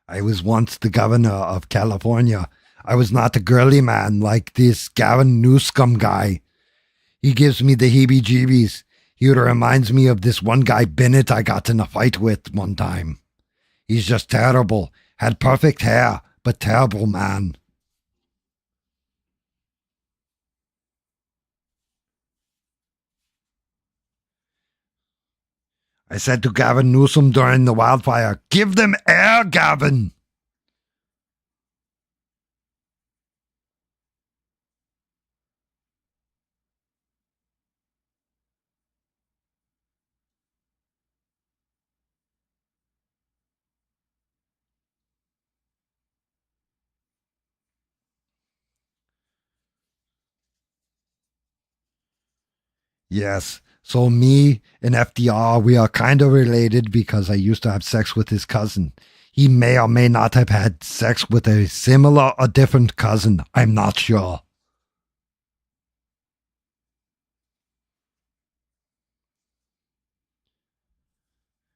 Speaker 1: I was once the governor of California. I was not a girly man like this Gavin Newsom guy. He gives me the heebie-jeebies. He reminds me of this one guy, Bennett, I got in a fight with one time. He's just terrible. Had perfect hair, but terrible man. I said to Gavin Newsom during the wildfire, give them air, Gavin. Yes. So me and FDR, we are kind of related because I used to have sex with his cousin. He may or may not have had sex with a similar or different cousin. I'm not sure.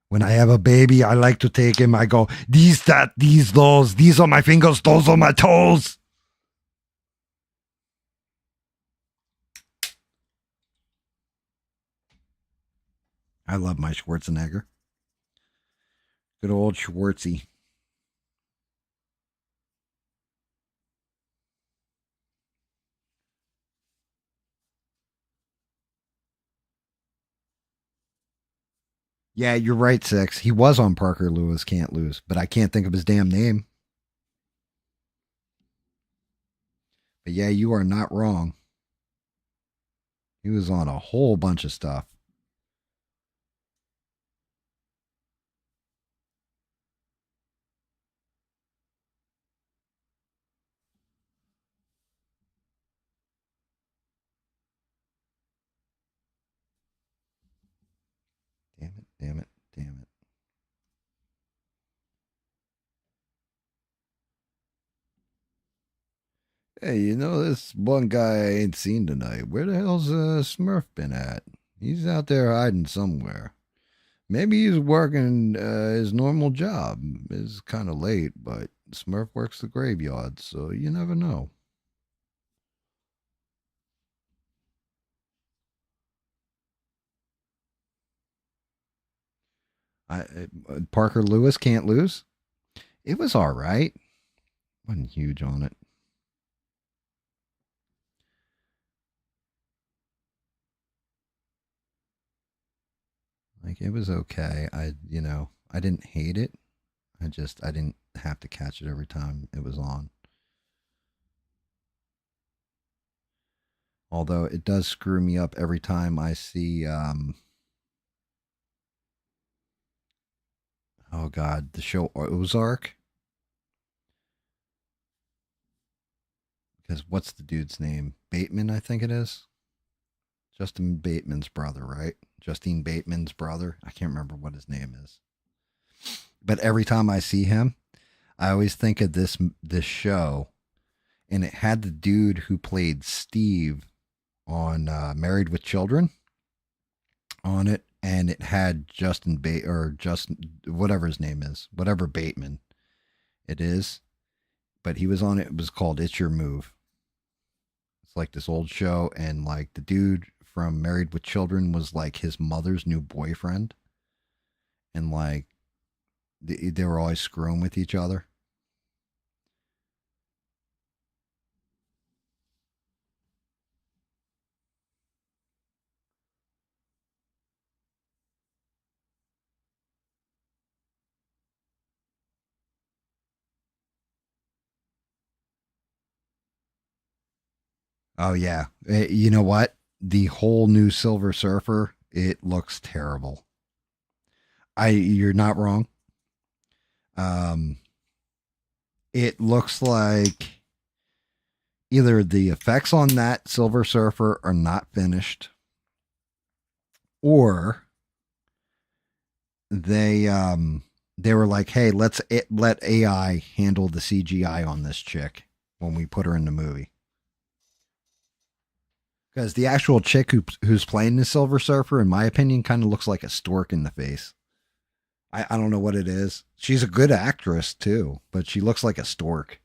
Speaker 1: When I have a baby, I like to take him. I go, these, that, these, those. These are my fingers. Those are my toes. I love my Schwarzenegger. Good old Schwartzy. Yeah, you're right, Six. He was on Parker Lewis Can't Lose, but I can't think of his damn name. But yeah, you are not wrong. He was on a whole bunch of stuff. Damn it, damn it, damn it. Hey, you know this one guy I ain't seen tonight. Where the hell's Smurf been at? He's out there hiding somewhere. Maybe he's working his normal job. It's kind of late, but Smurf works the graveyard, so you never know. Parker Lewis Can't Lose. It was all right. Wasn't huge on it. Like it was okay. I didn't hate it. I didn't have to catch it every time it was on. Although it does screw me up every time I see oh god, the show Ozark. Because what's the dude's name? Bateman, I think it is. Justin Bateman's brother, right? Justine Bateman's brother. I can't remember what his name is. But every time I see him, I always think of this show, and it had the dude who played Steve on Married with Children on it, and it had Justin, whatever his name is, whatever Bateman it is, but he was on it. It was called It's Your Move. It's like this old show, and like the dude from Married with Children was like his mother's new boyfriend, and like they were always screwing with each other. Oh yeah, you know what? The whole new Silver Surfer, it looks terrible. You're not wrong. Um, it looks like either the effects on that Silver Surfer are not finished, or they were like, hey, let AI handle the CGI on this chick when we put her in the movie. Because the actual chick who's playing the Silver Surfer, in my opinion, kind of looks like a stork in the face. I don't know what it is. She's a good actress too, but she looks like a stork.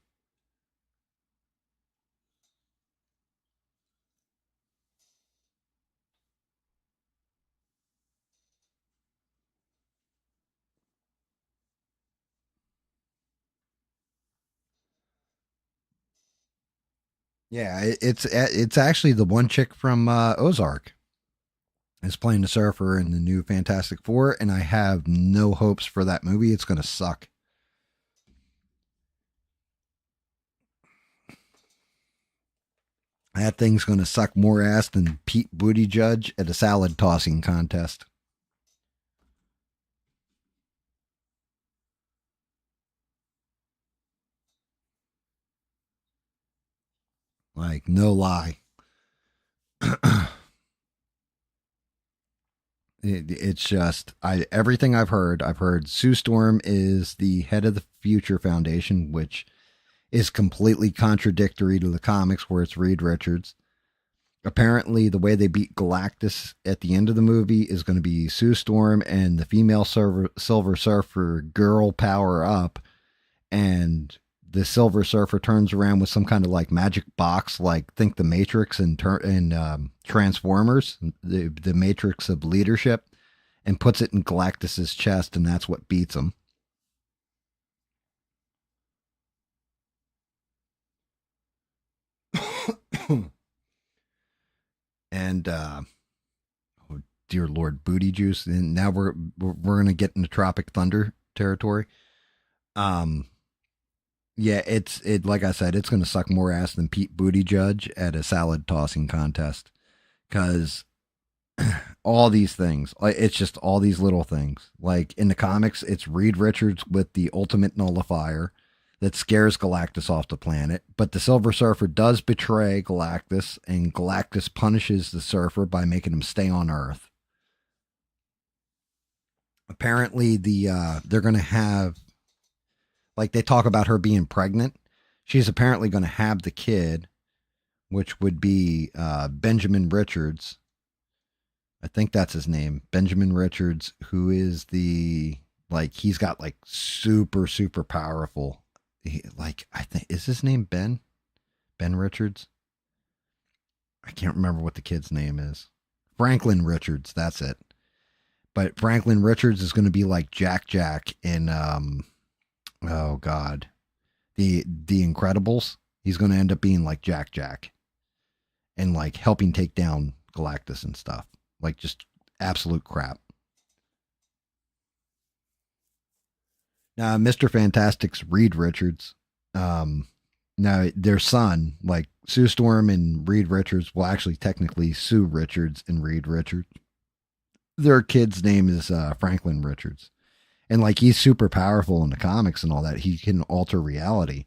Speaker 1: Yeah, it's actually the one chick from Ozark is playing the surfer in the new Fantastic Four, and I have no hopes for that movie. It's going to suck. That thing's going to suck more ass than Pete Buttigieg at a salad tossing contest. Like, no lie. It's just everything I've heard Sue Storm is the head of the Future Foundation, which is completely contradictory to the comics where it's Reed Richards. Apparently, the way they beat Galactus at the end of the movie is going to be Sue Storm and the female Silver Surfer girl power up, and the Silver Surfer turns around with some kind of like magic box, like think the Matrix and Transformers, the Matrix of leadership, and puts it in Galactus's chest, and that's what beats him. And oh dear Lord, booty juice. And now we're gonna get into Tropic Thunder territory. Um, yeah, it like I said, it's gonna suck more ass than Pete Buttigieg at a salad tossing contest because all these things, like it's just all these little things. Like in the comics, it's Reed Richards with the ultimate nullifier that scares Galactus off the planet. But the Silver Surfer does betray Galactus, and Galactus punishes the Surfer by making him stay on Earth. Apparently, they're going to have, like they talk about her being pregnant. She's apparently going to have the kid, which would be Benjamin Richards. I think that's his name, Benjamin Richards, who is the like he's got like super powerful. Like I think is his name Ben Richards. I can't remember what the kid's name is. Franklin Richards, that's it. But Franklin Richards is going to be like Jack Jack in oh god, the Incredibles. He's going to end up being like Jack Jack and like helping take down Galactus and stuff. Like just absolute crap. Mr. Fantastic's Reed Richards. Now their son, like Sue Storm and Reed Richards, well, actually, technically Sue Richards and Reed Richards. Their kid's name is Franklin Richards, and like he's super powerful in the comics and all that. He can alter reality,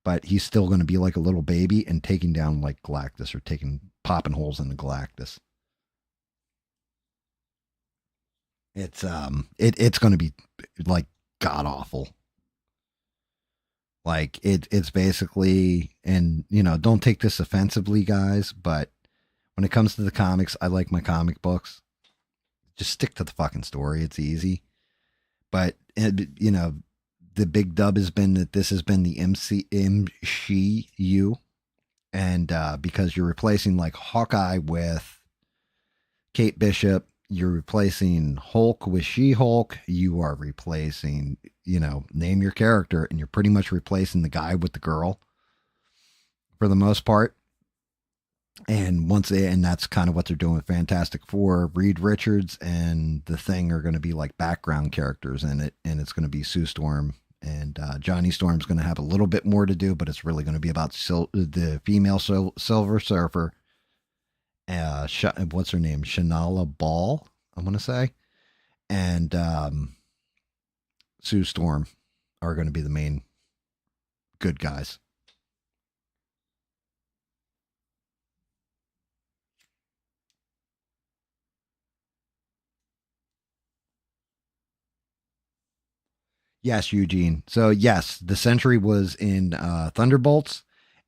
Speaker 1: but he's still going to be like a little baby and taking down like Galactus or popping holes in the Galactus. It's going to be like god awful. Like it's basically, and don't take this offensively, guys, but when it comes to the comics, I like my comic books. Just stick to the fucking story. It's easy. But the big dub has been that this has been the MCU, and because you're replacing like Hawkeye with Kate Bishop, you're replacing Hulk with She-Hulk, you are replacing, name your character, and you're pretty much replacing the guy with the girl for the most part. And that's kind of what they're doing with Fantastic Four. Reed Richards and the Thing are going to be like background characters in it, and it's going to be Sue Storm and Johnny Storm's going to have a little bit more to do, but it's really going to be about the female Silver Surfer. What's her name? Shanala Ball, I'm going to say. And Sue Storm are going to be the main good guys. Yes, Eugene. So, yes, the Sentry was in Thunderbolts,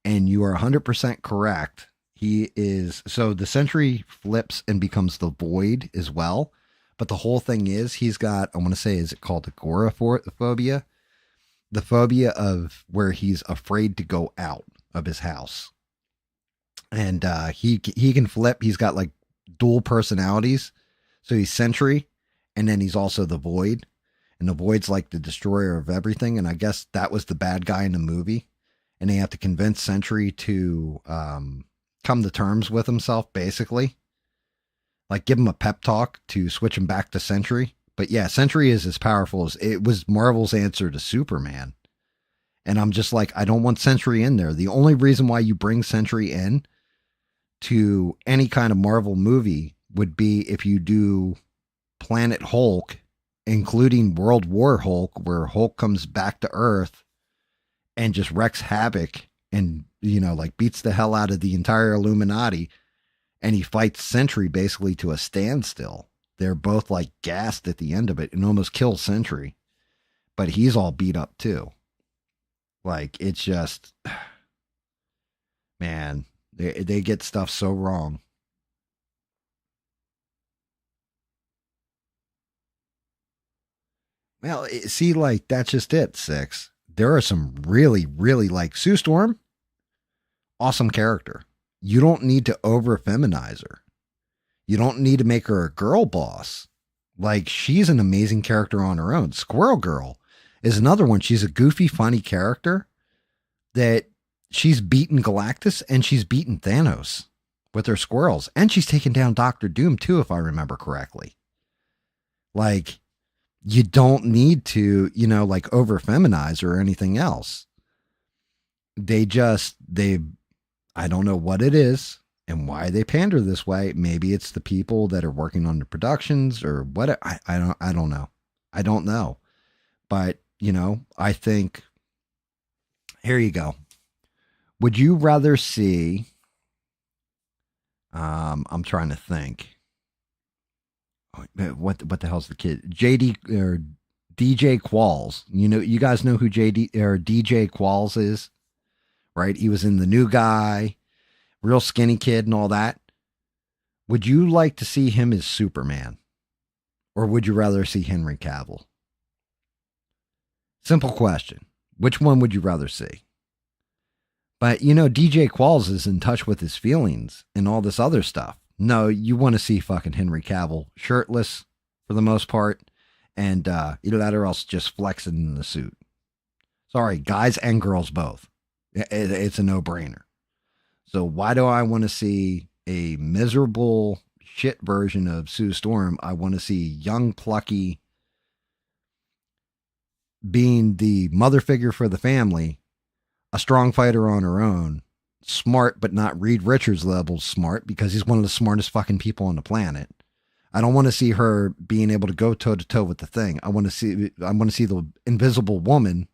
Speaker 1: and you are 100% correct. He is. So, the Sentry flips and becomes the Void as well. But the whole thing is, he's got, I want to say, is it called agoraphobia? The phobia of where he's afraid to go out of his house. And he can flip. He's got like dual personalities. So, he's Sentry, and then he's also the Void. And the Void's like the destroyer of everything. And I guess that was the bad guy in the movie. And they have to convince Sentry to come to terms with himself, basically. Like give him a pep talk to switch him back to Sentry. But yeah, Sentry is as powerful as it was Marvel's answer to Superman. And I'm just like, I don't want Sentry in there. The only reason why you bring Sentry in to any kind of Marvel movie would be if you do Planet Hulk, including World War Hulk, where Hulk comes back to Earth and just wreaks havoc and, like beats the hell out of the entire Illuminati. And he fights Sentry basically to a standstill. They're both like gassed at the end of it and almost kill Sentry. But he's all beat up too. Like, it's just, man, they get stuff so wrong. Well, see, like, that's just it, Six. There are some really, really, like, Sue Storm, awesome character. You don't need to over feminize her. You don't need to make her a girl boss. Like, she's an amazing character on her own. Squirrel Girl is another one. She's a goofy, funny character that she's beaten Galactus and she's beaten Thanos with her squirrels. And she's taken down Doctor Doom, too, if I remember correctly. Like, you don't need to, like over feminize or anything else. I don't know what it is and why they pander this way. Maybe it's the people that are working on the productions or what. I don't know. I don't know. But, I think, here you go. Would you rather see, I'm trying to think. What the hell's the kid? JD or DJ Qualls. You guys know who JD or DJ Qualls is, right? He was in The New Guy, real skinny kid and all that. Would you like to see him as Superman? Or would you rather see Henry Cavill? Simple question. Which one would you rather see? But DJ Qualls is in touch with his feelings and all this other stuff. No, you want to see fucking Henry Cavill shirtless, for the most part. And either that or else just flexing in the suit. Sorry, guys and girls both. It's a no-brainer. So why do I want to see a miserable shit version of Sue Storm? I want to see young, plucky, being the mother figure for the family, a strong fighter on her own, smart but not Reed Richards level smart because he's one of the smartest fucking people on the planet. I don't want to see her being able to go toe to toe with the Thing. I want to see the Invisible Woman,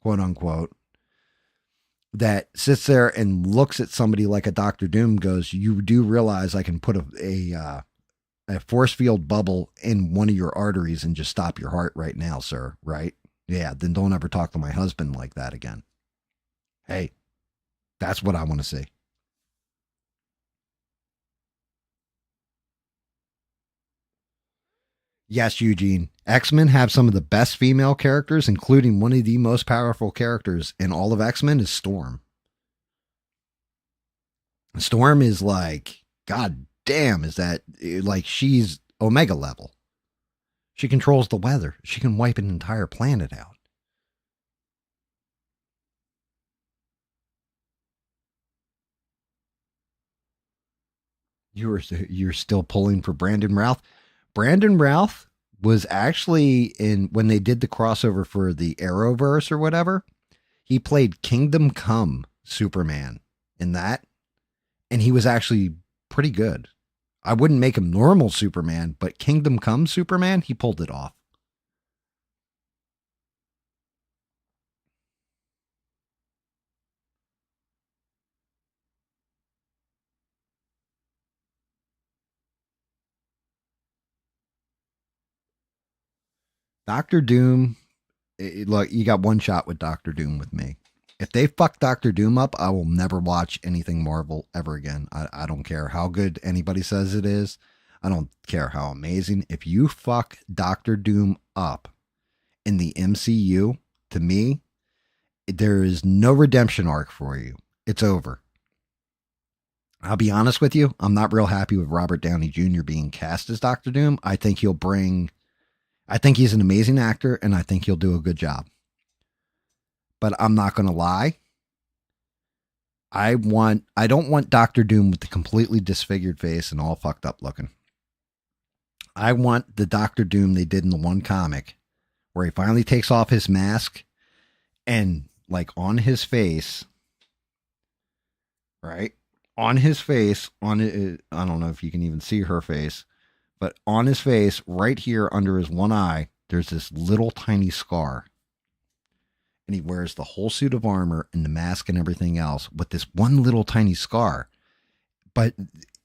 Speaker 1: quote unquote, that sits there and looks at somebody like a Doctor Doom, goes, "You do realize I can put a force field bubble in one of your arteries and just stop your heart right now, sir, right? Yeah, then don't ever talk to my husband like that again." Hey, that's what I want to see. Yes, Eugene. X-Men have some of the best female characters, including one of the most powerful characters in all of X-Men is Storm. Storm is like, god damn, is that like she's Omega level. She controls the weather. She can wipe an entire planet out. You're still pulling for Brandon Routh. Brandon Routh was actually in when they did the crossover for the Arrowverse or whatever. He played Kingdom Come Superman in that, and he was actually pretty good. I wouldn't make him normal Superman, but Kingdom Come Superman, he pulled it off. Doctor Doom, look, you got one shot with Doctor Doom with me. If they fuck Doctor Doom up, I will never watch anything Marvel ever again. I don't care how good anybody says it is. I don't care how amazing. If you fuck Doctor Doom up in the MCU, to me, there is no redemption arc for you. It's over. I'll be honest with you. I'm not real happy with Robert Downey Jr. being cast as Doctor Doom. I think he's an amazing actor and I think he'll do a good job. But I'm not going to lie. I don't want Doctor Doom with the completely disfigured face and all fucked up looking. I want the Doctor Doom they did in the one comic where he finally takes off his mask and like on his face, right? On his face, on it, I don't know if you can even see her face, but on his face, right here under his one eye, there's this little tiny scar. And he wears the whole suit of armor and the mask and everything else with this one little tiny scar. But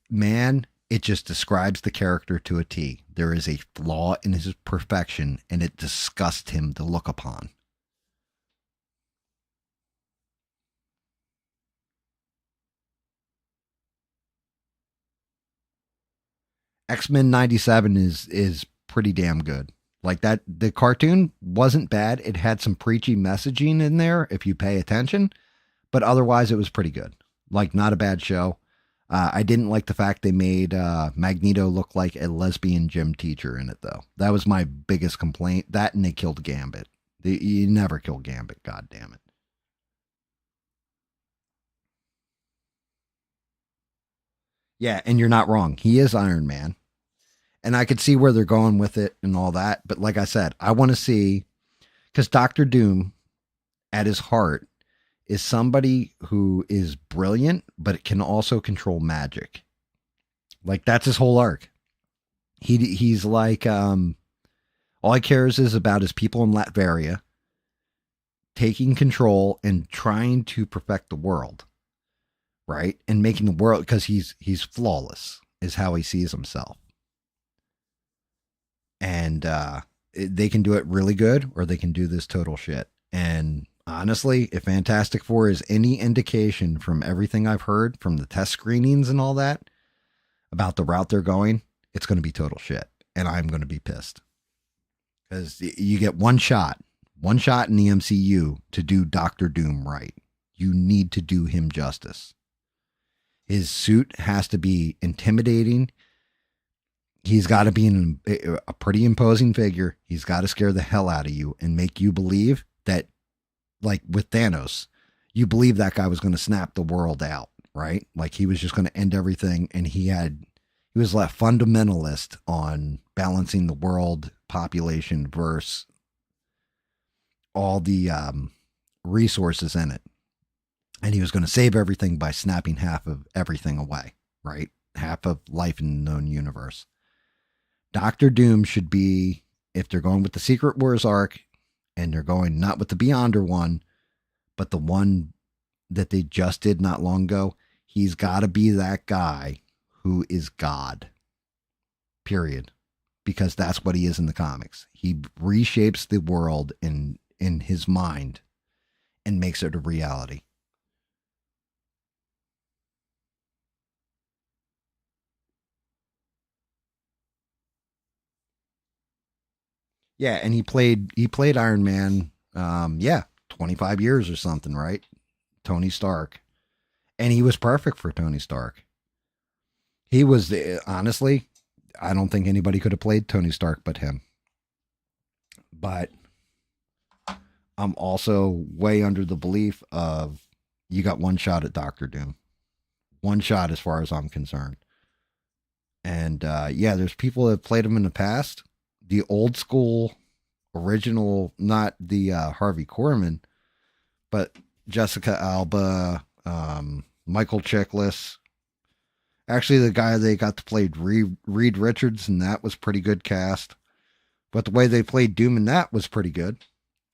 Speaker 1: man, it just describes the character to a T. There is a flaw in his perfection, and it disgusts him to look upon. X-Men 97 is pretty damn good. Like that, the cartoon wasn't bad. It had some preachy messaging in there if you pay attention, but otherwise it was pretty good. Like not a bad show. I didn't like the fact they made Magneto look like a lesbian gym teacher in it, though. That was my biggest complaint. That and they killed Gambit. You never kill Gambit, god damn it. Yeah, and you're not wrong. He is Iron Man. And I could see where they're going with it and all that. But like I said, I want to see, because Doctor Doom, at his heart, is somebody who is brilliant, but can also control magic. Like that's his whole arc. He's like all he cares is about his people in Latveria taking control and trying to perfect the world, right? And making the world, because he's flawless is how he sees himself. And they can do it really good or they can do this total shit. And honestly, if Fantastic Four is any indication from everything I've heard from the test screenings and all that about the route they're going, it's going to be total shit. And I'm going to be pissed. Because you get one shot in the MCU to do Doctor Doom right. You need to do him justice. His suit has to be intimidating. He's got to be a pretty imposing figure. He's got to scare the hell out of you and make you believe that, like with Thanos, you believe that guy was going to snap the world out, right? Like he was just going to end everything, and he was left fundamentalist on balancing the world population versus all the resources in it, and he was going to save everything by snapping half of everything away, right? Half of life in the known universe. Doctor Doom should be, if they're going with the Secret Wars arc, and they're going not with the Beyonder one, but the one that they just did not long ago, he's got to be that guy who is God. Period. Because that's what he is in the comics. He reshapes the world in his mind and makes it a reality. Yeah, and he played Iron Man 25 years or something, right? Tony Stark. And he was perfect for Tony Stark. He was honestly, I don't think anybody could have played Tony Stark but him. But I'm also way under the belief of you got one shot at Doctor Doom. One shot as far as I'm concerned. And there's people that have played him in the past. The old school original, not the Harvey Korman, but Jessica Alba, Michael Chiklis. Actually, the guy they got to play Reed Richards, and that was pretty good cast. But the way they played Doom in that was pretty good.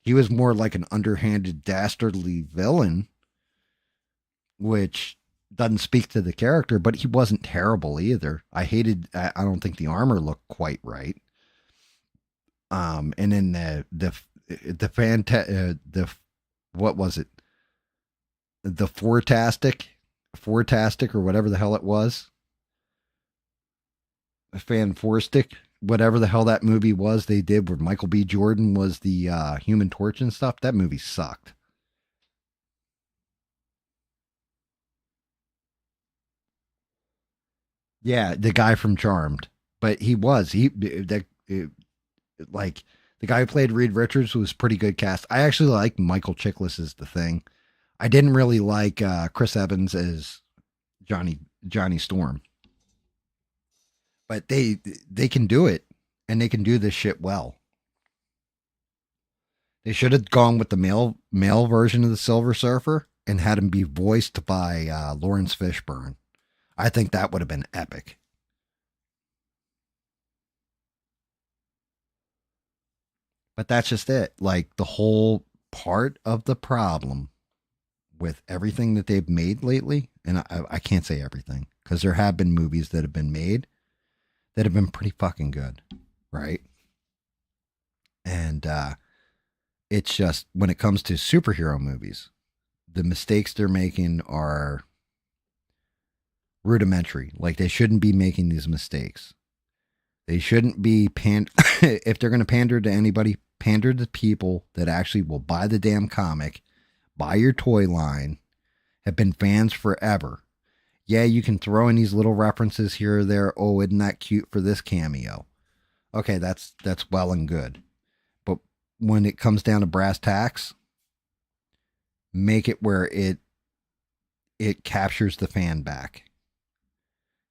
Speaker 1: He was more like an underhanded, dastardly villain, which doesn't speak to the character, but he wasn't terrible either. I don't think the armor looked quite right. And then what was it? The Fortastic or whatever the hell it was. Fanforstic, whatever the hell that movie was they did where Michael B. Jordan was the Human Torch and stuff. That movie sucked. Yeah, the guy from Charmed. But like the guy who played Reed Richards was pretty good cast. I actually like Michael Chiklis as the Thing. I didn't really like Chris Evans as Johnny Storm, but they can do it, and they can do this shit well. They should have gone with the male version of the Silver Surfer and had him be voiced by Lawrence Fishburne. I think that would have been epic. But that's just it. Like the whole part of the problem with everything that they've made lately, and I can't say everything because there have been movies that have been made that have been pretty fucking good, right? And it's just when it comes to superhero movies, the mistakes they're making are rudimentary. Like they shouldn't be making these mistakes. They shouldn't be if they're going to pander to anybody, pander to people that actually will buy the damn comic, buy your toy line, have been fans forever. Yeah, you can throw in these little references here or there. Oh, isn't that cute for this cameo? Okay, that's well and good. But when it comes down to brass tacks, make it where it captures the fan back.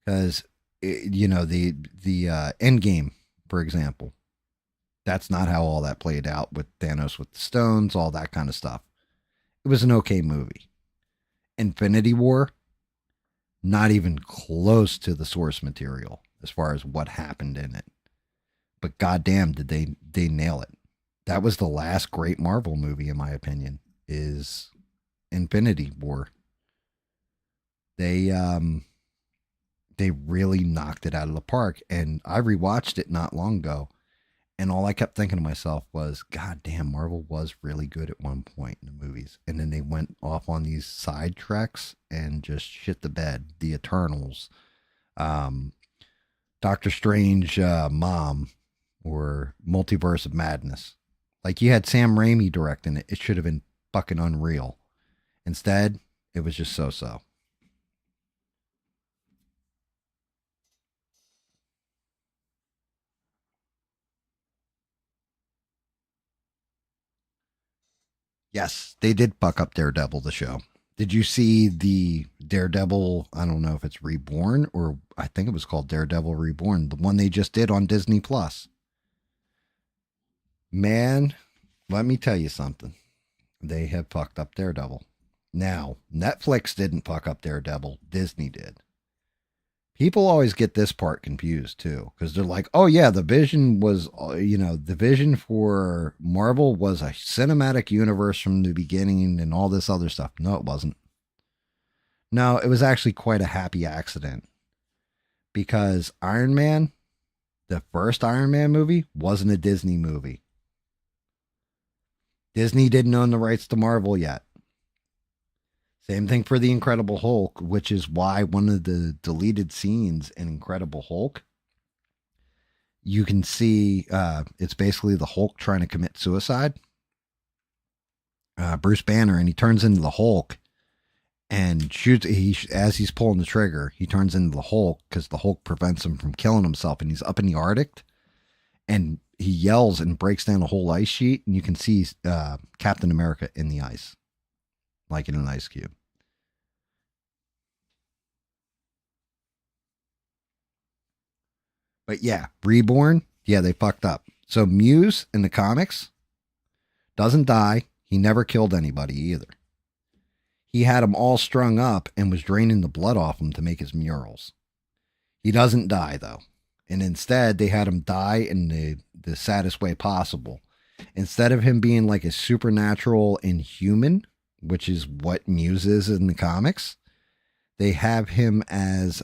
Speaker 1: Because the end game, for example, that's not how all that played out with Thanos with the stones, all that kind of stuff. It was an okay movie. Infinity War, not even close to the source material as far as what happened in it. But goddamn, did they nail it? That was the last great Marvel movie, in my opinion, is Infinity War. They really knocked it out of the park, and I rewatched it not long ago, and all I kept thinking to myself was, God damn, Marvel was really good at one point in the movies. And then they went off on these side treks and just shit the bed. The Eternals, Doctor Strange, Mom, or Multiverse of Madness. Like you had Sam Raimi directing it. It should have been fucking unreal. Instead, it was just so. Yes, they did fuck up Daredevil, the show. Did you see the Daredevil? I don't know if it's Reborn or I think it was called Daredevil Reborn, the one they just did on Disney Plus. Man, let me tell you something. They have fucked up Daredevil. Now, Netflix didn't fuck up Daredevil, Disney did. People always get this part confused too, because they're like, oh, yeah, the vision was, the vision for Marvel was a cinematic universe from the beginning and all this other stuff. No, it wasn't. No, it was actually quite a happy accident because Iron Man, the first Iron Man movie, wasn't a Disney movie. Disney didn't own the rights to Marvel yet. Same thing for the Incredible Hulk, which is why one of the deleted scenes in Incredible Hulk, you can see it's basically the Hulk trying to commit suicide. Bruce Banner, and he turns into the Hulk and shoots. As he's pulling the trigger, he turns into the Hulk because the Hulk prevents him from killing himself, and he's up in the Arctic, and he yells and breaks down a whole ice sheet, and you can see Captain America in the ice, like in an ice cube. But yeah, Reborn, yeah, they fucked up. So Muse in the comics doesn't die. He never killed anybody either. He had them all strung up and was draining the blood off them to make his murals. He doesn't die though. And instead, they had him die in the saddest way possible. Instead of him being like a supernatural inhuman, which is what Muse is in the comics, they have him as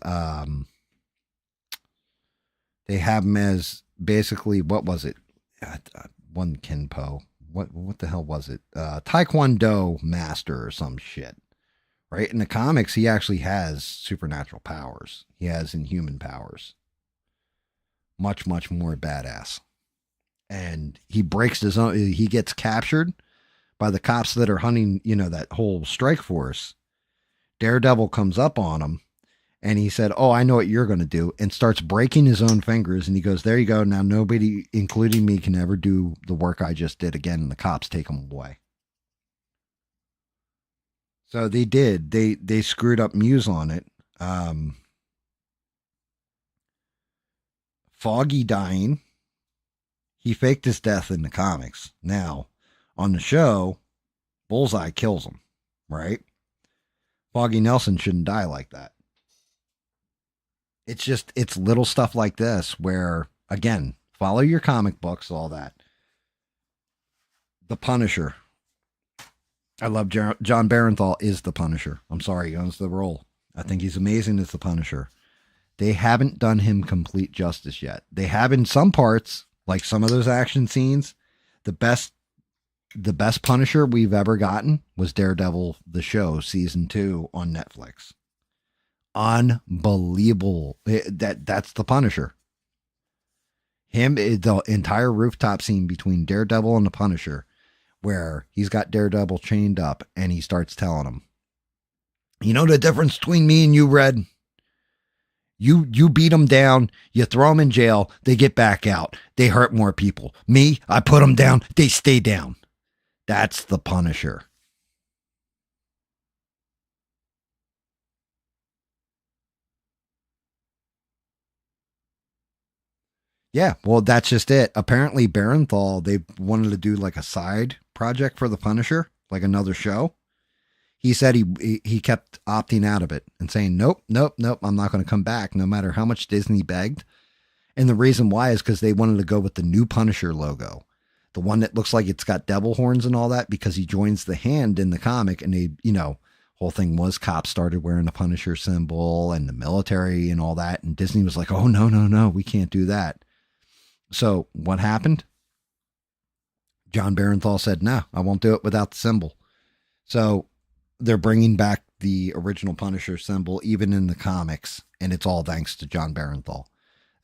Speaker 1: basically, what was it? One Kenpo. What the hell was it? Taekwondo master or some shit. Right? In the comics, he actually has supernatural powers. He has inhuman powers. Much, much more badass. And he breaks his own. He gets captured by the cops that are hunting, that whole strike force. Daredevil comes up on him and he said, oh, I know what you're going to do, and starts breaking his own fingers. And he goes, there you go. Now nobody, including me, can ever do the work I just did again. And the cops take him away. So they did. They screwed up Muse on it. Foggy dying. He faked his death in the comics. Now, on the show, Bullseye kills him, right? Foggy Nelson shouldn't die like that. It's little stuff like this where, again, follow your comic books, all that. The Punisher. I love John Barenthal is the Punisher. I'm sorry, he owns the role. I think he's amazing as the Punisher. They haven't done him complete justice yet. They have in some parts, like some of those action scenes. The best Punisher we've ever gotten was Daredevil, the show, season 2 on Netflix. Unbelievable. That's the Punisher. The entire rooftop scene between Daredevil and the Punisher, where he's got Daredevil chained up and he starts telling him, you know the difference between me and you, Red? You beat them down, you throw them in jail, they get back out. They hurt more people. Me, I put them down, they stay down. That's the Punisher. Yeah, well, that's just it. Apparently, Barenthal, they wanted to do like a side project for the Punisher, like another show. He said he kept opting out of it and saying, nope, I'm not going to come back, no matter how much Disney begged. And the reason why is because they wanted to go with the new Punisher logo, the one that looks like it's got devil horns and all that, because he joins the hand in the comic, and they, whole thing was cops started wearing the Punisher symbol and the military and all that. And Disney was like, oh, no, we can't do that. So what happened? John Barenthal said, no, I won't do it without the symbol. So they're bringing back the original Punisher symbol, even in the comics. And it's all thanks to John Barenthal.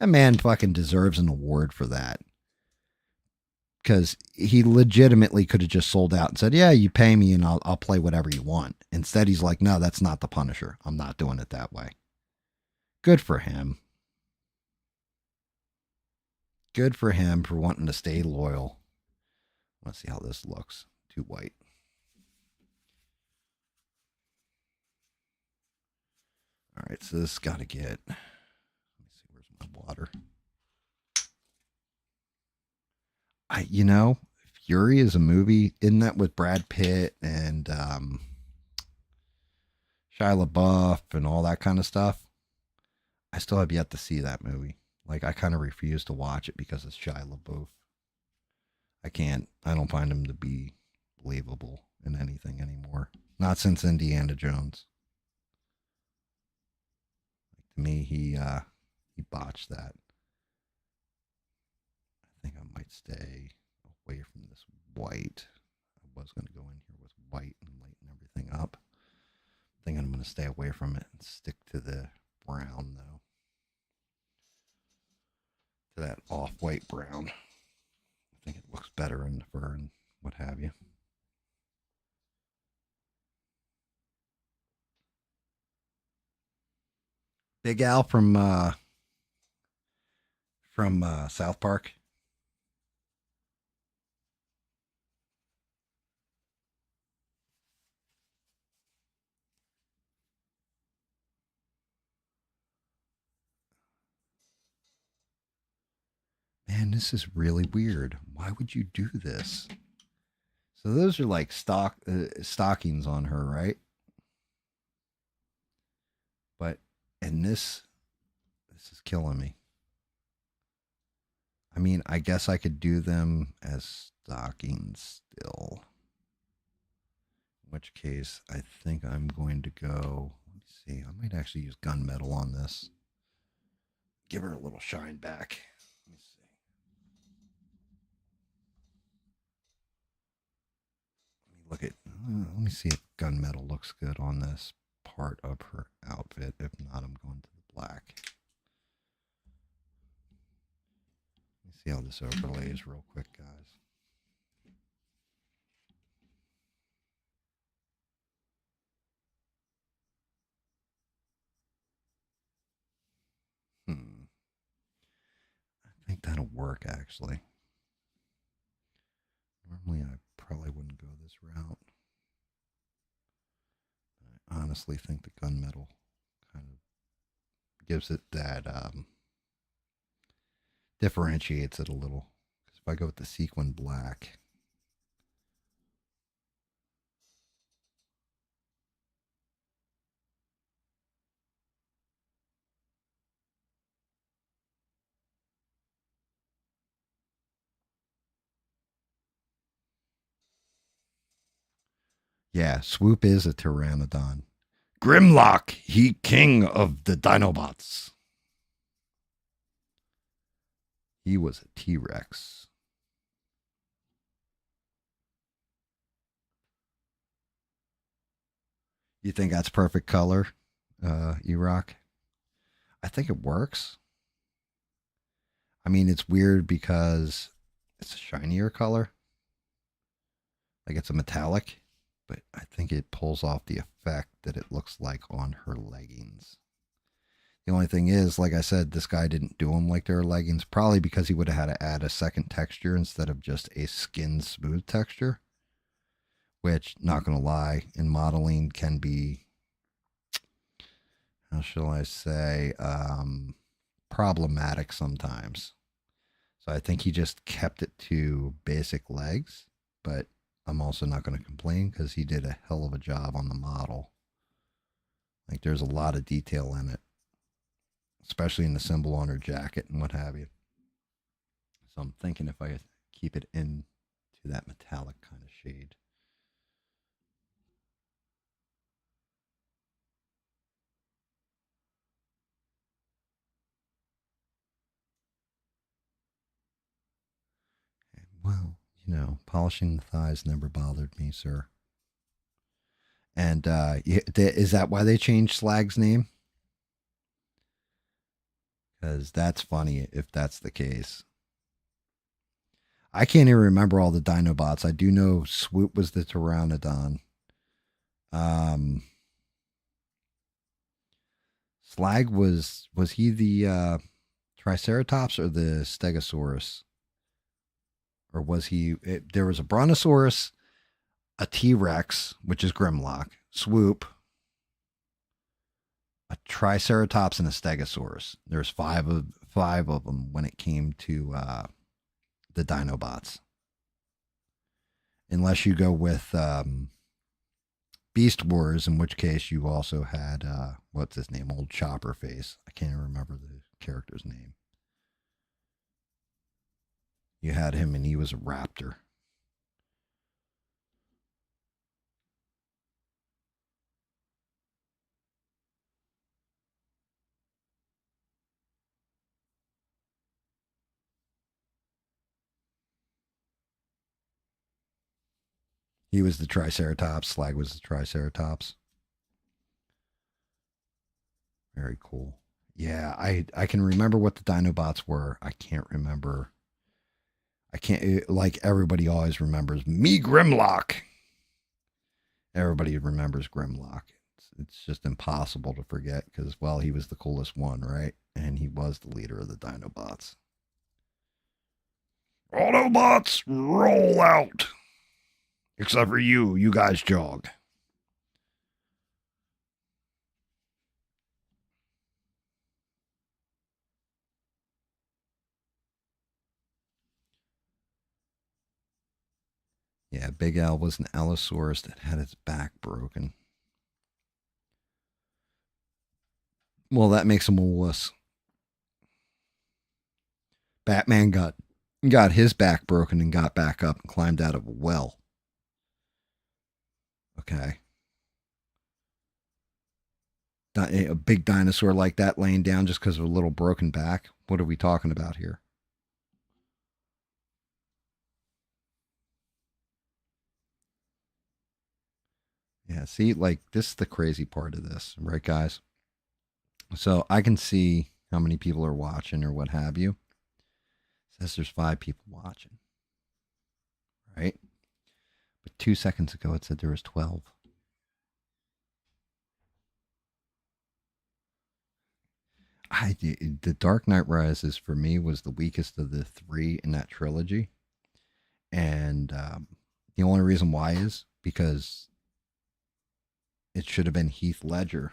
Speaker 1: That man fucking deserves an award for that. Because he legitimately could have just sold out and said, yeah, you pay me and I'll play whatever you want. Instead, he's like, no, that's not the Punisher. I'm not doing it that way. Good for him. Good for him for wanting to stay loyal. Let's see how this looks. Too white. right, so this got to get. Let me see, where's my water? Fury is a movie. Isn't that with Brad Pitt and Shia LaBeouf and all that kind of stuff? I still have yet to see that movie. Like, I kind of refuse to watch it because it's Shia LaBeouf. I can't. I don't find him to be believable in anything anymore. Not since Indiana Jones. To me, he botched that. I think I might stay away from this white. I was going to go in here with white and lighten everything up. I think I'm going to stay away from it and stick to the brown, though. To that off-white brown. I think it looks better in the fur and what have you. Big Al from South Park. Man, this is really weird. Why would you do this? So those are like stockings on her, right? But and this is killing me. I mean, I guess I could do them as stockings still. In which case, I think I'm going to go. Let me see. I might actually use gunmetal on this. Give her a little shine back. Let me see. Look at. Let me see if gunmetal looks good on this part of her outfit. If not, I'm going to the black. Let me see how this overlays real quick, guys. I think that'll work, actually. Normally, I probably wouldn't go this route. I honestly think the gunmetal kind of gives it that differentiates it a little. Because if I go with the sequin black, yeah, Swoop is a Pteranodon. Grimlock, he king of the Dinobots. He was a T-Rex. You think that's perfect color, E-Rock? I think it works. I mean, it's weird because it's a shinier color. Like it's a metallic, but I think it pulls off the effect that it looks like on her leggings. The only thing is, like I said, this guy didn't do them like their leggings, probably because he would have had to add a second texture instead of just a skin smooth texture, which, not going to lie, in modeling can be, how shall I say, problematic sometimes. So I think he just kept it to basic legs, but I'm also not going to complain because he did a hell of a job on the model. Like there's a lot of detail in it, especially in the symbol on her jacket and what have you. So I'm thinking if I keep it into that metallic kind of shade. And well, polishing the thighs never bothered me, sir. And is that why they changed Slag's name? Because that's funny if that's the case. I can't even remember all the Dinobots. I do know Swoop was the Pteranodon. Slag was he the Triceratops or the Stegosaurus? Or was he? There was a Brontosaurus, a T Rex, which is Grimlock, Swoop, a Triceratops and a Stegosaurus. There's five of them when it came to the Dinobots. Unless you go with Beast Wars, in which case you also had what's his name, Old Chopper Face. I can't even remember the character's name. You had him, and he was a raptor. He was the Triceratops. Slag was the Triceratops. Very cool. Yeah, I can remember what the Dinobots were. I can't remember. I can't, like everybody always remembers me, Grimlock. Everybody remembers Grimlock. It's just impossible to forget because, well, he was the coolest one, right? And he was the leader of the Dinobots. Autobots, roll out. Except for you. You guys jog. Yeah, Big Al was an Allosaurus that had its back broken. Well, that makes him a wuss. Batman got his back broken and got back up and climbed out of a well. Okay. A big dinosaur like that laying down just because of a little broken back. What are we talking about here? Yeah, see, like this is the crazy part of this, right, guys? So I can see how many people are watching or what have you. It says there's 5 people watching, right? But 2 seconds ago it said there was 12. The Dark Knight Rises for me was the weakest of the 3 in that trilogy, and the only reason why is because it should have been Heath Ledger,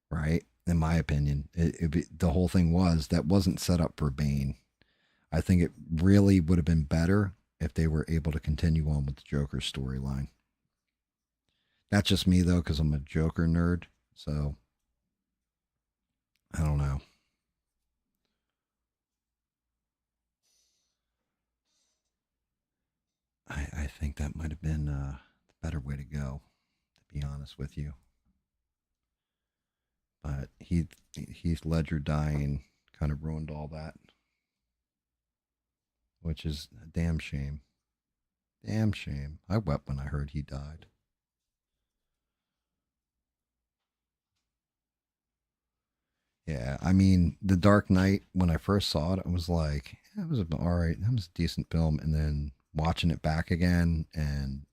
Speaker 1: right? In my opinion, the whole thing that wasn't set up for Bane. I think it really would have been better if they were able to continue on with the Joker storyline. That's just me though, because I'm a Joker nerd. So I don't know. I think that might have been the better way to go, to be honest with you. But Heath Ledger dying kind of ruined all that, which is a damn shame. Damn shame. I wept when I heard he died. Yeah, I mean, The Dark Knight, when I first saw it, I was like, yeah, it was all right. That was a decent film. And then watching it back again and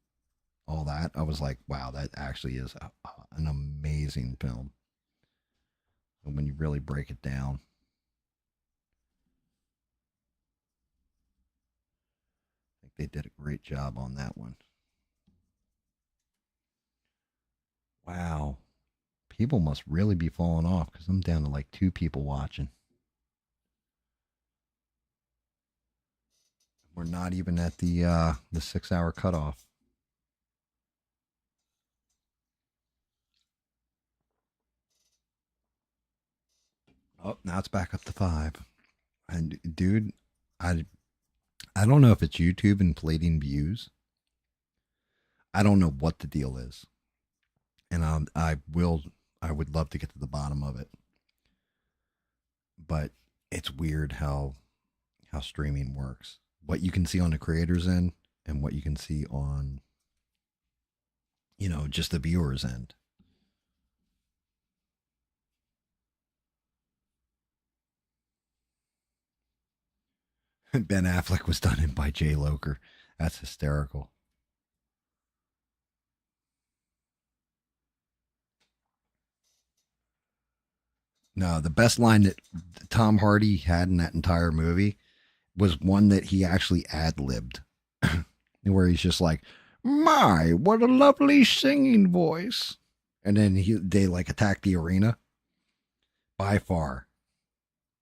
Speaker 1: all that, I was like, wow, that actually is an amazing film. And when you really break it down, I think they did a great job on that one. Wow. People must really be falling off because I'm down to like 2 people watching. We're not even at the 6-hour cutoff. Oh, now it's back up to 5. And dude, I I don't know if it's YouTube inflating views. I don't know what the deal is, and I would love to get to the bottom of it. But it's weird how streaming works. What you can see on the creators end and what you can see on just the viewers end. Ben Affleck was done in by Jay Loker. That's hysterical. No, the best line that Tom Hardy had in that entire movie was one that he actually ad libbed, where he's just like, "My, what a lovely singing voice," And then they like attack the arena. By far,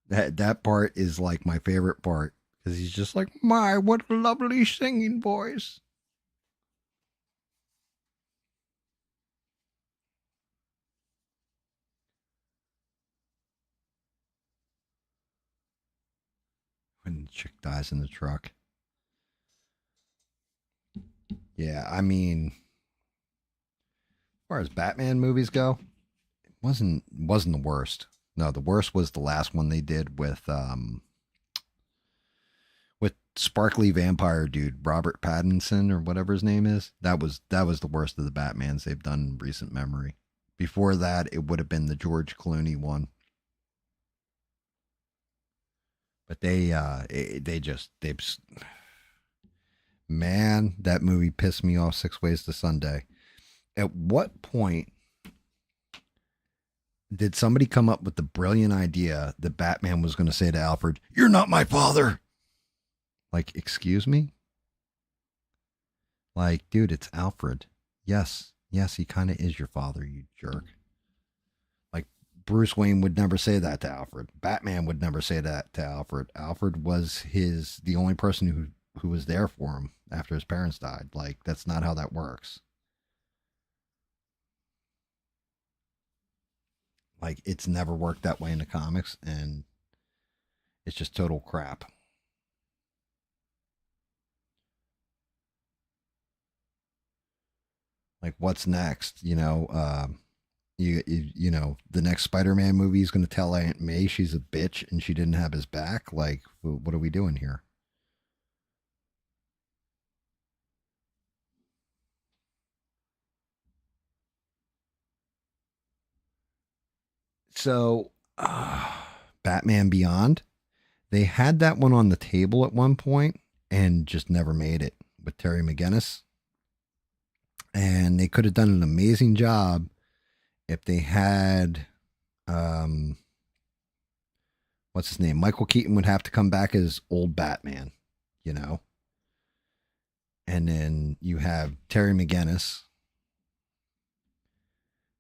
Speaker 1: that part is like my favorite part because he's just like, my, what lovely singing voice. When the chick dies in the truck. Yeah, I mean, as far as Batman movies go, it wasn't the worst. No, the worst was the last one they did with sparkly vampire dude Robert Pattinson or whatever his name is. That was the worst of the Batmans they've done in recent memory. Before that, it would have been the George Clooney one. But they man, that movie pissed me off 6 ways to Sunday. At what point did somebody come up with the brilliant idea that Batman was going to say to Alfred, "You're not my father"? Like, excuse me? Like, dude, it's Alfred. Yes, he kind of is your father, you jerk. Like, Bruce Wayne would never say that to Alfred. Batman would never say that to Alfred. Alfred was the only person who was there for him after his parents died. Like, that's not how that works. Like, it's never worked that way in the comics, and it's just total crap. Like, what's next? The next Spider-Man movie is going to tell Aunt May she's a bitch and she didn't have his back. Like, what are we doing here? So, Batman Beyond, they had that one on the table at one point and just never made it with Terry McGinnis. And they could have done an amazing job if they had, um, what's his name? Michael Keaton would have to come back as old Batman, you know? And then you have Terry McGinnis,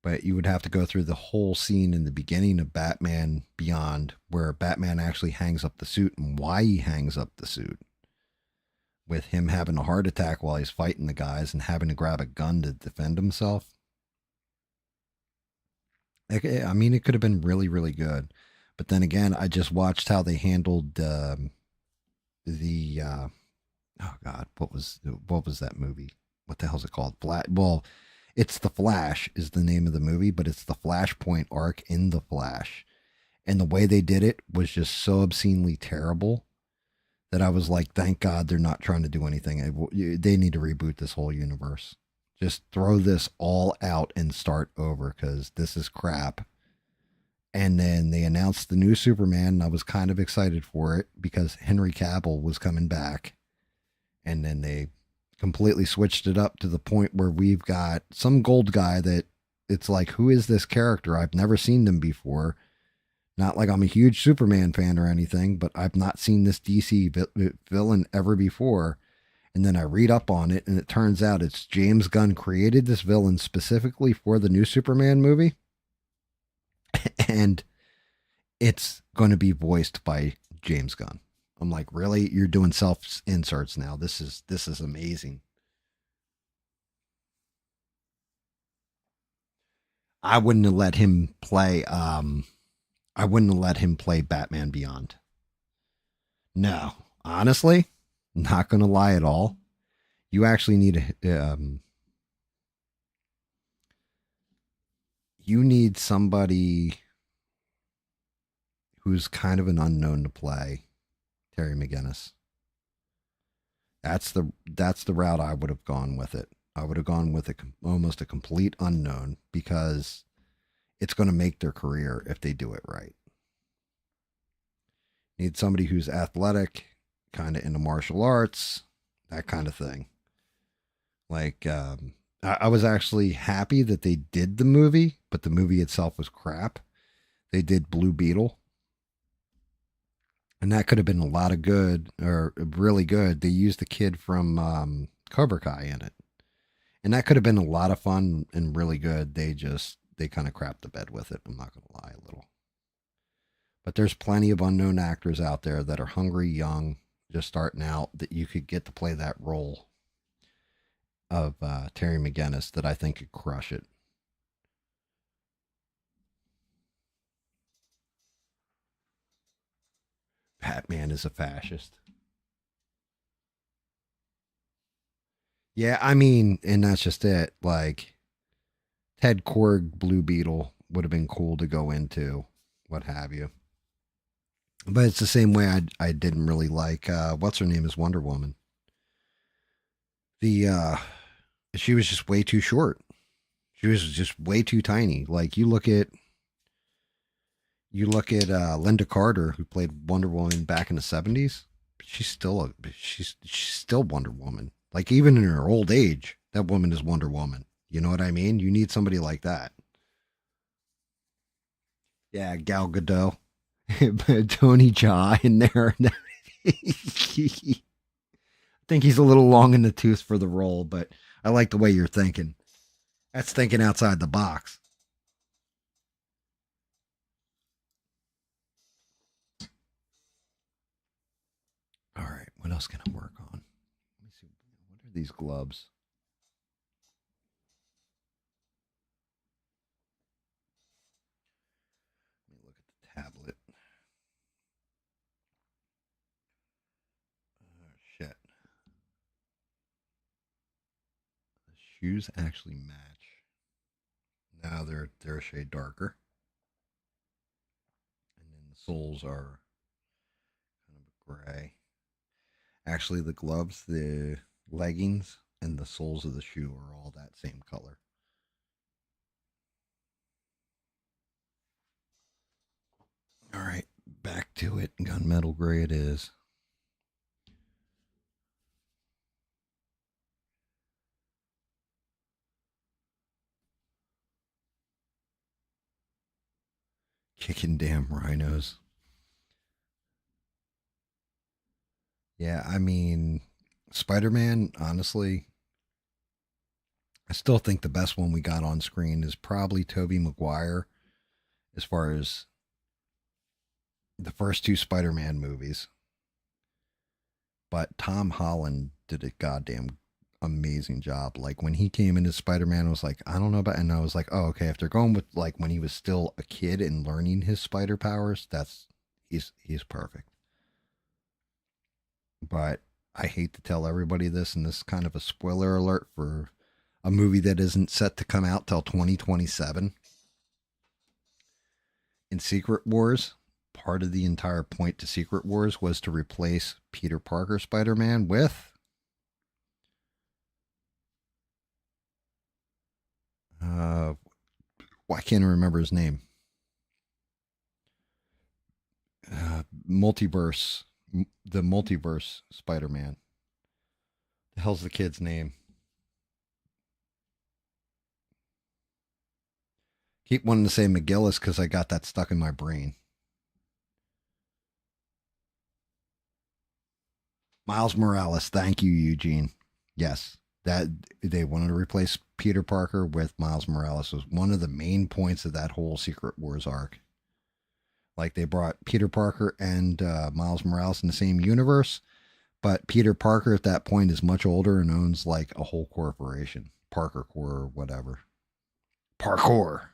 Speaker 1: but you would have to go through the whole scene in the beginning of Batman Beyond where Batman actually hangs up the suit and why he hangs up the suit. With him having a heart attack while he's fighting the guys and having to grab a gun to defend himself. I mean, it could have been really, really good. But then again, I just watched how they handled the oh god, what was that movie? What the hell's it called? Well, it's The Flash is the name of the movie, but it's the Flashpoint arc in The Flash. And the way they did it was just so obscenely terrible that I was like, thank God they're not trying to do anything. They need to reboot this whole universe. Just throw this all out and start over because this is crap. And then they announced the new Superman, and I was kind of excited for it because Henry Cavill was coming back. And then they completely switched it up to the point where we've got some gold guy that it's like, who is this character? I've never seen them before. Not like I'm a huge Superman fan or anything, but I've not seen this DC villain ever before. And then I read up on it, and it turns out it's James Gunn created this villain specifically for the new Superman movie. And it's going to be voiced by James Gunn. I'm like, really? You're doing self inserts now. This is amazing. I wouldn't have let him play I wouldn't have let him play Batman Beyond. No. Honestly, not going to lie at all. You actually need you need somebody who's kind of an unknown to play Terry McGinnis. That's the route I would have gone with it. I would have gone with almost a complete unknown because it's going to make their career if they do it right. Need somebody who's athletic, kind of into martial arts, that kind of thing. Like, I was actually happy that they did the movie, but the movie itself was crap. They did Blue Beetle, and that could have been a lot of good or really good. They used the kid from Cobra Kai in it, And that could have been a lot of fun and really good. They kind of crapped the bed with it. I'm not going to lie a little. But there's plenty of unknown actors out there that are hungry, young, just starting out that you could get to play that role of Terry McGinnis that I think could crush it. Batman is a fascist. Yeah, I mean, and that's just it. Like Ted Korg, Blue Beetle would have been cool to go into, what have you. But it's the same way I didn't really like what's her name is Wonder Woman. The she was just way too short. She was just way too tiny. Like you look at Linda Carter who played Wonder Woman back in the 70s. She's still Wonder Woman. Like even in her old age, that woman is Wonder Woman. You know what I mean? You need somebody like that. Yeah, Gal Gadot. Tony Jaa in there. I think he's a little long in the tooth for the role, but I like the way you're thinking. That's thinking outside the box. All right, what else can I work on? Let me see. What are these gloves? Let me look at the tablet. Oh, shit. The shoes actually match. Now they're a shade darker. And then the soles are kind of gray. Actually, the gloves, the leggings, and the soles of the shoe are all that same color. All right, back to it. Gunmetal gray it is. Kicking damn rhinos. Yeah, I mean, Spider Man, honestly, I still think the best one we got on screen is probably Tobey Maguire as far as the first two Spider Man movies. But Tom Holland did a goddamn amazing job. Like when he came into Spider Man, I was like, I don't know about, and I was like, oh, okay, if they're going with like when he was still a kid and learning his spider powers, that's he's perfect. But I hate to tell everybody this, and this is kind of a spoiler alert for a movie that isn't set to come out till 2027. In Secret Wars, part of the entire point to Secret Wars was to replace Peter Parker Spider Man with uh well, I can't remember his name. Multiverse, the multiverse Spider Man. The hell's the kid's name? Keep wanting to say McGillis because I got that stuck in my brain. Miles Morales. Thank you, Eugene. Yes, that they wanted to replace Peter Parker with Miles Morales was one of the main points of that whole Secret Wars arc. Like they brought Peter Parker and Miles Morales in the same universe, but Peter Parker at that point is much older and owns like a whole corporation, Parker Corps or whatever. Parkour.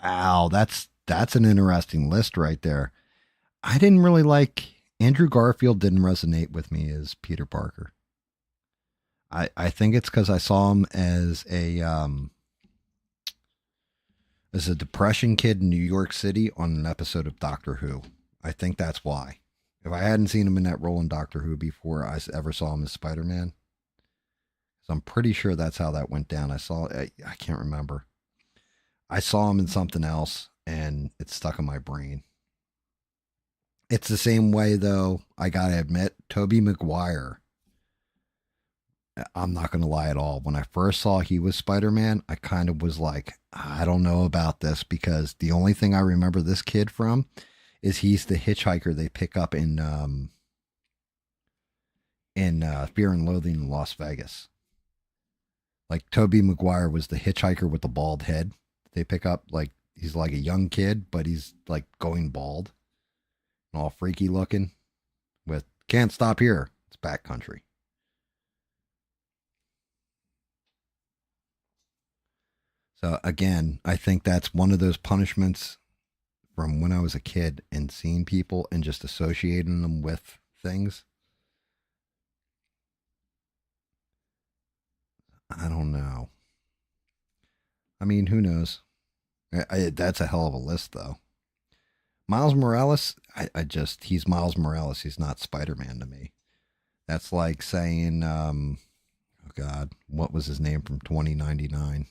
Speaker 1: Wow, that's an interesting list right there. I didn't really like Andrew Garfield. Didn't resonate with me as Peter Parker. I think it's because I saw him as a depression kid in New York City on an episode of Doctor Who. I think that's why. If I hadn't seen him in that role in Doctor Who before I ever saw him as Spider Man, so I'm pretty sure that's how that went down. I can't remember. I saw him in something else and it stuck in my brain. It's the same way though, I gotta admit, Toby Maguire I'm not going to lie at all. When I first saw he was Spider Man, I kind of was like, I don't know about this because the only thing I remember this kid from is he's the hitchhiker they pick up in Fear and Loathing in Las Vegas. Like Toby Maguire was the hitchhiker with the bald head. They pick up like he's like a young kid, but he's like going bald and all freaky looking. With Can't Stop Here, it's backcountry. So again, I think that's one of those punishments from when I was a kid and seeing people and just associating them with things. I don't know. I mean, who knows? That's a hell of a list, though. Miles Morales, he's Miles Morales. He's not Spider Man to me. That's like saying, oh God, what was his name from 2099?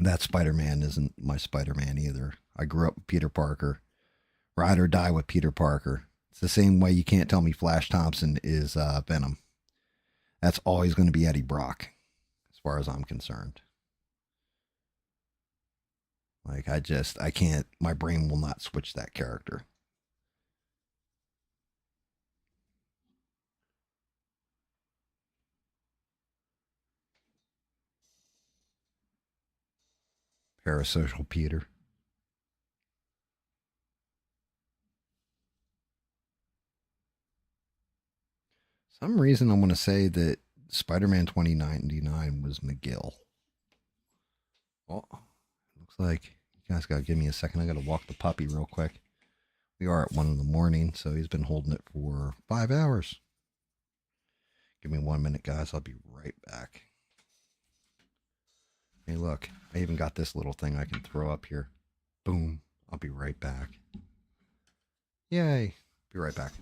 Speaker 1: That Spider Man isn't my Spider Man either. I grew up with Peter Parker. Ride or die with Peter Parker. It's the same way you can't tell me Flash Thompson is Venom. That's always going to be Eddie Brock, as far as I'm concerned. Like, I can't, my brain will not switch that character. Parasocial Peter. Some reason I want to say that Spider Man 2099 was McGill. Well, looks like you guys got to give me a second. I got to walk the puppy real quick. We are at 1 in the morning, so he's been holding it for 5 hours. Give me 1 minute, guys. I'll be right back. Hey, look, I even got this little thing I can throw up here. Boom. I'll be right back. Yay. Be right back.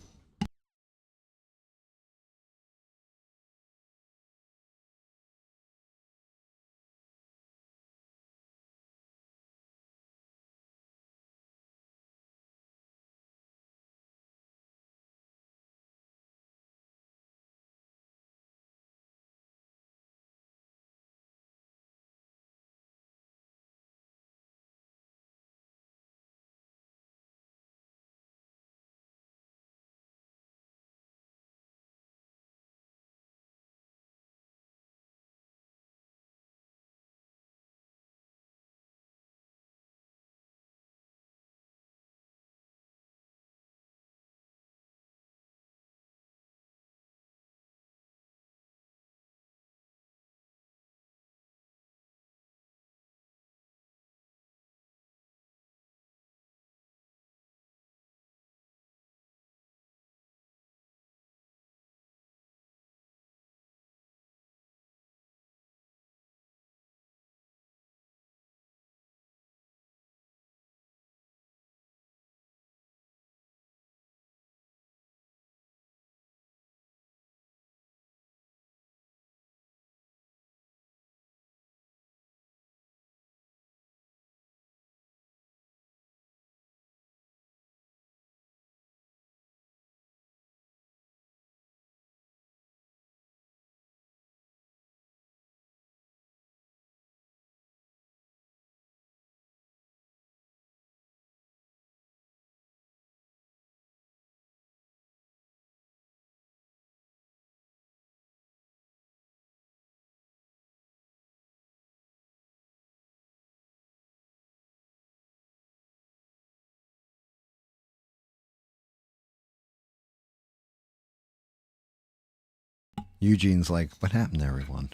Speaker 1: Eugene's like, what happened to everyone?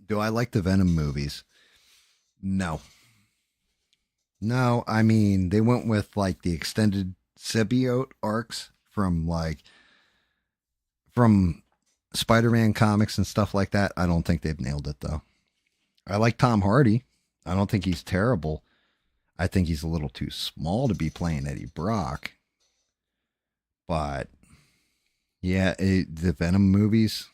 Speaker 1: Do I like the Venom movies? No. No, I mean, they went with like the extended symbiote arcs from Spider-Man comics and stuff like that. I don't think they've nailed it though. I like Tom Hardy. I don't think he's terrible. I think he's a little too small to be playing Eddie Brock. But yeah, the Venom movies,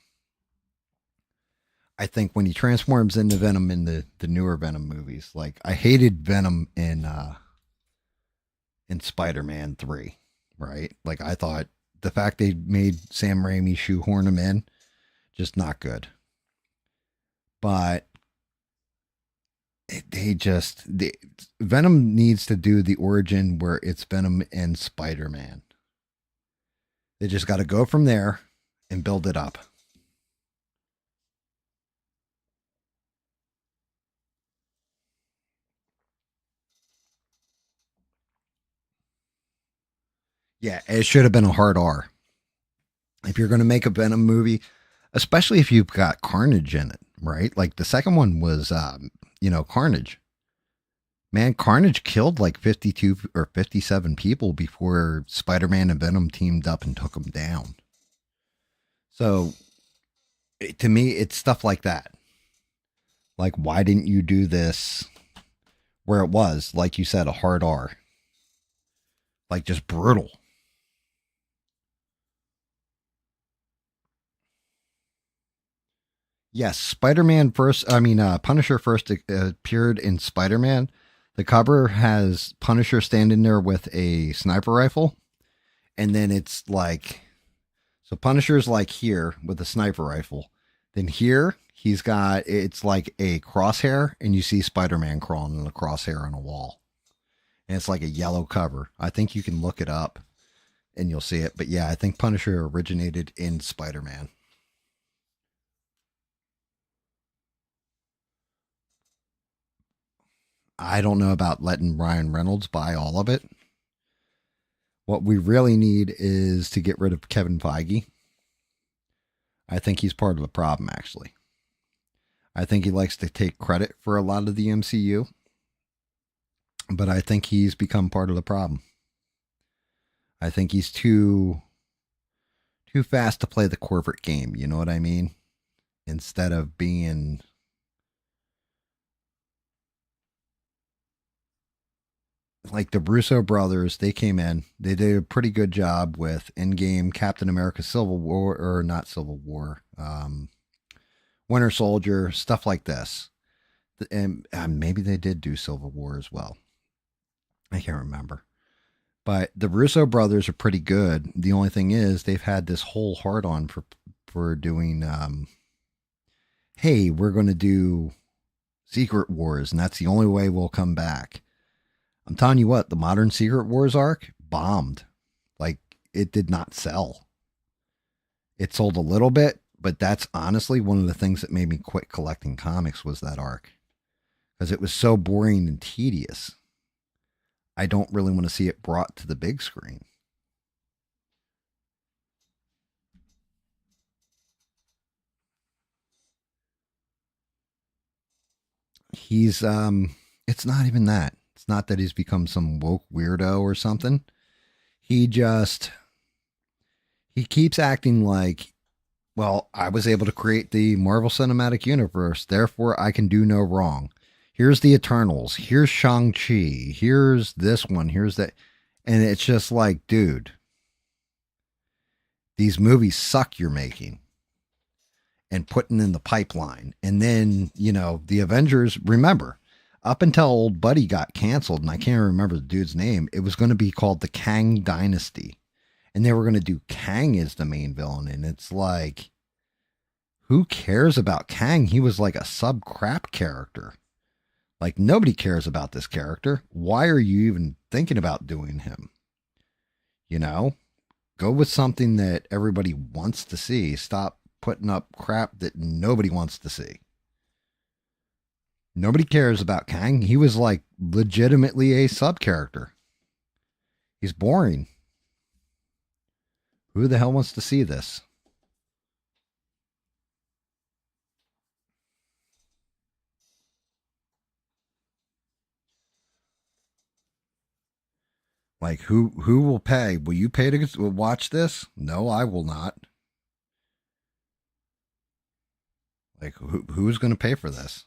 Speaker 1: I think when he transforms into Venom in the newer Venom movies, like I hated Venom in Spider-Man 3, right? Like I thought the fact they made Sam Raimi shoehorn him in, just not good. But Venom needs to do the origin where it's Venom and Spider-Man. They just got to go from there and build it up. Yeah, it should have been a hard R. If you're going to make a Venom movie, especially if you've got Carnage in it, right? Like the second one was, Carnage. Man, Carnage killed like 52 or 57 people before Spider Man and Venom teamed up and took him down. So to me, it's stuff like that. Like, why didn't you do this where it was, like you said, a hard R? Like, just brutal. Yes, Spider-Man first. I mean, Punisher first appeared in Spider-Man. The cover has Punisher standing there with a sniper rifle, and then it's like, so Punisher's like here with a sniper rifle. Then here he's got it's like a crosshair, and you see Spider-Man crawling in the crosshair on a wall, and it's like a yellow cover. I think you can look it up, and you'll see it. But yeah, I think Punisher originated in Spider-Man. I don't know about letting Ryan Reynolds buy all of it. What we really need is to get rid of Kevin Feige. I think he's part of the problem, actually. I think he likes to take credit for a lot of the MCU, but I think he's become part of the problem. I think he's too fast to play the corporate game. You know what I mean? Instead of being like the Russo brothers, they came in. They did a pretty good job with Endgame, Captain America, Civil War, or not Civil War, Winter Soldier, stuff like this. And maybe they did do Civil War as well. I can't remember. But the Russo brothers are pretty good. The only thing is they've had this whole hard on for doing. Hey, we're going to do Secret Wars, and that's the only way we'll come back. I'm telling you what, the modern Secret Wars arc bombed. Like it did not sell. It sold a little bit, but that's honestly one of the things that made me quit collecting comics was that arc because it was so boring and tedious. I don't really want to see it brought to the big screen. He's it's not even that. It's not that he's become some woke weirdo or something. He just he keeps acting like, well, I was able to create the Marvel Cinematic Universe, therefore I can do no wrong. Here's the Eternals, here's Shang-Chi, here's this one, here's that. And it's just like, dude, these movies suck you're making and putting in the pipeline. And then, the Avengers, remember, up until old Buddy got canceled, and I can't remember the dude's name, it was going to be called the Kang Dynasty. And they were going to do Kang as the main villain. And it's like, who cares about Kang? He was like a sub crap character. Like, nobody cares about this character. Why are you even thinking about doing him? You know, go with something that everybody wants to see. Stop putting up crap that nobody wants to see. Nobody cares about Kang. He was like legitimately a sub character. He's boring. Who the hell wants to see this? Like who will pay? Will you pay to watch this? No, I will not. Like who's going to pay for this?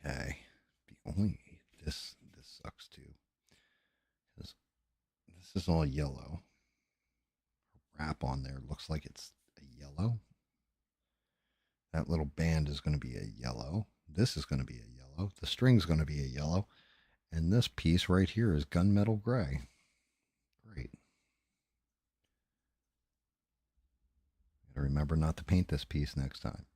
Speaker 1: Okay. The only this sucks too. This is all yellow. wrap on there looks like it's a yellow. That little band is going to be a yellow. This is going to be a yellow. The string's going to be a yellow. And this piece right here is gunmetal gray. Great. Gotta remember not to paint this piece next time.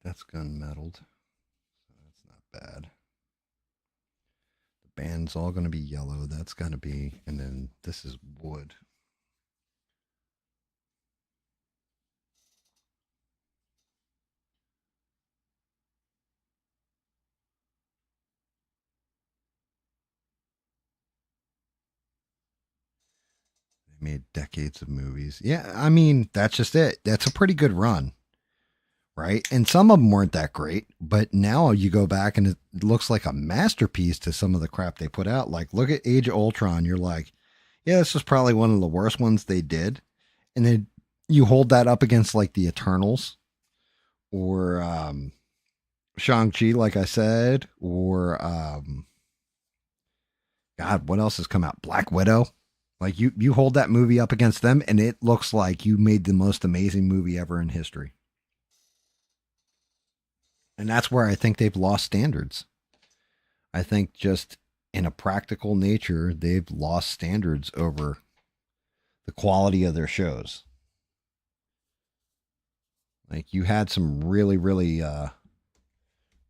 Speaker 1: That's gunmetaled, so that's not bad. The band's all going to be yellow. That's got to be, and then this is wood. They made decades of movies. Yeah, I mean, that's just it. That's a pretty good run. Right. And some of them weren't that great, but now you go back and it looks like a masterpiece to some of the crap they put out. Like, look at Age of Ultron. You're like, yeah, this was probably one of the worst ones they did. And then you hold that up against like the Eternals or Shang-Chi, like I said, or God, what else has come out? Black Widow. Like you hold that movie up against them and it looks like you made the most amazing movie ever in history. And that's where I think they've lost standards. I think just in a practical nature, they've lost standards over the quality of their shows. Like you had some really, really,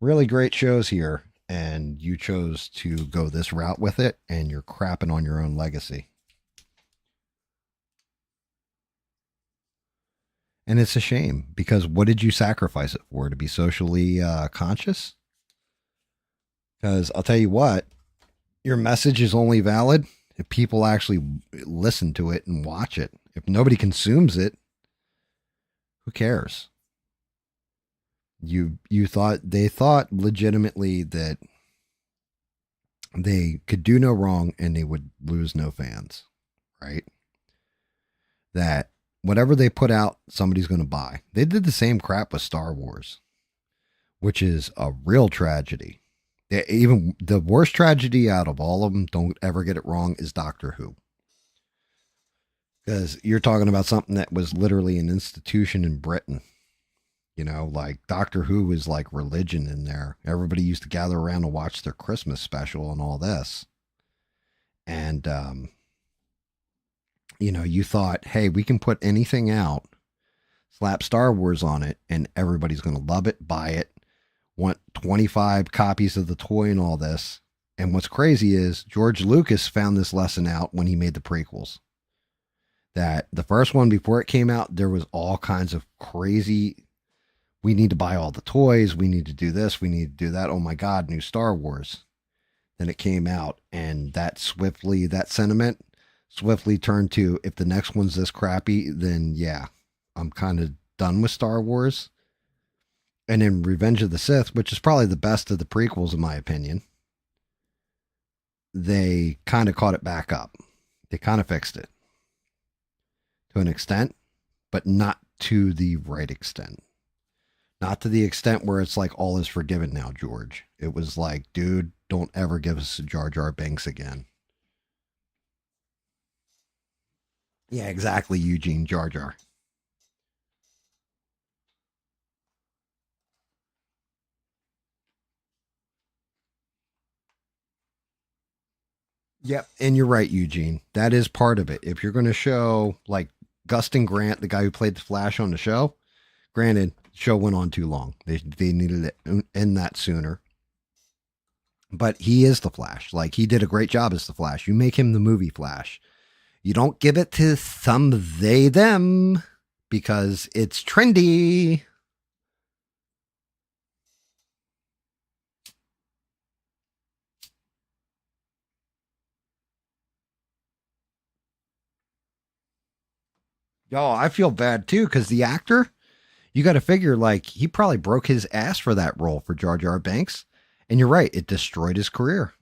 Speaker 1: really great shows here, and you chose to go this route with it, and you're crapping on your own legacy. And it's a shame because what did you sacrifice it for? To be socially conscious? Because I'll tell you what, your message is only valid if people actually listen to it and watch it. If nobody consumes it, who cares? You thought they thought legitimately that they could do no wrong and they would lose no fans, right? That whatever they put out, somebody's going to buy. They did the same crap with Star Wars, which is a real tragedy. Even the worst tragedy out of all of them, don't ever get it wrong, is Doctor Who. Because you're talking about something that was literally an institution in Britain. You know, like Doctor Who was like religion in there. Everybody used to gather around and watch their Christmas special and all this. And, you know, you thought, hey, we can put anything out, slap Star Wars on it, and everybody's going to love it, buy it, want 25 copies of the toy and all this. And what's crazy is George Lucas found this lesson out when he made the prequels. That the first one, before it came out, there was all kinds of crazy, we need to buy all the toys, we need to do this, we need to do that. Oh my God, new Star Wars. Then it came out, and that sentiment swiftly turned to, if the next one's this crappy, then yeah, I'm kind of done with Star Wars. And in Revenge of the Sith, which is probably the best of the prequels in my opinion, they kind of caught it back up. They kind of fixed it to an extent, but not to the right extent. Not to the extent where it's like all is forgiven now, George. It was like, dude, don't ever give us a Jar Jar Binks again. Yeah, exactly, Eugene Jar Jar. Yep, and you're right, Eugene. That is part of it. If you're going to show like Gustin Grant, the guy who played the Flash on the show, granted, the show went on too long. They needed to end that sooner. But he is the Flash. Like he did a great job as the Flash. You make him the movie Flash. You don't give it to some they them because it's trendy. Yo, I feel bad too because the actor, you got to figure like he probably broke his ass for that role for Jar Jar Banks. And you're right, it destroyed his career.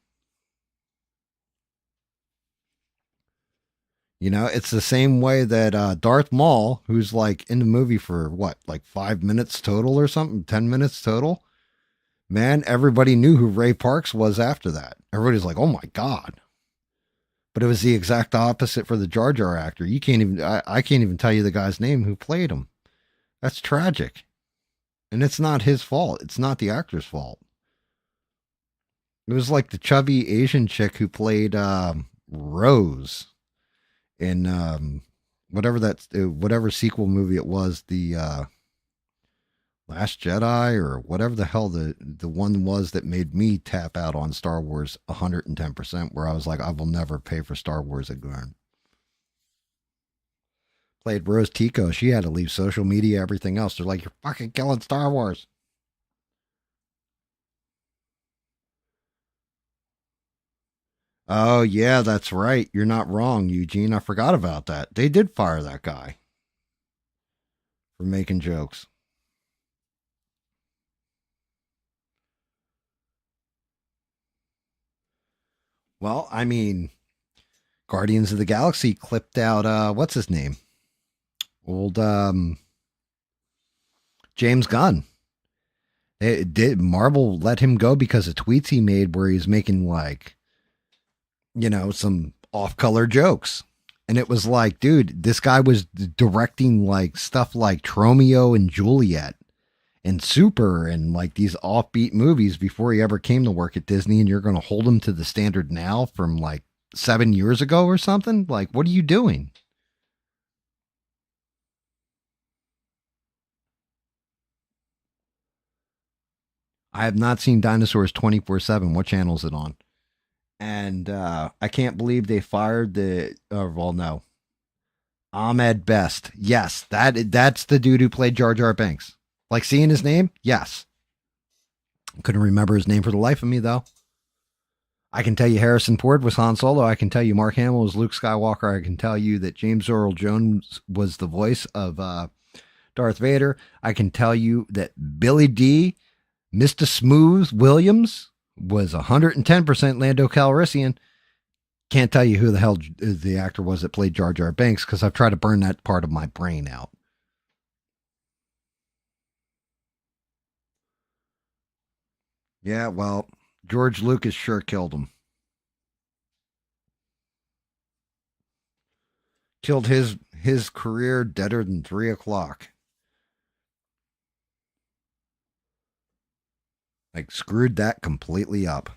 Speaker 1: You know, it's the same way that Darth Maul, who's like in the movie for what, like 5 minutes total or something, 10 minutes total. Man, everybody knew who Ray Parks was after that. Everybody's like, oh my God. But it was the exact opposite for the Jar Jar actor. You can't even, I can't even tell you the guy's name who played him. That's tragic. And it's not his fault. It's not the actor's fault. It was like the chubby Asian chick who played Rose in whatever sequel movie it was, the Last Jedi or whatever the hell the one was that made me tap out on Star Wars 110%, where I was like, I will never pay for Star Wars again. Played Rose Tico. She had to leave social media, everything else. They're like, you're fucking killing Star Wars. Oh, yeah, that's right. You're not wrong, Eugene. I forgot about that. They did fire that guy for making jokes. Well, I mean, Guardians of the Galaxy clipped out, what's his name? Old James Gunn. It did Marvel let him go because of tweets he made where he's making like, some off-color jokes. And it was like, dude, this guy was directing like stuff like Tromeo and Juliet and Super and like these offbeat movies before he ever came to work at Disney. And you're going to hold him to the standard now from like 7 years ago or something? Like, what are you doing? I have not seen Dinosaurs 24/7. What channel is it on? And I can't believe they fired well, no. Ahmed Best. Yes, that's the dude who played Jar Jar Binks. Like seeing his name? Yes. Couldn't remember his name for the life of me, though. I can tell you Harrison Ford was Han Solo. I can tell you Mark Hamill was Luke Skywalker. I can tell you that James Earl Jones was the voice of Darth Vader. I can tell you that Billy D, Mr. Smooth Williams, was 110% Lando Calrissian. Can't tell you who the hell the actor was that played Jar Jar Binks because I've tried to burn that part of my brain out. Yeah, well, George Lucas sure killed him. Killed his career deader than 3 o'clock. Like screwed that completely up.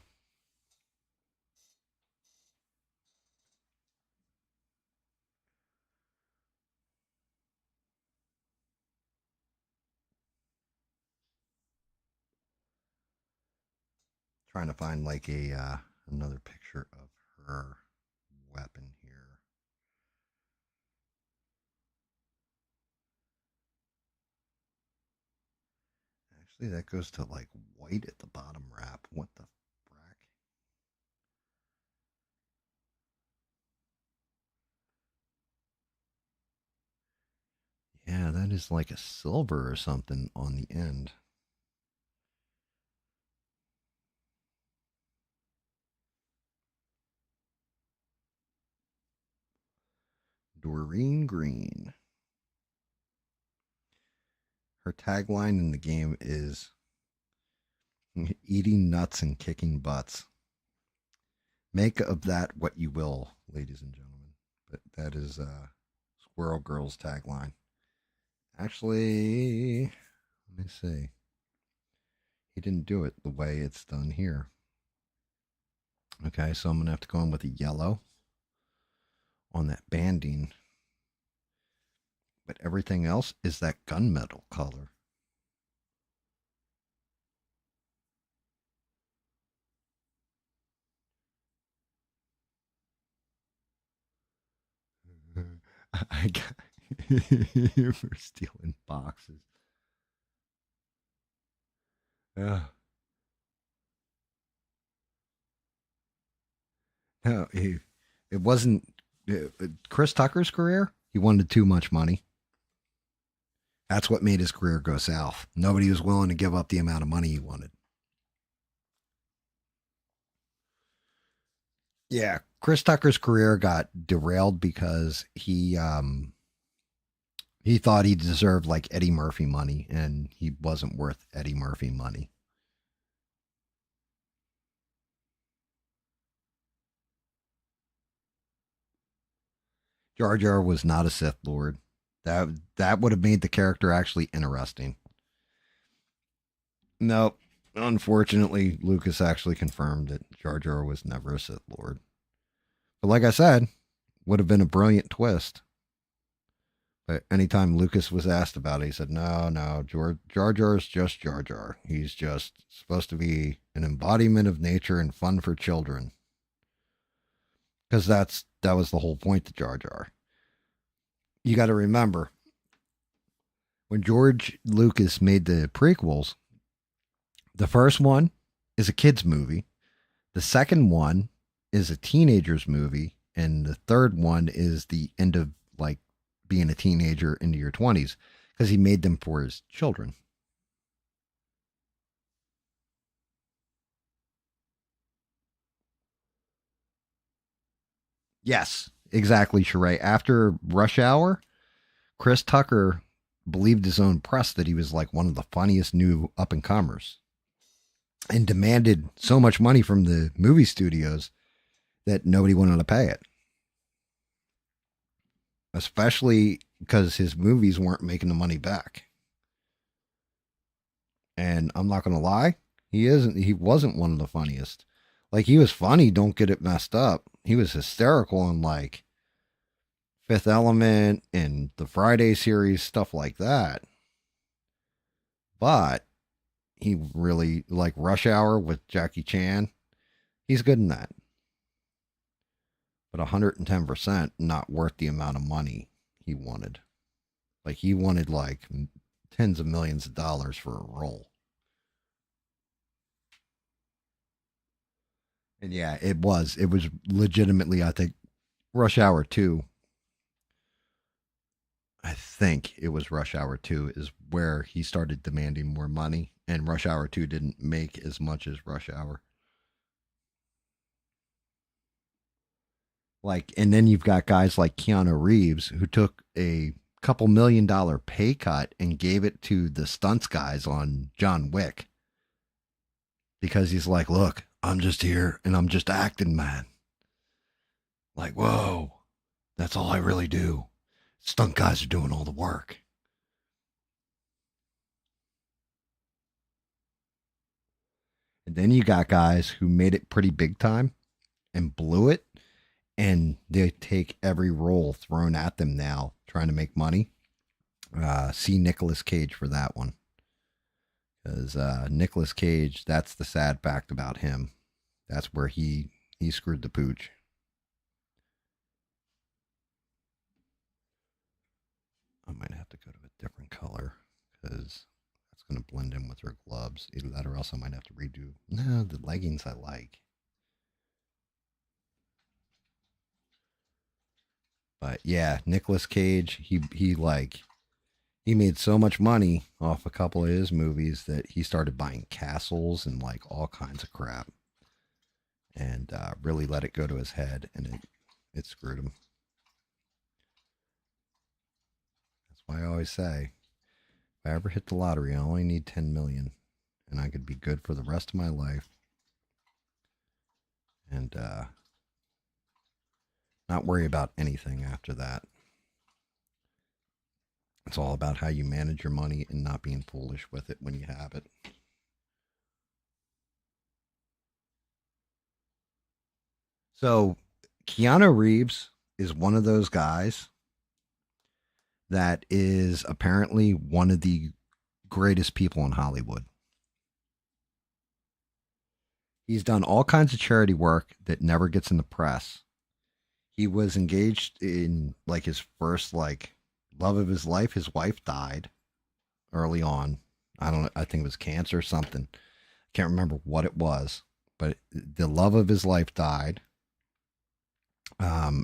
Speaker 1: Trying to find like a another picture of her weapon here. Actually, that goes to like white at the bottom wrap. What the frack? Yeah, that is like a silver or something on the end. Doreen Green. Her tagline in the game is eating nuts and kicking butts. Make of that what you will, ladies and gentlemen. But that is Squirrel Girl's tagline. Actually, let me see. He didn't do it the way it's done here. Okay, so I'm going to have to go in with a yellow on that banding. But everything else is that gunmetal color. I got for stealing boxes. Yeah. No, it wasn't Chris Tucker's career. He wanted too much money. That's what made his career go south. Nobody was willing to give up the amount of money he wanted. Yeah, Chris Tucker's career got derailed because he thought he deserved like Eddie Murphy money, and he wasn't worth Eddie Murphy money. Jar Jar was not a Sith Lord. That would have made the character actually interesting. Nope. Unfortunately, Lucas actually confirmed that Jar Jar was never a Sith Lord. But like I said, would have been a brilliant twist. But anytime Lucas was asked about it, he said, "No, no, Jar Jar is just Jar Jar. He's just supposed to be an embodiment of nature and fun for children." Because that was the whole point to Jar Jar. You got to remember when George Lucas made the prequels, the first one is a kids movie, the second one is a teenager's movie, and the third one is the end of like being a teenager into your 20s because he made them for his children. Yes, exactly, Sheree. After Rush Hour, Chris Tucker believed his own press that he was like one of the funniest new up and comers and demanded so much money from the movie studios that nobody wanted to pay it, especially because his movies weren't making the money back. And I'm not going to lie, he wasn't one of the funniest. Like he was funny, don't get it messed up. He was hysterical in like Fifth Element and the Friday series, stuff like that. But he really like Rush Hour with Jackie Chan. He's good in that. But 110% not worth the amount of money he wanted. Like he wanted like tens of millions of dollars for a role. And yeah, it was. It was legitimately, I think, Rush Hour 2. I think it was Rush Hour 2 is where he started demanding more money. And Rush Hour 2 didn't make as much as Rush Hour. Like, and then you've got guys like Keanu Reeves who took a couple $1 million pay cut and gave it to the stunts guys on John Wick because he's like, look, I'm just here and I'm just acting, man. Like, whoa, that's all I really do. Stunt guys are doing all the work. And then you got guys who made it pretty big time and blew it, and they take every role thrown at them now trying to make money. See Nicolas Cage for that one. Because Nicolas Cage, that's the sad fact about him. That's where he screwed the pooch. I might have to go to a different color because that's going to blend in with her gloves. Either that or else I might have to redo. No, the leggings I like. But yeah, Nicolas Cage, he made so much money off a couple of his movies that he started buying castles and like all kinds of crap, and really let it go to his head, and it screwed him. That's why I always say, if I ever hit the lottery, I only need 10 million, and I could be good for the rest of my life, and not worry about anything after that. It's all about how you manage your money and not being foolish with it when you have it. So, Keanu Reeves is one of those guys that is apparently one of the greatest people in Hollywood. He's done all kinds of charity work that never gets in the press. He was engaged in like his first like love of his life. His wife died early on. I don't know. I think it was cancer or something. Can't remember what it was, but the love of his life died.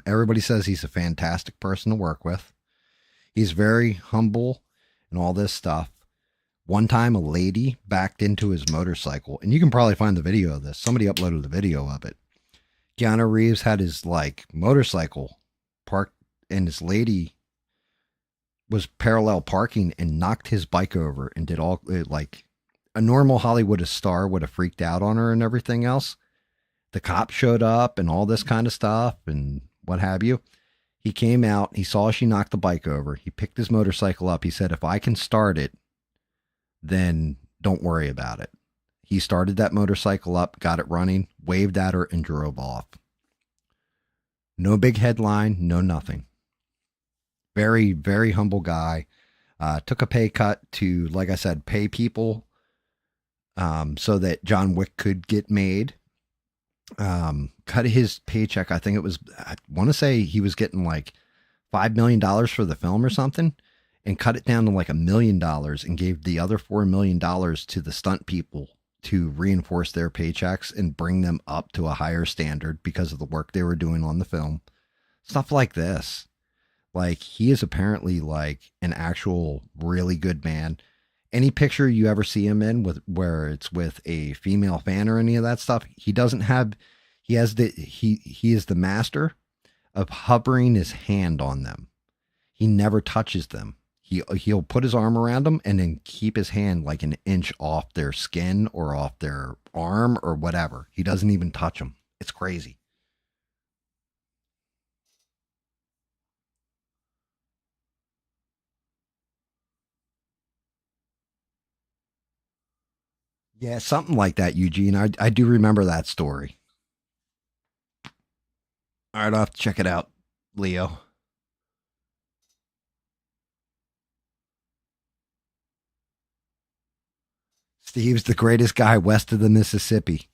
Speaker 1: Everybody says he's a fantastic person to work with. He's very humble and all this stuff. One time, a lady backed into his motorcycle, and you can probably find the video of this. Somebody uploaded the video of it. Keanu Reeves had his like motorcycle parked, and this lady was parallel parking and knocked his bike over and did all like a normal Hollywood star would have freaked out on her and everything else. The cop showed up and all this kind of stuff and what have you. He came out, he saw she knocked the bike over. He picked his motorcycle up. He said, if I can start it, then don't worry about it. He started that motorcycle up, got it running, waved at her, and drove off. No big headline, no nothing. Very, very humble guy. Took a pay cut to, like I said, pay people so that John Wick could get made. Cut his paycheck. I think it was, I want to say he was getting like $5 million for the film or something, and cut it down to like $1 million and gave the other $4 million to the stunt people to reinforce their paychecks and bring them up to a higher standard because of the work they were doing on the film. Stuff like this. Like, he is apparently like an actual really good man. Any picture you ever see him in with where it's with a female fan or any of that stuff, he doesn't have, he is the master of hovering his hand on them. He never touches them. He'll put his arm around them and then keep his hand like an inch off their skin or off their arm or whatever. He doesn't even touch them. It's crazy. Yeah, something like that, Eugene. I do remember that story. All right, I'll have to check it out, Leo. Steve's the greatest guy west of the Mississippi.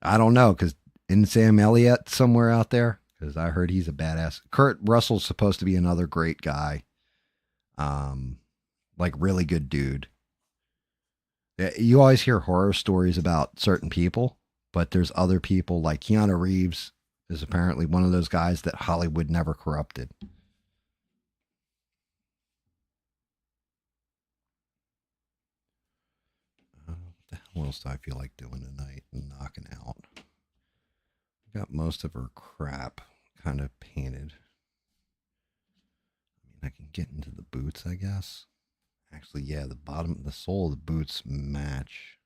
Speaker 1: I don't know, because in Sam Elliott somewhere out there? Because I heard he's a badass. Kurt Russell's supposed to be another great guy. Um, like really good dude. You always hear horror stories about certain people, but there's other people like Keanu Reeves is apparently one of those guys that Hollywood never corrupted. What the hell else do I feel like doing tonight and knocking out? Got most of her crap kind of painted. I mean, I can get into the boots, I guess. Actually, yeah, the sole of the boots match.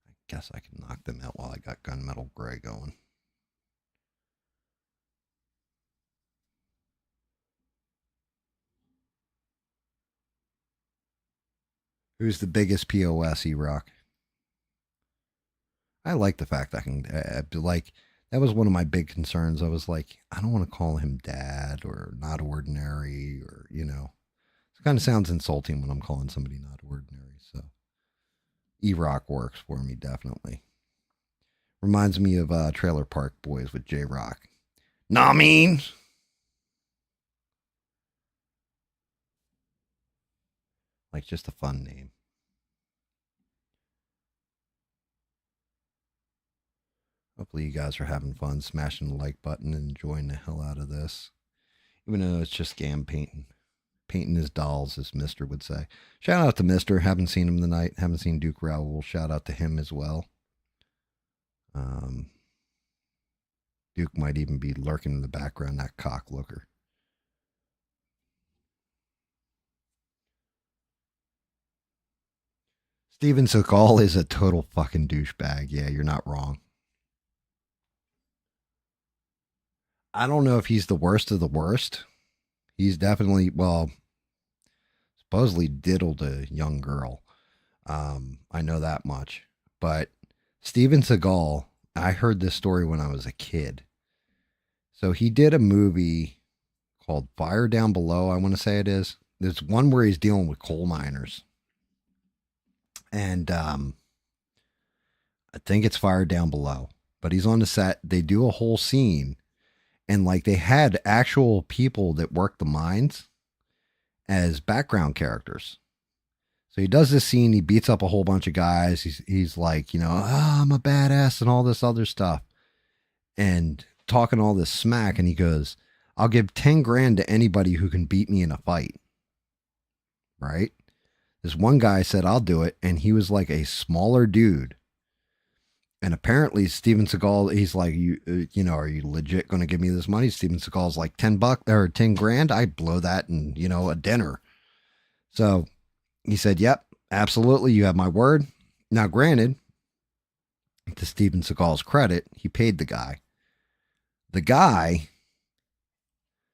Speaker 1: I guess I can knock them out while I got gunmetal gray going. Who's the biggest POS, E-Rock? I like the fact I can, like, that was one of my big concerns. I was like, I don't want to call him dad or not ordinary or, it kind of sounds insulting when I'm calling somebody not ordinary. So E-Rock works for me, definitely. Reminds me of Trailer Park Boys with J-Rock. Nah, mean. Like, just a fun name. Hopefully you guys are having fun smashing the like button and enjoying the hell out of this. Even though it's just GAM painting. Painting his dolls, as Mister would say. Shout out to Mister. Haven't seen him tonight. Haven't seen Duke Raoul. Shout out to him as well. Duke might even be lurking in the background, that cock looker. Steven Seagal is a total fucking douchebag. Yeah, you're not wrong. I don't know if he's the worst of the worst. He's definitely, well, supposedly diddled a young girl. I know that much. But Steven Seagal, I heard this story when I was a kid. So he did a movie called Fire Down Below, I want to say it is. There's one where he's dealing with coal miners. And I think it's Fire Down Below. But he's on the set. They do a whole scene. And like they had actual people that work the mines as background characters. So he does this scene. He beats up a whole bunch of guys. He's like, oh, I'm a badass and all this other stuff. And talking all this smack. And he goes, I'll give 10 grand to anybody who can beat me in a fight. Right? This one guy said, I'll do it. And he was like a smaller dude. And apparently Steven Seagal, he's like, are you legit going to give me this money? Steven Seagal's like $10 or 10 grand. I blow that in, a dinner. So he said, yep, absolutely. You have my word. Now, granted, to Steven Seagal's credit, he paid the guy. The guy,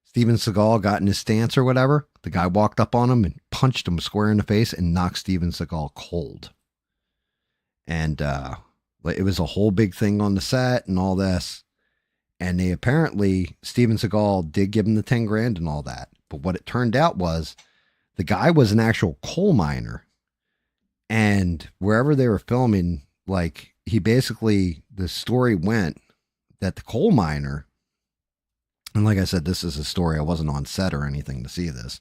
Speaker 1: Steven Seagal got in his stance or whatever. The guy walked up on him and punched him square in the face and knocked Steven Seagal cold. And it was a whole big thing on the set and all this. And they apparently, Steven Seagal did give him the 10 grand and all that. But what it turned out was the guy was an actual coal miner. And wherever they were filming, like he basically, the story went that the coal miner, and like I said, this is a story. I wasn't on set or anything to see this.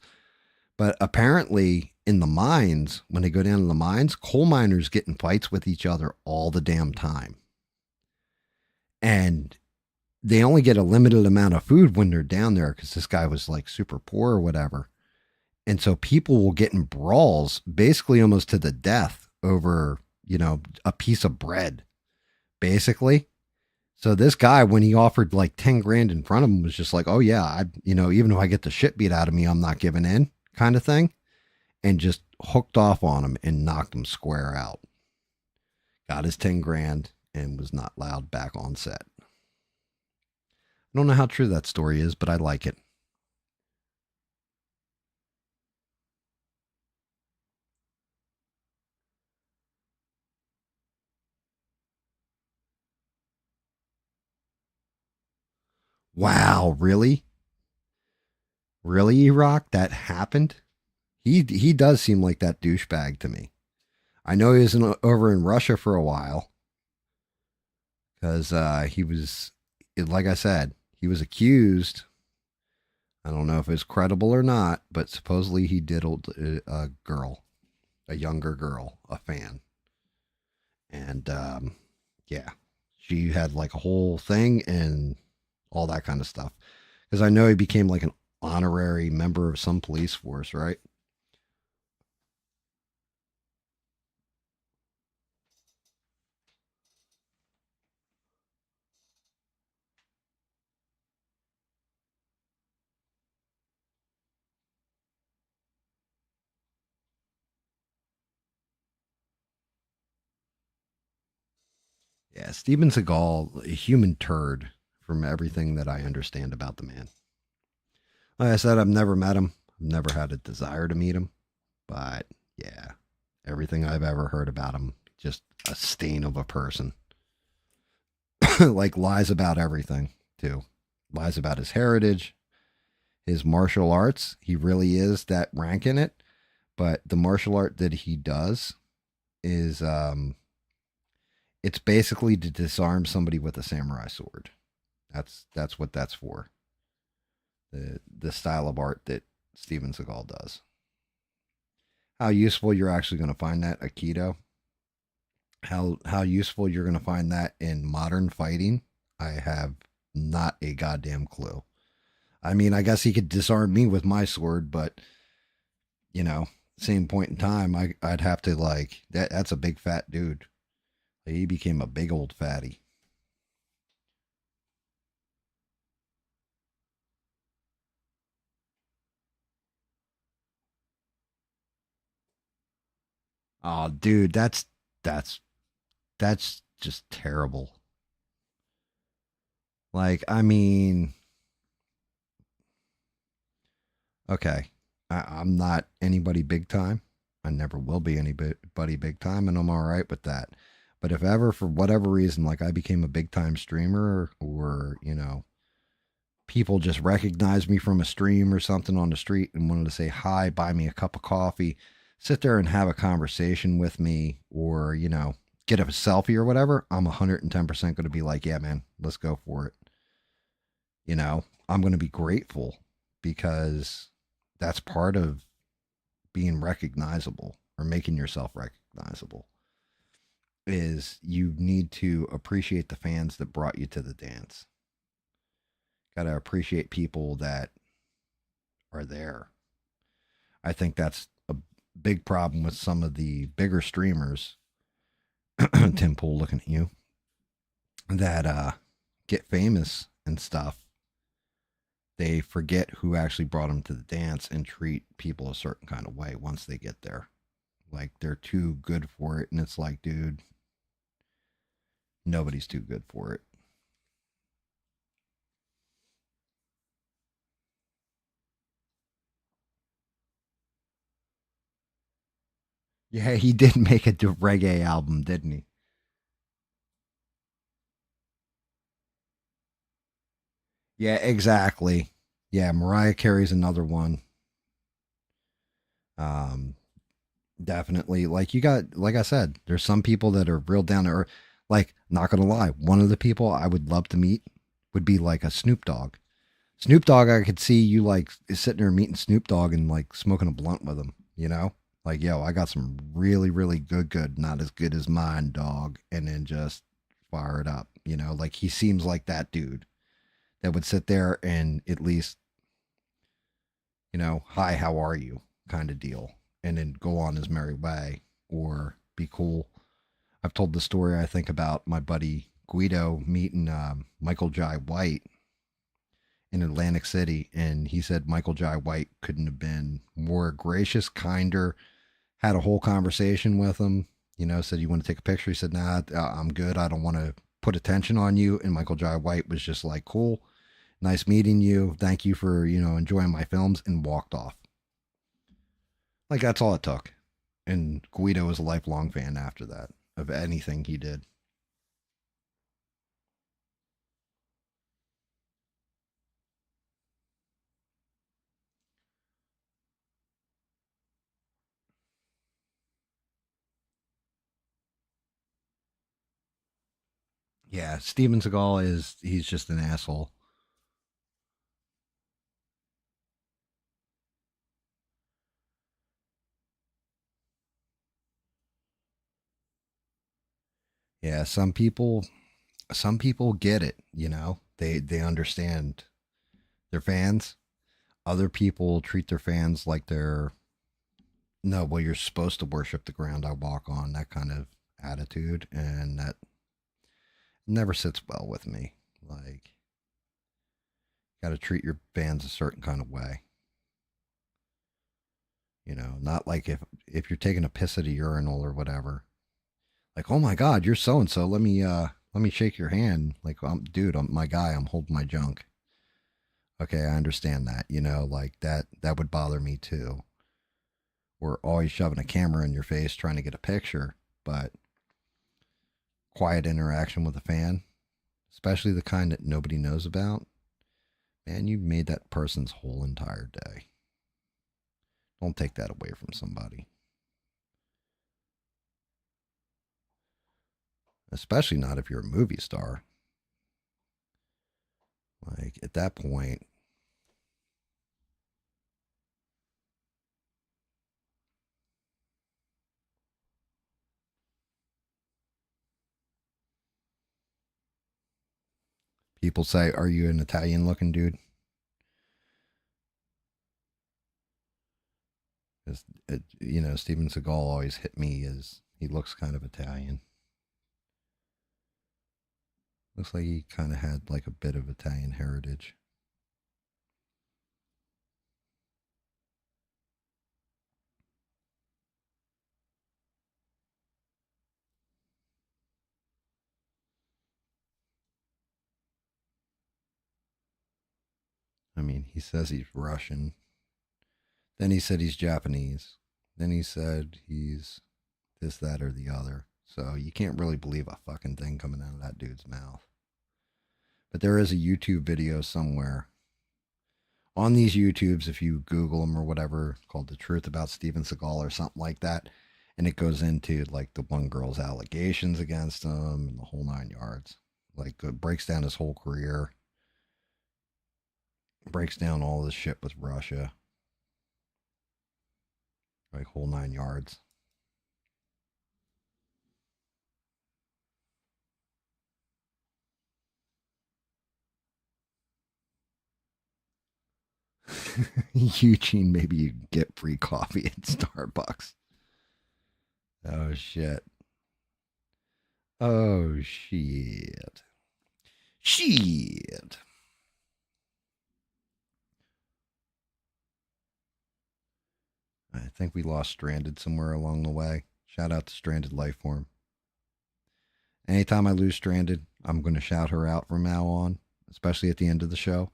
Speaker 1: But apparently in the mines, when they go down to the mines, coal miners get in fights with each other all the damn time. And they only get a limited amount of food when they're down there because this guy was like super poor or whatever. And so people will get in brawls basically almost to the death over, a piece of bread, basically. So this guy, when he offered like 10 grand in front of him, was just like, oh yeah, even if I get the shit beat out of me, I'm not giving in, kind of thing. And just hooked off on him and knocked him square out. Got his 10 grand and was not allowed back on set. I don't know how true that story is, but I like it. Wow, really? Really, E-Rock? That happened? He does seem like that douchebag to me. I know he was over in Russia for a while because he was, like I said, he was accused. I don't know if it's credible or not, but supposedly he diddled a girl, a younger girl, a fan. And yeah, she had like a whole thing and all that kind of stuff. Because I know he became like an honorary member of some police force, right? Yeah, Steven Seagal, a human turd from everything that I understand about the man. Like I said, I've never met him. I've never had a desire to meet him. But yeah, everything I've ever heard about him, just a stain of a person. Like lies about everything, too. Lies about his heritage, his martial arts. He really is that rank in it. But the martial art that he does is it's basically to disarm somebody with a samurai sword. That's what that's for. The style of art that Steven Seagal does. How useful you're actually going to find that Aikido. How useful you're going to find that in modern fighting, I have not a goddamn clue. I mean, I guess he could disarm me with my sword, but same point in time, I'd have to like that. That's a big fat dude. He became a big old fatty. Oh, dude, that's that's just terrible. Like, I mean, okay, I'm not anybody big time. I never will be anybody big time, and I'm all right with that. But if ever, for whatever reason, like I became a big time streamer, or people just recognized me from a stream or something on the street and wanted to say hi, buy me a cup of coffee, sit there and have a conversation with me, or get a selfie or whatever, I'm 110% going to be like, yeah, man, let's go for it. I'm going to be grateful because that's part of being recognizable or making yourself recognizable is you need to appreciate the fans that brought you to the dance. Got to appreciate people that are there. I think that's a big problem with some of the bigger streamers. Tim Pool looking at you. that get famous and stuff, they forget who actually brought them to the dance and treat people a certain kind of way once they get there. Like they're too good for it, and it's like, dude, nobody's too good for it. Yeah, he did make a reggae album, didn't he? Yeah, exactly. Yeah, Mariah Carey's another one. Um, Definitely. Like you got, like I said, there's some people that are real down to earth. Like, not gonna lie, one of the people I would love to meet would be like a Snoop Dogg. Snoop Dogg, I could see you like sitting there meeting Snoop Dogg and like smoking a blunt with him. You know, like yo, I got some really, really good, not as good as mine, dog, and then just fire it up. You know, like he seems like that dude that would sit there and at least, hi, how are you, kind of deal, and then go on his merry way or be cool. I've told the story, I think, about my buddy Guido meeting Michael Jai White in Atlantic City, and he said Michael Jai White couldn't have been more gracious, kinder. Had a whole conversation with him. Said, "You want to take a picture?" He said, "Nah, I'm good. I don't want to put attention on you." And Michael Jai White was just like, "Cool, nice meeting you. Thank you for enjoying my films," and walked off. Like that's all it took. And Guido was a lifelong fan after that of anything he did. Yeah, Steven Seagal he's just an asshole. Yeah, some people get it, They understand their fans. Other people treat their fans like they're no, well, you're supposed to worship the ground I walk on, that kind of attitude, and that never sits well with me. Like, got to treat your fans a certain kind of way. Not like if you're taking a piss at a urinal or whatever. Like, oh my God, you're so and so. Let me shake your hand. Like, dude, I'm my guy. I'm holding my junk. Okay, I understand that. Like that would bother me too. Or always shoving a camera in your face trying to get a picture, but quiet interaction with a fan, especially the kind that nobody knows about, man, you've made that person's whole entire day. Don't take that away from somebody, especially not if you're a movie star. Like at that point, people say, "Are you an Italian looking dude?" Because Steven Seagal always hit me as he looks kind of Italian. Looks like he kind of had like a bit of Italian heritage. I mean, he says he's Russian. Then he said he's Japanese. Then he said he's this, that, or the other. So you can't really believe a fucking thing coming out of that dude's mouth. But there is a YouTube video somewhere on these YouTubes, if you Google them or whatever, called "The Truth About Steven Seagal" or something like that, and it goes into like the one girl's allegations against him and the whole 9 yards. Like it breaks down his whole career, breaks down all this shit with Russia, like whole 9 yards. Eugene, maybe you get free coffee at Starbucks. Oh shit. Oh shit. Shit. I think we lost Stranded somewhere along the way. Shout out to Stranded Lifeform. Anytime I lose Stranded, I'm going to shout her out from now on, especially at the end of the show.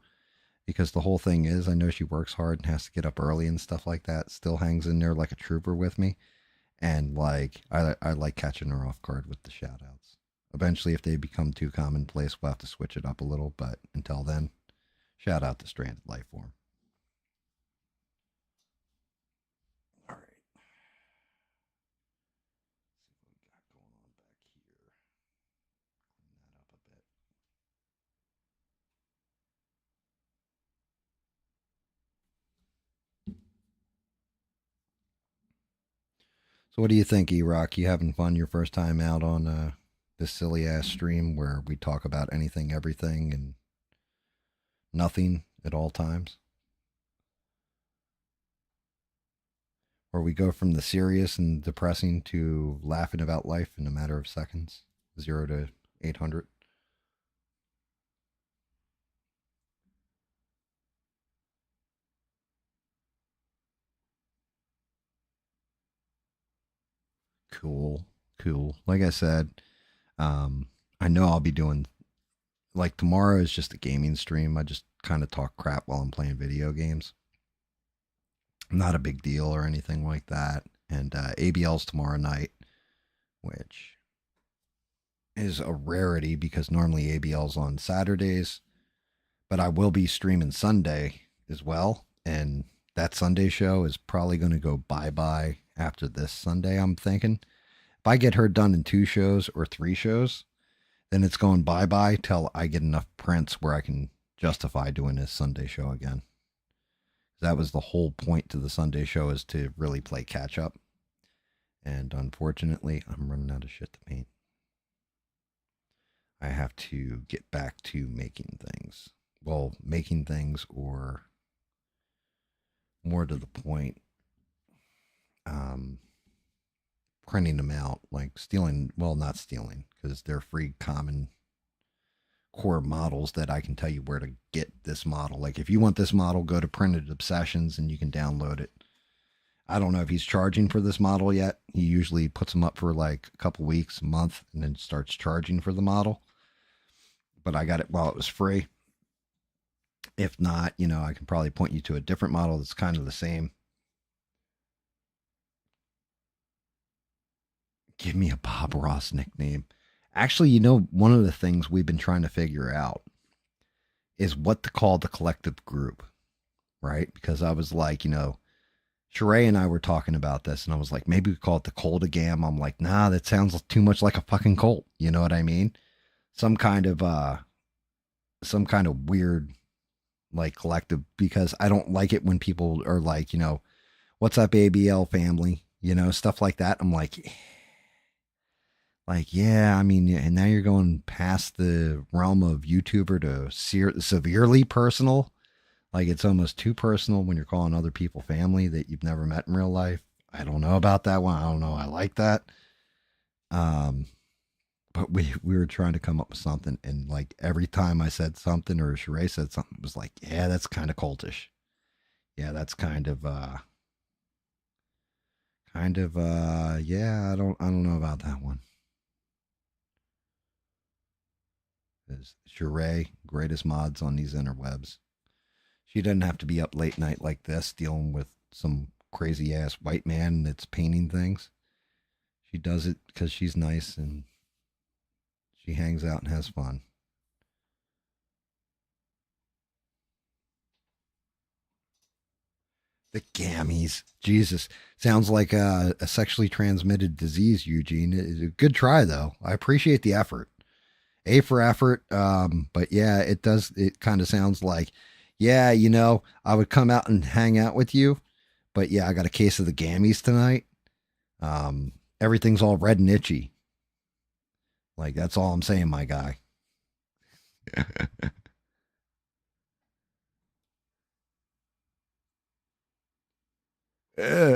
Speaker 1: Because the whole thing is, I know she works hard and has to get up early and stuff like that. Still hangs in there like a trooper with me. And like, I like catching her off guard with the shout outs. Eventually, if they become too commonplace, we'll have to switch it up a little. But until then, shout out to Stranded Lifeform. All right. See what we got going on back here. Clean that up a bit. So, what do you think, E-Rock? You having fun your first time out on this silly ass stream where we talk about anything, everything, and nothing at all times? Where we go from the serious and depressing to laughing about life in a matter of seconds, 0 to 800. Cool, cool. Like I said, I know I'll be doing like tomorrow is just a gaming stream. I just kind of talk crap while I'm playing video games. Not a big deal or anything like that. And ABL's tomorrow night, which is a rarity because normally ABL's on Saturdays, but I will be streaming Sunday as well. And that Sunday show is probably going to go bye bye after this Sunday, I'm thinking. If I get her done in 2 shows or 3 shows, then it's going bye bye till I get enough prints where I can justify doing this Sunday show again. That was the whole point to the Sunday show, is to really play catch up. And unfortunately, I'm running out of shit to paint. I have to get back to making things. Well, making things, or more to the point, printing them out, like stealing, well, not stealing, because they're free common core models that I can tell you where to get this model. Like if you want this model, go to Printed Obsessions and you can download it. I don't know if he's charging for this model yet. He usually puts them up for like a couple weeks, a month, and then starts charging for the model. But I got it while it was free. If not, I can probably point you to a different model that's kind of the same. Give me a Bob Ross nickname. Actually, one of the things we've been trying to figure out is what to call the collective group, right? Because I was like, Sheree and I were talking about this, and I was like, maybe we call it the cult of GAM. I'm like, nah, that sounds too much like a fucking cult. You know what I mean? Some kind of weird, like, collective, because I don't like it when people are like, what's up, ABL family? Stuff like that. I'm like, yeah, I mean, and now you're going past the realm of YouTuber to severely personal. Like, it's almost too personal when you're calling other people family that you've never met in real life. I don't know about that one. I don't know. I like that. But we were trying to come up with something, and like every time I said something or Sheree said something, it was like, yeah, that's kind of cultish. Yeah, that's yeah, I don't know about that one. Is Sheree, greatest mods on these interwebs. She doesn't have to be up late night like this dealing with some crazy ass white man that's painting things. She does it because she's nice and she hangs out and has fun. The gammies. Jesus. Sounds like a sexually transmitted disease, Eugene. Good try, though. I appreciate the effort. A for effort. But yeah, it does. It kind of sounds like, yeah, I would come out and hang out with you. But yeah, I got a case of the gammies tonight. Everything's all red and itchy. Like, that's all I'm saying, my guy.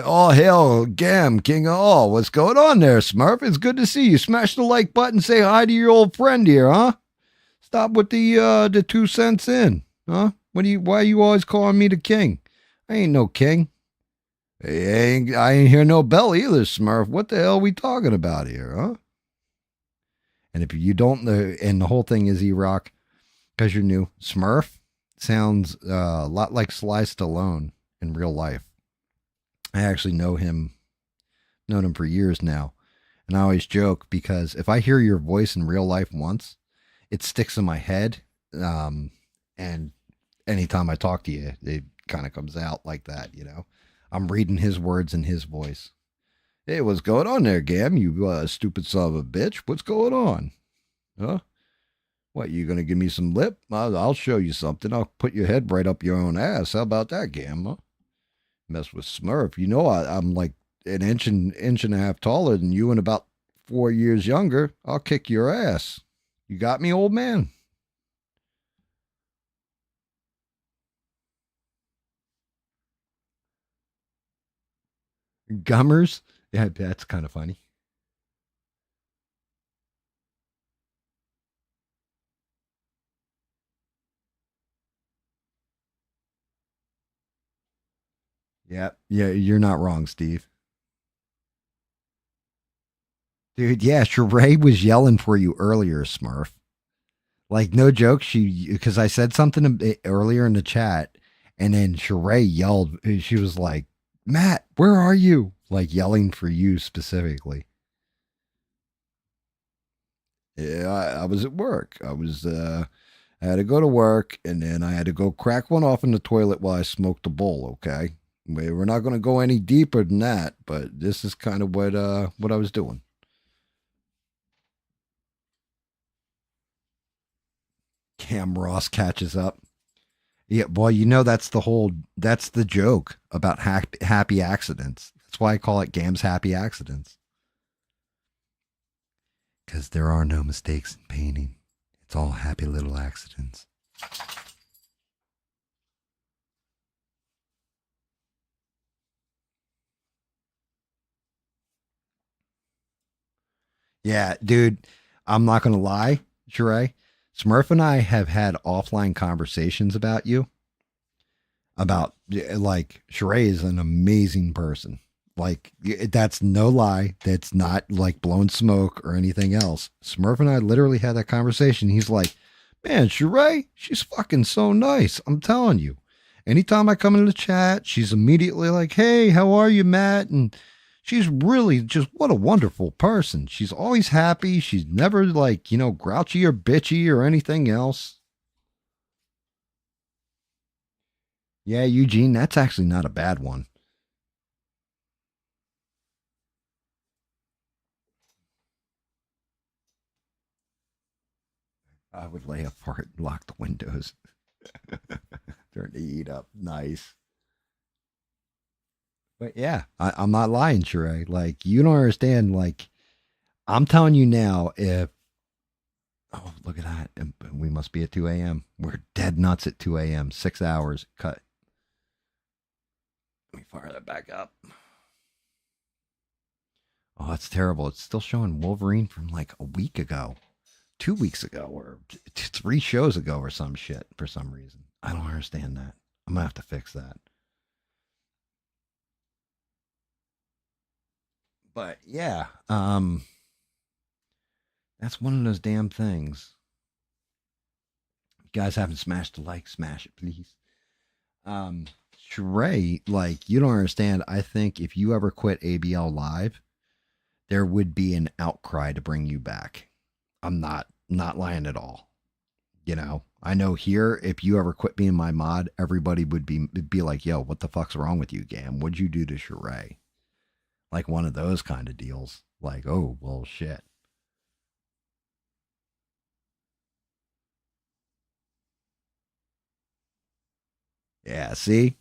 Speaker 1: All hail Gam, king of all. What's going on there, Smurf? It's good to see you. Smash the like button. Say hi to your old friend here, huh? Stop with the 2 cents in, huh? Why are you always calling me the king? I ain't no king. I ain't hear no bell either, Smurf. What the hell are we talking about here, huh? And if you don't, and the whole thing is E-Rock, because you're new, Smurf sounds a lot like Sly Stallone in real life. I actually known him for years now. And I always joke because if I hear your voice in real life once, it sticks in my head. And anytime I talk to you, it kind of comes out like that, you know? I'm reading his words in his voice. Hey, what's going on there, Gam? You stupid son of a bitch. What's going on? Huh? What, you gonna give me some lip? I'll show you something. I'll put your head right up your own ass. How about that, Gam? Huh? Mess with Smurf. You know I'm like an inch and a half taller than you and about 4 years younger. I'll kick your ass. You got me, old man? Gummers? Yeah, that's kind of funny. Yeah, yeah, you're not wrong, Steve. Dude, yeah, Sheree was yelling for you earlier, Smurf. Like, no joke, because I said something earlier in the chat, and then Sheree yelled. She was like, Matt, where are you? Like, yelling for you specifically. Yeah, I was at work. I had to go to work, and then I had to go crack one off in the toilet while I smoked a bowl, okay? We're not going to go any deeper than that, but this is kind of what I was doing. Cam Ross catches up. Yeah, well, that's the joke about happy accidents. That's why I call it Gam's happy accidents. Because there are no mistakes in painting. It's all happy little accidents. Yeah, dude, I'm not going to lie, Sheree. Smurf and I have had offline conversations about you. About, like, Sheree is an amazing person. Like, that's no lie. That's not like blowing smoke or anything else. Smurf and I literally had that conversation. He's like, man, Sheree, she's fucking so nice. I'm telling you. Anytime I come into the chat, she's immediately like, hey, how are you, Matt? And she's really just what a wonderful person. She's always happy. She's never like, grouchy or bitchy or anything else. Yeah, Eugene, that's actually not a bad one. I would lay apart and lock the windows. Turn the heat up. Nice. But yeah, I'm not lying, Sheree. Like, you don't understand. Like, I'm telling you now, if, oh, look at that. We must be at 2 a.m. We're dead nuts at 2 a.m. 6 hours. Cut. Let me fire that back up. Oh, that's terrible. It's still showing Wolverine from like a week ago, 2 weeks ago, or 3 shows ago, or some shit for some reason. I don't understand that. I'm gonna have to fix that. But yeah, that's one of those damn things. If you guys haven't smashed the like, smash it, please. Um, Sheree, like, you don't understand. I think if you ever quit ABL Live, there would be an outcry to bring you back. I'm not lying at all. I know here, if you ever quit being my mod, everybody would be like, yo, what the fuck's wrong with you, Gam? What'd you do to Sheree? Like one of those kind of deals. Like, oh, well, shit. Yeah, see?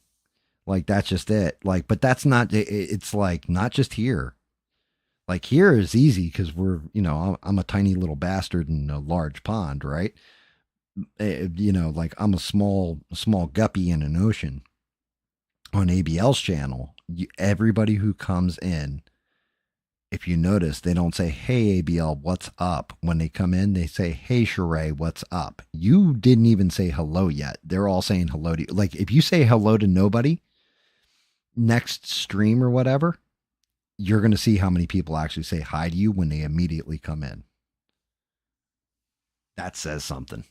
Speaker 1: Like, that's just it. Like, but that's not, it's like, not just here. Like, here is easy because I'm a tiny little bastard in a large pond, right? Like, I'm a small guppy in an ocean. On ABL's channel, everybody who comes in if you notice, they don't say, hey, ABL, what's up? When they come in, they say, hey, Sheree, what's up? You didn't even say hello yet. They're all saying hello to you. Like, if you say hello to nobody next stream or whatever, you're going to see how many people actually say hi to you when they immediately come in. That says something.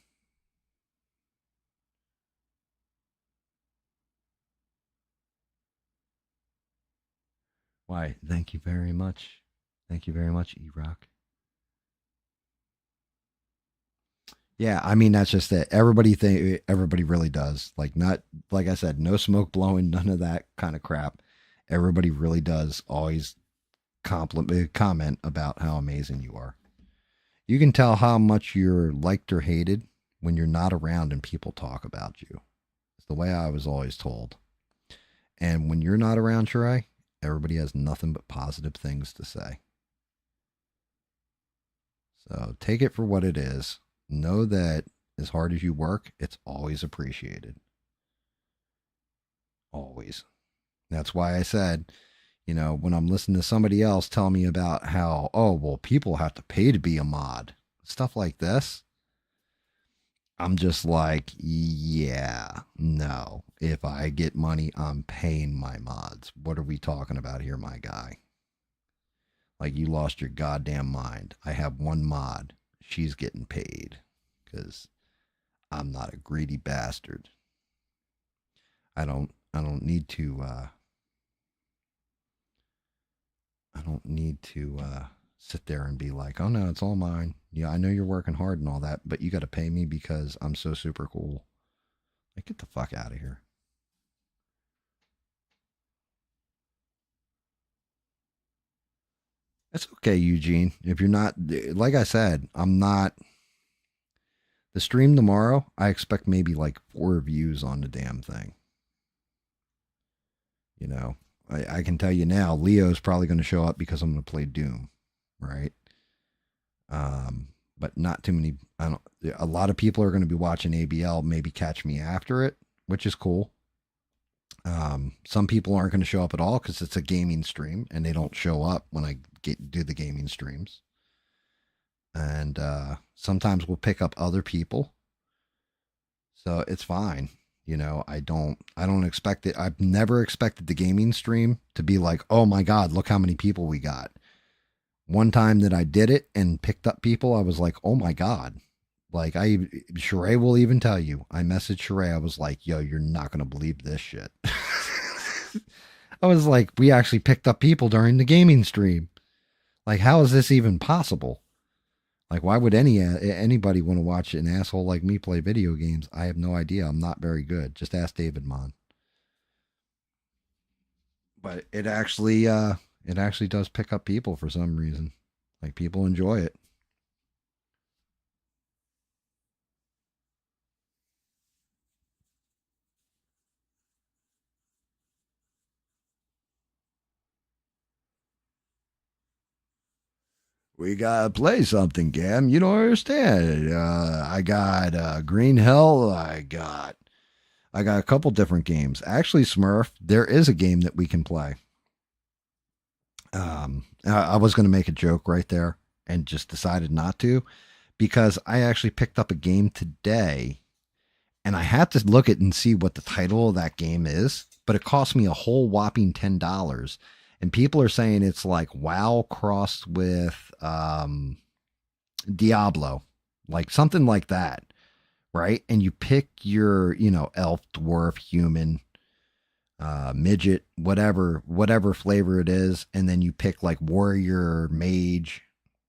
Speaker 1: Why? Thank you very much. Thank you very much, E-Rock. Yeah, I mean that's just it. Everybody really does. Like not like I said, no smoke blowing, none of that kind of crap. Everybody really does always comment about how amazing you are. You can tell how much you're liked or hated when you're not around and people talk about you. It's the way I was always told. And when you're not around, Sheree, everybody has nothing but positive things to say. So take it for what it is. Know that as hard as you work, it's always appreciated. Always. That's why I said, when I'm listening to somebody else tell me about how, oh, well, people have to pay to be a mod, stuff like this, I'm just like, yeah, no. If I get money, I'm paying my mods. What are we talking about here, my guy? Like, you lost your goddamn mind. I have one mod. She's getting paid because I'm not a greedy bastard. I don't need to sit there and be like, oh no, it's all mine. Yeah, I know you're working hard and all that, but you got to pay me because I'm so super cool. Like, get the fuck out of here. That's okay, Eugene. If you're not, like I said, I'm not. The stream tomorrow, I expect maybe like 4 views on the damn thing. I can tell you now, Leo's probably going to show up because I'm going to play Doom, right? But not too many. I don't. A lot of people are going to be watching ABL. Maybe catch me after it, which is cool. Some people aren't going to show up at all because it's a gaming stream, and they don't show up when I do the gaming streams. And sometimes we'll pick up other people, so it's fine. I don't expect it. I've never expected the gaming stream to be like, oh my God, look how many people we got. One time that I did it and picked up people, I was like, oh my God. Like Sheree will even tell you, I messaged Sheree. I was like, yo, you're not going to believe this shit. I was like, we actually picked up people during the gaming stream. Like, how is this even possible? Like, why would anybody want to watch an asshole like me play video games? I have no idea. I'm not very good. Just ask David Mon. But it actually does pick up people for some reason. Like, people enjoy it. We gotta play something, Gam. You don't understand. I got Green Hell. I got a couple different games. Actually, Smurf, there is a game that we can play. I was going to make a joke right there and just decided not to because I actually picked up a game today and I had to look at and see what the title of that game is, but it cost me a whole whopping $10. And people are saying it's like WoW crossed with Diablo, like something like that, right? And you pick your, elf, dwarf, human, midget, whatever flavor it is, and then you pick like warrior, mage,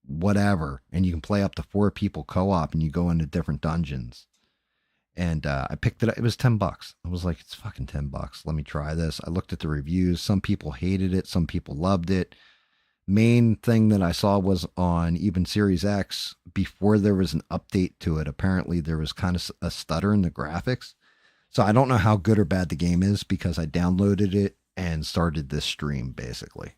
Speaker 1: whatever, and you can play up to 4 people co-op, and you go into different dungeons. And I picked it up. It was $10. I was like, it's fucking $10. Let me try this. I looked at the reviews. Some people hated it. Some people loved it. Main thing that I saw was on even Series X, before there was an update to it, apparently there was kind of a stutter in the graphics. So I don't know how good or bad the game is because I downloaded it and started this stream basically.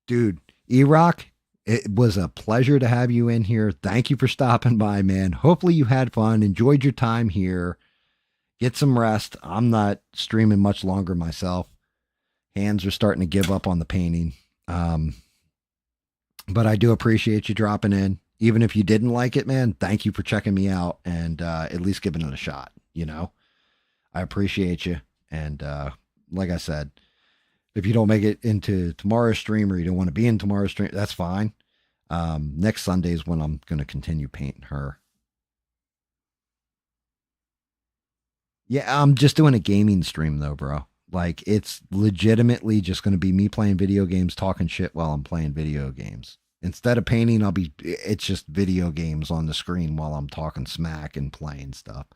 Speaker 1: Dude, E-Rock, it was a pleasure to have you in here. Thank you for stopping by, man. Hopefully you had fun, enjoyed your time here. Get some rest. I'm not streaming much longer myself. Hands are starting to give up on the painting. Um, but I do appreciate you dropping in. Even if you didn't like it, man, thank you for checking me out and at least giving it a shot. You know, I appreciate you. And like I said, if you don't make it into tomorrow's stream or you don't want to be in tomorrow's stream, that's fine. Next Sunday is when I'm going to continue painting her. Yeah, I'm just doing a gaming stream though, bro. Like it's legitimately just going to be me playing video games, talking shit while I'm playing video games. Instead of painting, it's just video games on the screen while I'm talking smack and playing stuff.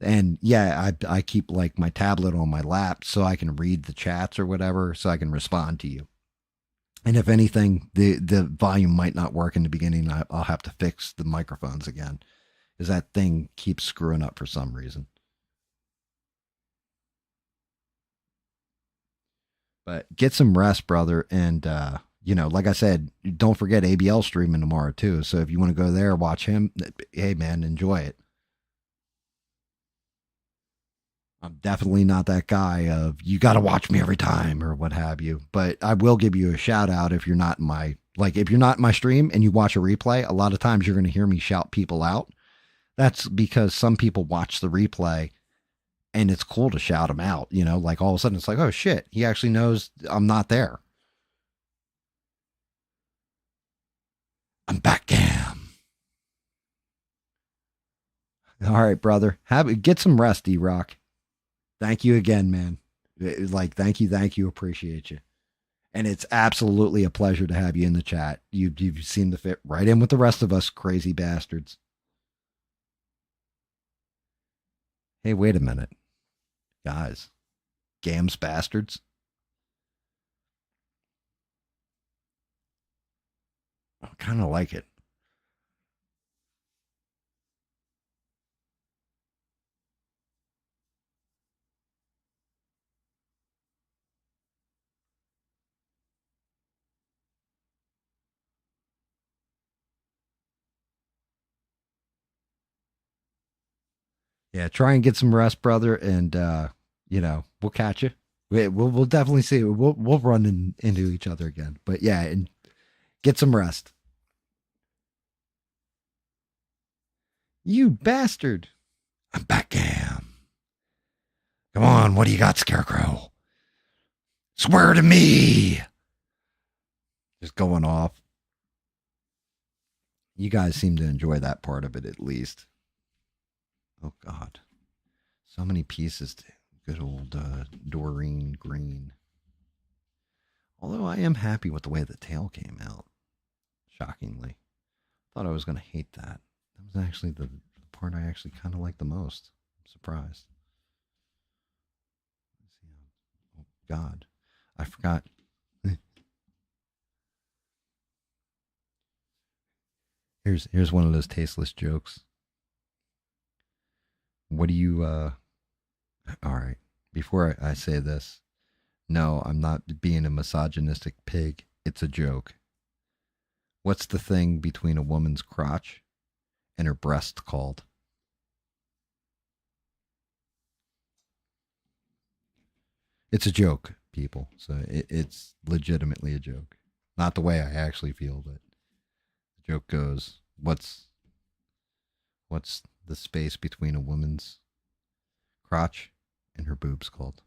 Speaker 1: And yeah, I keep like my tablet on my lap so I can read the chats or whatever, so I can respond to you. And if anything, the volume might not work in the beginning. I'll have to fix the microphones again, because that thing keeps screwing up for some reason. But get some rest, brother. And, like I said, don't forget ABL streaming tomorrow, too. So if you want to go there, watch him, hey, man, enjoy it. I'm definitely not that guy of you got to watch me every time or what have you. But I will give you a shout out if you're not in my, like, if you're not in my stream and you watch a replay, a lot of times you're going to hear me shout people out. That's because some people watch the replay and it's cool to shout them out, like all of a sudden it's like, oh shit, he actually knows I'm not there. I'm back, Gam. All right, brother. Get some rest, D-Rock. Thank you again, man. Like, thank you. Appreciate you. And it's absolutely a pleasure to have you in the chat. You seem to fit right in with the rest of us crazy bastards. Hey, wait a minute. Guys. Gam's bastards. I kind of like it. Yeah, try and get some rest, brother, and we'll catch you. We'll definitely see. We'll run into each other again. But yeah, and get some rest. You bastard! I'm back, Cam. Come on, what do you got, Scarecrow? Swear to me. Just going off. You guys seem to enjoy that part of it at least. Oh God, so many pieces. Good old Doreen Green. Although I am happy with the way the tail came out. Shockingly. Thought I was going to hate that. That was actually the part I actually kind of like the most. I'm surprised. Oh, God. I forgot. Here's one of those tasteless jokes. What do you, all right. Before I say this, no, I'm not being a misogynistic pig. It's a joke. What's the thing between a woman's crotch and her breast called? It's a joke, people. So it's legitimately a joke. Not the way I actually feel, but the joke goes, what's the space between a woman's crotch and her boobs called?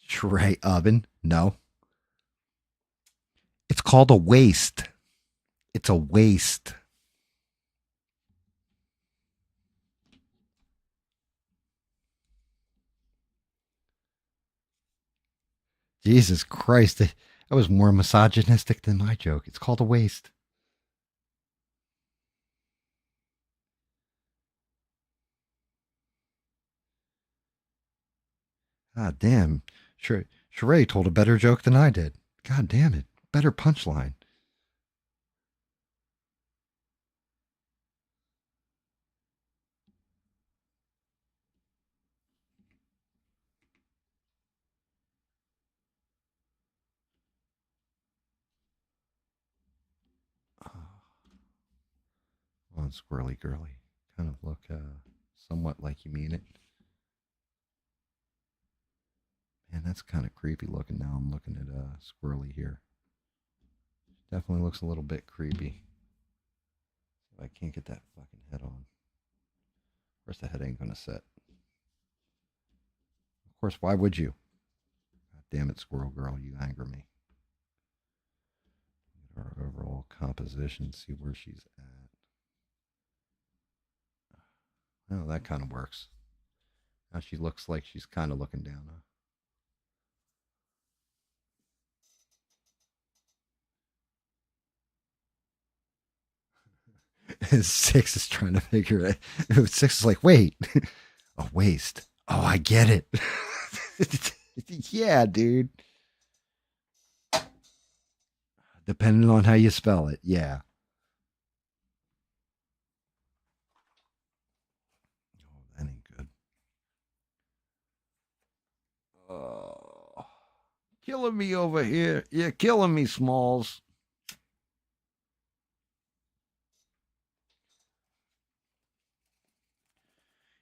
Speaker 1: Tray oven? No. It's called a waist. It's a waist. Jesus Christ. That was more misogynistic than my joke. It's called a waist. God damn. Sheree told a better joke than I did. God damn it. Better punchline. On Squirrely Girly. Kind of look somewhat like you mean it. And that's kind of creepy looking. Now I'm looking at Squirrely here. Definitely looks a little bit creepy. I can't get that fucking head on. Of course, the head ain't gonna set. Of course, why would you? God damn it, Squirrel Girl, you anger me. Our overall composition, see where she's at. Oh, that kind of works. Now she looks like she's kind of looking down. Six is trying to figure it. Six is like, wait, a waist. Oh, I get it. Yeah, dude. Depending on how you spell it, yeah. Oh, that ain't good. Oh, killing me over here. You're killing me, Smalls.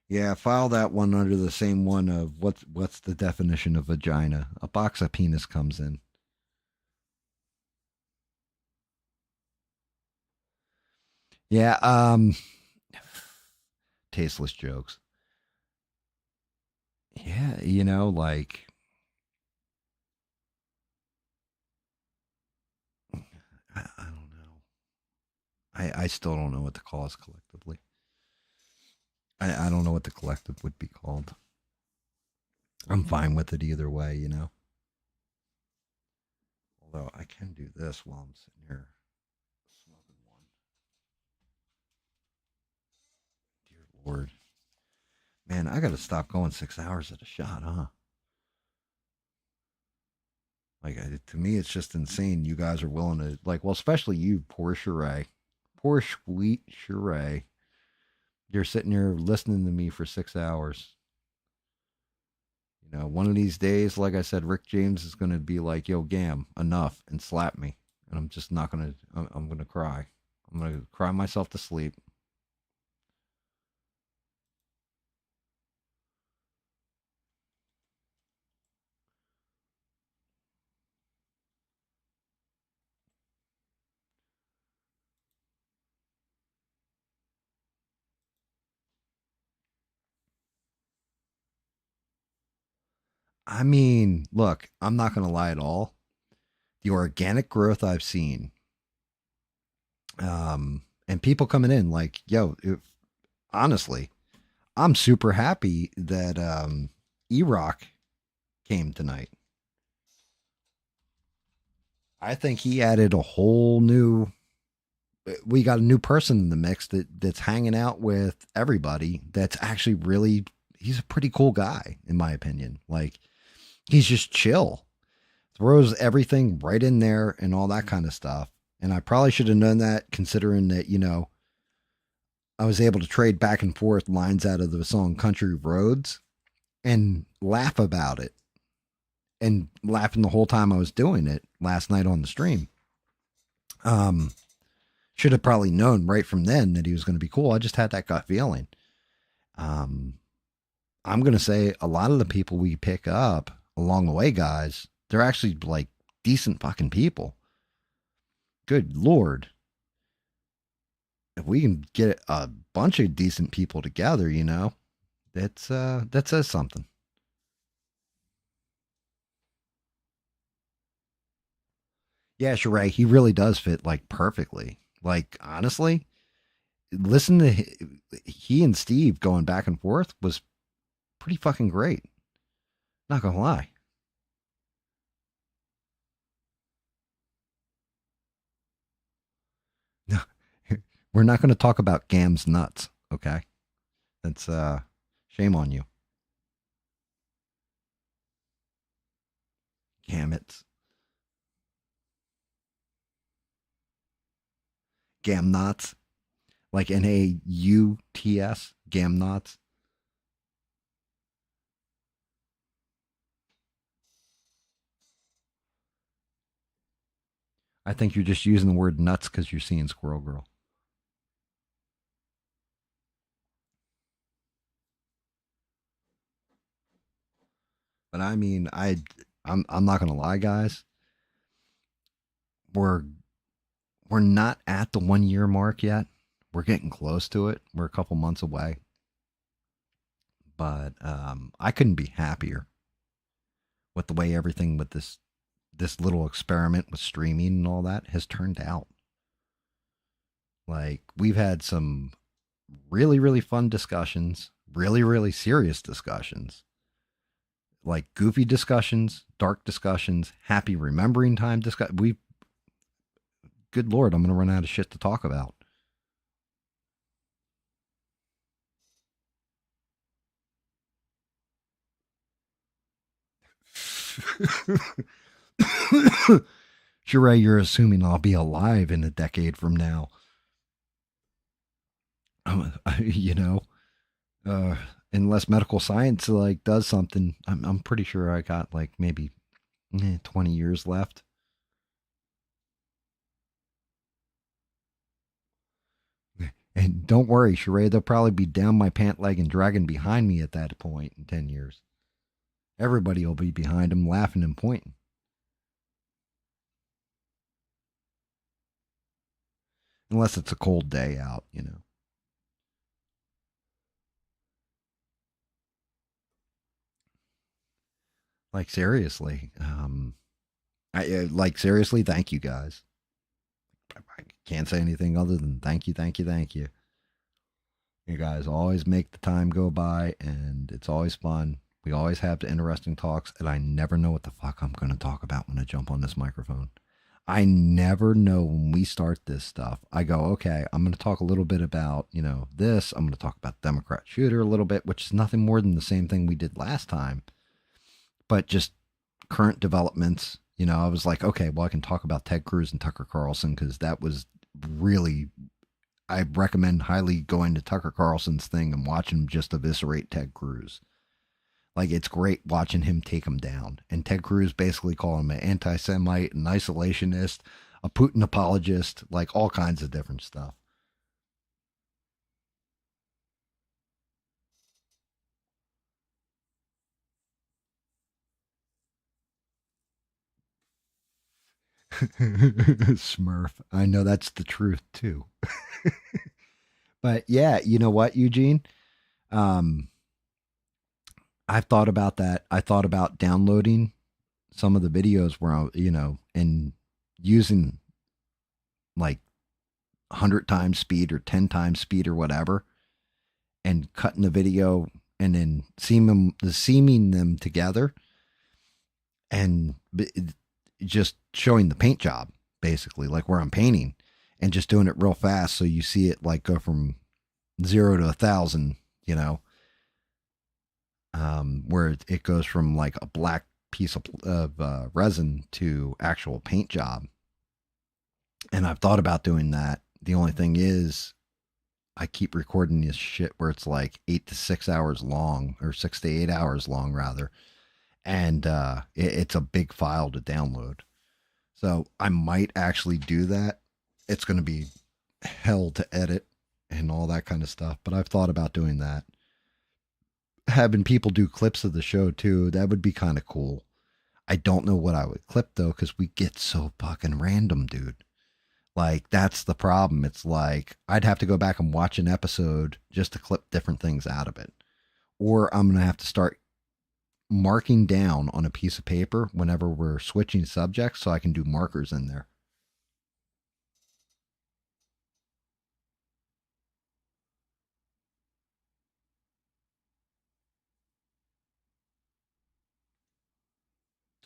Speaker 1: Yeah, file that one under the same one of what's the definition of vagina? A box of penis comes in. Yeah, tasteless jokes. Yeah, like I don't know. I still don't know what to call us collectively. I don't know what the collective would be called. I'm fine with it either way. Although I can do this while I'm sitting here smoking one. Dear Lord. Man, I got to stop going 6 hours at a shot, huh? Like, to me, it's just insane. You guys are willing to, like, well, especially you, poor Sheree. Poor sweet Sheree. You're sitting here listening to me for 6 hours. One of these days, like I said, Rick James is going to be like, yo, Gam, enough, and slap me. And I'm just not going to, I'm going to cry. I'm going to cry myself to sleep. I mean, look, I'm not going to lie at all. The organic growth I've seen, and people coming in like, yo, honestly, I'm super happy that E-Rock came tonight. I think he added a whole new. We got a new person in the mix that's hanging out with everybody. That's actually really. He's a pretty cool guy, in my opinion. Like, he's just chill, throws everything right in there and all that kind of stuff. And I probably should have known that, considering that I was able to trade back and forth lines out of the song "Country Roads" and laugh about it, and laughing the whole time I was doing it last night on the stream. Um, should have probably known right from then that he was going to be cool. I just had that gut feeling. Um, I'm going to say a lot of the people we pick up along the way, guys, they're actually like decent fucking people. Good Lord. If we can get a bunch of decent people together, that says something. Yeah, Sheree, he really does fit like perfectly. Like, honestly, listen to he and Steve going back and forth was pretty fucking great. Not gonna lie. No, we're not gonna talk about Gam's nuts. Okay, that's shame on you. Gamuts, Gam knots, like Nauts, Gam knots. I think you're just using the word nuts because you're seeing Squirrel Girl. But I mean, I'm not gonna lie, guys. We're we're not at the 1 year mark yet. We're getting close to it. We're a couple months away. But I couldn't be happier with the way everything with this little experiment with streaming and all that has turned out. Like we've had some really fun discussions, really serious discussions, like goofy discussions, dark discussions, happy remembering time discuss. We, good lord, I'm gonna run out of shit to talk about. Sure, you're assuming I'll be alive in a decade from now. You know, uh, unless medical science like does something, I'm pretty sure I got like maybe 20 years left. And don't worry, Sheree, they'll probably be down my pant leg and dragging behind me at that point in 10 years. Everybody will be behind them laughing and pointing. Unless it's a cold day out, you know. Like, seriously. Like, seriously, thank you guys. I can't say anything other than thank you, thank you, thank you. You guys always make the time go by, and it's always fun. We always have the interesting talks, and I never know what the fuck I'm going to talk about when I jump on this microphone. I never know when we start this stuff. I go, okay, I'm going to talk a little bit about, this. I'm going to talk about Democrat shooter a little bit, which is nothing more than the same thing we did last time, but just current developments. I was like, okay, well, I can talk about Ted Cruz and Tucker Carlson because that was really, I recommend highly going to Tucker Carlson's thing and watching him just eviscerate Ted Cruz. Like, it's great watching him take him down. And Ted Cruz basically called him an anti Semite, an isolationist, a Putin apologist, like all kinds of different stuff. Smurf. I know that's the truth too. But yeah, you know what, Eugene? Um, I've thought about that. I thought about downloading some of the videos where and using like 100 times speed or 10 times speed or whatever, and cutting the video and then seaming them together and just showing the paint job basically, like where I'm painting, and just doing it real fast so you see it like go from 0 to 1,000, where it goes from like a black piece of resin to actual paint job. And I've thought about doing that. The only thing is, I keep recording this shit where it's like 8 to 6 hours long, or 6 to 8 hours long, rather. And it's a big file to download. So I might actually do that. It's going to be hell to edit and all that kind of stuff. But I've thought about doing that. Having people do clips of the show too, that would be kind of cool. I don't know what I would clip though, because we get so fucking random, dude. Like, that's the problem. It's like I'd have to go back and watch an episode just to clip different things out of it. Or I'm going to have to start marking down on a piece of paper whenever we're switching subjects so I can do markers in there.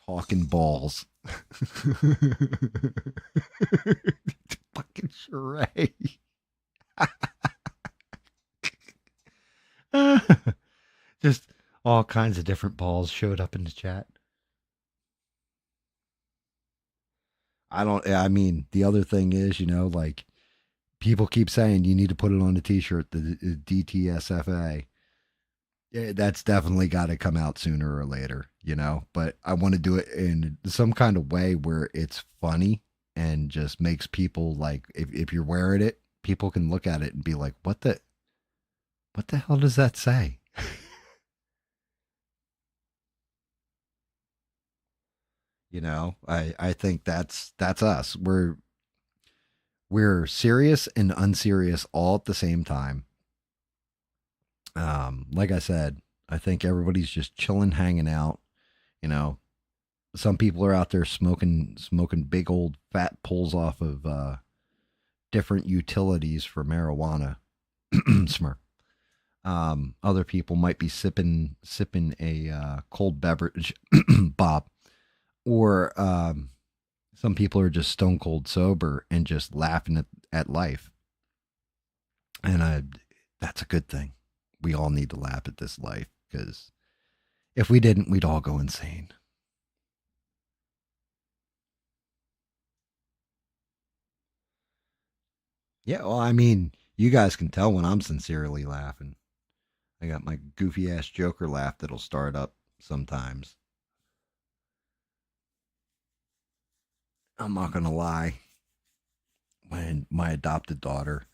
Speaker 1: Talking balls. Fucking charade. Just all kinds of different balls showed up in the chat. I mean, the other thing is, like people keep saying you need to put it on a t shirt, the DTSFA. Yeah, that's definitely got to come out sooner or later, but I want to do it in some kind of way where it's funny and just makes people like, if you're wearing it, people can look at it and be like, what the hell does that say? I think that's us. We're serious and unserious all at the same time. Like I said, I think everybody's just chilling, hanging out. You know, some people are out there smoking big old fat pulls off of different utilities for marijuana. Smirk. Other people might be sipping a cold beverage, Bob, or some people are just stone cold sober and just laughing at life, and that's a good thing. We all need to laugh at this life because if we didn't, we'd all go insane. Yeah, well, I mean, you guys can tell when I'm sincerely laughing. I got my goofy ass Joker laugh that'll start up sometimes. I'm not gonna lie. When my adopted daughter,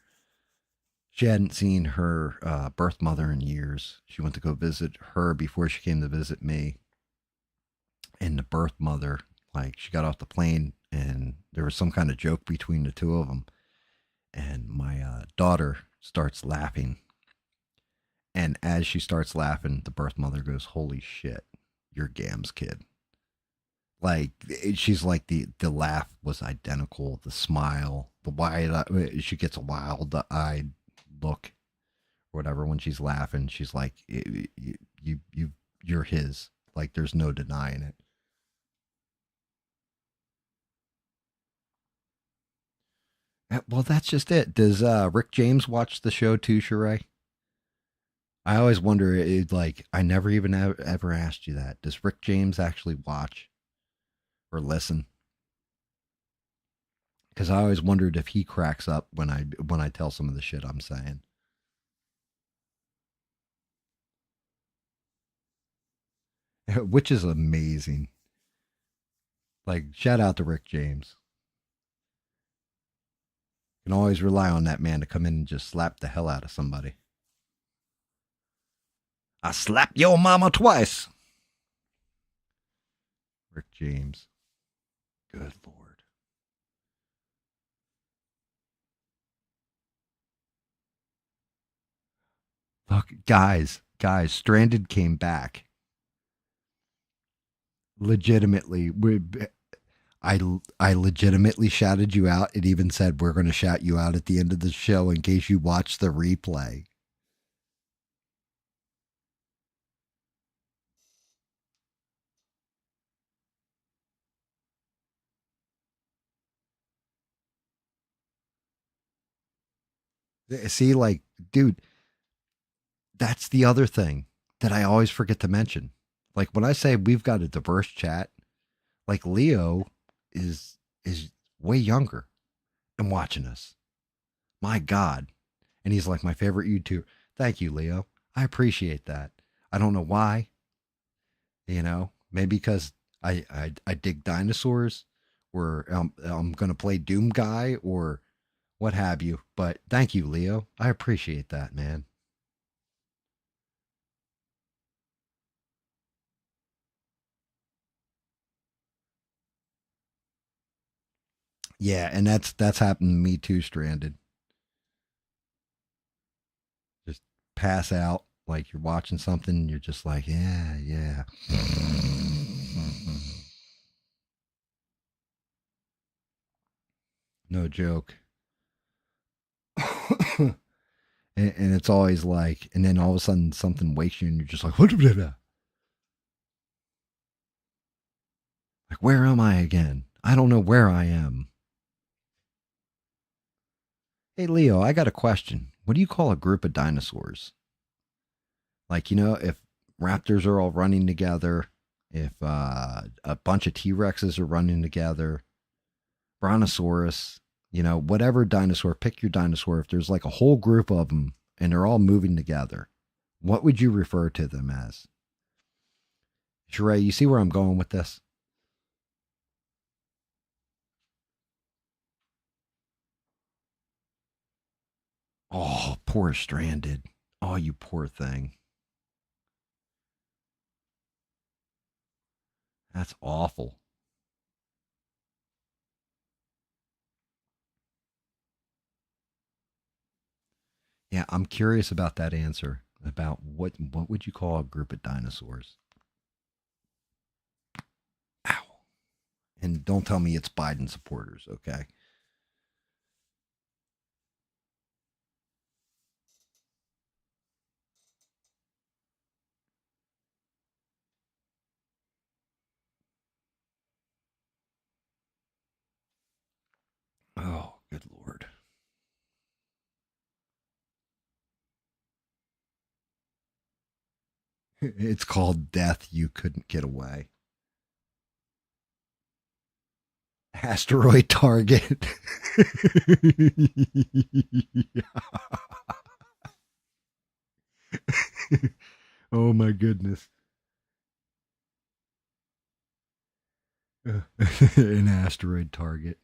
Speaker 1: she hadn't seen her birth mother in years. She went to go visit her before she came to visit me. And the birth mother, like, she got off the plane and there was some kind of joke between the two of them. And my daughter starts laughing. And as she starts laughing, the birth mother goes, "Holy shit, you're Gam's kid." Like, she's like, the laugh was identical, the smile, the wide, she gets a wild eyed look or whatever when she's laughing. She's like, you're his. Like, there's no denying it. Well, that's just it. Does Rick James watch the show too, Sheree? I always wonder. Like, I never even ever asked you that. Does Rick James actually watch or listen? Because I always wondered if he cracks up when I tell some of the shit I'm saying. Which is amazing. Like, shout out to Rick James. You can always rely on that man to come in and just slap the hell out of somebody. I slapped your mama twice. Rick James. Good Lord. Look, guys, Stranded came back. Legitimately, I I legitimately shouted you out. It even said we're going to shout you out at the end of the show in case you watch the replay. See, like, dude, that's the other thing that I always forget to mention. Like, when I say we've got a diverse chat, like, Leo is way younger and watching us. My God. And he's like my favorite YouTuber. Thank you, Leo. I appreciate that. I don't know why, maybe because I dig dinosaurs or I'm going to play Doom Guy or what have you. But thank you, Leo. I appreciate that, man. Yeah, and that's happened to me too, Stranded. Just pass out like you're watching something and you're just like, yeah, yeah. No joke. And it's always like, and then all of a sudden something wakes you and you're just like, what? Like, where am I again? I don't know where I am. Hey, Leo, I got a question. What do you call a group of dinosaurs? Like, if raptors are all running together, if a bunch of T Rexes are running together, Brontosaurus, whatever dinosaur, pick your dinosaur. If there's like a whole group of them and they're all moving together, what would you refer to them as? Sheree, you see where I'm going with this? Oh, poor Stranded. Oh, you poor thing. That's awful. Yeah, I'm curious about that answer. About what would you call a group of dinosaurs? Ow. And don't tell me it's Biden supporters, okay? Oh, good lord. It's called Death You Couldn't Get Away. Asteroid target. Oh my goodness. An asteroid target.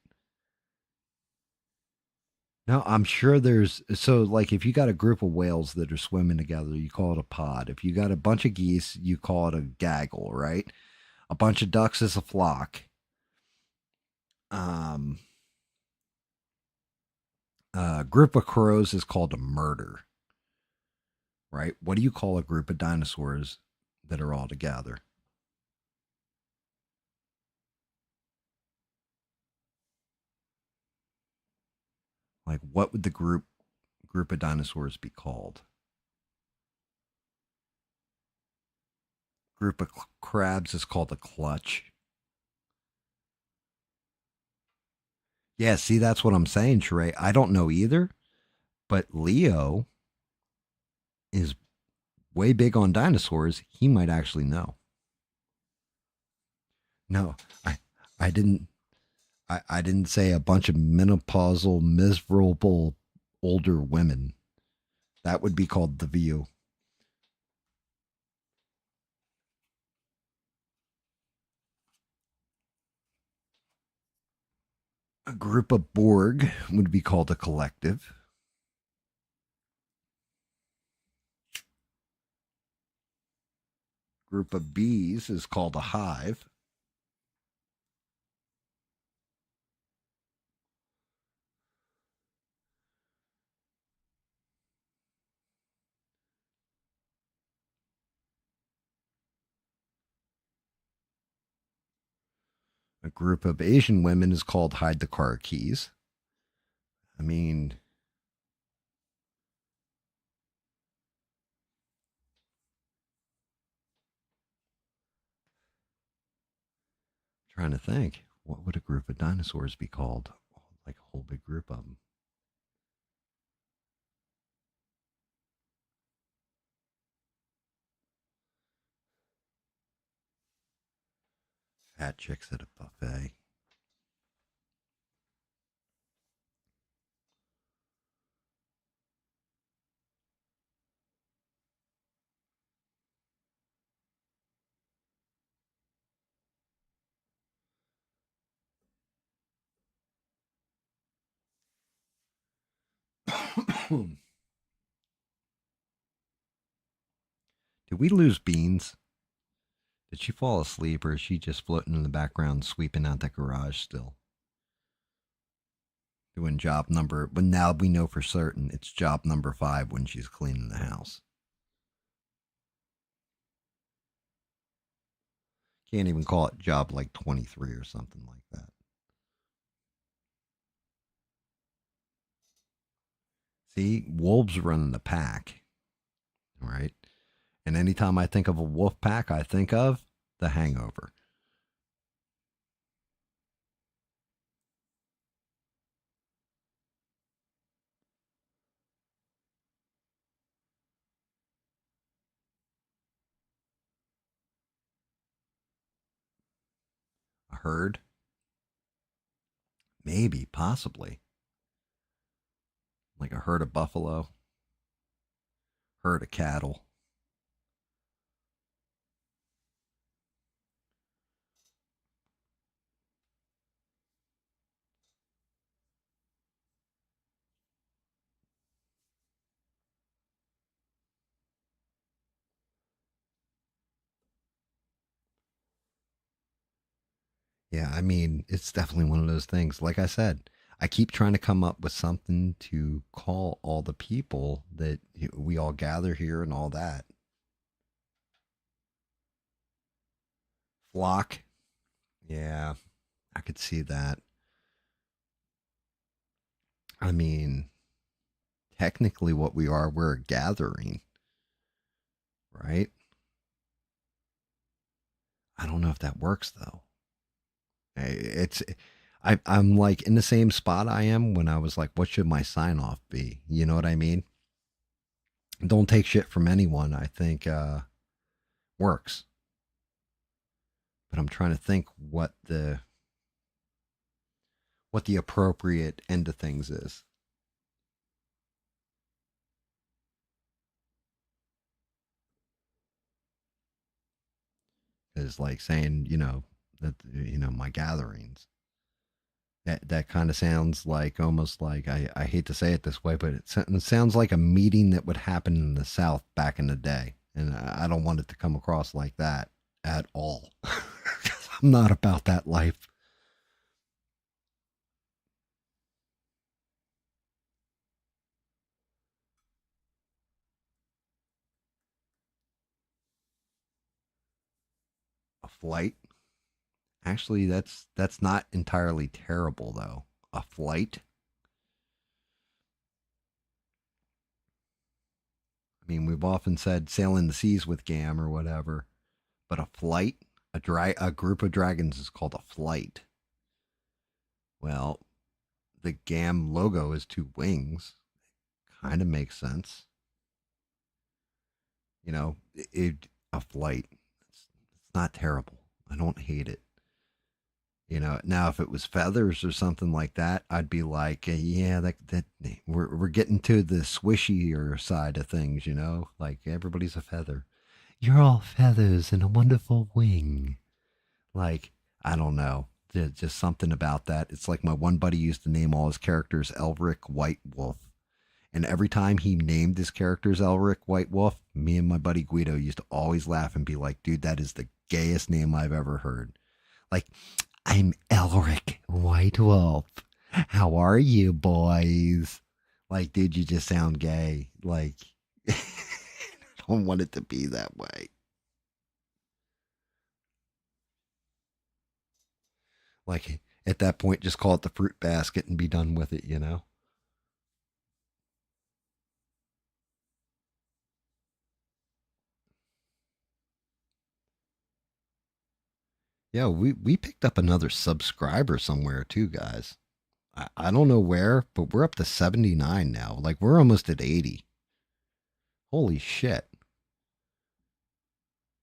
Speaker 1: No, I'm sure there's so like if you got a group of whales that are swimming together, you call it a pod. If you got a bunch of geese, you call it a gaggle, right? A bunch of ducks is a flock. Um, a group of crows is called a murder, right? What do you call a group of dinosaurs that are all together? Like what would the group of dinosaurs be called? Group of crabs is called a clutch. Yeah, see, that's what I'm saying, Sheree. I don't know either, but Leo is way big on dinosaurs. He might actually know. No, I didn't. I didn't say a bunch of menopausal, miserable older women. That would be called the view. A group of Borg would be called a collective. Group of bees is called a hive. A group of Asian women is called hide the car keys. I mean, trying to think, what would a group of dinosaurs be called? Like a whole big group of them. Fat chicks at a buffet. Did we lose Beans? Did she fall asleep or is she just floating in the background sweeping out the garage still? Doing job number, but now we know for certain it's job number 5 when she's cleaning the house. Can't even call it job like 23 or something like that. See, wolves run the pack, right? And anytime I think of a wolf pack, I think of the hangover. A herd? Maybe, possibly. Like a herd of buffalo, herd of cattle. Yeah, I mean, it's definitely one of those things. Like I said, I keep trying to come up with something to call all the people that we all gather here and all that. Flock. Yeah, I could see that. I mean, technically, what we are, we're a gathering, right? I don't know if that works though. It's I'm like in the same spot I am when I was like, what should my sign off be? You know what I mean? Don't take shit from anyone. I think works, but I'm trying to think what the appropriate end of things is. Is like saying, that my gatherings. That kind of sounds like almost like I hate to say it this way, but it sounds like a meeting that would happen in the South back in the day, and I don't want it to come across like that at all. I'm not about that life. A flight, actually, that's not entirely terrible though. A flight. I mean, we've often said sailing the seas with GAM or whatever, but a flight, a group of dragons is called a flight. Well, the GAM logo is two wings. Kind of makes sense. A flight. It's not terrible. I don't hate it. Now if it was feathers or something like that, I'd be like, yeah, that we're getting to the swishier side of things. Like everybody's a feather. You're all feathers and a wonderful wing. Like, I don't know. There's just something about that. It's like my one buddy used to name all his characters Elric White Wolf. And every time he named his characters Elric White Wolf, me and my buddy Guido used to always laugh and be like, dude, that is the gayest name I've ever heard. Like, I'm Elric White Wolf. How are you, boys? Like, dude, you just sound gay. Like, I don't want it to be that way. Like, at that point, just call it the fruit basket and be done with it. Yeah, we picked up another subscriber somewhere too, guys. I don't know where, but we're up to 79 now. Like, we're almost at 80. Holy shit.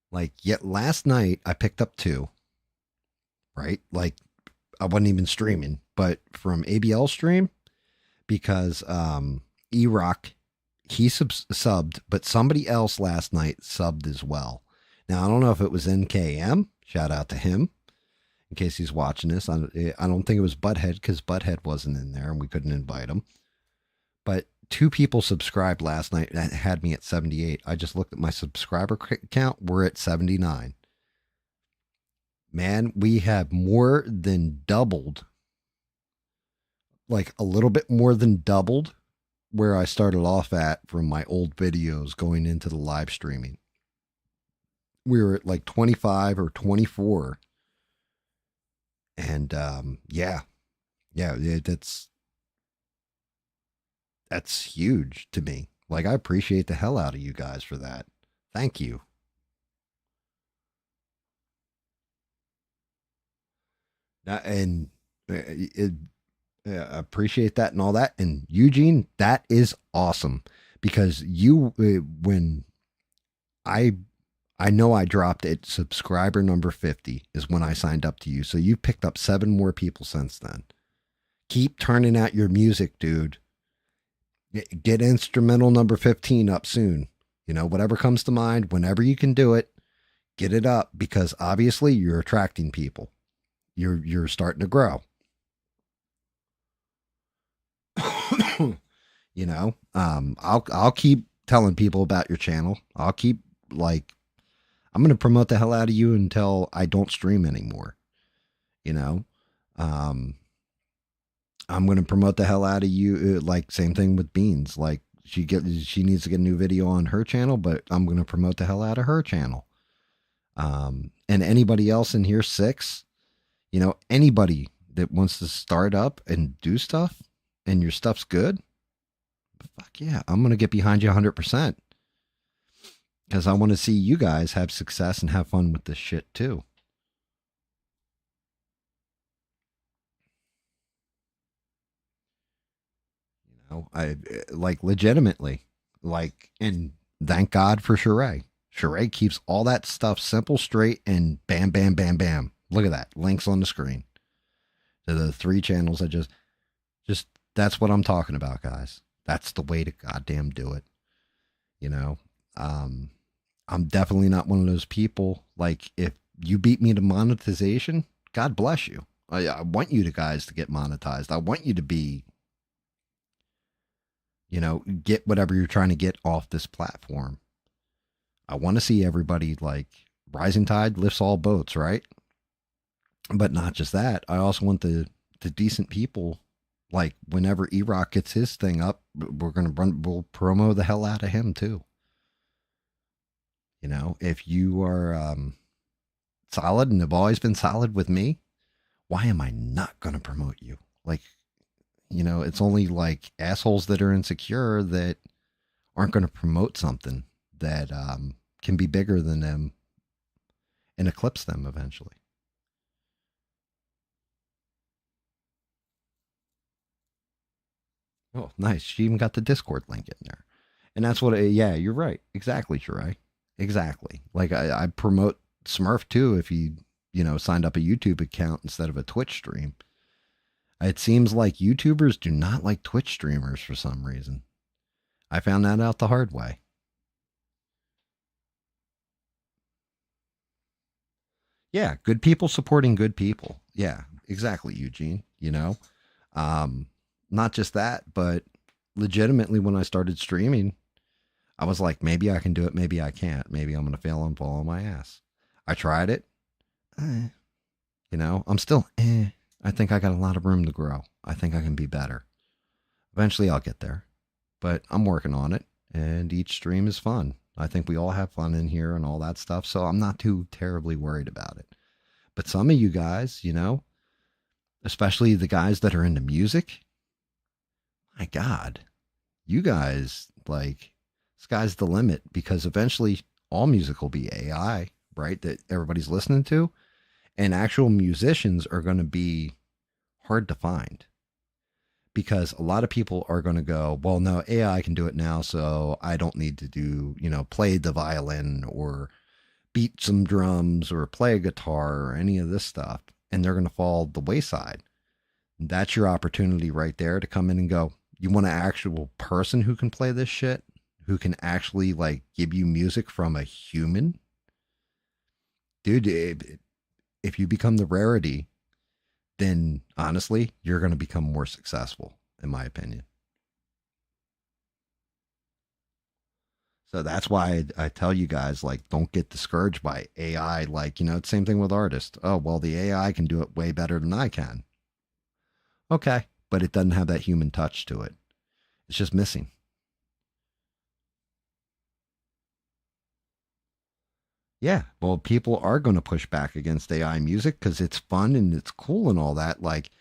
Speaker 1: Like, yet last night I picked up two, right? Like, I wasn't even streaming, but from ABL stream, because E-Rock, he subbed, but somebody else last night subbed as well. Now, I don't know if it was NKM. Shout out to him in case he's watching this. I don't think it was Butthead because Butthead wasn't in there and we couldn't invite him. But two people subscribed last night that had me at 78. I just looked at my subscriber count. We're at 79. Man, we have more than doubled, like a little bit more than doubled where I started off at from my old videos going into the live streaming. We were at like 25 or 24. And yeah, that's huge to me. Like, I appreciate the hell out of you guys for that. Thank you. And it, appreciate that and all that. And Eugene, that is awesome because when I I know I dropped it. Subscriber number 50 is when I signed up to you. So you picked up 7 more people since then. Keep turning out your music, dude. Get instrumental number 15 up soon. Whatever comes to mind, whenever you can do it, get it up because obviously you're attracting people. You're starting to grow. I'll keep telling people about your channel. I'll keep like I'm gonna promote the hell out of you until I don't stream anymore. You know, um, I'm going to promote the hell out of you. Like same thing with Beans. Like she needs to get a new video on her channel, but I'm going to promote the hell out of her channel. And anybody else in here, six, anybody that wants to start up and do stuff and your stuff's good, fuck yeah, I'm going to get behind you 100% because I want to see you guys have success and have fun with this shit too. I like legitimately, like, and thank God for Sheree. Sheree keeps all that stuff simple, straight, and bam, bam, bam, bam. Look at that. Links on the screen to the three channels. I just, that's what I'm talking about, guys. That's the way to goddamn do it. You know, um, I'm definitely not one of those people. Like, if you beat me to monetization, God bless you. I want you to guys to get monetized. I want you to be, get whatever you're trying to get off this platform. I want to see everybody like rising tide lifts all boats, right? But not just that. I also want the decent people. Like whenever E-Rock gets his thing up, we'll promo the hell out of him too. If you are solid and have always been solid with me, why am I not going to promote you? Like, it's only like assholes that are insecure that aren't going to promote something that can be bigger than them and eclipse them eventually. Oh, nice. She even got the Discord link in there. And that's what, yeah, you're right. Exactly, Shirai. Exactly. Like, I promote Smurf too if he, signed up a YouTube account instead of a Twitch stream. It seems like YouTubers do not like Twitch streamers for some reason. I found that out the hard way. Yeah, good people supporting good people. Yeah, exactly, Eugene. Um, not just that, but legitimately, when I started streaming, I was like, maybe I can do it, maybe I can't. Maybe I'm going to fail and fall on my ass. I tried it. Eh, I'm still, I think I got a lot of room to grow. I think I can be better. Eventually, I'll get there, but I'm working on it, and each stream is fun. I think we all have fun in here and all that stuff, so I'm not too terribly worried about it. But some of you guys, especially the guys that are into music, my God, you guys, like, sky's the limit because eventually all music will be AI, right? That everybody's listening to. And actual musicians are going to be hard to find because a lot of people are going to go, well, no, AI can do it now. So I don't need to do, play the violin or beat some drums or play a guitar or any of this stuff. And they're going to fall the wayside. That's your opportunity right there to come in and go, you want an actual person who can play this shit, who can actually like give you music from a human? Dude, if you become the rarity, then honestly, you're going to become more successful, in my opinion. So that's why I tell you guys, like, don't get discouraged by AI. Like, it's the same thing with artists. Oh, well, the AI can do it way better than I can. Okay, but it doesn't have that human touch to it. It's just missing. Yeah, well, people are going to push back against AI music because it's fun and it's cool and all that. Like,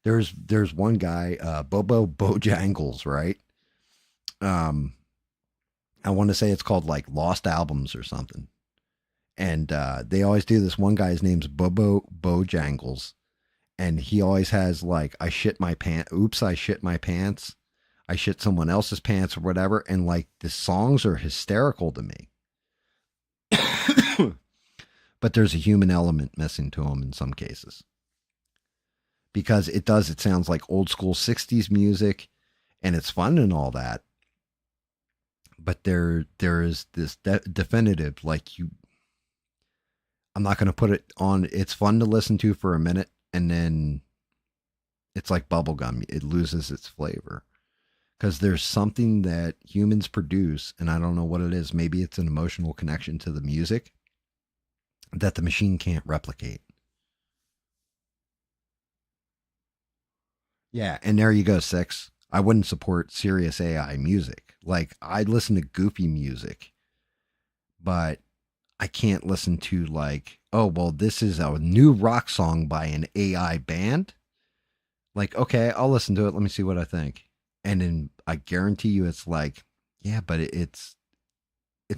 Speaker 1: there's one guy, Bobo Bojangles, right? Um, I want to say it's called like Lost Albums or something. And they always do this. One guy's name's Bobo Bojangles, and he always has like, I shit my pants. Oops, I shit my pants. I shit someone else's pants or whatever. And like the songs are hysterical to me. But there's a human element missing to them in some cases because it sounds like old school 60s music and it's fun and all that. But there is this definitive, like, I'm not going to put it on. It's fun to listen to for a minute and then it's like bubblegum. It loses its flavor because there's something that humans produce, and I don't know what it is. Maybe it's an emotional connection to the music that the machine can't replicate. Yeah, and there you go, six. I wouldn't support serious AI music. Like I listen to goofy music, but I can't listen to like, oh well, this is a new rock song by an AI band. Like, okay, I'll listen to it. Let me see what I think. And then I guarantee you, it's like, yeah, but it's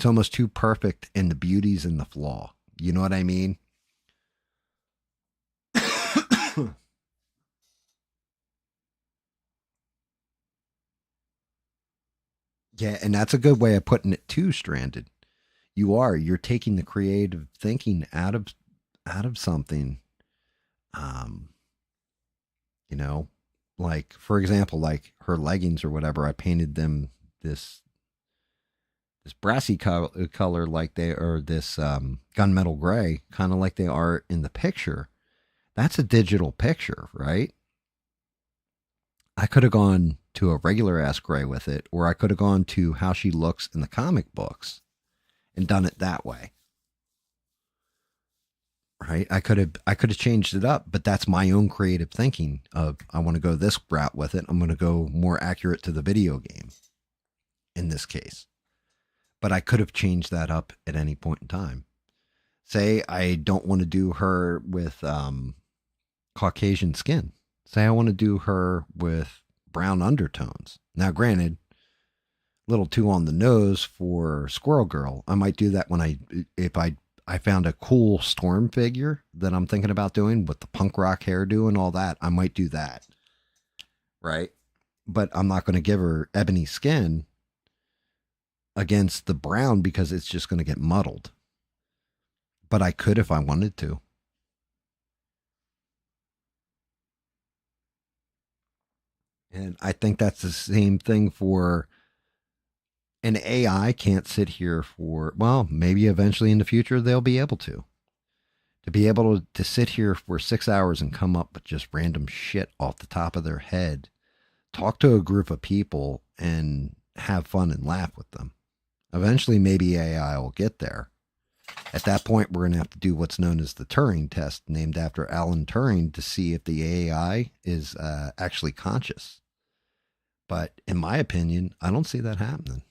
Speaker 1: almost too perfect, and the beauty's in the flaw. You know what I mean? Yeah, and that's a good way of putting it too, Stranded. You're taking the creative thinking out of something. Um, you know, like for example, like her leggings or whatever, I painted them this this brassy color like they are this gunmetal gray, kind of like they are in the picture. That's a digital picture, right? I could have gone to a regular ass gray with it, or I could have gone to how she looks in the comic books and done it that way. Right? I could have changed it up, but that's my own creative thinking of I want to go this route with it. I'm going to go more accurate to the video game in this case. But I could have changed that up at any point in time. Say I don't want to do her with Caucasian skin. Say I want to do her with brown undertones. Now, granted, a little too on the nose for Squirrel Girl. I might do that when if I found a cool storm figure that I'm thinking about doing with the punk rock hairdo and all that. I might do that, right? But I'm not going to give her ebony skin against the brown because it's just going to get muddled. But I could if I wanted to. And I think that's the same thing for an AI can't sit here for, well, maybe eventually in the future they'll be able to. To be able to sit here for 6 hours and come up with just random shit off the top of their head, talk to a group of people and have fun and laugh with them. Eventually, maybe AI will get there. At that point, we're going to have to do what's known as the Turing test, named after Alan Turing, to see if the AI is actually conscious. But in my opinion, I don't see that happening.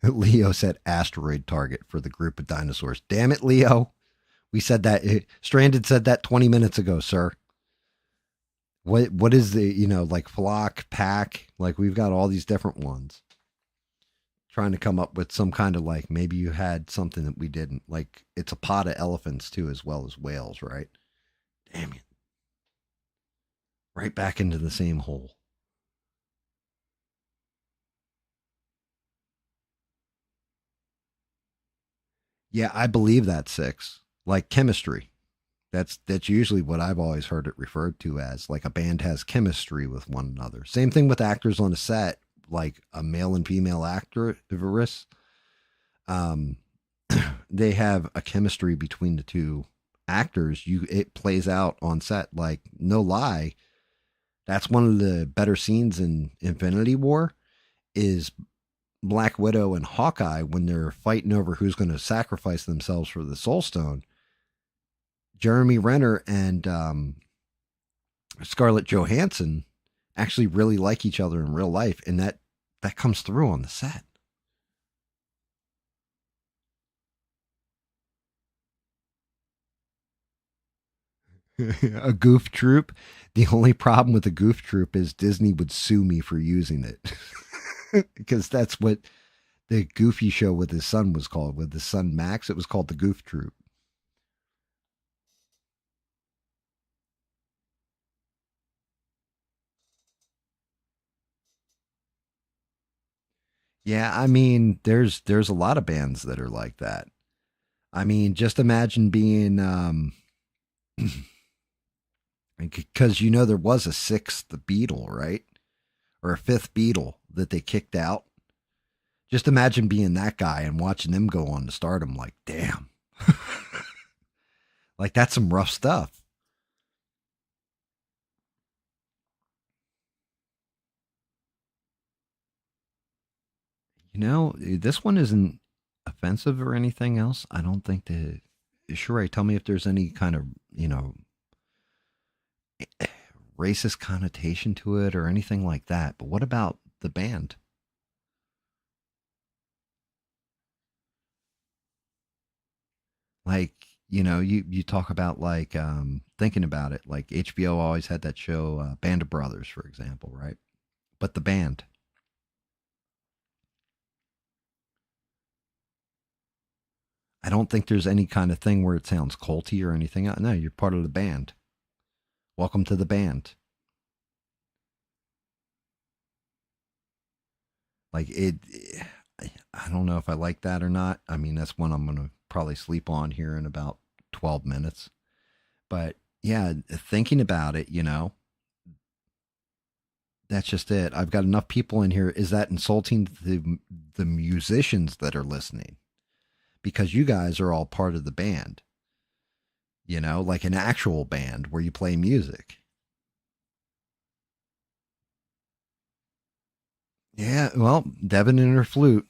Speaker 1: Leo said asteroid target for the group of dinosaurs. Damn it, Leo. We said that. Stranded said that 20 minutes ago, sir. What is the, like flock, pack? Like we've got all these different ones. Trying to come up with some kind of like maybe you had something that we didn't. Like it's a pod of elephants too, as well as whales, right? Damn it. Right back into the same hole. Yeah, I believe that six. Like chemistry. That's usually what I've always heard it referred to as. Like a band has chemistry with one another. Same thing with actors on a set, like a male and female actress. Um, they have a chemistry between the two actors. It plays out on set. Like no lie, that's one of the better scenes in Infinity War. Is Black Widow and Hawkeye when they're fighting over who's going to sacrifice themselves for the Soul Stone. Jeremy Renner and Scarlett Johansson actually really like each other in real life, and that comes through on the set. A goof troop. The only problem with a goof troop is Disney would sue me for using it because that's what the Goofy show with his son was called. With his son Max, it was called the Goof Troop. Yeah, I mean, there's a lot of bands that are like that. I mean, just imagine being because there was a sixth Beatle, right? Or a fifth Beatle that they kicked out. Just imagine being that guy and watching them go on to stardom. Like, damn, like that's some rough stuff. This one isn't offensive or anything else. I don't think that. Sheree, tell me if there's any kind of, racist connotation to it or anything like that. But what about the band? Like, you talk about like thinking about it, like HBO always had that show Band of Brothers, for example, right? But the band, I don't think there's any kind of thing where it sounds culty or anything. No, you're part of the band. Welcome to the band. Like it, I don't know if I like that or not. I mean, that's one I'm gonna probably sleep on here in about 12 minutes. But yeah, thinking about it, that's just it. I've got enough people in here. Is that insulting to the musicians that are listening? Because you guys are all part of the band, like an actual band where you play music. Yeah, well, Devin and her flute,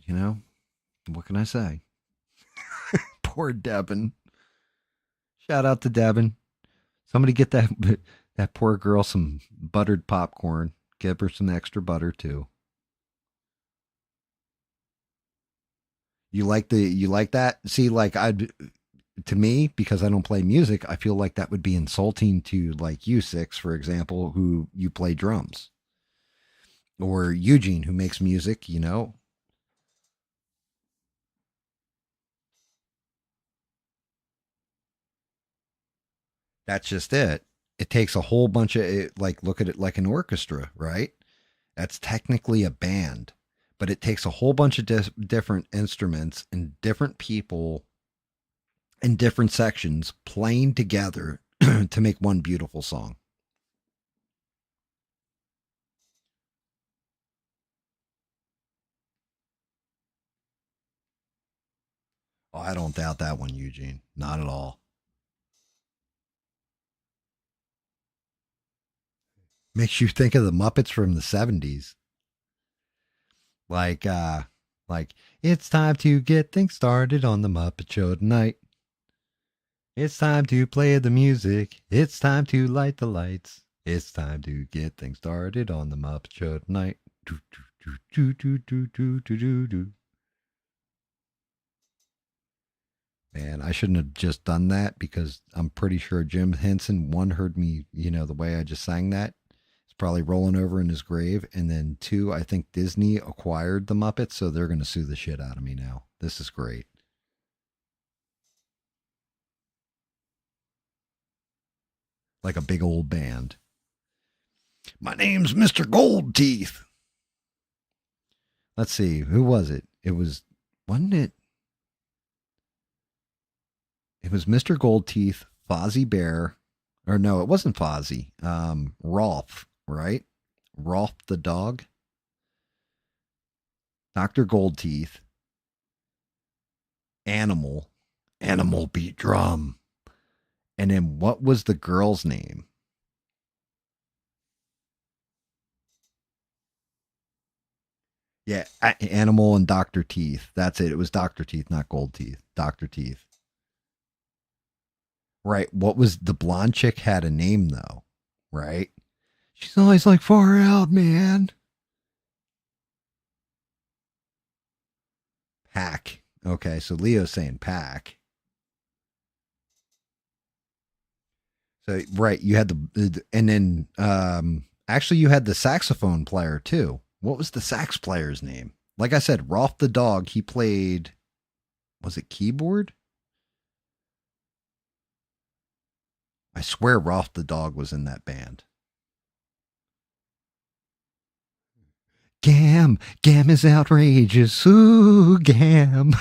Speaker 1: you know, what can I say? Poor Devin. Shout out to Devin. Somebody get that poor girl some buttered popcorn. Give her some extra butter too. You like that? See, like I'd to me, because I don't play music, I feel like that would be insulting to like you six, for example, who you play drums. Or Eugene who makes music. That's just it. It takes a whole bunch of like look at it like an orchestra, right? That's technically a band, but it takes a whole bunch of different instruments and different people in different sections playing together to make one beautiful song. Oh, I don't doubt that one, Eugene. Not at all. Makes you think of the Muppets from the 70s. Like like it's time to get things started on the Muppet Show tonight. It's time to play the music. It's time to light the lights. It's time to get things started on the Muppet Show tonight. Do, do, do, do, do, do, do, do, do. Man, I shouldn't have just done that because I'm pretty sure Jim Henson, one, heard me, the way I just sang that. He's probably rolling over in his grave. And then two, I think Disney acquired the Muppets, so they're going to sue the shit out of me now. This is great. Like a big old band. My name's Mr. Goldteeth. Let's see, who was it? Wasn't it? It was Mr. Goldteeth, Fozzie Bear, or no, it wasn't Fozzie. Rolf, right? Rolf the dog, Dr. Goldteeth, Animal, Animal beat drum, and then what was the girl's name? Yeah, Animal and Dr. Teeth. That's it. It was Dr. Teeth, not Gold Teeth. Dr. Teeth. Right. What was the blonde chick had a name though? Right. She's always like far out, man. Pack. Okay, so Leo's saying pack. So right, you had and then actually you had the saxophone player too. What was the sax player's name? Like I said, Rolf the dog, he played, was it keyboard? I swear Rolf the dog was in that band. Gam, Gam is outrageous. Ooh, Gam.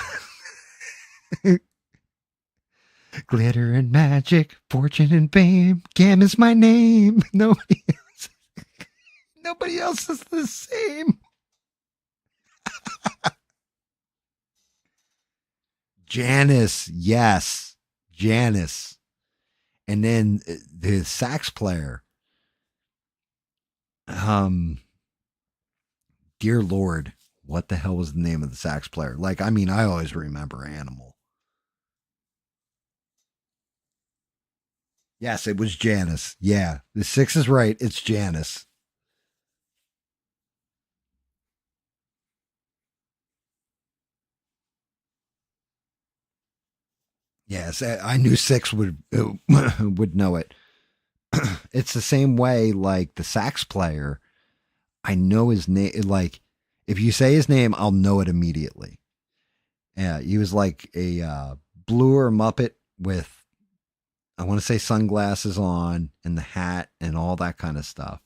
Speaker 1: Glitter and magic, fortune and fame. Gam is my name. Nobody else is the same. Janice, yes, Janice, and then the sax player. Um, dear Lord, what the hell was the name of the sax player? Like, I mean, I always remember Animal. Yes, it was Janice. Yeah, the 6 is right. It's Janice. Yes, I knew 6 would would know it. It's the same way like the sax player. I know his name. Like if you say his name, I'll know it immediately. Yeah, he was like a bluer Muppet with, I want to say, sunglasses on and the hat and all that kind of stuff.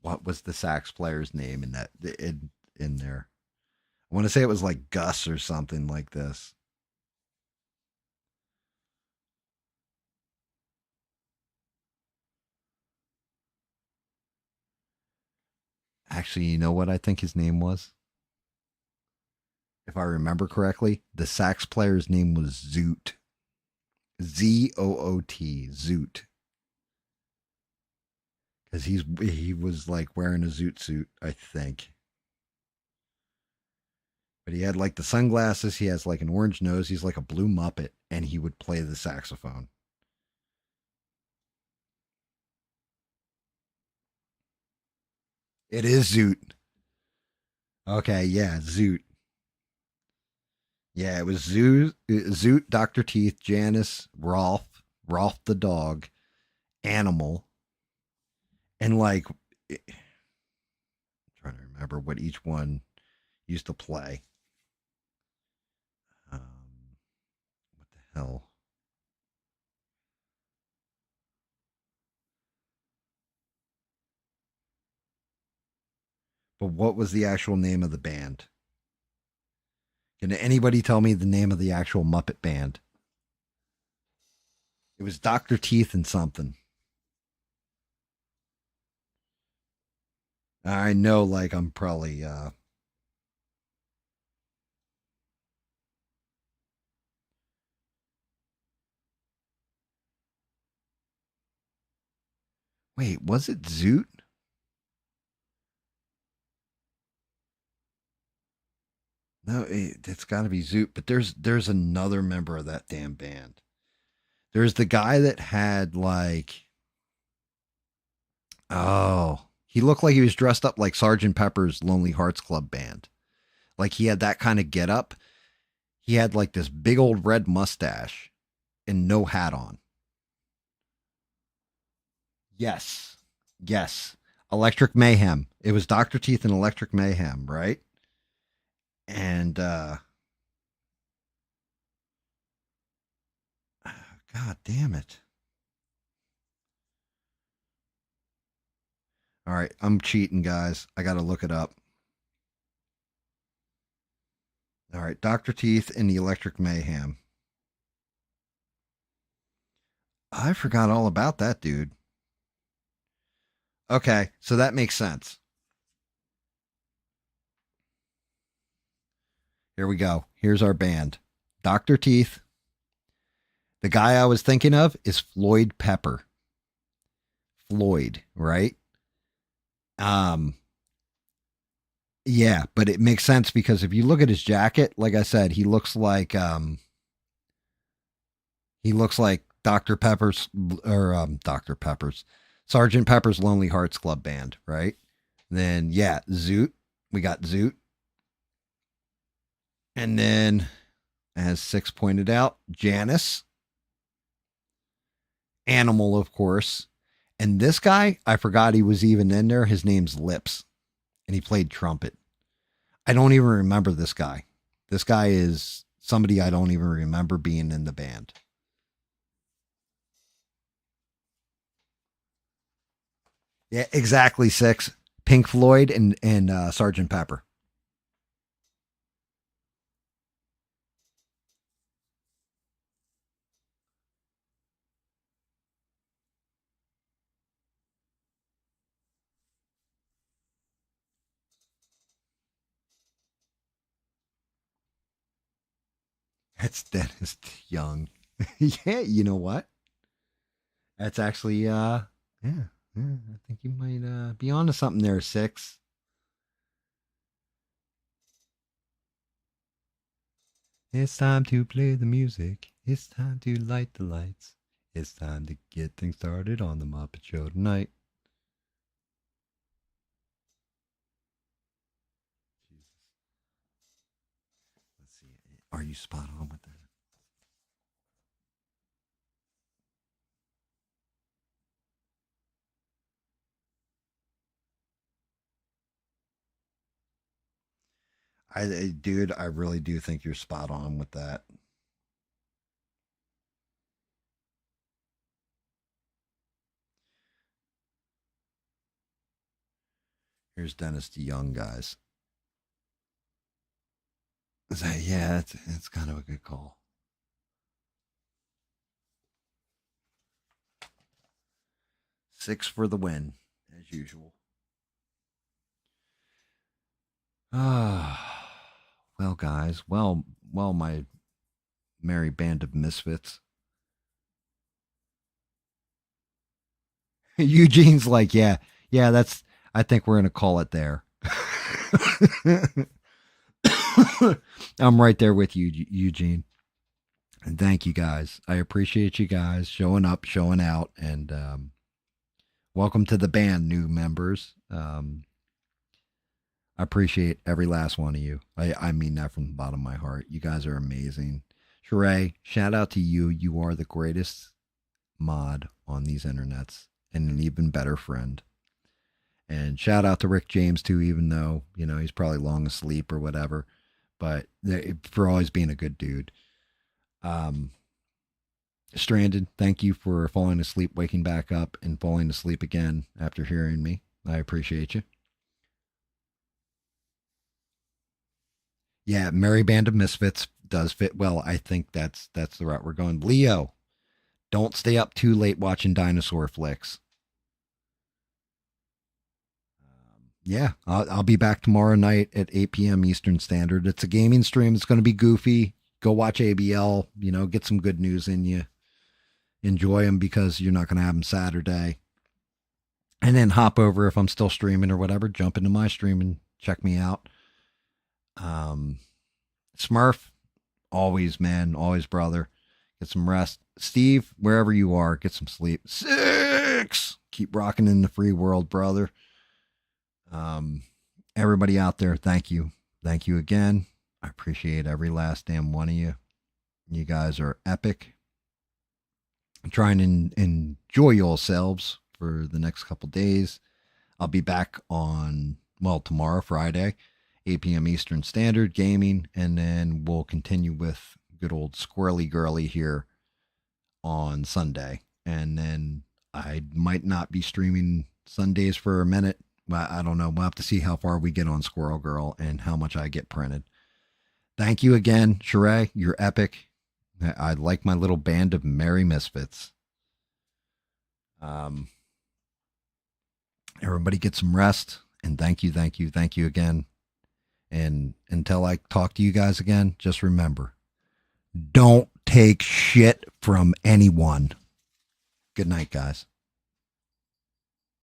Speaker 1: What was the sax player's name in that in there? I want to say it was like Gus or something like this. Actually, you know what I think his name was? If I remember correctly, the sax player's name was Zoot. Zoot. Zoot. Because he was like wearing a zoot suit, I think. But he had like the sunglasses. He has like an orange nose. He's like a blue Muppet, and he would play the saxophone. It is Zoot. Okay, yeah, Zoot. Yeah, it was Zoot, Doctor Teeth, Janice, Rolf the dog, Animal, and like, I'm trying to remember what each one used to play. What the hell? But what was the actual name of the band? Can anybody tell me the name of the actual Muppet band? It was Doctor Teeth and something. I know, like I'm probably. Wait, was it Zoot? No, it's got to be Zoot. But there's another member of that damn band. There's the guy that had like, oh, he looked like he was dressed up like Sergeant Pepper's Lonely Hearts Club Band. Like he had that kind of get up. He had like this big old red mustache and no hat on. Yes. Yes. Electric Mayhem. It was Dr. Teeth and Electric Mayhem, right? And God damn it. All right, I'm cheating, guys. I got to look it up. All right, Dr. Teeth and the Electric Mayhem. I forgot all about that, dude. Okay, so that makes sense. Here we go. Here's our band. Dr. Teeth. The guy I was thinking of is Floyd Pepper. Floyd, right? Um yeah, but it makes sense because if you look at his jacket, like I said, he looks like Dr. Pepper's or Dr. Pepper's Sergeant Pepper's Lonely Hearts Club Band, right? Then yeah, Zoot. We got Zoot. And then, as Six pointed out, Janice, Animal, of course. And this guy, I forgot he was even in there. His name's Lips, and he played trumpet. I don't even remember this guy. This guy is somebody I don't even remember being in the band. Yeah, exactly. Six. Pink Floyd and Sergeant Pepper. That's Dennis Young. Yeah, you know what? That's actually yeah, yeah. I think you might be onto something there, Six. It's time to play the music. It's time to light the lights. It's time to get things started on the Muppet Show tonight. Jesus. Let's see. Are you spot on with that? Dude, I really do think you're spot on with that. Here's Dennis DeYoung, guys. Yeah, it's kind of a good call. Six for the win, as usual. Ah, well, guys. Well, my merry band of misfits. Eugene's like, yeah. That's. I think we're gonna call it there. I'm right there with you, Eugene. And thank you guys. I appreciate you guys showing up, showing out, and welcome to the band, new members. I appreciate every last one of you. I mean that from the bottom of my heart. You guys are amazing. Sheree, shout out to you. You are the greatest mod on these internets and an even better friend. And shout out to Rick James too, even though, he's probably long asleep or whatever. But for always being a good dude. Um, Stranded, thank you for falling asleep, waking back up, and falling asleep again after hearing me. I appreciate you. Yeah, Merry Band of Misfits does fit well. I think that's the route we're going. Leo, don't stay up too late watching dinosaur flicks. Yeah, I'll be back tomorrow night at 8 p.m. Eastern Standard. It's a gaming stream. It's going to be goofy. Go watch ABL. Get some good news in you. Enjoy them because you're not going to have them Saturday. And then hop over if I'm still streaming or whatever. Jump into my stream and check me out. Smurf, always, man, always, brother. Get some rest. Steve, wherever you are, get some sleep. 6. Keep rocking in the free world, brother. Everybody out there, thank you. Thank you again. I appreciate every last damn one of you. You guys are epic. Try and enjoy yourselves for the next couple days. I'll be back on, tomorrow, Friday, 8 p.m. Eastern Standard gaming, and then we'll continue with good old Squirrely Girly here on Sunday. And then I might not be streaming Sundays for a minute. I don't know. We'll have to see how far we get on Squirrel Girl and how much I get printed. Thank you again, Sheree. You're epic. I like my little band of merry misfits. Everybody get some rest, and thank you again. And until I talk to you guys again, just remember, don't take shit from anyone. Good night, guys.